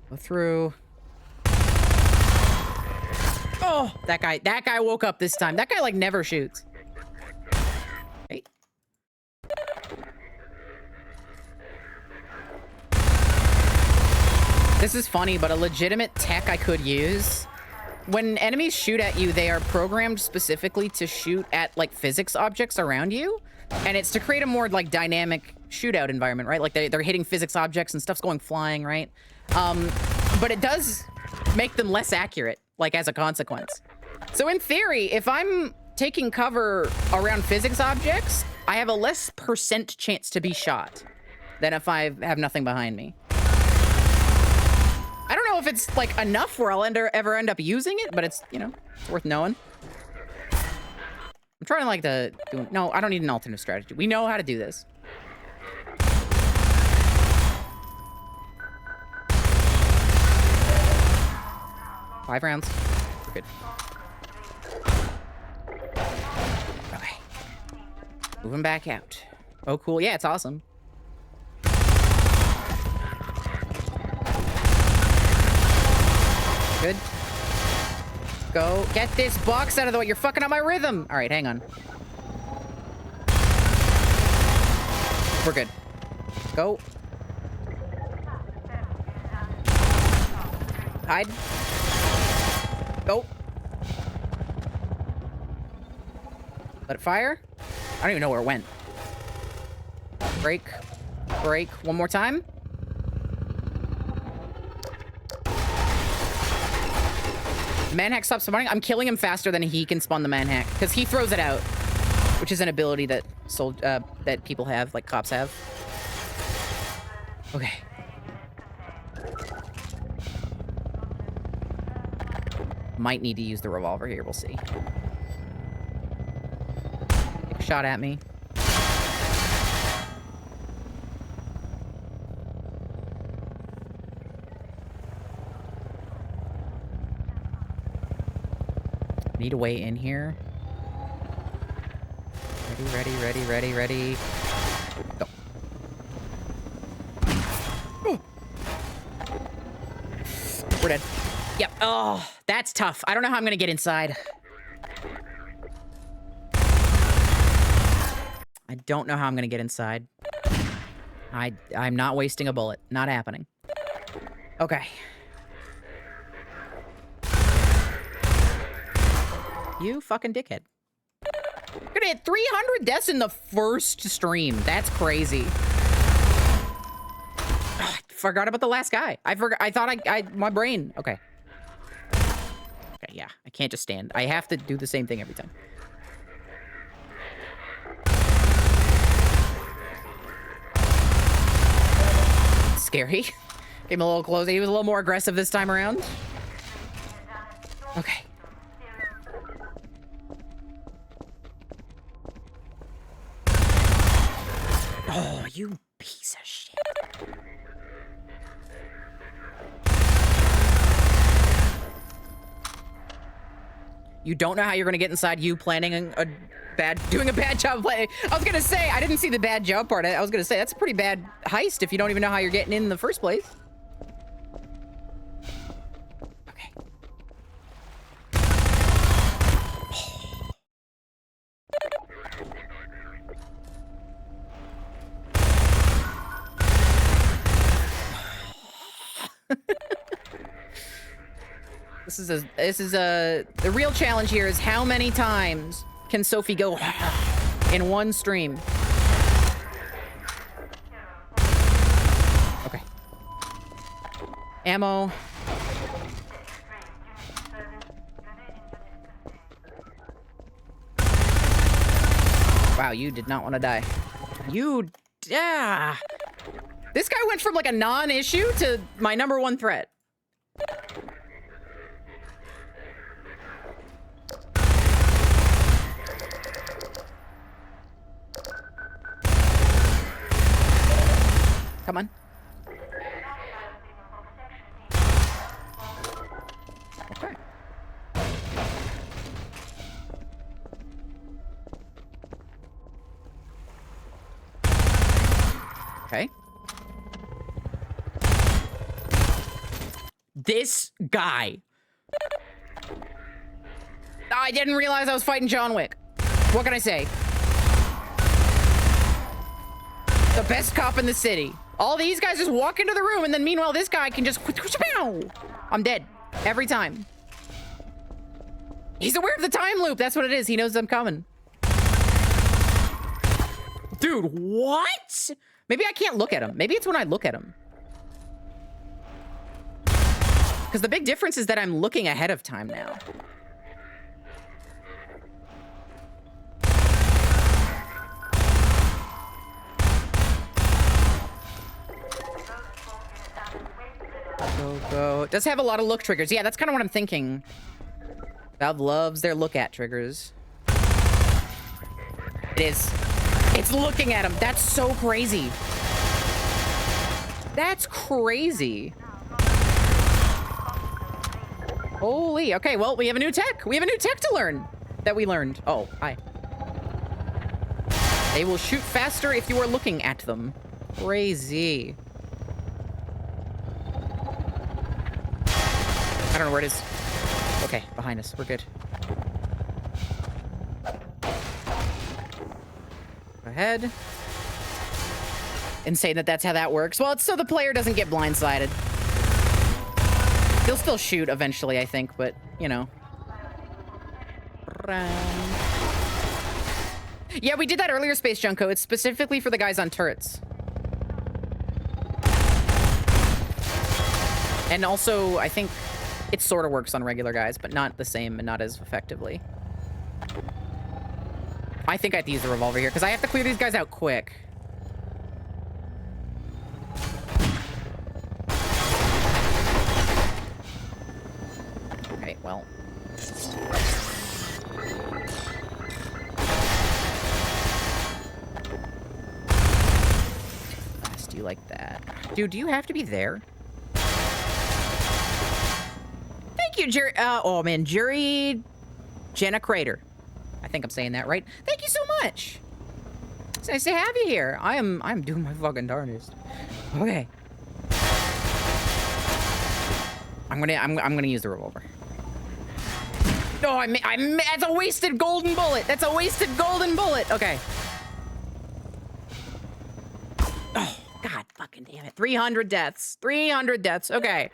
Go through. Oh, that guy woke up this time. That guy, like, never shoots. Hey. This is funny, but a legitimate tech I could use. When enemies shoot at you, they are programmed specifically to shoot at, like, physics objects around you. And it's to create a more, like, dynamic shootout environment, right? Like, they're hitting physics objects and stuff's going flying, right? But it does make them less accurate, like, as a consequence. So in theory, if I'm taking cover around physics objects, I have a less % chance to be shot than if I have nothing behind me. I don't know if it's, like, enough where I'll ever end up using it, but it's, you know, it's worth knowing. I'm trying, like, to do... No, I don't need an alternative strategy. We know how to do this. Five rounds. We're good. Okay. Moving back out. Oh, cool. Yeah, it's awesome. Good. Go. Get this box out of the way. You're fucking up my rhythm. All right, hang on. We're good. Go. Hide. Go. Let it fire. I don't even know where it went. Break. Break. One more time. Manhack stops spawning. I'm killing him faster than he can spawn the manhack because he throws it out, which is an ability that that people have, like cops have. Okay. Might need to use the revolver here. We'll see. Take a shot at me. Need a way in here. Ready. Go. Oh. We're dead. Yep. Oh, that's tough. I don't know how I'm gonna get inside. I don't know how I'm gonna get inside. I'm not wasting a bullet. Not happening. Okay. You fucking dickhead. We're gonna hit 300 deaths in the first stream. That's crazy. I forgot about the last guy. I thought my brain. Okay. Okay, yeah. I can't just stand. I have to do the same thing every time. Scary. Came a little close. He was a little more aggressive this time around. Okay. Oh, you piece of shit. You don't know how you're gonna get inside. You planning doing a bad job playing. I was gonna say, I didn't see the bad job part. I was gonna say, that's a pretty bad heist if you don't even know how you're getting in the first place. Okay. The real challenge here is how many times can Sophie go in one stream? Okay. Ammo. Wow, you did not want to die. Yeah. This guy went from like a non-issue to my #1 threat. Come on. Okay. Okay. This guy. I didn't realize I was fighting John Wick. What can I say? The best cop in the city. All these guys just walk into the room, and then meanwhile, this guy can just... I'm dead. Every time. He's aware of the time loop. That's what it is. He knows I'm coming. Dude, what? Maybe I can't look at him. Maybe it's when I look at him. Because the big difference is that I'm looking ahead of time now. Go. It does have a lot of look triggers. Yeah, that's kind of what I'm thinking. Valve loves their look at triggers. It is. It's looking at him. That's so crazy. That's crazy. Holy. Okay, well, we have a new tech. We have a new tech to learn that we learned. Oh, hi. They will shoot faster if you are looking at them. Crazy. I don't know where it is. Okay, behind us. We're good. Go ahead. And say that that's how that works. Well, it's so the player doesn't get blindsided. He'll still shoot eventually, I think, but, you know. Yeah, we did that earlier, Space Junko. It's specifically for the guys on turrets. And also, I think... it sort of works on regular guys, but not the same and not as effectively. I think I have to use the revolver here, because I have to clear these guys out quick. Okay, well. Nice, do you like that? Dude, do you have to be there? Thank you, Jerry. Oh, man, Jerry Jenna Crater. I think I'm saying that right. Thank you so much. It's nice to have you here. I'm doing my fucking darndest. Okay. I'm gonna use the revolver. No, that's a wasted golden bullet. That's a wasted golden bullet. Okay. Oh, God fucking damn it. 300 deaths. 300 deaths. Okay.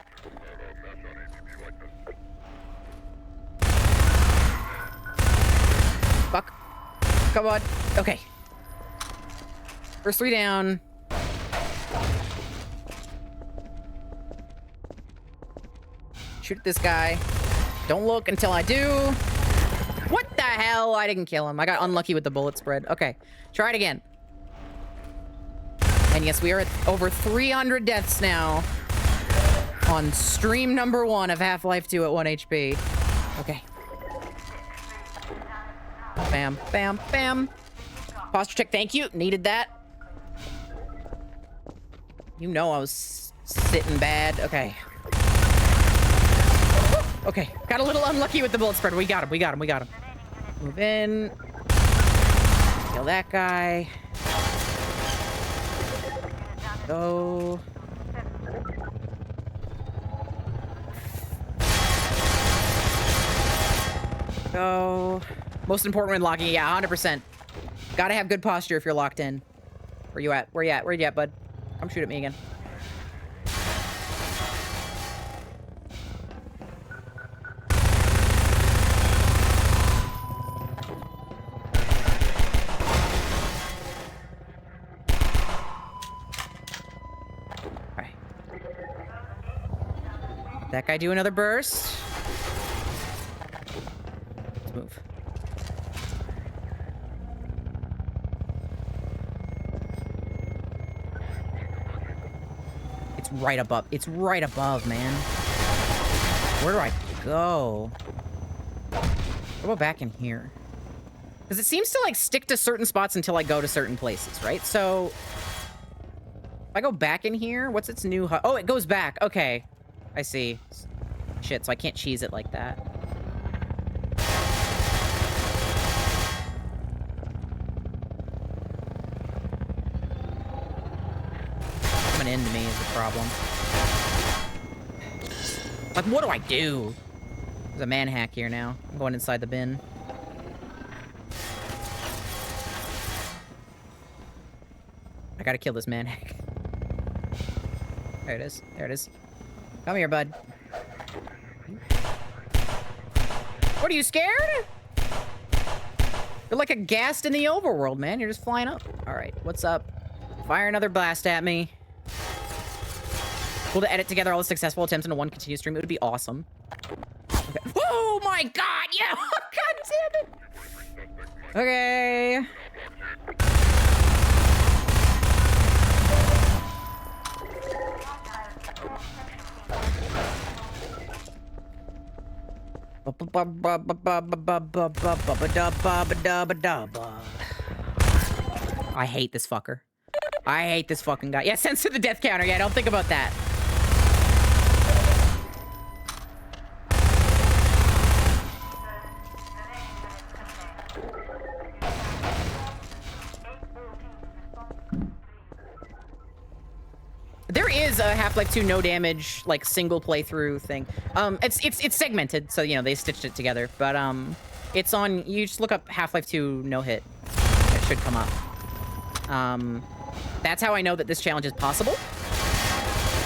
Fuck. Come on. Okay. First 3 down. Shoot at this guy. Don't look until I do. What the hell? I didn't kill him. I got unlucky with the bullet spread. Okay. Try it again. And yes, we are at over 300 deaths now on stream number 1 of Half-Life 2 at 1 HP. Okay. Bam, bam, bam. Posture check, thank you. Needed that. You know I was sitting bad. Okay. Okay. Got a little unlucky with the bullet spread. We got him, we got him, we got him. Move in. Kill that guy. Go. Go. Most important when locking. Yeah, 100%. Gotta have good posture if you're locked in. Where you at? Where you at? Where you at, bud? Come shoot at me again. Alright. That guy do another burst. Let's move. It's right above. It's right above, man. Where do I go? I'll go back in here. Because it seems to, like, stick to certain spots until I go to certain places, right? So, if I go back in here, what's its new hut? Oh, it goes back. Okay. I see. Shit, so I can't cheese it like that. Coming into me is the problem. Like, what do I do? There's a man hack here now. I'm going inside the bin. I gotta kill this man hack. There it is. There it is. Come here, bud. What, are you scared? You're like a ghast in the overworld, man. You're just flying up. All right, what's up? Fire another blast at me. Cool to edit together all the successful attempts into one continuous stream. It would be awesome. Okay. Oh my god, yeah! God damn it! Okay. I hate this fucker. I hate this fucking guy. Yeah, censor the death counter. Yeah, don't think about that. There is a Half-Life 2 no damage, like, single playthrough thing. It's segmented, so, you know, they stitched it together. But, it's on, you just look up Half-Life 2 no hit. It should come up. That's how I know that this challenge is possible.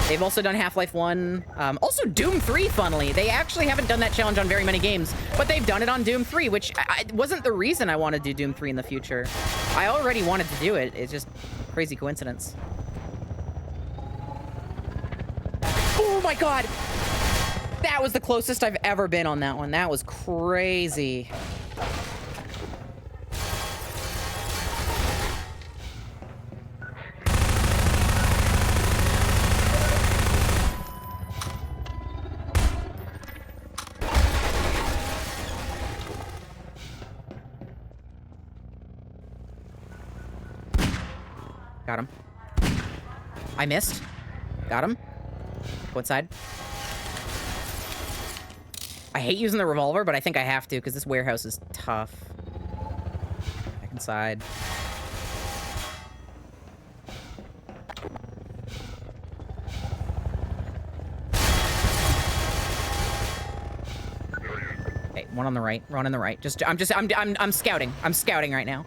They've also done Half-Life 1. Also Doom 3, funnily. They actually haven't done that challenge on very many games, but they've done it on Doom 3, which wasn't the reason I wanted to do Doom 3 in the future. I already wanted to do it. It's just crazy coincidence. Oh my god! That was the closest I've ever been on that one. That was crazy. Got him. I missed. Got him. Go inside. I hate using the revolver, but I think I have to because this warehouse is tough. Back inside. Okay, one on the right. One on the right. I'm scouting. I'm scouting right now.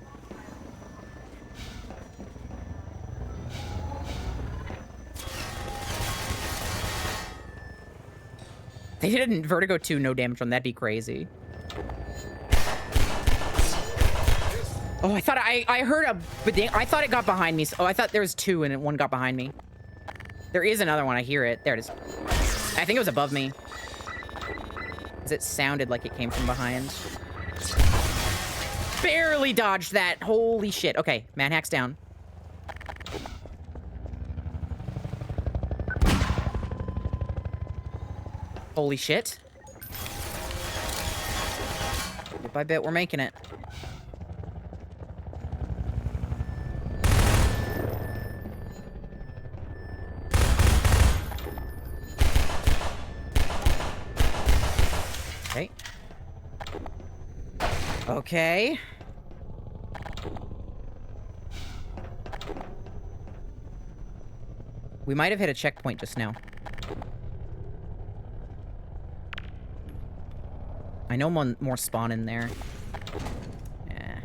They did in Vertigo 2, no damage on that'd be crazy. Oh, I thought I heard a I thought it got behind me. Oh, I thought there was two and one got behind me. There is another one. I hear it. There it is. I think it was above me. Because it sounded like it came from behind. Barely dodged that. Holy shit. Okay, Manhack's down. Holy shit. Bit by bit, we're making it. Okay. Okay. We might have hit a checkpoint just now. I know one more spawn in there. Yeah.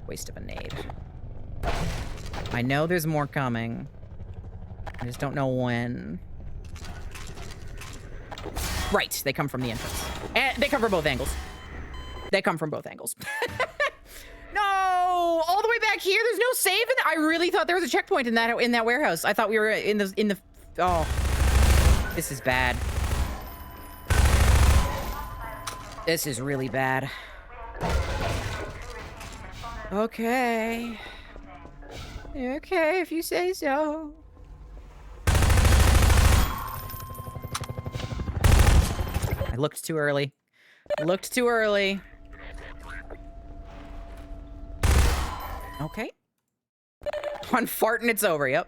Waste of a nade. I know there's more coming. I just don't know when. Right, they come from the entrance. And they come from both angles. They come from both angles. No! All the way back here, there's no save in I really thought there was a checkpoint in that warehouse. I thought we were in the oh. This is bad. This is really bad. Okay. Okay, if you say so. I looked too early. Looked too early. Okay. One fart and it's over, yep.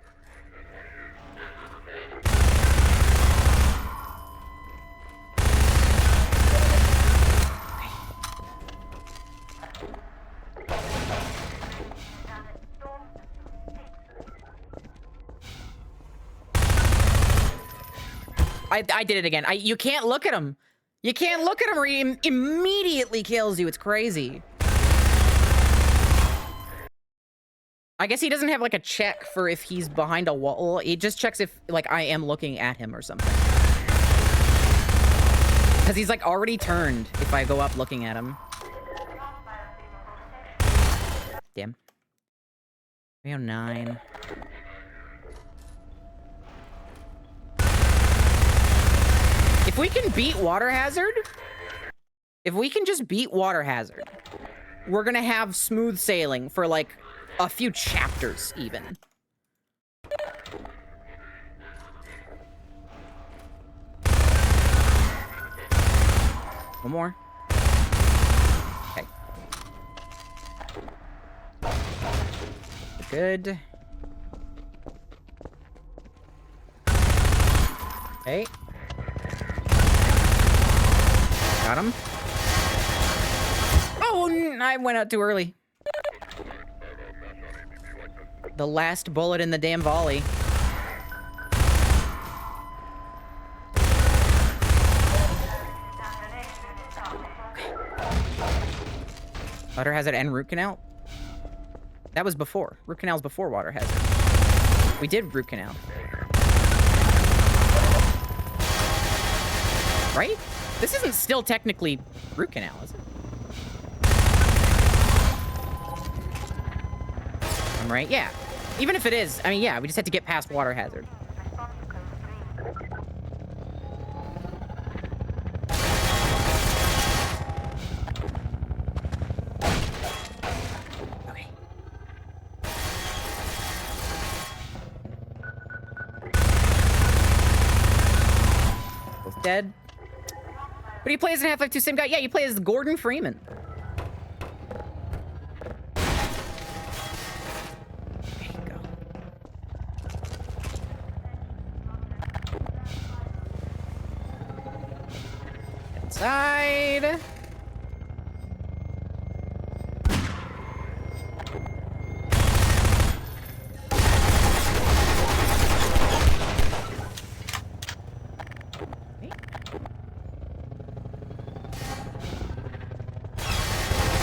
I did it again. You can't look at him. You can't look at him or he immediately kills you. It's crazy. I guess he doesn't have like a check for if he's behind a wall. He just checks if like I am looking at him or something. Because he's like already turned if I go up looking at him. Damn. 309. If we can beat Water Hazard, if we can just beat Water Hazard, we're gonna have smooth sailing for like a few chapters even. One more. Okay. Good. Okay. Got him. Oh, I went out too early. The last bullet in the damn volley. Water Hazard and Root Canal? That was before. Root Canal's before Water Hazard. We did Root Canal. Right? This isn't still technically Root Canal, is it? I'm right? Yeah. Even if it is, I mean, yeah, we just had to get past Water Hazard. Okay. Both dead. But he plays in Half-Life 2, same guy. Yeah, you play as Gordon Freeman. There you go. inside.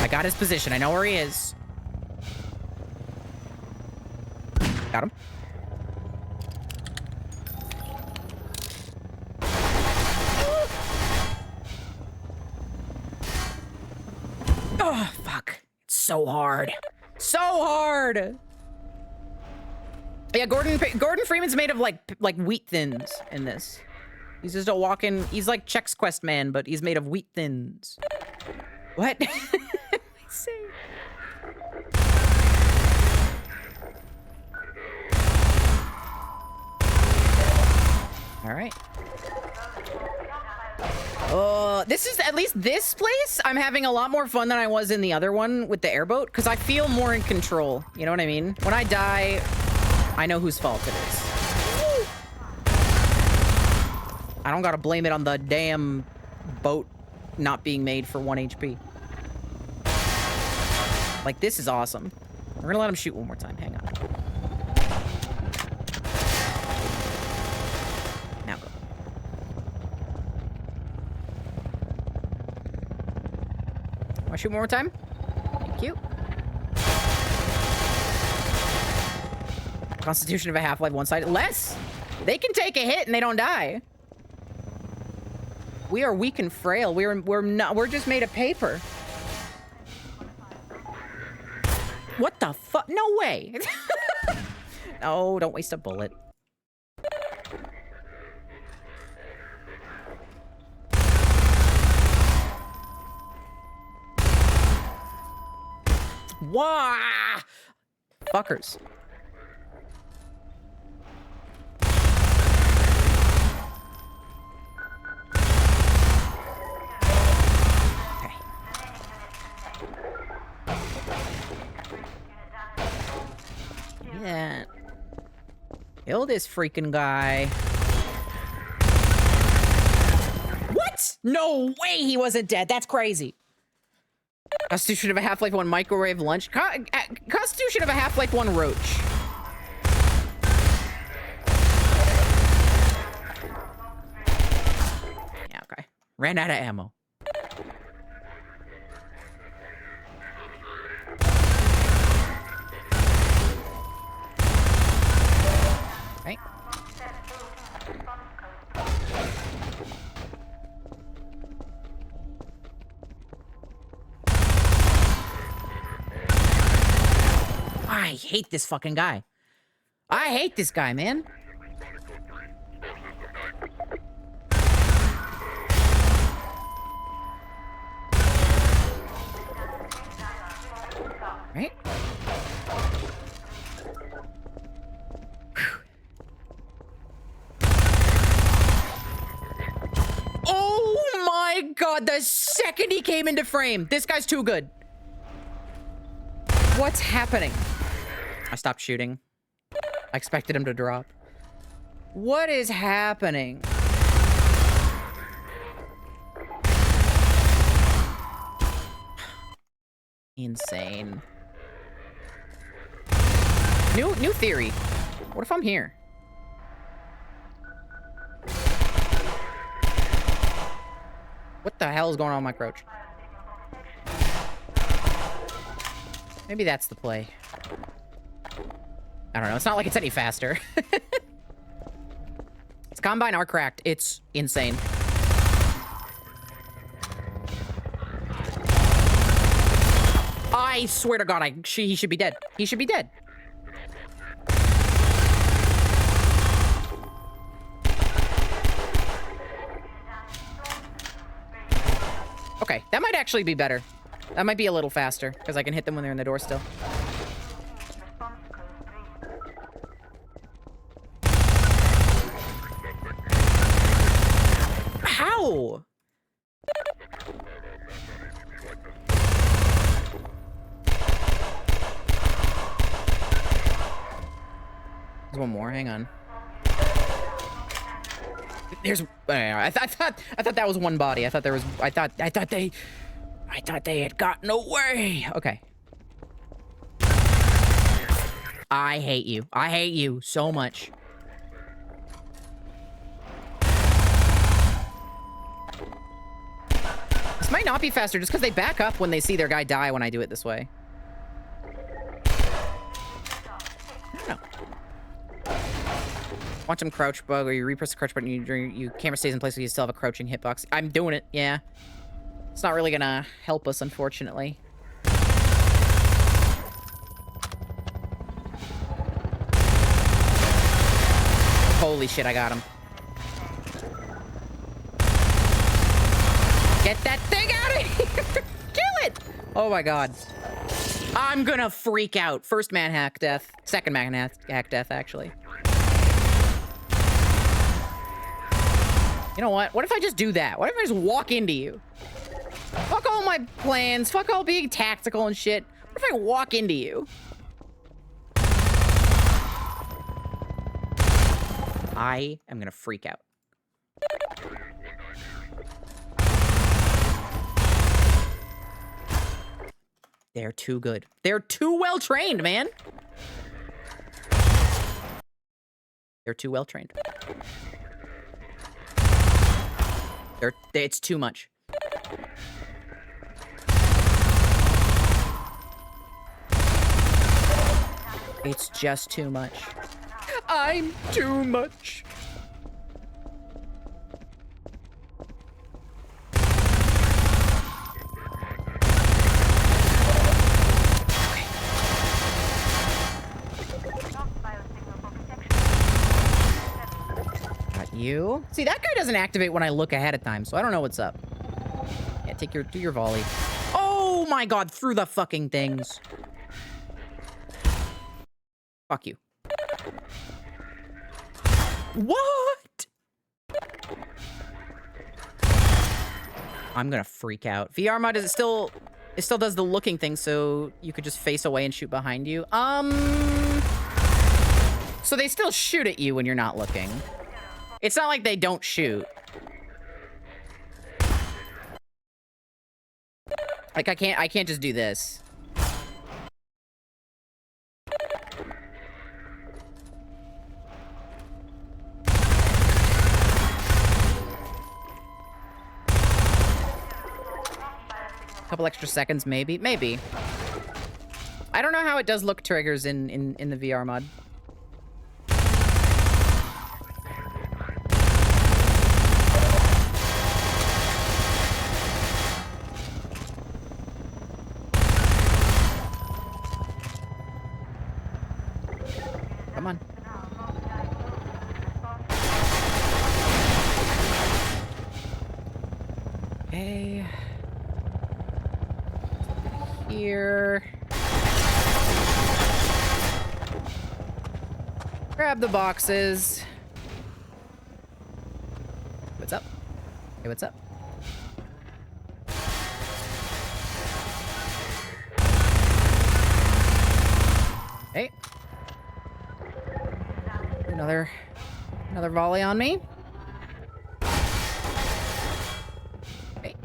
I got his position. I know where he is. Got him. Oh, fuck. It's so hard. So hard. Yeah, Gordon Freeman's made of like wheat thins in this. He's just a walking, he's like Chex Quest man, but he's made of wheat thins. What? I say. All right. This is, at least this place, I'm having a lot more fun than I was in the other one with the airboat, because I feel more in control. You know what I mean? When I die, I know whose fault it is. I don't gotta blame it on the damn boat not being made for 1 HP. Like, this is awesome. We're gonna let him shoot one more time. Hang on. Now go. Wanna shoot one more time? Thank you. Constitution of a Half-Life one-sided. Less! They can take a hit and they don't die. We are weak and frail. We're just made of paper. What the fuck? No way. No, don't waste a bullet. Wah! Fuckers. Yeah. Kill this freaking guy. What? No way he wasn't dead. That's crazy. Constitution of a Half-Life 1 microwave lunch. Constitution of a Half-Life 1 roach. Yeah, okay. Ran out of ammo. Right. I hate this fucking guy. I hate this guy, man. Right? Oh my god, the second he came into frame, this guy's too good. What's happening? I stopped shooting. I expected him to drop. What is happening? Insane. New theory. What if I'm here? What the hell is going on with my crouch? Maybe that's the play. I don't know. It's not like it's any faster. Its combine are cracked. It's insane. I swear to God, he should be dead. He should be dead. Okay, that might actually be better. That might be a little faster, because I can hit them when they're in the door still. How? There's one more, hang on. There's. I thought that was one body. I thought there was. I thought they had gotten away. Okay. I hate you. I hate you so much. This might not be faster just because they back up when they see their guy die when I do it this way. I don't know. Watch him crouch bug, or you repress the crouch button, you camera stays in place, so you still have a crouching hitbox. I'm doing it, yeah. It's not really gonna help us, unfortunately. Holy shit, I got him. Get that thing out of here! Kill it! Oh my god. I'm gonna freak out. First man hack death. Second man hack death, actually. You know what? What if I just do that? What if I just walk into you? Fuck all my plans. Fuck all being tactical and shit. What if I walk into you? I am gonna freak out. They're too good. They're too well trained, man. They're too well trained. It's too much. It's just too much. I'm too much. Got you. See, that guy doesn't activate when I look ahead of time, so I don't know what's up. Yeah, do your volley. Oh my god, through the fucking things. Fuck you. What? I'm gonna freak out. VR mod it still does the looking thing, so you could just face away and shoot behind you. So they still shoot at you when you're not looking. It's not like they don't shoot. Like I can't just do this. Couple extra seconds, maybe. Maybe. I don't know how it does look triggers in the VR mod. Come on. Okay. Here. Grab the boxes. What's up? Hey, what's up? Hey. Another volley on me. Hey.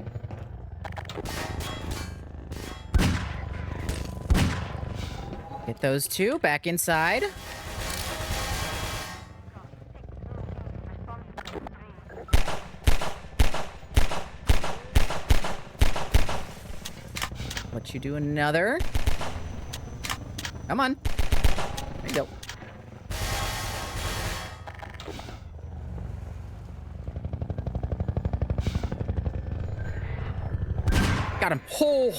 Get those two back inside. Let you do another. Come on. There you go. Got him. Oh.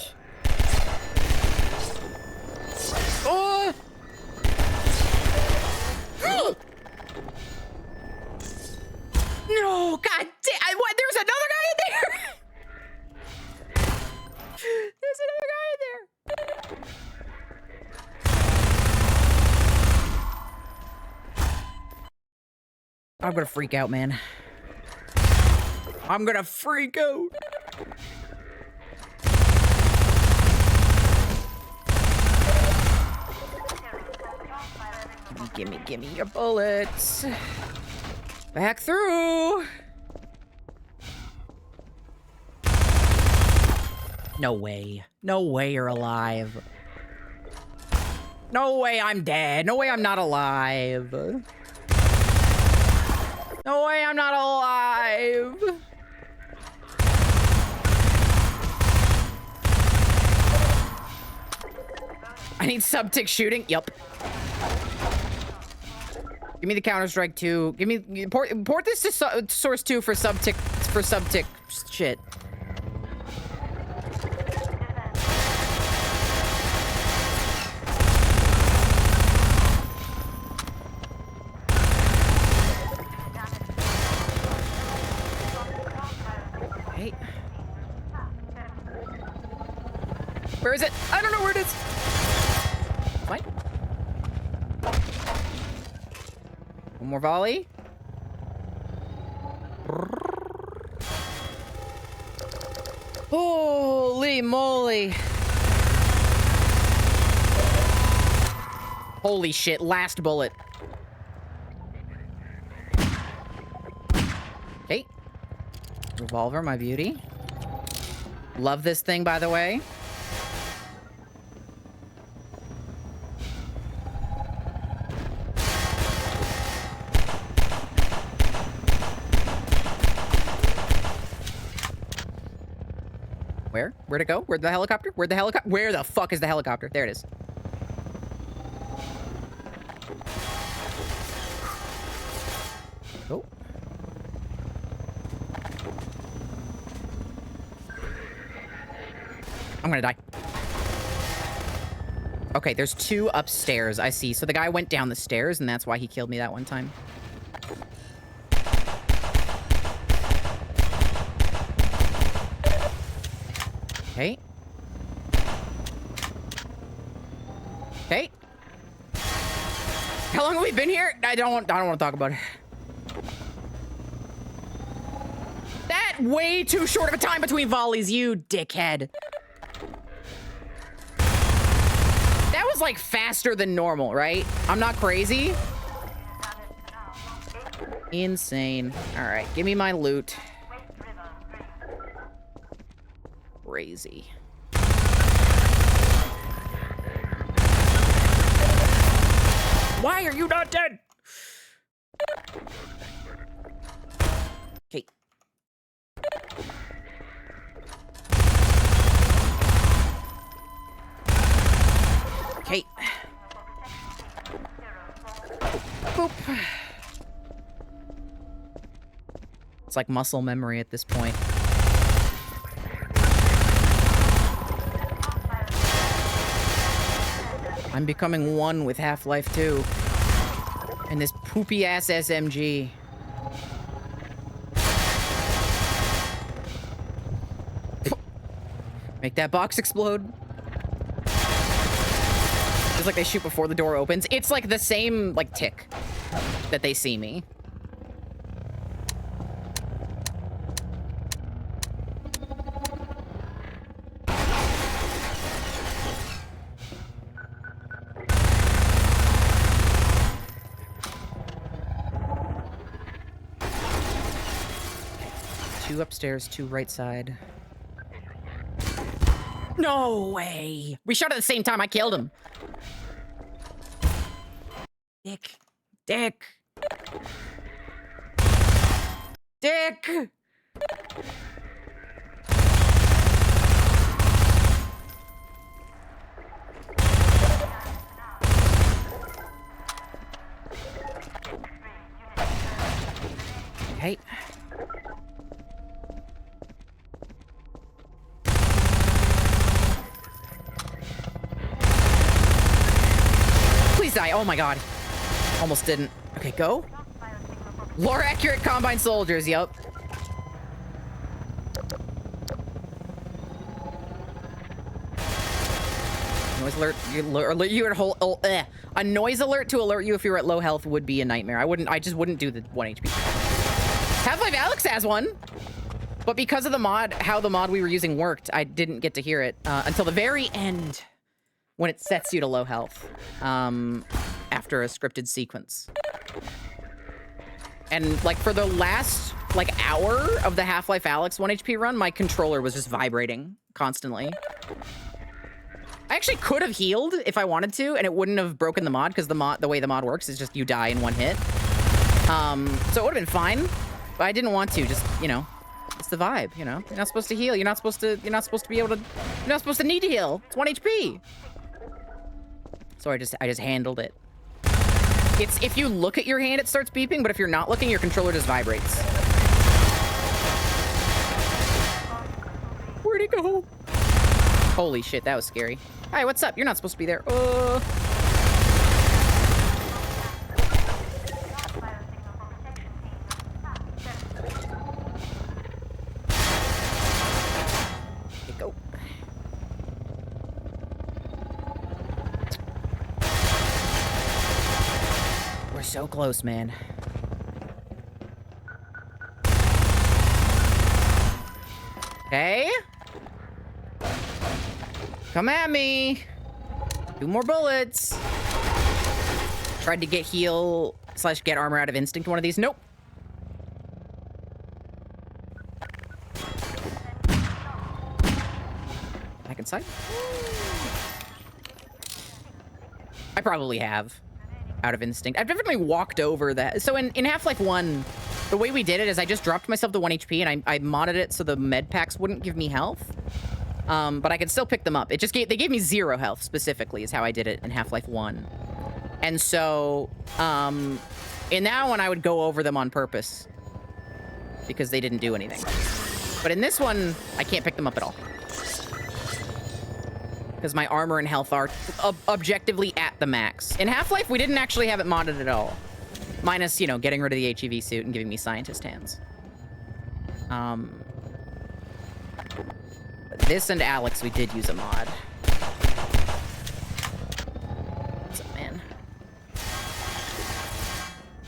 Oh. No, god damn. What? There's another guy in there. There's another guy in there. I'm gonna freak out, man. I'm gonna freak out. Gimme your bullets. Back through. No way. No way you're alive. No way I'm dead. No way I'm not alive. No way I'm not alive. I need sub-tick shooting. Yup. Give me the Counter-Strike 2. Give me port this to Source 2 for sub-tick shit. Okay. Where is it? I don't know where it is. What? One more volley. Holy moly. Holy shit, last bullet. Okay. Revolver, my beauty. Love this thing, by the way. Where? Where'd it go? Where'd the helicopter? Where'd the helicopter? Where the fuck is the helicopter? There it is. Oh. I'm gonna die. Okay, there's 2 upstairs, I see. So the guy went down the stairs, and that's why he killed me that one time. Okay. Okay. How long have we been here? I don't want to talk about it. That way too short of a time between volleys, you dickhead. That was like faster than normal, right? I'm not crazy. Insane. All right, give me my loot. Crazy. Why are you not dead? Okay. Okay. Boop. It's like muscle memory at this point. I'm becoming one with Half-Life 2. And this poopy-ass SMG. Make that box explode. It's like they shoot before the door opens. It's like the same, like, tick that they see me. Two upstairs, 2 right side. No way! We shot at the same time. I killed him. Dick. Dick. Dick! Okay. Please die. Oh my god. Almost didn't. Okay, go. Lore accurate combine soldiers, yup. Noise alert. You at whole. A noise alert to alert you if you're at low health would be a nightmare. I just wouldn't do the 1 HP. Half-Life Alyx has one. But because of the mod, how the mod we were using worked, I didn't get to hear it until the very end. When it sets you to low health after a scripted sequence. And like for the last like hour of the Half-Life Alyx 1 HP run, my controller was just vibrating constantly. I actually could have healed if I wanted to, and it wouldn't have broken the mod, because the way the mod works is just you die in one hit. So it would have been fine, but I didn't want to. Just, you know, it's the vibe. You know, you're not supposed to heal. You're not supposed to be able to. You're not supposed to need to heal. It's 1 HP. So I just handled it. It's if you look at your hand, it starts beeping, but if you're not looking, your controller just vibrates. Where'd it go? Holy shit, that was scary. Hi, what's up? You're not supposed to be there. Okay, go. We're so close, man. Okay. Come at me. 2 more bullets. Tried to get heal / get armor out of instinct one of these. Nope. Back inside. I probably have out of instinct. I've definitely walked over that. So in Half-Life 1, the way we did it is I just dropped myself to 1 HP and I modded it so the med packs wouldn't give me health. But I could still pick them up. It just they gave me 0 health specifically is how I did it in Half-Life 1. And so, in that one, I would go over them on purpose because they didn't do anything. But in this one, I can't pick them up at all. Because my armor and health are objectively at the max. In Half-Life, we didn't actually have it modded at all. Minus, you know, getting rid of the HEV suit and giving me scientist hands. This and Alyx, we did use a mod. What's up, man?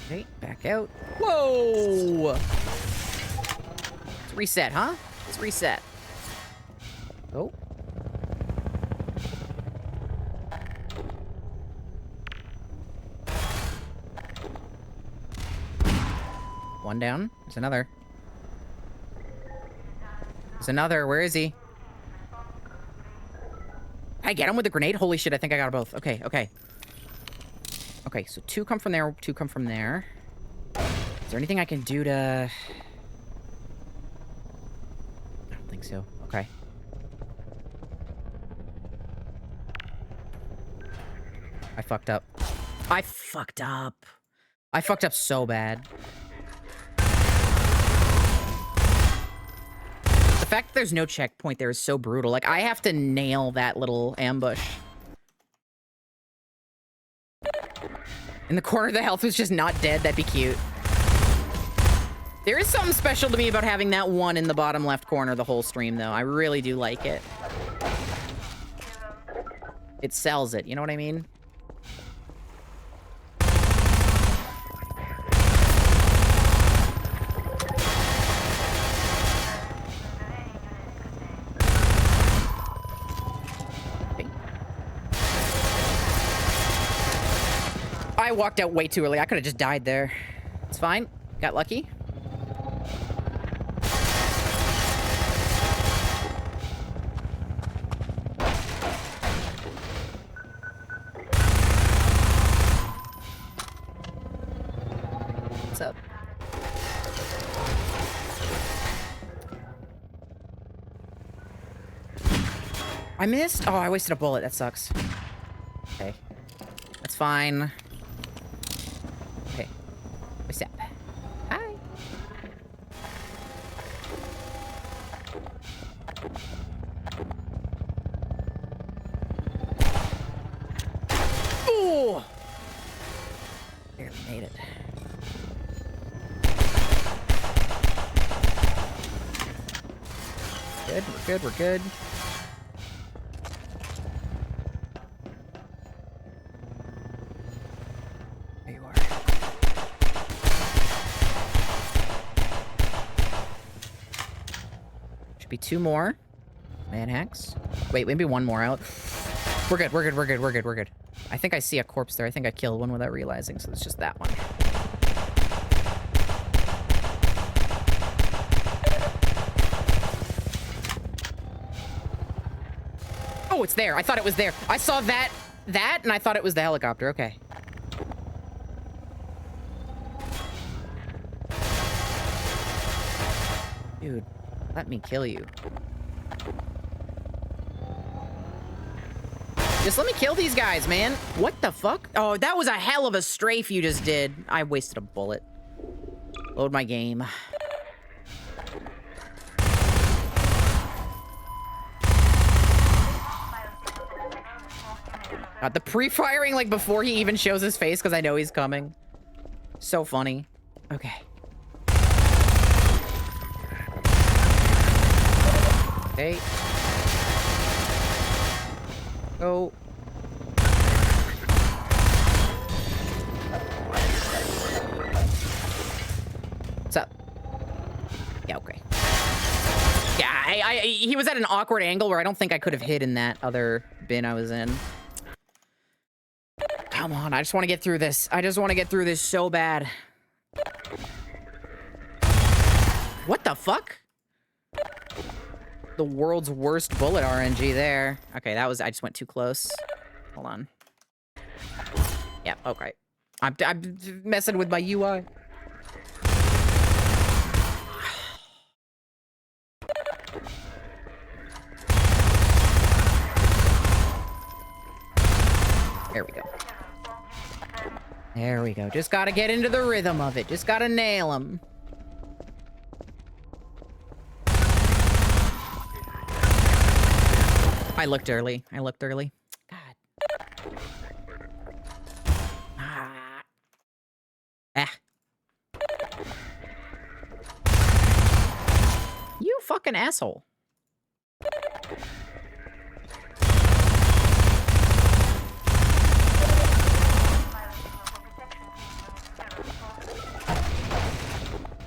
Okay, back out. Whoa! Let's reset, huh? Let's reset. Oh. One down. There's another. There's another. Where is he? I get him with a grenade? Holy shit, I think I got both. Okay, okay. Okay, so 2 come from there, 2 come from there. Is there anything I can do to... I don't think so. Okay. I fucked up. I fucked up. I fucked up so bad. The fact that there's no checkpoint there is so brutal. Like, I have to nail that little ambush. In the corner, the health was just not dead. That'd be cute. There is something special to me about having that 1 in the bottom left corner the whole stream, though. I really do like it. It sells it, you know what I mean? I walked out way too early. I could have just died there. It's fine. Got lucky. What's up? I missed? Oh, I wasted a bullet. That sucks. Okay. That's fine. Okay. What's up? Hi. Oh! Barely made it. Good, we're good, we're good. There you are. Should be 2 more. Man hacks. Wait, maybe 1 more out. We're good, we're good, we're good, we're good, we're good. I think I see a corpse there. I think I killed one without realizing, so it's just that one. Oh, it's there. I thought it was there. I saw that, and I thought it was the helicopter. Okay. Dude, let me kill you. Just let me kill these guys, man. What the fuck? Oh, that was a hell of a strafe you just did. I wasted a bullet. Load my game. God, the pre-firing, like, before he even shows his face, because I know he's coming. So funny. Okay. Okay. Go. What's up? Yeah, okay. Yeah, he was at an awkward angle where I don't think I could have hid in that other bin I was in. Come on, I just want to get through this. I just want to get through this so bad. What the fuck? The world's worst bullet RNG there. Okay, that was... I just went too close. Hold on. Yeah, okay. I'm messing with my UI. There we go. There we go. Just gotta get into the rhythm of it. Just gotta nail him. I looked early. I looked early. God. Ah. Ah. You fucking asshole.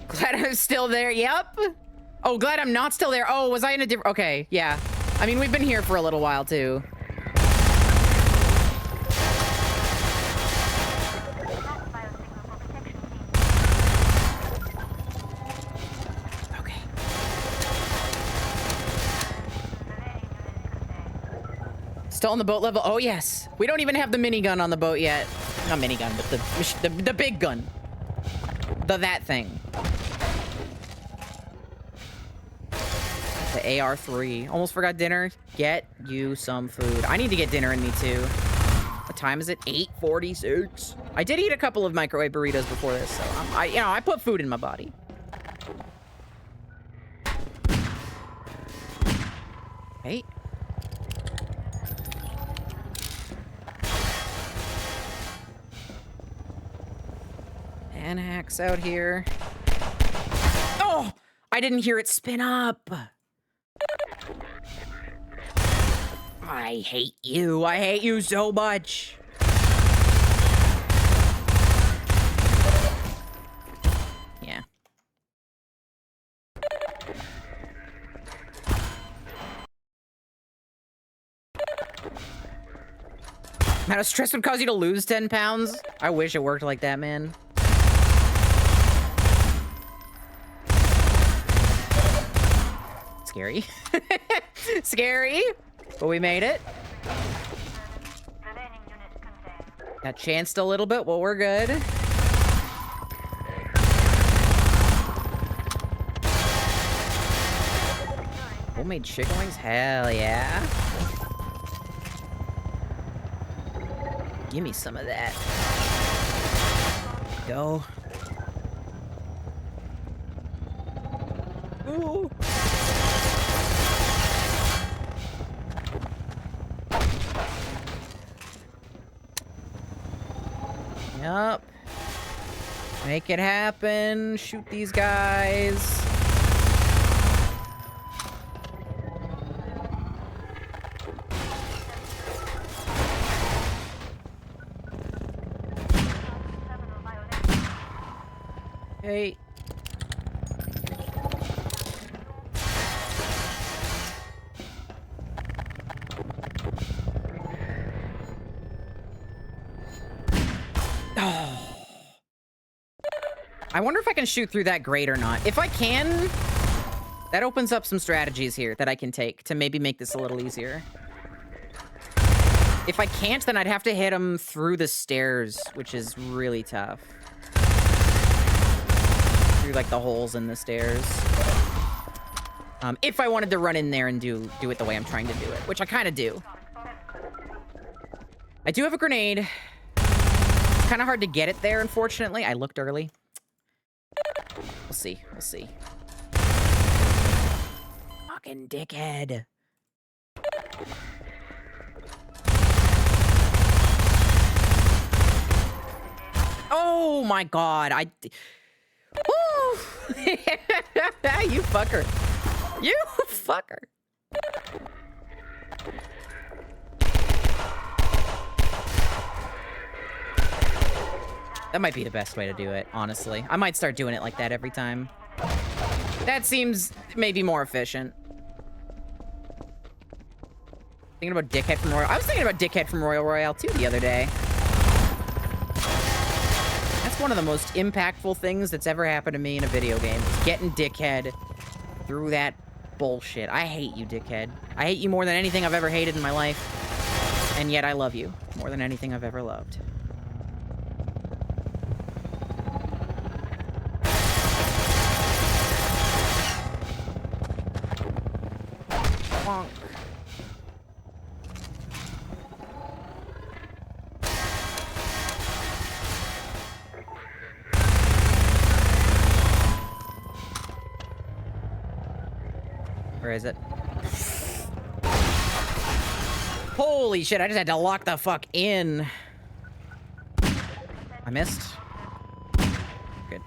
Glad I'm still there. Yep. Oh, glad I'm not still there. Oh, was I in a different... Okay, yeah. I mean, we've been here for a little while, too. Okay. Still on the boat level? Oh, yes. We don't even have the minigun on the boat yet. Not minigun, but the big gun. That thing. The AR-3. Almost forgot dinner. Get you some food. I need to get dinner in me, too. What time is it? 8:46. I did eat a couple of microwave burritos before this, so I put food in my body. Hey. And hacks out here. Oh! I didn't hear it spin up. I hate you. I hate you so much. Yeah. Man, a stress would cause you to lose 10 pounds? I wish it worked like that, man. Scary. Scary. But we made it. Got chanced a little bit, well, we're good. Homemade chicken wings? Hell yeah. Give me some of that. Go. Ooh. Yup. Make it happen. Shoot these guys. Hey. I wonder if I can shoot through that grate or not. If I can, that opens up some strategies here that I can take to maybe make this a little easier. If I can't, then I'd have to hit him through the stairs, which is really tough. Through, like, the holes in the stairs. If I wanted to run in there and do it the way I'm trying to do it, which I kind of do. I do have a grenade. It's kind of hard to get it there, unfortunately. I looked early. We'll see. We'll see. Fucking dickhead. Oh my god, Woo! You fucker. You fucker. That might be the best way to do it, honestly. I might start doing it like that every time. That seems maybe more efficient. Thinking about Dickhead from Royal... I was thinking about Dickhead from Royal Royale too the other day. That's one of the most impactful things that's ever happened to me in a video game. Is getting Dickhead through that bullshit. I hate you, Dickhead. I hate you more than anything I've ever hated in my life. And yet I love you more than anything I've ever loved. Bonk. Where is it? Holy shit, I just had to lock the fuck in. I missed. Good.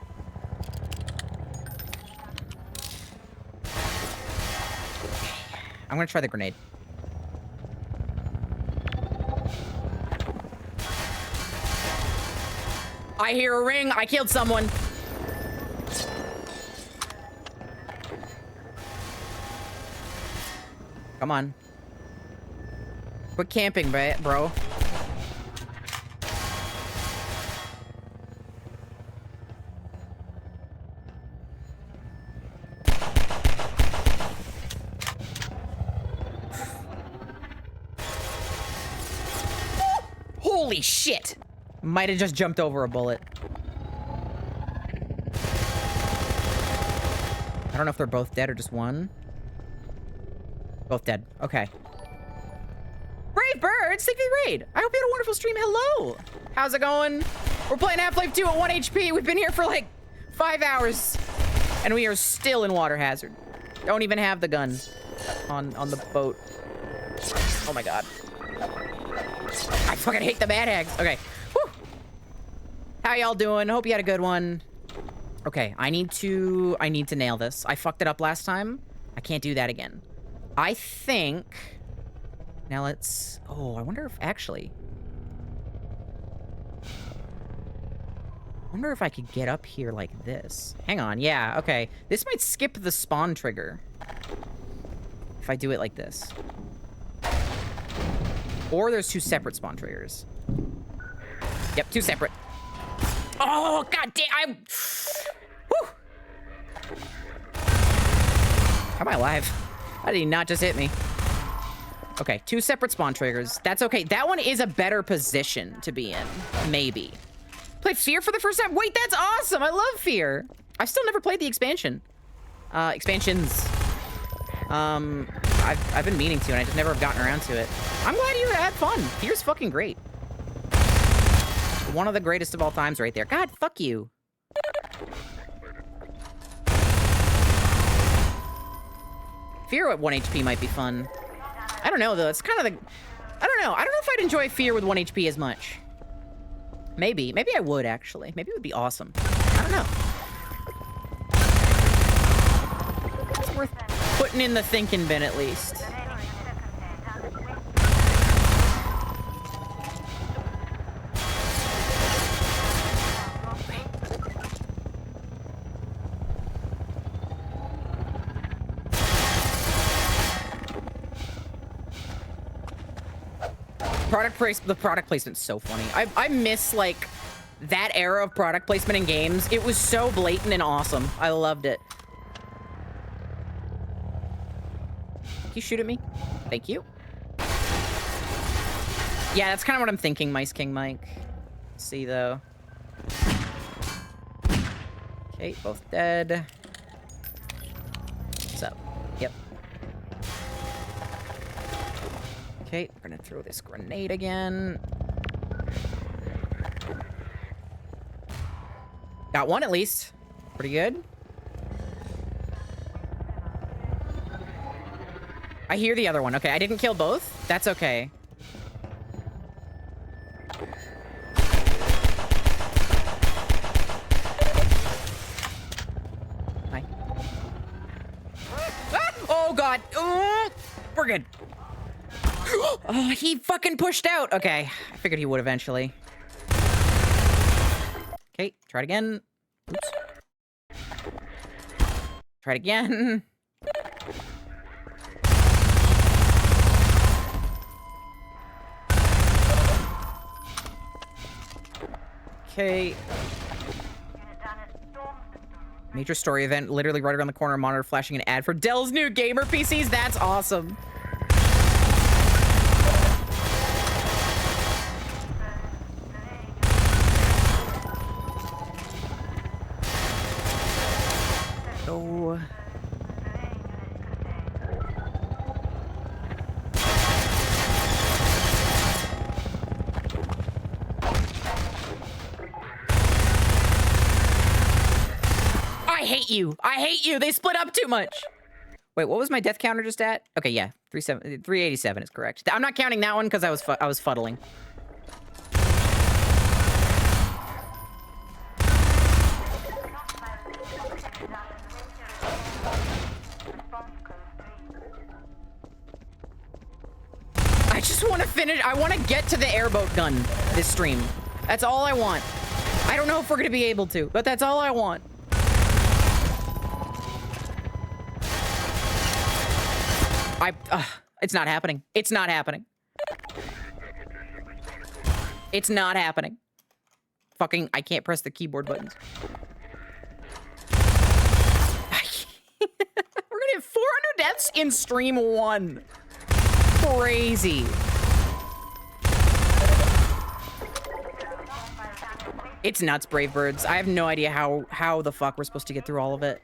I'm gonna try the grenade. I hear a ring. I killed someone. Come on. Quit camping, bro. Holy shit! Might have just jumped over a bullet. I don't know if they're both dead or just one. Both dead. Okay. Brave Birds, thank you for the raid. I hope you had a wonderful stream. Hello. How's it going? We're playing Half-Life 2 at 1 HP. We've been here for like 5 hours. And we are still in water hazard. Don't even have the gun on the boat. Oh my god. I fucking hate the Mad Hags. Okay. Whew. How y'all doing? Hope you had a good one. Okay, I need to nail this. I fucked it up last time. I can't do that again. I think... Now let's... Oh, I wonder if actually... I wonder if I could get up here like this. Hang on, yeah, okay. This might skip the spawn trigger. If I do it like this. Or there's 2 separate spawn triggers. Yep, 2 separate. Oh, god damn! Whew. How am I alive? How did he not just hit me? Okay, 2 separate spawn triggers. That's okay. That one is a better position to be in. Maybe. Played Fear for the first time? Wait, that's awesome! I love Fear. I've still never played the expansion. Expansions. I've been meaning to, and I just never have gotten around to it. I'm glad you had fun. Fear's fucking great. One of the greatest of all times right there. God, fuck you. Fear at 1 HP might be fun. I don't know, though. It's kind of the... I don't know. I don't know if I'd enjoy Fear with 1 HP as much. Maybe. Maybe I would, actually. Maybe it would be awesome. I don't know. It's worth putting in the thinking bin, at least. The product placement's so funny. I miss, like, that era of product placement in games. It was so blatant and awesome. I loved it. Can you shoot at me? Thank you. Yeah, that's kind of what I'm thinking, Mice King Mike. Let's see, though. Okay, both dead. What's up? Yep. Okay, we're gonna throw this grenade again. Got one at least. Pretty good. I hear the other one. Okay, I didn't kill both. That's okay. Hi. Ah! Oh, God. Oh, we're good. Oh, he fucking pushed out. Okay, I figured he would eventually. Okay, try it again. Oops. Try it again. Okay. Major story event, literally right around the corner, monitor flashing an ad for Dell's new gamer PCs. That's awesome. Oh. I hate you. I hate you. They split up too much. Wait, what was my death counter just at? Okay, yeah. 387 is correct. I'm not counting that one because I was fuddling. I just want to finish. I want to get to the airboat gun this stream. That's all I want. I don't know if we're going to be able to, but that's all I want. It's not happening. It's not happening. It's not happening. Fucking, I can't press the keyboard buttons. We're gonna have 400 deaths in stream 1. Crazy. It's nuts, Brave Birds. I have no idea how the fuck we're supposed to get through all of it.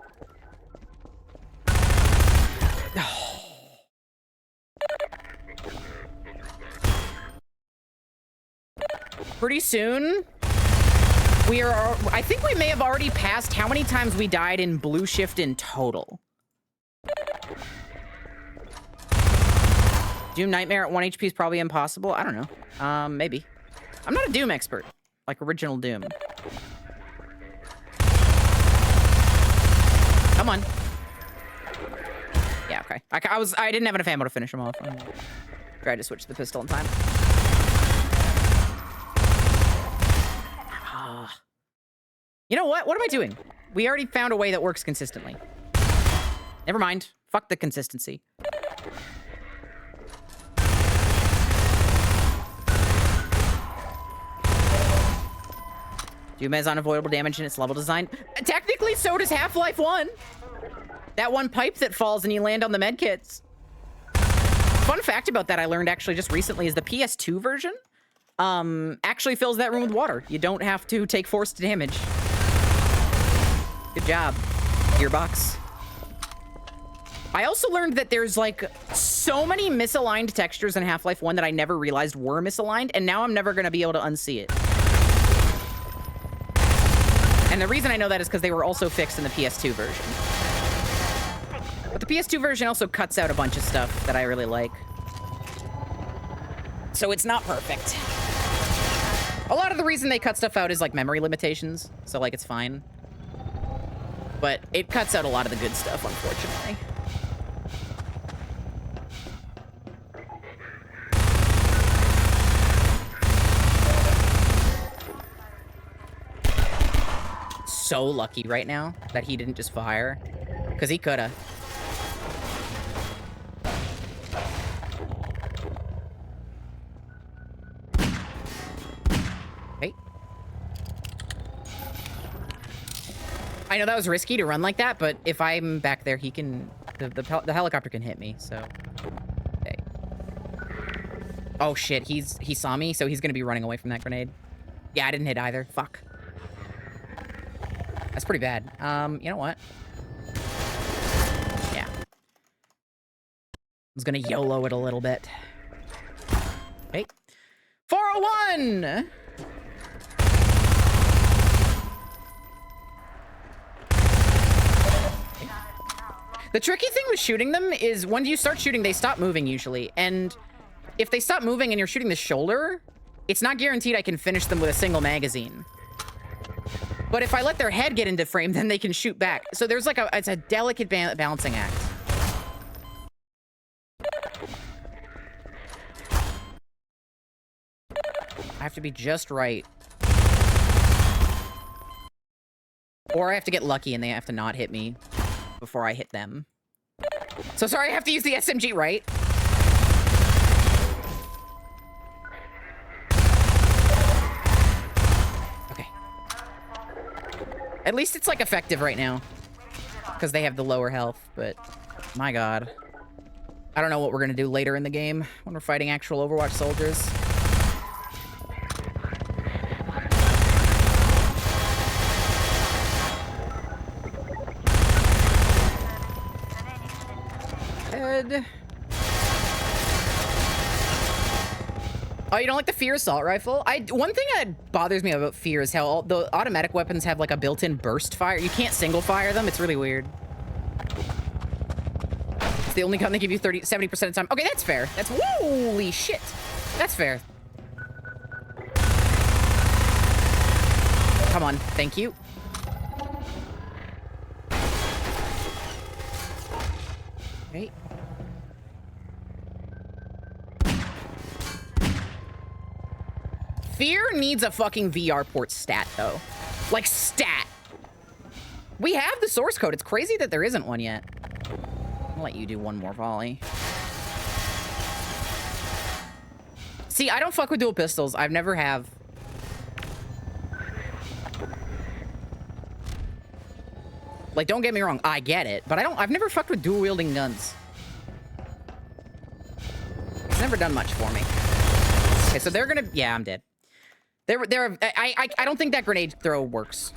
Pretty soon, I think we may have already passed how many times we died in Blue Shift in total. Doom Nightmare at 1 HP is probably impossible. I don't know. Maybe. I'm not a Doom expert, like original Doom. Come on. Yeah, okay. I didn't have enough ammo to finish him off. Tried to switch to the pistol in time. You know what? What am I doing? We already found a way that works consistently. Never mind. Fuck the consistency. Doom has unavoidable damage in its level design. Technically, so does Half-Life 1. That one pipe that falls and you land on the medkits. Fun fact about that I learned actually just recently is the PS2 version actually fills that room with water. You don't have to take forced damage. Good job, Gearbox. I also learned that there's like so many misaligned textures in Half-Life 1 that I never realized were misaligned, and now I'm never gonna be able to unsee it. And the reason I know that is because they were also fixed in the PS2 version. But the PS2 version also cuts out a bunch of stuff that I really like. So it's not perfect. A lot of the reason they cut stuff out is like memory limitations, so like it's fine. But it cuts out a lot of the good stuff, unfortunately. So lucky right now that he didn't just fire, because he coulda. Okay. I know that was risky to run like that, but if I'm back there, he can... The helicopter can hit me, so... Okay. Oh shit, he saw me, so he's gonna be running away from that grenade. Yeah, I didn't hit either. Fuck. That's pretty bad. You know what? Yeah. I was gonna YOLO it a little bit. Okay. 401! The tricky thing with shooting them is when you start shooting, they stop moving usually. And if they stop moving and you're shooting the shoulder, it's not guaranteed I can finish them with a single magazine. But if I let their head get into frame, then they can shoot back. So there's like it's a delicate balancing act. I have to be just right. Or I have to get lucky and they have to not hit me before I hit them. So sorry, I have to use the SMG, right? Okay. At least it's like effective right now. Because they have the lower health, but my god. I don't know what we're gonna do later in the game when we're fighting actual Overwatch soldiers. Oh, you don't like the Fear Assault Rifle? One thing that bothers me about Fear is how all the automatic weapons have like a built-in burst fire. You can't single fire them. It's really weird. It's the only gun they give you 70% of the time. Okay, that's fair. That's holy shit. That's fair. Come on, thank you. Okay. Fear needs a fucking VR port stat, though. Like, stat. We have the source code. It's crazy that there isn't one yet. I'll let you do one more volley. See, I don't fuck with dual pistols. I've never have. Like, don't get me wrong. I get it. But I've never fucked with dual-wielding guns. It's never done much for me. Okay, so they're gonna... Yeah, I'm dead. I don't think that grenade throw works.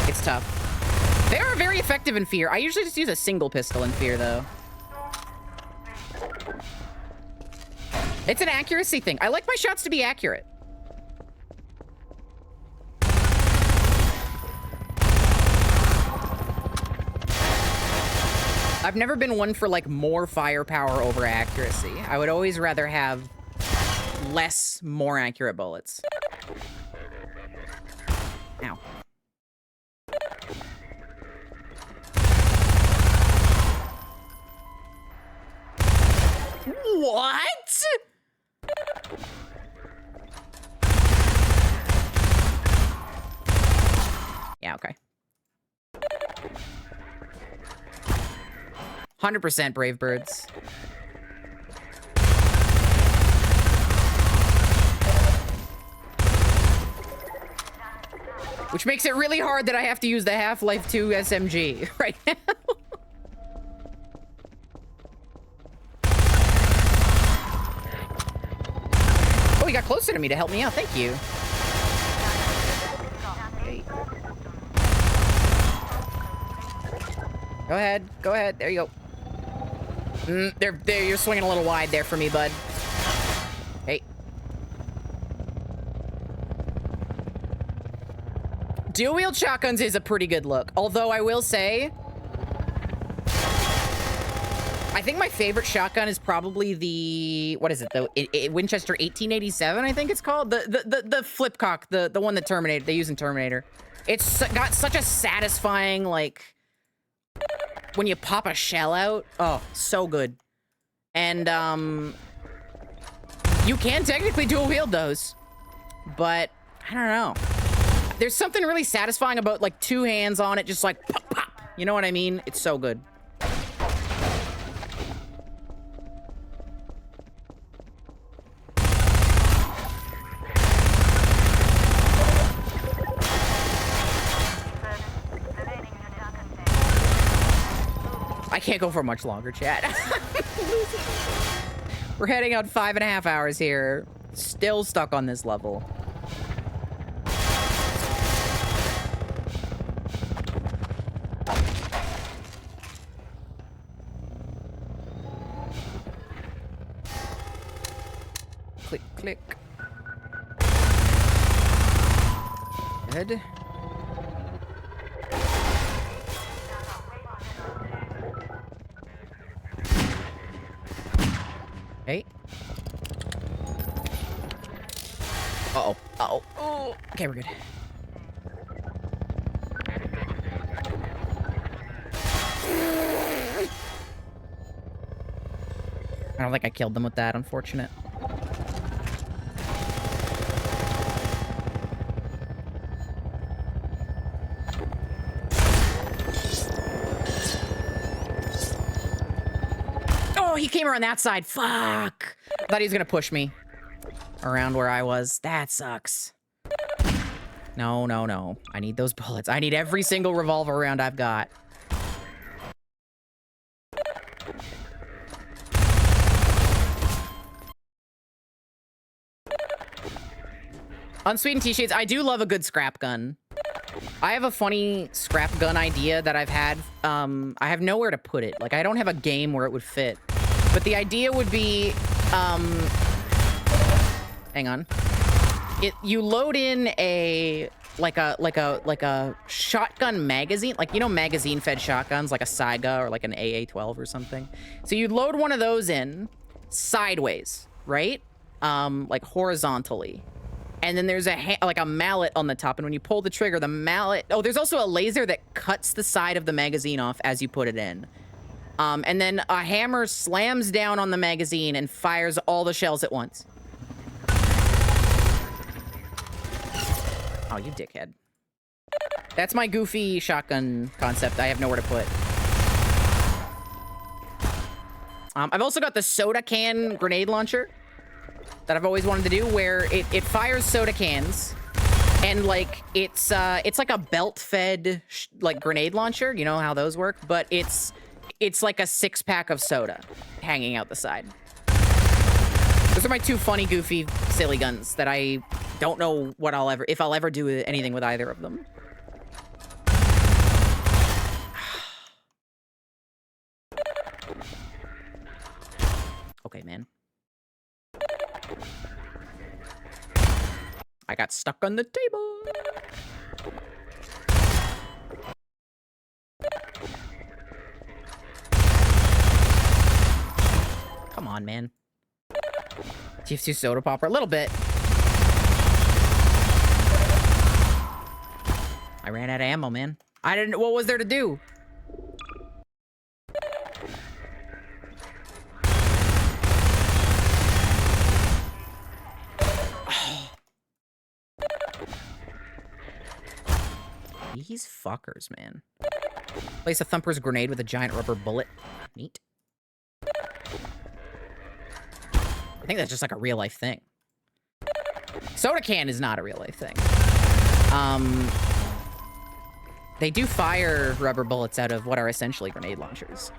It's tough. They are very effective in Fear. I usually just use a single pistol in Fear, though. It's an accuracy thing. I like my shots to be accurate. I've never been one for, like, more firepower over accuracy. I would always rather have less, more accurate bullets. Ow. What? Yeah, okay. 100% Brave Birds. Which makes it really hard that I have to use the Half-Life 2 SMG right now. Oh, he got closer to me to help me out. Thank you. Okay. Go ahead. Go ahead. There you go. There, you're swinging a little wide there for me, bud. Hey. Dual-wield shotguns is a pretty good look. Although I will say, I think my favorite shotgun is probably the, what is it though? Winchester 1887, I think it's called. The flipcock, the one that they use in Terminator. It's got such a satisfying, like, when you pop a shell out. Oh, so good. And, you can technically dual-wield those, but I don't know. There's something really satisfying about, like, two hands on it, just like, pop, pop. You know what I mean? It's so good. I can't go for much longer, chat. We're heading out 5.5 hours here. Still stuck on this level. Click, click. Good. Okay. Uh-oh. Uh-oh. Oh. Okay, we're good. I don't think I killed them with that, unfortunate. Oh, he came around that side. Fuck. I thought he was gonna push me around where I was. That sucks. No, no, no. I need those bullets. I need every single revolver round I've got. Unsweetened T-shades, I do love a good scrap gun. I have a funny scrap gun idea that I've had. I have nowhere to put it. Like, I don't have a game where it would fit. But the idea would be, hang on. You load in a like a shotgun magazine, like, you know, magazine-fed shotguns, like a Saiga or like an AA-12 or something. So you load one of those in sideways, right? Like horizontally. And then there's like a mallet on the top, and when you pull the trigger, the mallet... Oh, there's also a laser that cuts the side of the magazine off as you put it in. And then a hammer slams down on the magazine and fires all the shells at once. Oh, you dickhead. That's my goofy shotgun concept I have nowhere to put. I've also got the soda can grenade launcher that I've always wanted to do, where it fires soda cans, and like it's like a belt-fed like grenade launcher. You know how those work, but it's like a 6-pack of soda hanging out the side. Those are my two funny, goofy, silly guns that I don't know what if I'll ever do anything with either of them. Okay, man. I got stuck on the table. Come on, man. TF2 soda popper, a little bit. I ran out of ammo, man. I didn't. What was there to do? These fuckers, man. Place a thumper's grenade with a giant rubber bullet. Neat. I think that's just like a real life thing. Soda can is not a real life thing. They do fire rubber bullets out of what are essentially grenade launchers.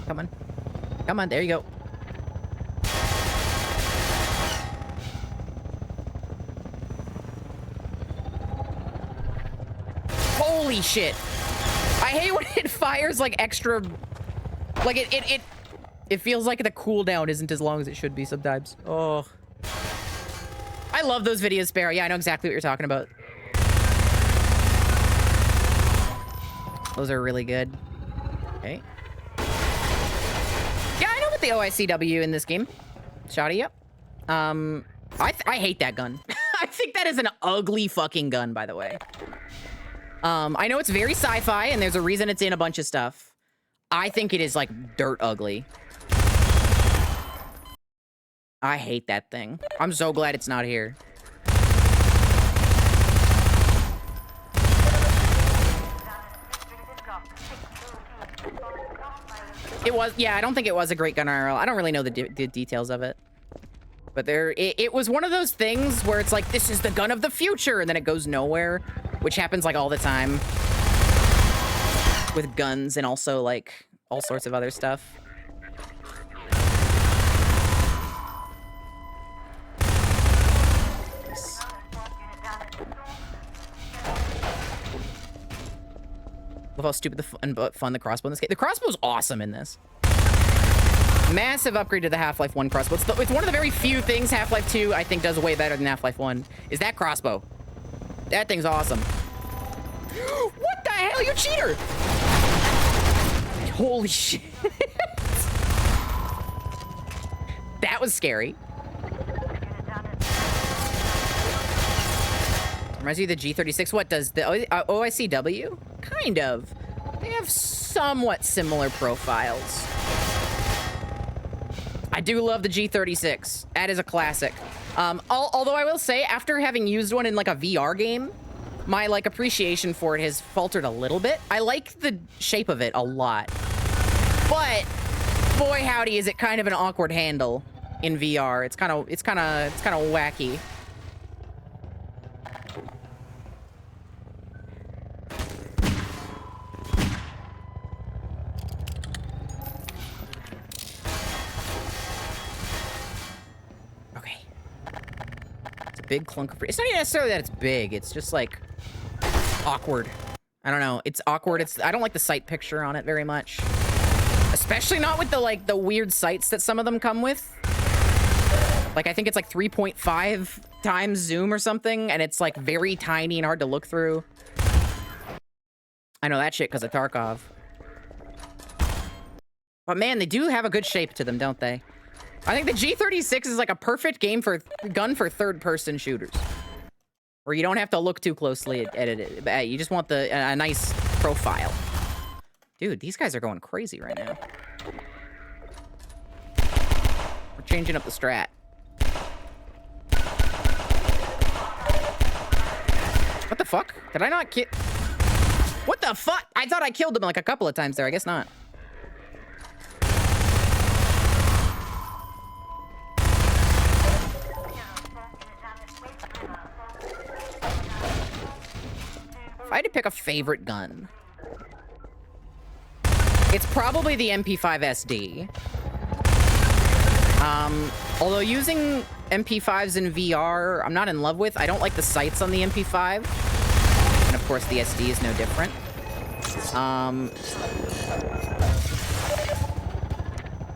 Come on. Come on, there you go. Holy shit. I hate when it fires like extra... Like it feels like the cooldown isn't as long as it should be sometimes. Oh. I love those videos, Sparrow. Yeah, I know exactly what you're talking about. Those are really good. Okay. The OICW in this game. Shoddy, yep. I hate that gun. I think that is an ugly fucking gun, by the way. I know it's very sci-fi, and there's a reason it's in a bunch of stuff. I think it is, like, dirt ugly. I hate that thing. I'm so glad it's not here. It was, yeah, I don't think it was a great gun IRL. I don't really know the details of it. But it was one of those things where it's like, this is the gun of the future, and then it goes nowhere, which happens like all the time with guns and also like all sorts of other stuff. Love how stupid and fun the crossbow in this game. The crossbow's awesome in this. Massive upgrade to the Half-Life 1 crossbow. It's one of the very few things Half-Life 2 I think does way better than Half-Life 1 is that crossbow. That thing's awesome. What the hell, you cheater! Holy shit. That was scary. Reminds me of the G36. What does the OICW? Kind of. They have somewhat similar profiles. I do love the G36. That is a classic. Although I will say, after having used one in like a VR game, my like appreciation for it has faltered a little bit. I like the shape of it a lot, but boy howdy, is it kind of an awkward handle in VR. It's kind of wacky. Big clunk of... It's not even necessarily that it's big. It's just, like, awkward. I don't know. It's awkward. I don't like the sight picture on it very much. Especially not with the, like, the weird sights that some of them come with. Like, I think it's, like, 3.5 times zoom or something, and it's, like, very tiny and hard to look through. I know that shit because of Tarkov. But, man, they do have a good shape to them, don't they? I think the G36 is like a perfect gun for third-person shooters, where you don't have to look too closely at it. You just want a nice profile. Dude, these guys are going crazy right now. We're changing up the strat. What the fuck? Did I not kill? What the fuck? I thought I killed them like a couple of times there. I guess not. If I had to pick a favorite gun, it's probably the MP5 SD. Although using MP5s in VR, I'm not in love with. I don't like the sights on the MP5. And of course, the SD is no different.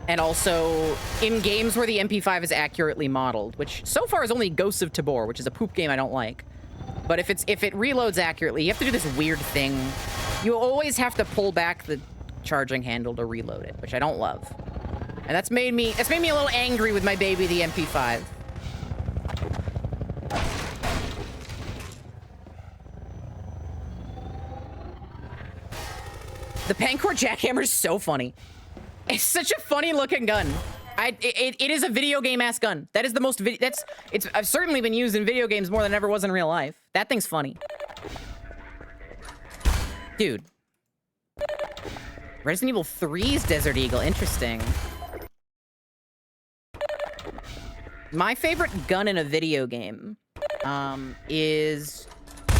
And also, in games where the MP5 is accurately modeled, which so far is only Ghosts of Tabor, which is a poop game I don't like. But if it reloads accurately, you have to do this weird thing. You always have to pull back the charging handle to reload it, which I don't love. And that's made me a little angry with my baby, the MP5. The Pancor Jackhammer is so funny. It's such a funny looking gun. It is a video game ass gun. That is the most I've certainly been used in video games more than it ever was in real life. That thing's funny. Dude. Resident Evil 3's Desert Eagle, interesting. My favorite gun in a video game is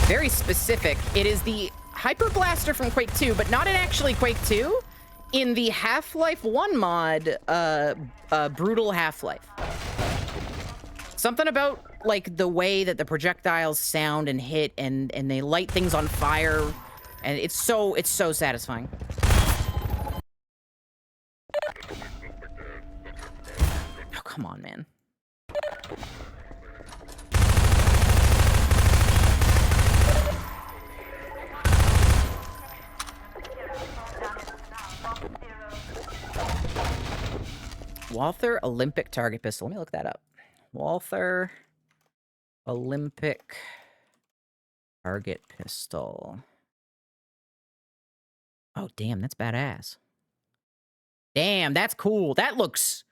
very specific. It is the Hyper Blaster from Quake 2, but not in actually Quake 2. In the Half-Life 1 mod, Brutal Half-Life. Something about, like, the way that the projectiles sound and hit, and they light things on fire, and it's so satisfying. Oh, come on, man. Walther Olympic target pistol. Let me look that up. Walther Olympic target pistol. Oh, damn, that's badass. Damn, that's cool. That looks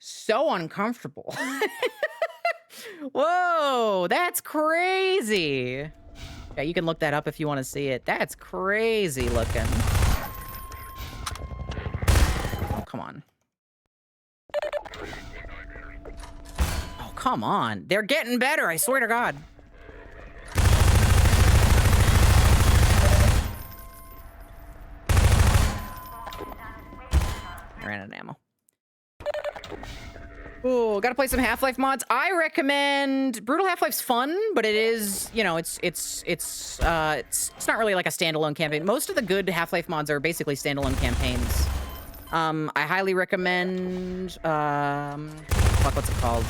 so uncomfortable. Whoa, that's crazy. Yeah, you can look that up if you want to see it. That's crazy looking. on. Oh, come on. They're getting better, I swear to God. I ran out of ammo. Ooh, gotta play some Half-Life mods. I recommend Brutal Half-Life's fun, but it is, you know, it's not really like a standalone campaign. Most of the good Half-Life mods are basically standalone campaigns. I highly recommend, fuck, what's it called?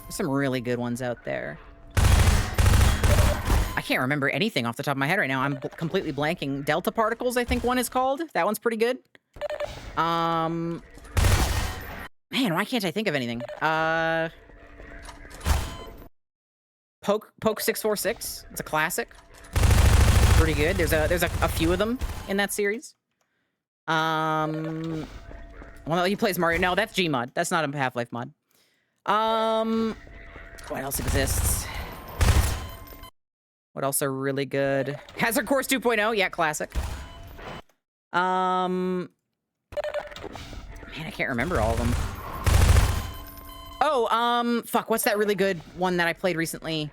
There's some really good ones out there. I can't remember anything off the top of my head right now. I'm completely blanking. Delta Particles, I think one is called. That one's pretty good. Man, why can't I think of anything? Poke 646. It's a classic. Pretty good. There's a few of them in that series. Well, he plays Mario. No, that's Gmod. That's not a Half-Life mod. What else exists? What else are really good? Hazard Course 2.0. Yeah, classic. Man, I can't remember all of them. Oh, fuck, what's that really good one that I played recently?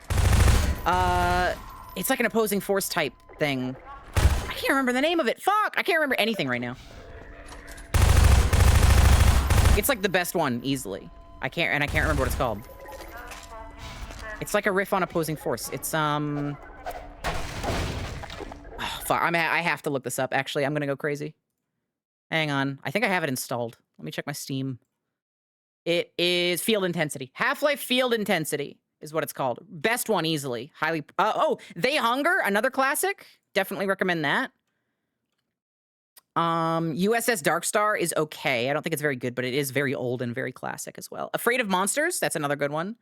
It's like an opposing force type thing. I can't remember the name of it. Fuck, I can't remember anything right now. It's like the best one, easily. I can't remember what it's called. It's like a riff on opposing force. It's, oh, fuck, I have to look this up, actually. I'm gonna go crazy. Hang on. I think I have it installed. Let me check my Steam. It is Field Intensity. Half-Life Field Intensity is what it's called. Best one, easily. Highly... oh, They Hunger, another classic. Definitely recommend that. USS Darkstar is okay. I don't think it's very good, but it is very old and very classic as well. Afraid of Monsters, that's another good one.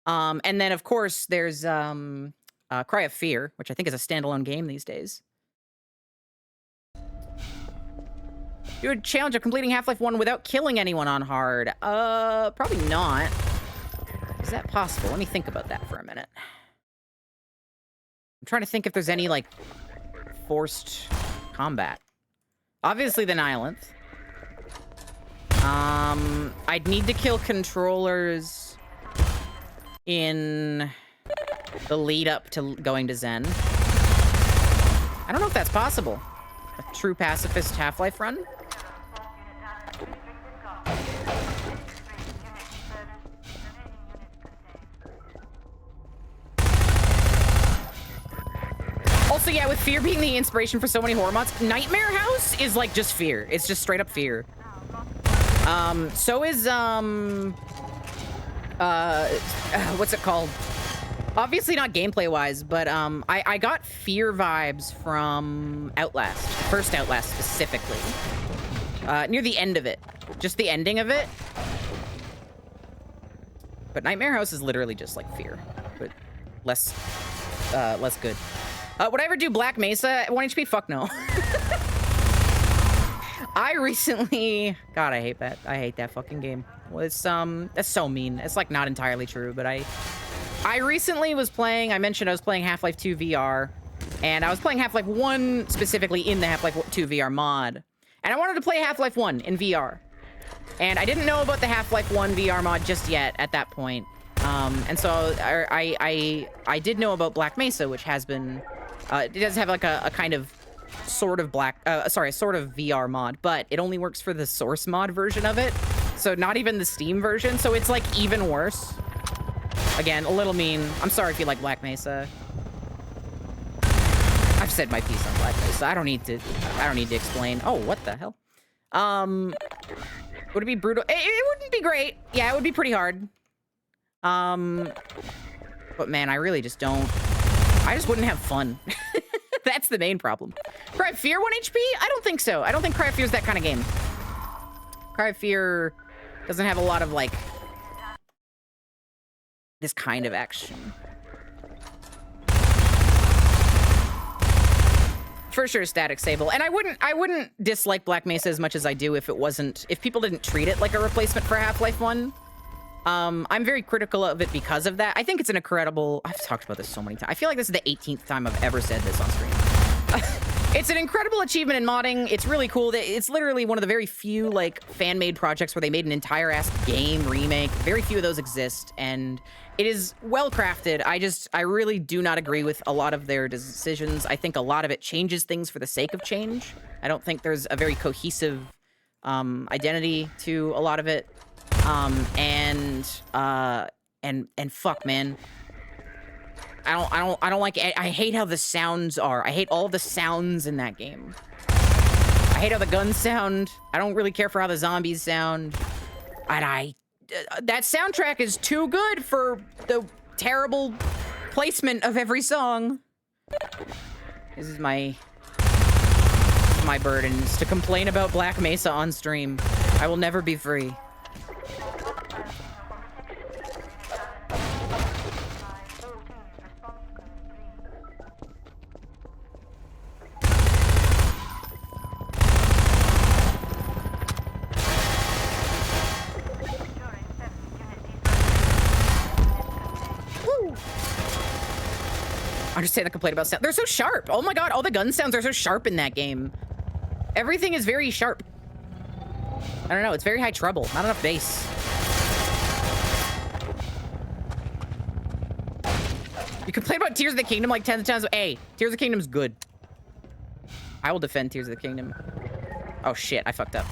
And then, of course, there's Cry of Fear, which I think is a standalone game these days. Do a challenge of completing Half-Life 1 without killing anyone on hard. Probably not. Is that possible? Let me think about that for a minute. I'm trying to think if there's any, like, forced combat. Obviously the Nihilith. I'd need to kill controllers in the lead up to going to Zen. I don't know if that's possible. A true pacifist Half-Life run? Also, yeah, with Fear being the inspiration for so many horror mods, Nightmare House is like just Fear. It's just straight up Fear. So is, what's it called? Obviously not gameplay-wise, but, I got Fear vibes from Outlast. First Outlast, specifically. Near the end of it. Just the ending of it. But Nightmare House is literally just like Fear, but less good. Would I ever do Black Mesa at 1 HP? Fuck no. I recently... God, I hate that. I hate that fucking game. Well, it's, that's so mean. It's, like, not entirely true, but I recently was playing... I mentioned I was playing Half-Life 2 VR, and I was playing Half-Life 1 specifically in the Half-Life 2 VR mod. And I wanted to play Half-Life 1 in VR. And I didn't know about the Half-Life 1 VR mod just yet at that point. And so I did know about Black Mesa, which has been... it does have like a kind of sort of sort of VR mod, but it only works for the source mod version of it. So not even the Steam version. So it's like even worse. Again, a little mean. I'm sorry if you like Black Mesa. I've said my piece on Black Mesa. I don't need to explain. Oh, what the hell? Would it be brutal? It wouldn't be great. Yeah, it would be pretty hard. But man, I really just don't. I just wouldn't have fun. That's the main problem. Cry of Fear 1 HP? I don't think so. I don't think Cry of Fear is that kind of game. Cry of Fear doesn't have a lot of, like, this kind of action. For sure, Static Sable. And I wouldn't dislike Black Mesa as much as I do if people didn't treat it like a replacement for Half-Life 1. I'm very critical of it because of that. I think it's an incredible... I've talked about this so many times. I feel like this is the 18th time I've ever said this on stream. It's an incredible achievement in modding. It's really cool. It's literally one of the very few, like, fan-made projects where they made an entire-ass game remake. Very few of those exist, and it is well-crafted. I really do not agree with a lot of their decisions. I think a lot of it changes things for the sake of change. I don't think there's a very cohesive identity to a lot of it. And fuck, man. I don't like it. I hate how the sounds are. I hate all the sounds in that game. I hate how the guns sound. I don't really care for how the zombies sound. And that soundtrack is too good for the terrible placement of every song. This is my burden, is to complain about Black Mesa on stream. I will never be free. Understand the complaint about sound. They're so sharp. Oh my god, all the gun sounds are so sharp in that game. Everything is very sharp. I don't know, it's very high treble. Not enough bass. You complain about Tears of the Kingdom like 10 times. Hey, Tears of the Kingdom's good. I will defend Tears of the Kingdom. Oh shit, I fucked up.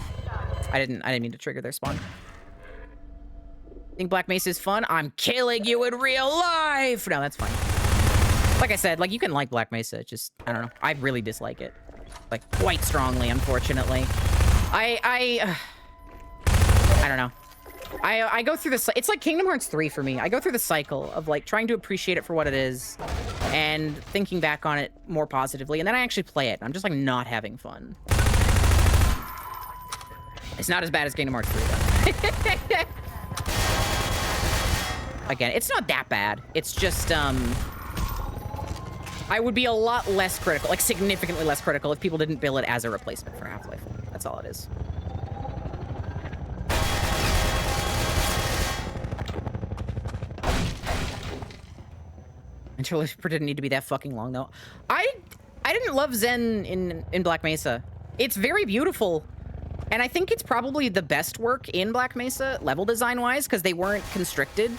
I didn't mean to trigger their spawn. Think Black Mesa is fun? I'm killing you in real life! No, that's fine. Like I said, like, you can like Black Mesa, just, I don't know. I really dislike it. Like, quite strongly, unfortunately. I don't know. I go through this, it's like Kingdom Hearts 3 for me. I go through the cycle of, like, trying to appreciate it for what it is and thinking back on it more positively, and then I actually play it, and I'm just, like, not having fun. It's not as bad as Kingdom Hearts 3, though. Again, it's not that bad. It's just, I would be a lot less critical, like significantly less critical, if people didn't bill it as a replacement for Half-Life 1. That's all it is. Interloper didn't need to be that fucking long, though. I didn't love Zen in Black Mesa. It's very beautiful, and I think it's probably the best work in Black Mesa, level design-wise, because they weren't constricted.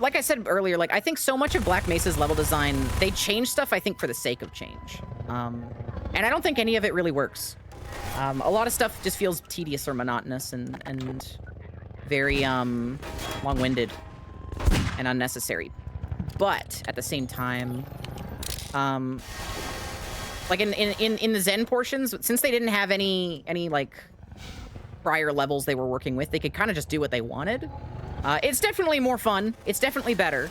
Like I said earlier, like, I think so much of Black Mesa's level design, they change stuff, I think, for the sake of change. And I don't think any of it really works. A lot of stuff just feels tedious or monotonous and very, long-winded and unnecessary. But, at the same time, like, in the Zen portions, since they didn't have any, like, prior levels they were working with, they could kind of just do what they wanted. It's definitely more fun. It's definitely better.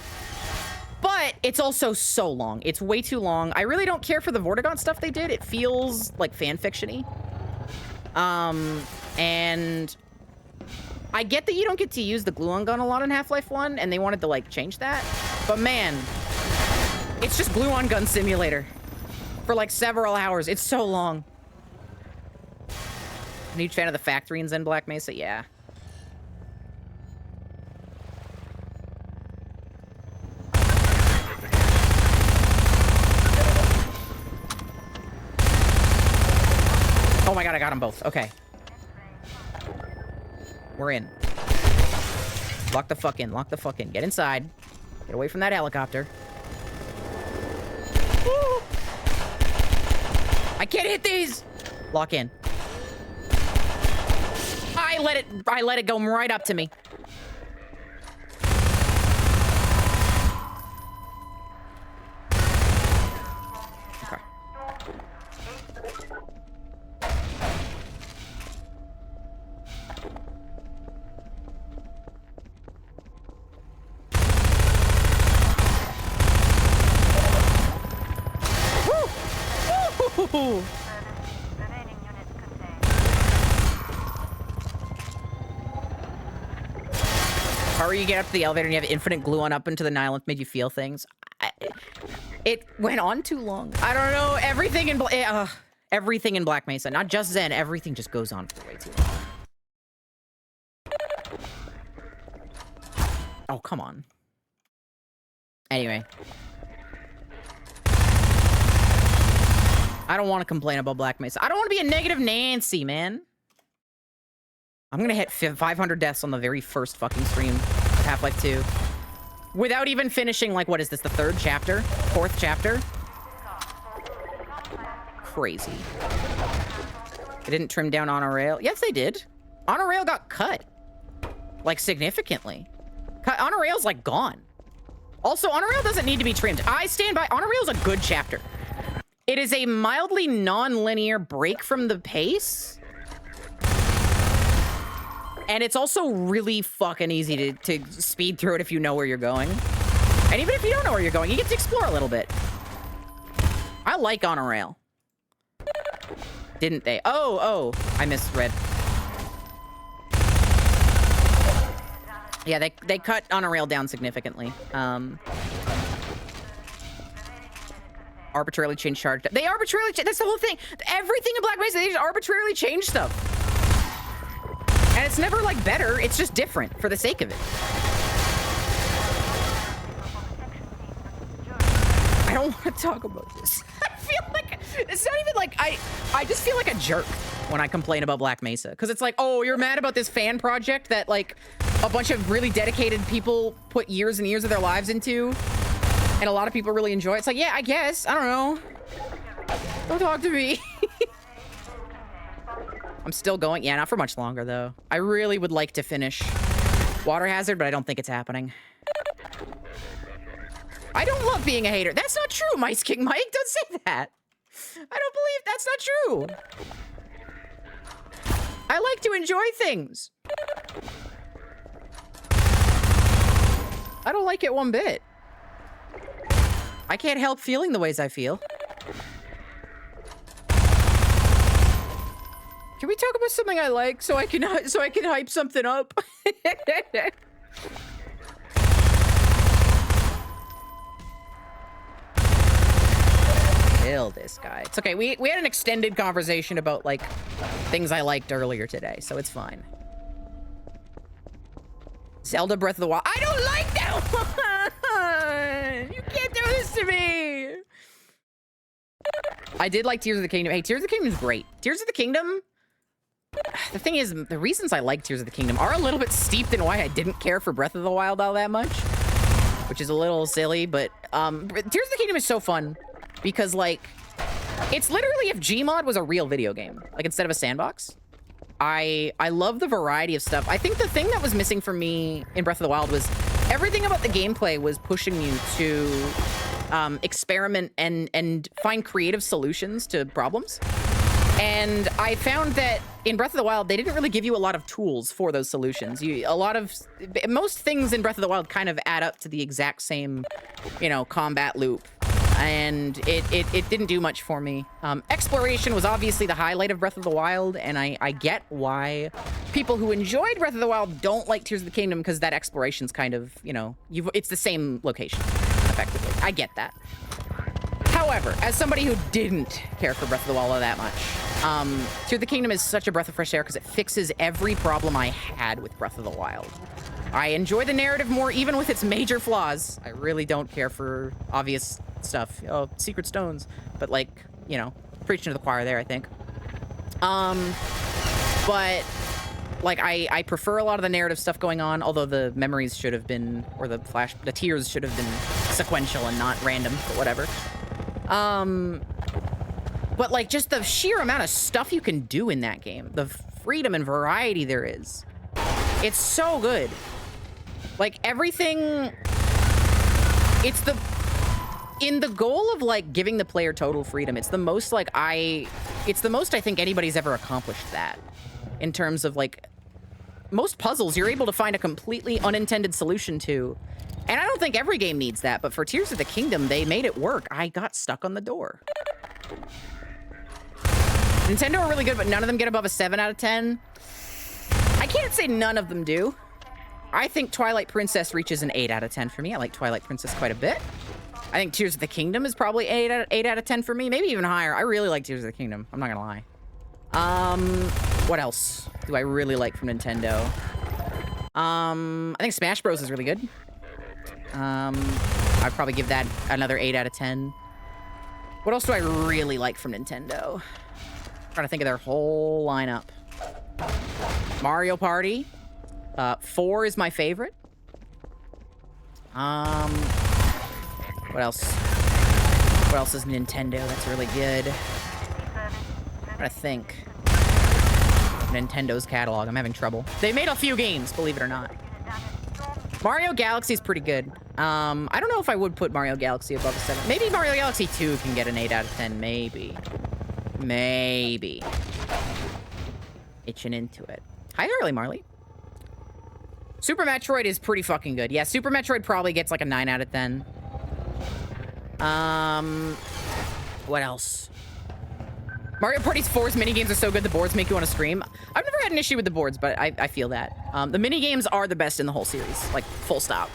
But it's also so long. It's way too long. I really don't care for the Vortigaunt stuff they did. It feels like fan-fiction-y. And I get that you don't get to use the gluon gun a lot in Half-Life 1, and they wanted to, like, change that. But man, it's just gluon gun simulator for, like, several hours. It's so long. I'm a huge fan of the factory in Zen Black Mesa. Yeah. Oh my god, I got them both. Okay. We're in. Lock the fuck in. Lock the fuck in. Get inside. Get away from that helicopter. Woo! I can't hit these! Lock in. I let it go right up to me. Okay. Woo! Or you get up to the elevator and you have infinite glue on up into the Nile and made you feel things. It went on too long. I don't know. Everything in Black Mesa, not just Zen, everything just goes on for way too long. Oh, come on. Anyway. I don't want to complain about Black Mesa. I don't want to be a negative Nancy, man. I'm gonna hit 500 deaths on the very first fucking stream of Half-Life 2. Without even finishing, like, what is this, the 3rd chapter? 4th chapter? Crazy. They didn't trim down Honor Rail. Yes, they did. Honor Rail got cut. Like, significantly. Honor Rail's, like, gone. Also, Honor Rail doesn't need to be trimmed. I stand by. Honor Rail's a good chapter. It is a mildly non-linear break from the pace. And it's also really fucking easy to speed through it if you know where you're going. And even if you don't know where you're going, you get to explore a little bit. I like Honor Rail. Didn't they? Oh, I misread. Yeah, they cut Honor Rail down significantly. Arbitrarily changed charge. They arbitrarily that's the whole thing. Everything in Black Mesa, they just arbitrarily change stuff. And it's never, like, better. It's just different for the sake of it. I don't want to talk about this. I feel like, it's not even like, I just feel like a jerk when I complain about Black Mesa. Because it's like, oh, you're mad about this fan project that, like, a bunch of really dedicated people put years and years of their lives into. And a lot of people really enjoy it. It's like, yeah, I guess. I don't know. Don't talk to me. I'm still going. Yeah, not for much longer, though. I really would like to finish Water Hazard, but I don't think it's happening. I don't love being a hater. That's not true, Mice King Mike. Don't say that. I don't believe that's not true. I like to enjoy things. I don't like it one bit. I can't help feeling the ways I feel. Can we talk about something I like so I can hype something up? Kill this guy. It's okay. We had an extended conversation about, like, things I liked earlier today, so it's fine. Zelda Breath of the Wild. I don't like that one! You can't do this to me! I did like Tears of the Kingdom. Hey, Tears of the Kingdom is great. Tears of the Kingdom... The thing is, the reasons I like Tears of the Kingdom are a little bit steeped in why I didn't care for Breath of the Wild all that much. Which is a little silly, but Tears of the Kingdom is so fun. Because, like, it's literally if Gmod was a real video game. Like, instead of a sandbox. I love the variety of stuff. I think the thing that was missing for me in Breath of the Wild was everything about the gameplay was pushing you to experiment and find creative solutions to problems. And I found that in Breath of the Wild, they didn't really give you a lot of tools for those solutions. Most things in Breath of the Wild kind of add up to the exact same, you know, combat loop. And it didn't do much for me. Exploration was obviously the highlight of Breath of the Wild, and I get why people who enjoyed Breath of the Wild don't like Tears of the Kingdom, because that exploration's kind of, you know, it's the same location, effectively. I get that. However, as somebody who didn't care for Breath of the Wild all that much, Tears of the Kingdom is such a breath of fresh air because it fixes every problem I had with Breath of the Wild. I enjoy the narrative more, even with its major flaws. I really don't care for obvious stuff. Oh, secret stones. But, like, you know, preaching to the choir there, I think. But, like, I prefer a lot of the narrative stuff going on, although the memories should have been, or the tears should have been sequential and not random, but whatever. But, like, just the sheer amount of stuff you can do in that game, the freedom and variety there is, it's so good. Like, everything, in the goal of, like, giving the player total freedom, it's the most, like, I think anybody's ever accomplished that. In terms of, like, most puzzles, you're able to find a completely unintended solution to. And I don't think every game needs that, but for Tears of the Kingdom, they made it work. I got stuck on the door. Nintendo are really good, but none of them get above a 7 out of 10. I can't say none of them do. I think Twilight Princess reaches an 8 out of 10 for me. I like Twilight Princess quite a bit. I think Tears of the Kingdom is probably 8 out of 10 for me. Maybe even higher. I really like Tears of the Kingdom. I'm not gonna lie. What else do I really like from Nintendo? I think Smash Bros is really good. I'd probably give that another 8 out of 10. What else do I really like from Nintendo? Trying to think of their whole lineup. Mario Party. 4 is my favorite. What else? What else is Nintendo that's really good? I'm trying to think. Nintendo's catalog. I'm having trouble. They made a few games, believe it or not. Mario Galaxy is pretty good. I don't know if I would put Mario Galaxy above a 7. Maybe Mario Galaxy 2 can get an 8 out of 10. Maybe. Maybe. Itching into it. Hi, early Marley. Super Metroid is pretty fucking good. Yeah, Super Metroid probably gets like a 9 out of 10. What else? Mario Party 4's minigames are so good, the boards make you want to scream. I've never had an issue with the boards, but I feel that. The minigames are the best in the whole series. Like, full stop.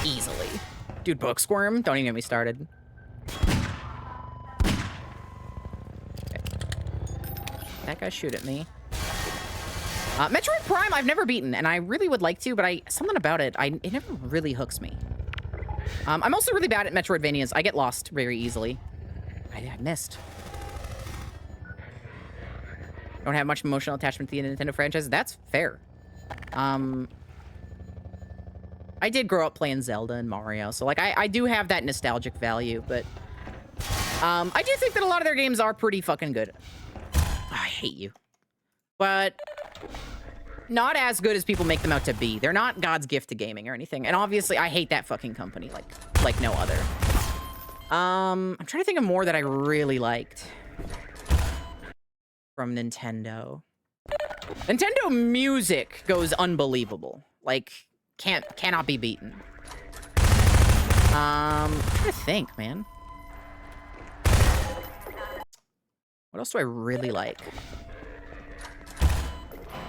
Easily. Dude, Book Squirm? Don't even get me started. Okay. That guy shoot at me. Metroid Prime, I've never beaten, and I really would like to, but something about it, it never really hooks me. I'm also really bad at Metroidvanias. I get lost very easily. I missed. Don't have much emotional attachment to the Nintendo franchise. That's fair. I did grow up playing Zelda and Mario, so like I do have that nostalgic value, but I do think that a lot of their games are pretty fucking good. I hate you. But not as good as people make them out to be. They're not God's gift to gaming or anything. And obviously, I hate that fucking company like no other. I'm trying to think of more that I really liked from Nintendo. Nintendo music goes unbelievable. Like, cannot be beaten. I'm trying to think, man. What else do I really like?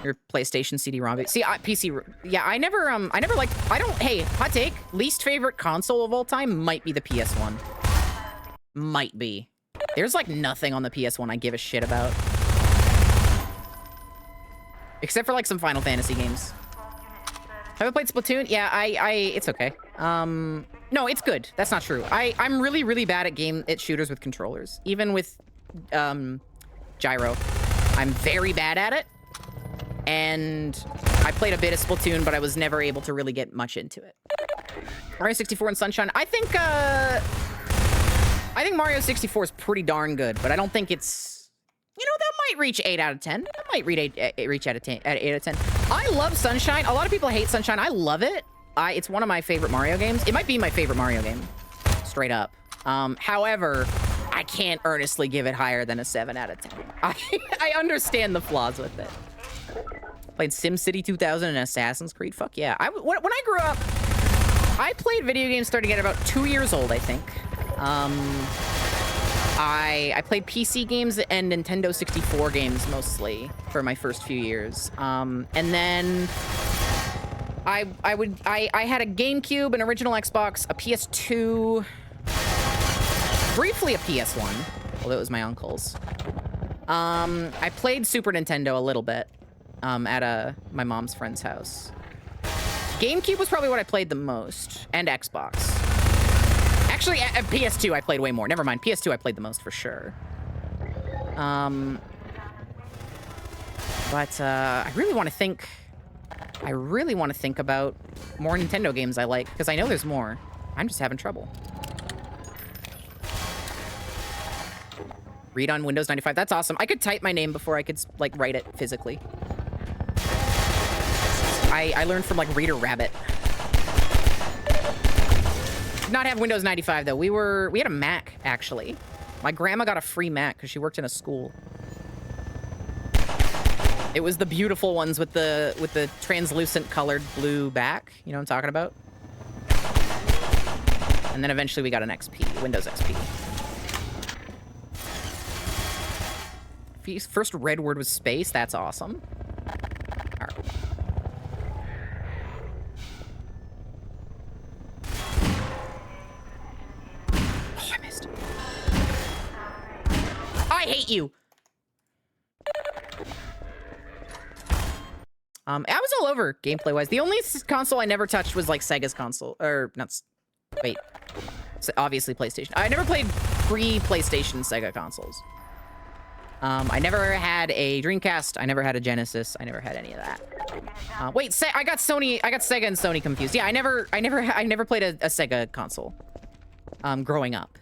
Your PlayStation CD-ROM. See, PC. Yeah, I never liked. Hey, hot take. Least favorite console of all time might be the PS1. Might be. There's like nothing on the PS1 I give a shit about, except for like some Final Fantasy games. Have I played Splatoon? Yeah, it's okay. No, it's good. That's not true. I'm really, really bad at shooters with controllers. Even with gyro, I'm very bad at it. And I played a bit of Splatoon, but I was never able to really get much into it. Mario 64 and Sunshine. I think Mario 64 is pretty darn good, but I don't think it's, that might reach 8 out of 10. That might reach out of 10 at 8 out of 10. I love Sunshine. A lot of people hate Sunshine. I love it. It's one of my favorite Mario games. It might be my favorite Mario game, straight up. However, I can't earnestly give it higher than a 7 out of 10. I understand the flaws with it. Played SimCity 2000 and Assassin's Creed. Fuck yeah. When I grew up, I played video games starting at about 2 years old, I think. I played PC games and Nintendo 64 games mostly for my first few years. And then I had a GameCube, an original Xbox, a PS2, briefly a PS1, although it was my uncle's. I played Super Nintendo a little bit at my mom's friend's house. GameCube was probably what I played the most, and Xbox. Actually, at PS2 I played way more. Never mind, PS2 I played the most for sure. But I really want to think about more Nintendo games I like, because I know there's more. I'm just having trouble. Read on Windows 95. That's awesome. I could type my name before I could, like, write it physically. I learned from, like, Reader Rabbit. Did not have Windows 95, though. We had a Mac, actually. My grandma got a free Mac because she worked in a school. It was the beautiful ones with the translucent colored blue back. You know what I'm talking about? And then eventually we got an XP, Windows XP. First red word was space. That's awesome. All right. Oh, I missed. I hate you. I was all over gameplay-wise. The only console I never touched was like Sega's console, or not. Wait, so obviously PlayStation. I never played pre-PlayStation Sega consoles. I never had a Dreamcast. I never had a Genesis. I never had any of that. Wait, I got Sega and Sony confused. Yeah, I never played a Sega console. Growing up.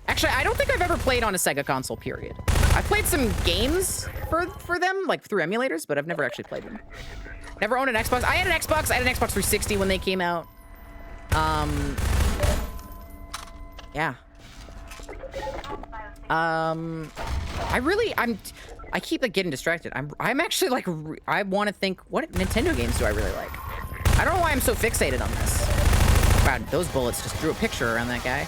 Actually, I don't think I've ever played on a Sega console, period. I've played some games for them, like through emulators, but I've never actually played them. Never owned an Xbox. I had an Xbox 360 when they came out. Yeah. I keep like getting distracted. I'm actually like, I want to think, what Nintendo games do I really like? I don't know why I'm so fixated on this. God, those bullets just drew a picture around that guy.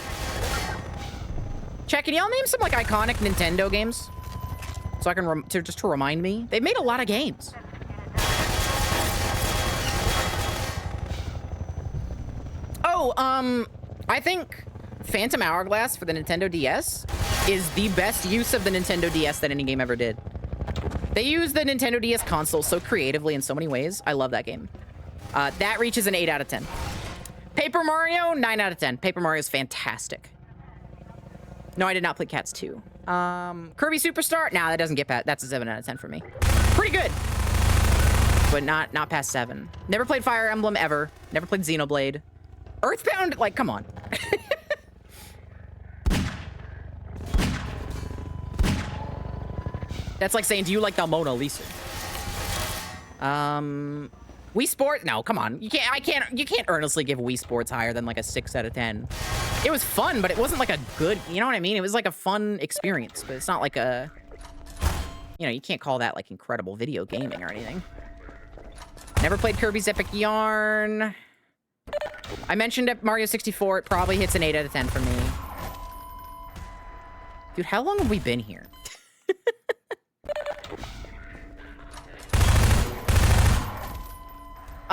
Chat, can y'all name some like iconic Nintendo games? So I can, just to remind me. They've made a lot of games. Oh, I think Phantom Hourglass for the Nintendo DS is the best use of the Nintendo DS that any game ever did. They use the Nintendo DS console so creatively in so many ways. I love that game. That reaches an 8 out of 10. Paper Mario, 9 out of 10. Paper Mario is fantastic. No, I did not play Cats 2. Kirby Superstar, nah, that doesn't get past. That's a 7 out of 10 for me. Pretty good, but not past 7. Never played Fire Emblem ever. Never played Xenoblade. Earthbound, like, come on. That's like saying, do you like the Mona Lisa? Wii Sports? No, come on. You can't earnestly give Wii Sports higher than like a 6 out of 10. It was fun, but it wasn't like a good, you know what I mean? It was like a fun experience, but it's not like a, you know, you can't call that like incredible video gaming or anything. Never played Kirby's Epic Yarn. I mentioned at Mario 64, it probably hits an 8 out of 10 for me. Dude, how long have we been here?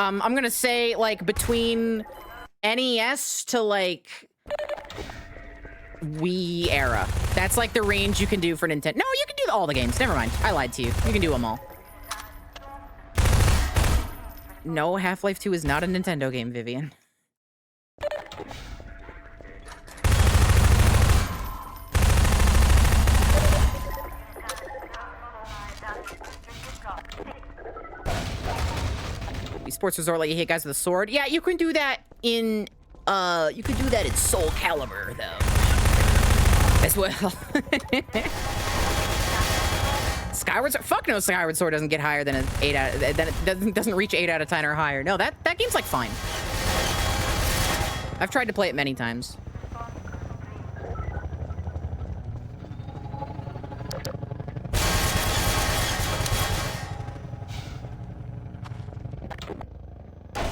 I'm gonna say, like, between NES to, like, Wii era. That's, like, the range you can do for Nintendo. No, you can do all the games. Never mind. I lied to you. You can do them all. No, Half-Life 2 is not a Nintendo game, Vivian. Sports Resort let you hit guys with a sword. Yeah, you can do that in Soul Calibur though. As well. Skyward Sword. Fuck no, Skyward Sword doesn't get higher than an 8 out of, then it doesn't reach 8 out of 10 or higher. No, that game's like fine. I've tried to play it many times.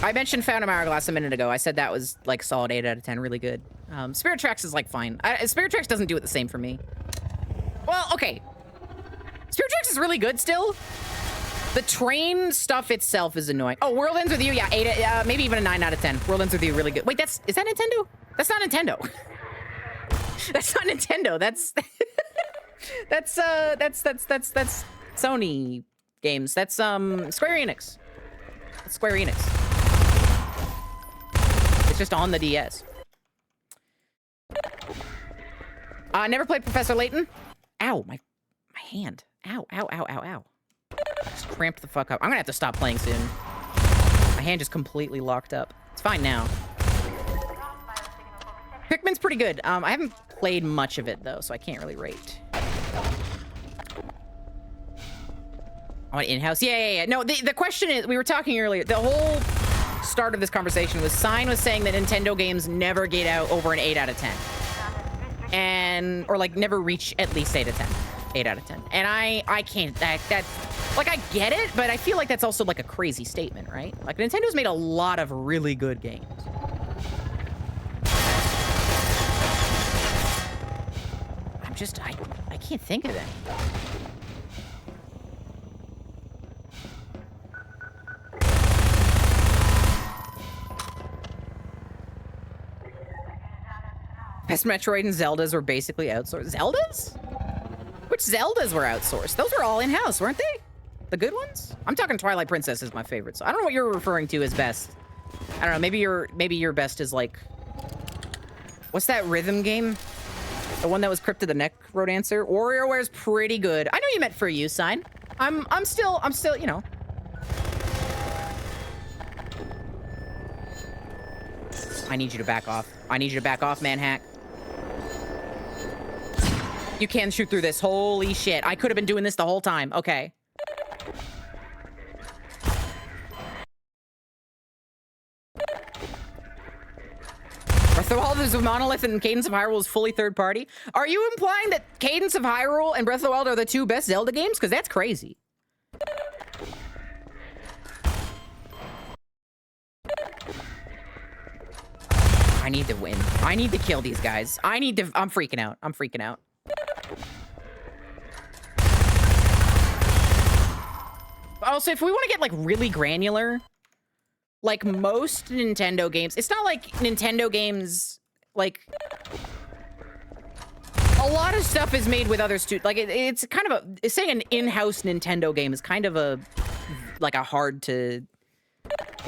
I mentioned Phantom Hourglass a minute ago. I said that was like solid 8 out of 10, really good. Spirit Tracks is like fine. Spirit Tracks doesn't do it the same for me. Well, okay. Spirit Tracks is really good still. The train stuff itself is annoying. Oh, World Ends With You, yeah, 8, maybe even a 9 out of 10. World Ends With You, really good. Wait, is that Nintendo? That's not Nintendo. That's not Nintendo. That's that's Sony games. That's Square Enix. That's Square Enix. It's just on the DS. Never played Professor Layton. Ow, my hand. Ow, ow, ow, ow, ow. Just cramped the fuck up. I'm gonna have to stop playing soon. My hand just completely locked up. It's fine now. Pikmin's pretty good. I haven't played much of it though, so I can't really rate. I want in-house. Yeah. No, the question is, we were talking earlier, the whole start of this conversation was Sign was saying that Nintendo games never get out over an 8 out of 10. Or like never reach at least 8 out of 10. And I can't, that's, like I get it, but I feel like that's also like a crazy statement, right? Like Nintendo's made a lot of really good games. I can't think of them. Best Metroid and Zeldas were basically outsourced. Zeldas? Which Zeldas were outsourced? Those were all in-house, weren't they? The good ones? I'm talking Twilight Princess is my favorite. So I don't know what you're referring to as best. I don't know. Maybe your best is like, what's that rhythm game? The one that was Crypt of the Necrodancer. WarriorWare's pretty good. I know you meant for a use sign. I'm still, you know. I need you to back off. I need you to back off, Manhack. You can shoot through this. Holy shit. I could have been doing this the whole time. Okay. Breath of the Wild is a monolith and Cadence of Hyrule is fully third party. Are you implying that Cadence of Hyrule and Breath of the Wild are the two best Zelda games? Because that's crazy. I need to win. I need to kill these guys. I'm freaking out. I'm freaking out. Also, if we want to get, like, really granular, like, most Nintendo games, it's not like Nintendo games, like, a lot of stuff is made with other studios. Like, it's kind of a, saying an in-house Nintendo game is kind of a, like, a hard to,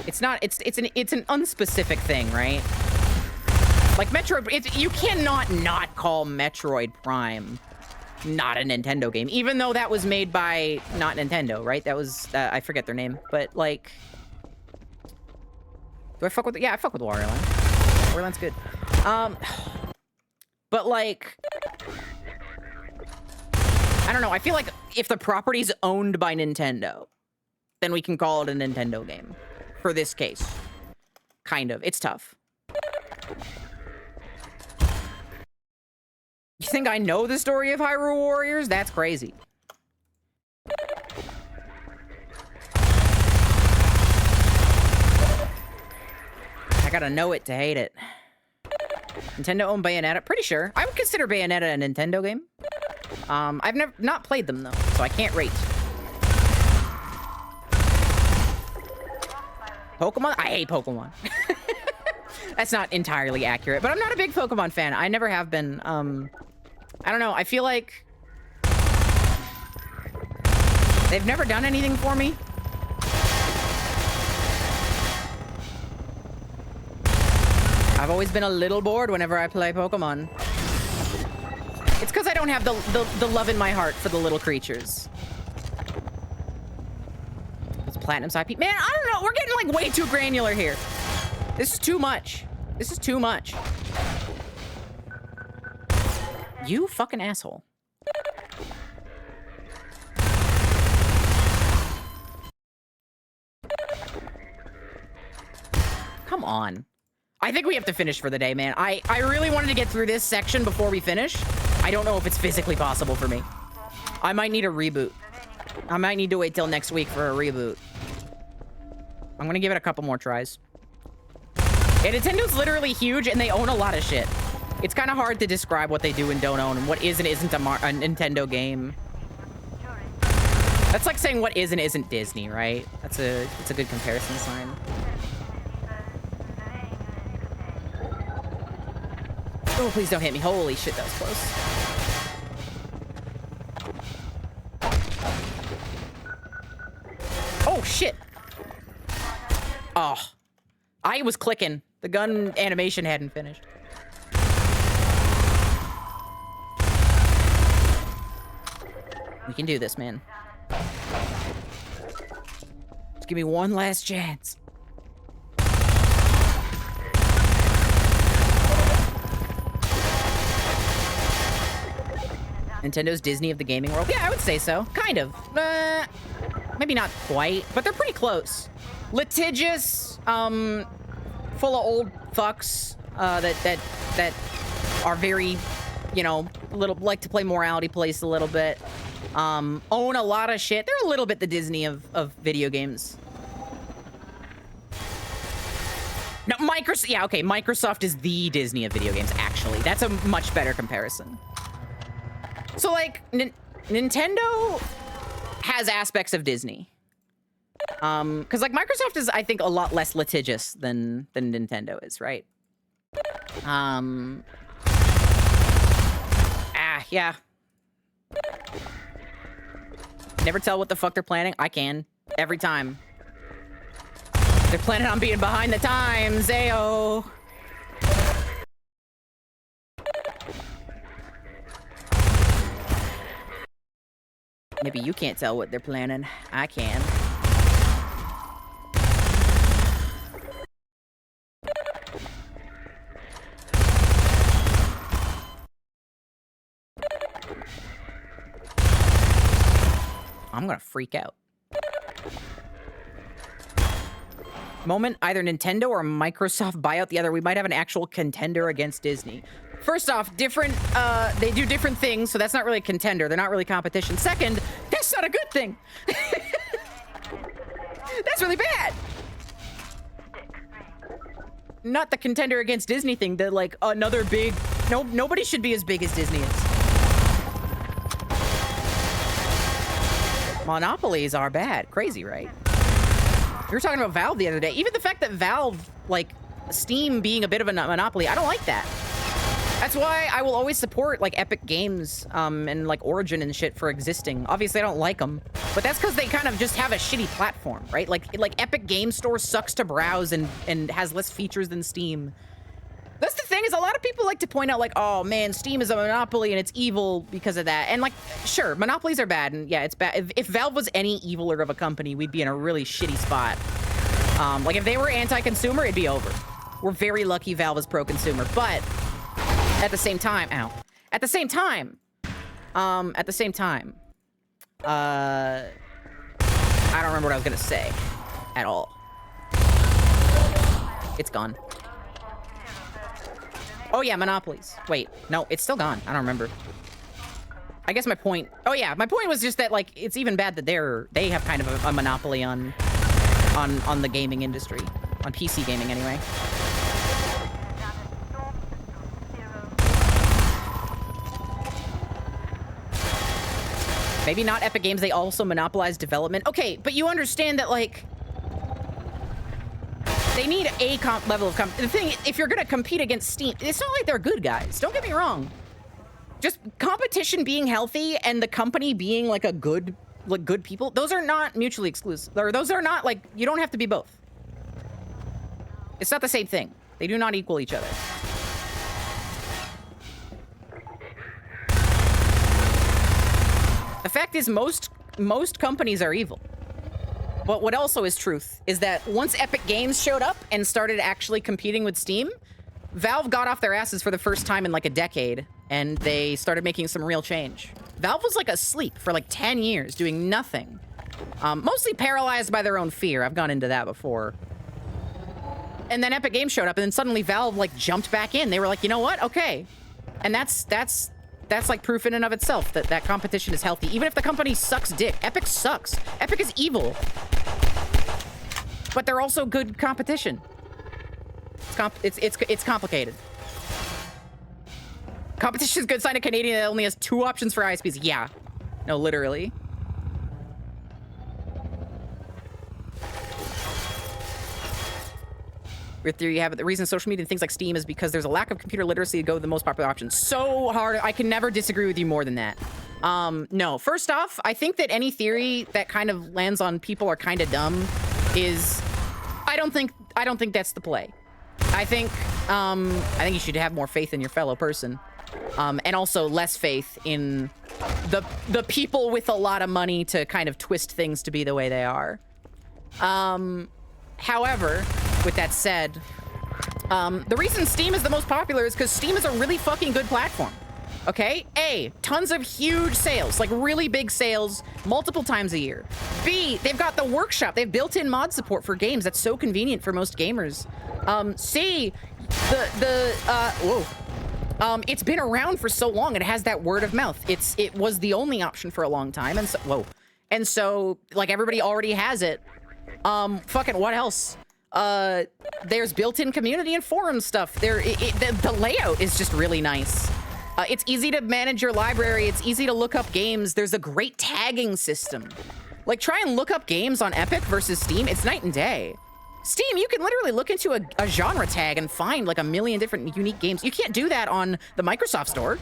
it's not, it's an unspecific thing, right? Like, Metroid, you cannot not call Metroid Prime not a Nintendo game, even though that was made by not Nintendo, right? That was, I forget their name, but, like, do I fuck with, yeah, I fuck with Wario Land. Wario Land's good. But, like, I don't know, I feel like if the property's owned by Nintendo, then we can call it a Nintendo game, for this case. Kind of. It's tough. You think I know the story of Hyrule Warriors? That's crazy. I gotta know it to hate it. Nintendo owned Bayonetta? Pretty sure. I would consider Bayonetta a Nintendo game. I've not played them, though, so I can't rate. Pokemon? I hate Pokemon. That's not entirely accurate, but I'm not a big Pokemon fan. I never have been. I don't know. I feel like they've never done anything for me. I've always been a little bored whenever I play Pokemon. It's because I don't have the love in my heart for the little creatures. It's Platinum's IP. Man, I don't know. We're getting, like, way too granular here. This is too much. This is too much. You fucking asshole. Come on. I think we have to finish for the day, man. I really wanted to get through this section before we finish. I don't know if it's physically possible for me. I might need a reboot. I might need to wait till next week for a reboot. I'm gonna give it a couple more tries. Yeah, Nintendo's literally huge, and they own a lot of shit. It's kind of hard to describe what they do and don't own, and what is and isn't a Nintendo game. That's like saying what is and isn't Disney, right? It's a good comparison sign. Oh, please don't hit me. Holy shit, that was close. Oh, shit. Oh. I was clicking. The gun animation hadn't finished. We can do this, man. Just give me one last chance. Nintendo's Disney of the gaming world? Yeah, I would say so. Kind of. Maybe not quite, but they're pretty close. Litigious, full of old fucks, that are very, you know, like to play morality police a little bit. Own a lot of shit. They're a little bit the Disney of video games. No, Microsoft, yeah, okay, Microsoft is the Disney of video games, actually. That's a much better comparison. So, like, Nintendo has aspects of Disney. Because, like, Microsoft is, I think, a lot less litigious than Nintendo is, right? Yeah. Never tell what the fuck they're planning. I can. Every time. They're planning on being behind the times, ayo. Maybe you can't tell what they're planning. I can. I'm gonna freak out. Moment, either Nintendo or Microsoft buy out the other. We might have an actual contender against Disney. First off, different, they do different things, so that's not really a contender. They're not really competition. Second, that's not a good thing. That's really bad. Not the contender against Disney thing, the, like, another big... No, nobody should be as big as Disney is. Monopolies are bad. Crazy, right? We were talking about Valve the other day. Even the fact that Valve, like, Steam being a bit of a monopoly, I don't like that. That's why I will always support, like, Epic Games, and, like, Origin and shit for existing. Obviously, I don't like them, but that's because they kind of just have a shitty platform, right? Like Epic Game Store sucks to browse and has less features than Steam. That's the thing, is a lot of people like to point out, like, oh, man, Steam is a monopoly and it's evil because of that. And, like, sure, monopolies are bad, and yeah, it's bad. If Valve was any eviler of a company, we'd be in a really shitty spot. Like, if they were anti-consumer, it'd be over. We're very lucky Valve is pro-consumer, but at the same time, I don't remember what I was gonna say at all. It's gone. Oh yeah, monopolies. Wait, no, it's still gone. I don't remember. I guess my point... Oh yeah, my point was just that, like, it's even bad that they have kind of a monopoly on the gaming industry. On PC gaming, anyway. Maybe not Epic Games, they also monopolize development. Okay, but you understand that, like... They need a level of the thing, if you're gonna compete against Steam, it's not like they're good guys. Don't get me wrong. Just competition being healthy and the company being like a good people, those are not mutually exclusive. Or those are not like, you don't have to be both. It's not the same thing. They do not equal each other. The fact is most companies are evil. But what also is truth is that once Epic Games showed up and started actually competing with Steam, Valve got off their asses for the first time in like a decade, and they started making some real change. Valve was like asleep for like 10 years, doing nothing. Mostly paralyzed by their own fear. I've gone into that before. And then Epic Games showed up, and then suddenly Valve like jumped back in. They were like, you know what? Okay. And that's like proof in and of itself that competition is healthy. Even if the company sucks dick. Epic sucks. Epic is evil. But they're also good competition. It's complicated. Competition is good. Sign a Canadian that only has 2 options for ISPs. Yeah. No, literally. Weird theory you have it. The reason social media and things like Steam is because there's a lack of computer literacy to go with the most popular options. So hard. I can never disagree with you more than that. No. First off, I think that any theory that kind of lands on people are kind of dumb is... I don't think that's the play. I think you should have more faith in your fellow person. And also less faith in the people with a lot of money to kind of twist things to be the way they are. However, with that said, the reason Steam is the most popular is because Steam is a really fucking good platform. Okay? A, tons of huge sales, like really big sales, multiple times a year. B, they've got the workshop. They have built-in mod support for games. That's so convenient for most gamers. C, it's been around for so long. It has that word of mouth. It was the only option for a long time, and so, and so, like, everybody already has it. Fucking what else? There's built-in community and forum stuff. The layout is just really nice. It's easy to manage your library. It's easy to look up games. There's a great tagging system. Like, try and look up games on Epic versus Steam. It's night and day. Steam, you can literally look into a genre tag and find like 1 million different unique games. You can't do that on the Microsoft Store.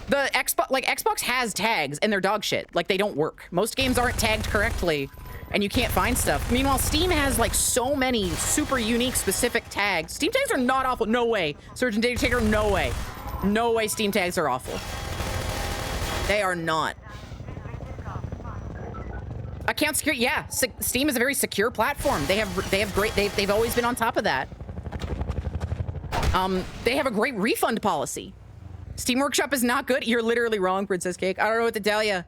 The Xbox has tags and they're dog shit. Like, they don't work. Most games aren't tagged correctly and you can't find stuff. Meanwhile, Steam has like so many super unique specific tags. Steam tags are not awful. No way. Surgeon Data Taker, no way. No way Steam tags are awful. They are not. Account security, yeah. Steam is a very secure platform. They have great, they've always been on top of that. They have a great refund policy. Steam Workshop is not good. You're literally wrong, Princess Cake. I don't know what to tell you.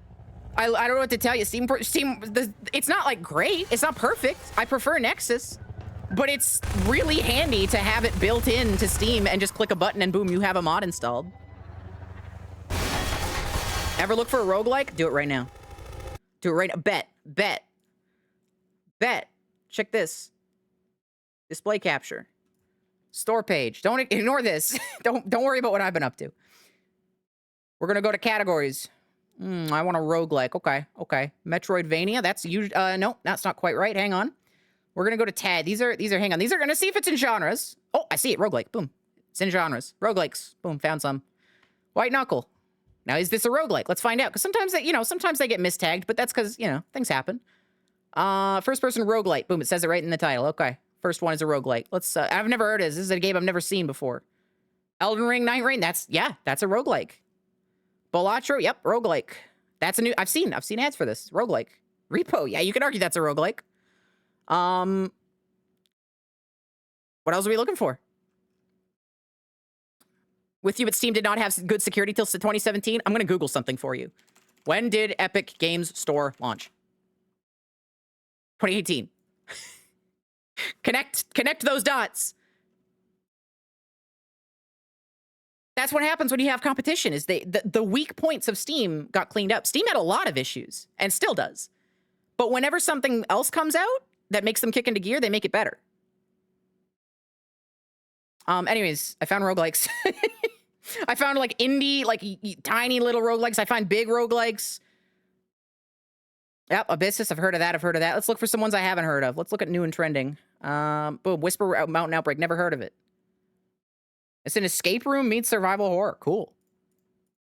I don't know what to tell you. It's not like great. It's not perfect. I prefer Nexus, but it's really handy to have it built into Steam and just click a button and boom, you have a mod installed. Ever look for a roguelike? Do it right now. Do it right now. Bet. Check this. Display capture. Store page. Don't ignore this. Don't worry about what I've been up to. We're gonna go to categories. I want a roguelike. Okay. Metroidvania. That's usually no, that's not quite right. Hang on. We're gonna go to TAD. These are hang on. These are gonna see if it's in genres. Oh, I see it. Roguelike. Boom. It's in genres. Roguelikes. Boom. Found some. White Knuckle. Now, is this a roguelike? Let's find out. Because sometimes sometimes they get mistagged, but that's because, things happen. First person roguelike. Boom. It says it right in the title. Okay. First one is a roguelike. Let's, I've never heard of this. This is a game I've never seen before. Elden Ring, Night Rain. That's a roguelike. Bolatro. Yep. Roguelike. That's a new, I've seen ads for this. Roguelike. Repo. Yeah, you could argue that's a roguelike. What else are we looking for? With You, but Steam did not have good security till 2017. I'm going to Google something for you. When did Epic Games Store launch? 2018. Connect those dots. That's what happens when you have competition, is the weak points of Steam got cleaned up. Steam had a lot of issues, and still does. But whenever something else comes out that makes them kick into gear, they make it better. Anyways, I found roguelikes. I found like indie, like tiny little roguelikes. I find big roguelikes. Yep, Abyssus. I've heard of that. Let's look for some ones I haven't heard of. Let's look at new and trending. Boom. Whisper Mountain Outbreak. Never heard of it. It's an escape room meets survival horror. Cool.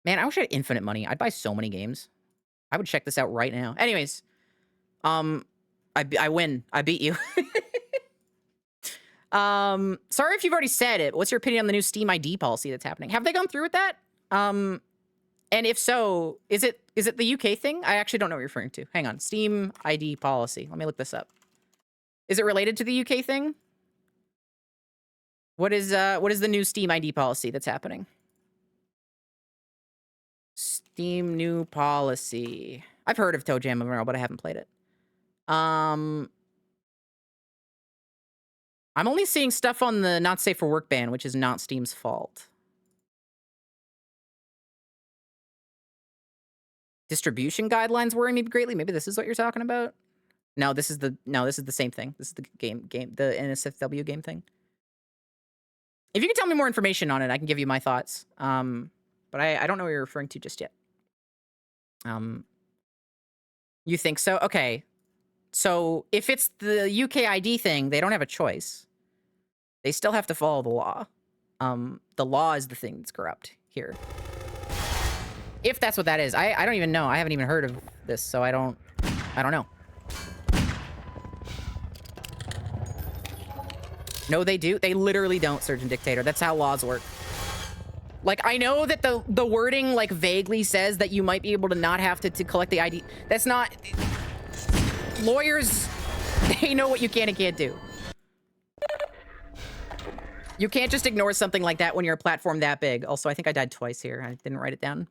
Man, I wish I had infinite money. I'd buy so many games. I would check this out right now. Anyways, I win. I beat you. Sorry if you've already said it. What's your opinion on the new Steam ID policy that's happening? Have they gone through with that? And if so, is it the UK thing? I actually don't know what you're referring to. Hang on. Steam ID policy. Let me look this up. Is it related to the UK thing? What is the new Steam ID policy that's happening? Steam new policy. I've heard of Toe Jam Emerald, but I haven't played it. I'm only seeing stuff on the not safe for work ban, which is not Steam's fault. Distribution guidelines worry me greatly. Maybe this is what you're talking about. No, this is the same thing. This is the game, the NSFW game thing. If you can tell me more information on it, I can give you my thoughts. But I don't know what you're referring to just yet. You think so? Okay. So if it's the UK ID thing, they don't have a choice. They still have to follow the law. The law is the thing that's corrupt here. If that's what that is. I don't even know. I haven't even heard of this, so I don't know. No, they do. They literally don't, Surgeon Dictator. That's how laws work. Like, I know that the wording, like, vaguely says that you might be able to not have to collect the ID. That's not... Lawyers, they know what you can and can't do. You can't just ignore something like that when you're a platform that big. Also, I think I died twice here. I didn't write it down.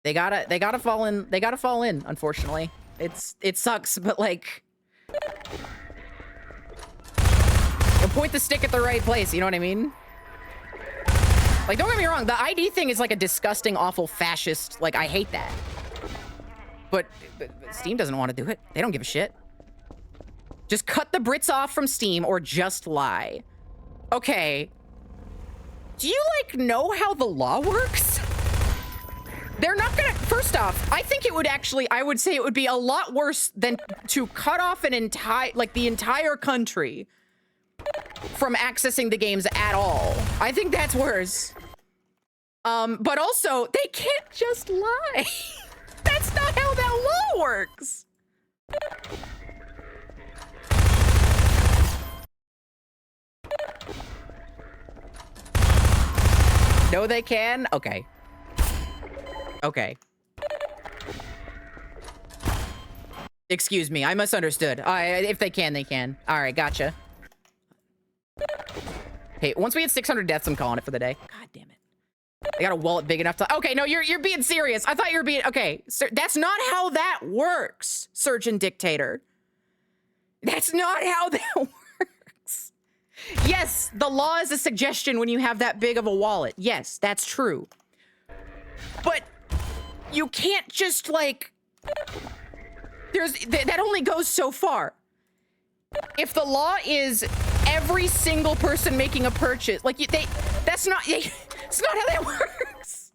They gotta fall in. They gotta fall in, unfortunately. It sucks, but like... You'll point the stick at the right place, you know what I mean? Like, don't get me wrong, the ID thing is like a disgusting, awful, fascist, like, I hate that. But Steam doesn't want to do it. They don't give a shit. Just cut the Brits off from Steam or just lie. Okay. Do you, like, know how the law works? They're not gonna... First off, I think it would actually... I would say it would be a lot worse than to cut off an entire... Like, the entire country from accessing the games at all. I think that's worse. But also, they can't just lie. That's not how that law works. No, they can? Okay. Okay. Excuse me, I misunderstood. If they can, they can. All right, gotcha. Okay, once we hit 600 deaths, I'm calling it for the day. God damn it. I got a wallet big enough to... Okay, no, you're being serious. I thought you were being... Okay, sir, that's not how that works, Surgeon Dictator. That's not how that works. Yes, the law is a suggestion when you have that big of a wallet. Yes, that's true. But you can't just, like... That only goes so far. If the law is every single person making a purchase, like that's not how that works.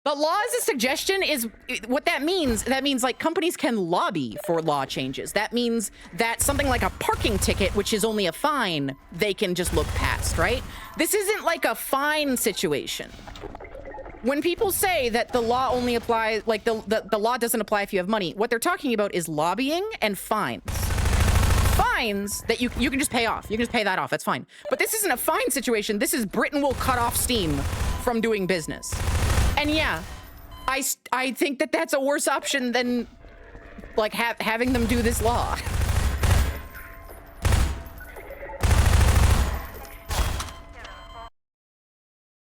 The law as a suggestion is what that means. That means like companies can lobby for law changes. That means that something like a parking ticket, which is only a fine, they can just look past, right? This isn't like a fine situation. When people say that the law only applies, like the law doesn't apply if you have money, what they're talking about is lobbying and fines. Fines that you can just pay off. You can just pay that off. That's fine. But this isn't a fine situation. This is Britain will cut off steam from doing business. And yeah, I think that that's a worse option than like having them do this law.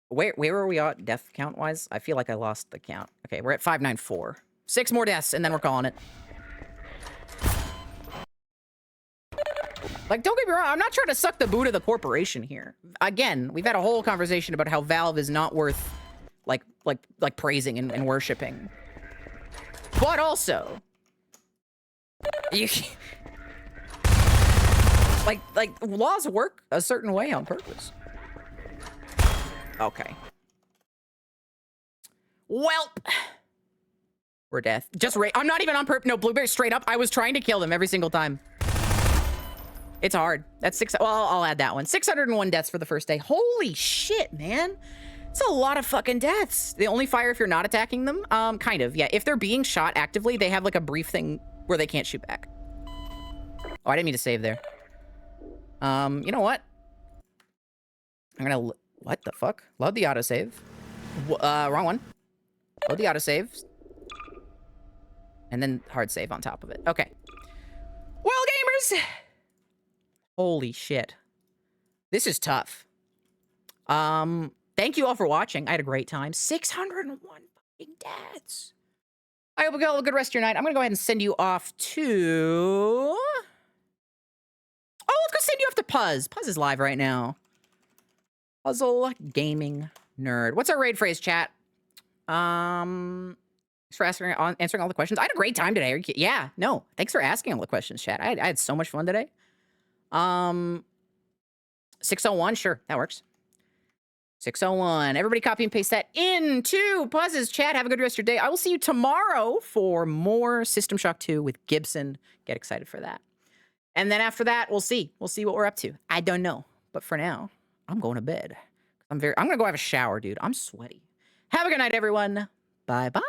Where are we at death count wise? I feel like I lost the count. Okay, we're at 594. 6 more deaths and then we're calling it. Like, don't get me wrong, I'm not trying to suck the boot of the corporation here. Again, we've had a whole conversation about how Valve is not worth like praising and worshiping. But also, you like laws work a certain way on purpose. Okay. Welp. We're death. Just I'm not even on purpose. No, Blueberry, straight up. I was trying to kill them every single time. It's hard. That's 6. Well, I'll add that one. 601 deaths for the first day. Holy shit, man. It's a lot of fucking deaths. They only fire if you're not attacking them. Kind of. Yeah. If they're being shot actively, they have like a brief thing where they can't shoot back. Oh, I didn't mean to save there. You know what? I'm gonna. What the fuck? Load the autosave. Wrong one. Load the autosave. And then hard save on top of it. Okay. Well, gamers! Holy shit. This is tough. Thank you all for watching. I had a great time. 601 fucking deaths. I hope you all have a good rest of your night. I'm gonna go ahead and send you off to... Oh, let's go send you off to Puzz. Puzz is live right now. Puzzle gaming nerd. What's our raid phrase, chat? Thanks for answering all the questions. I had a great time today. Yeah, no. Thanks for asking all the questions, chat. I had so much fun today. 601, sure, that works. 601. Everybody copy and paste that into Puzz's chat. Have a good rest of your day. I will see you tomorrow for more System Shock 2 with Gibson. Get excited for that. And then after that, we'll see. We'll see what we're up to. I don't know. But for now, I'm going to bed. I'm gonna go have a shower, dude. I'm sweaty. Have a good night, everyone. Bye-bye.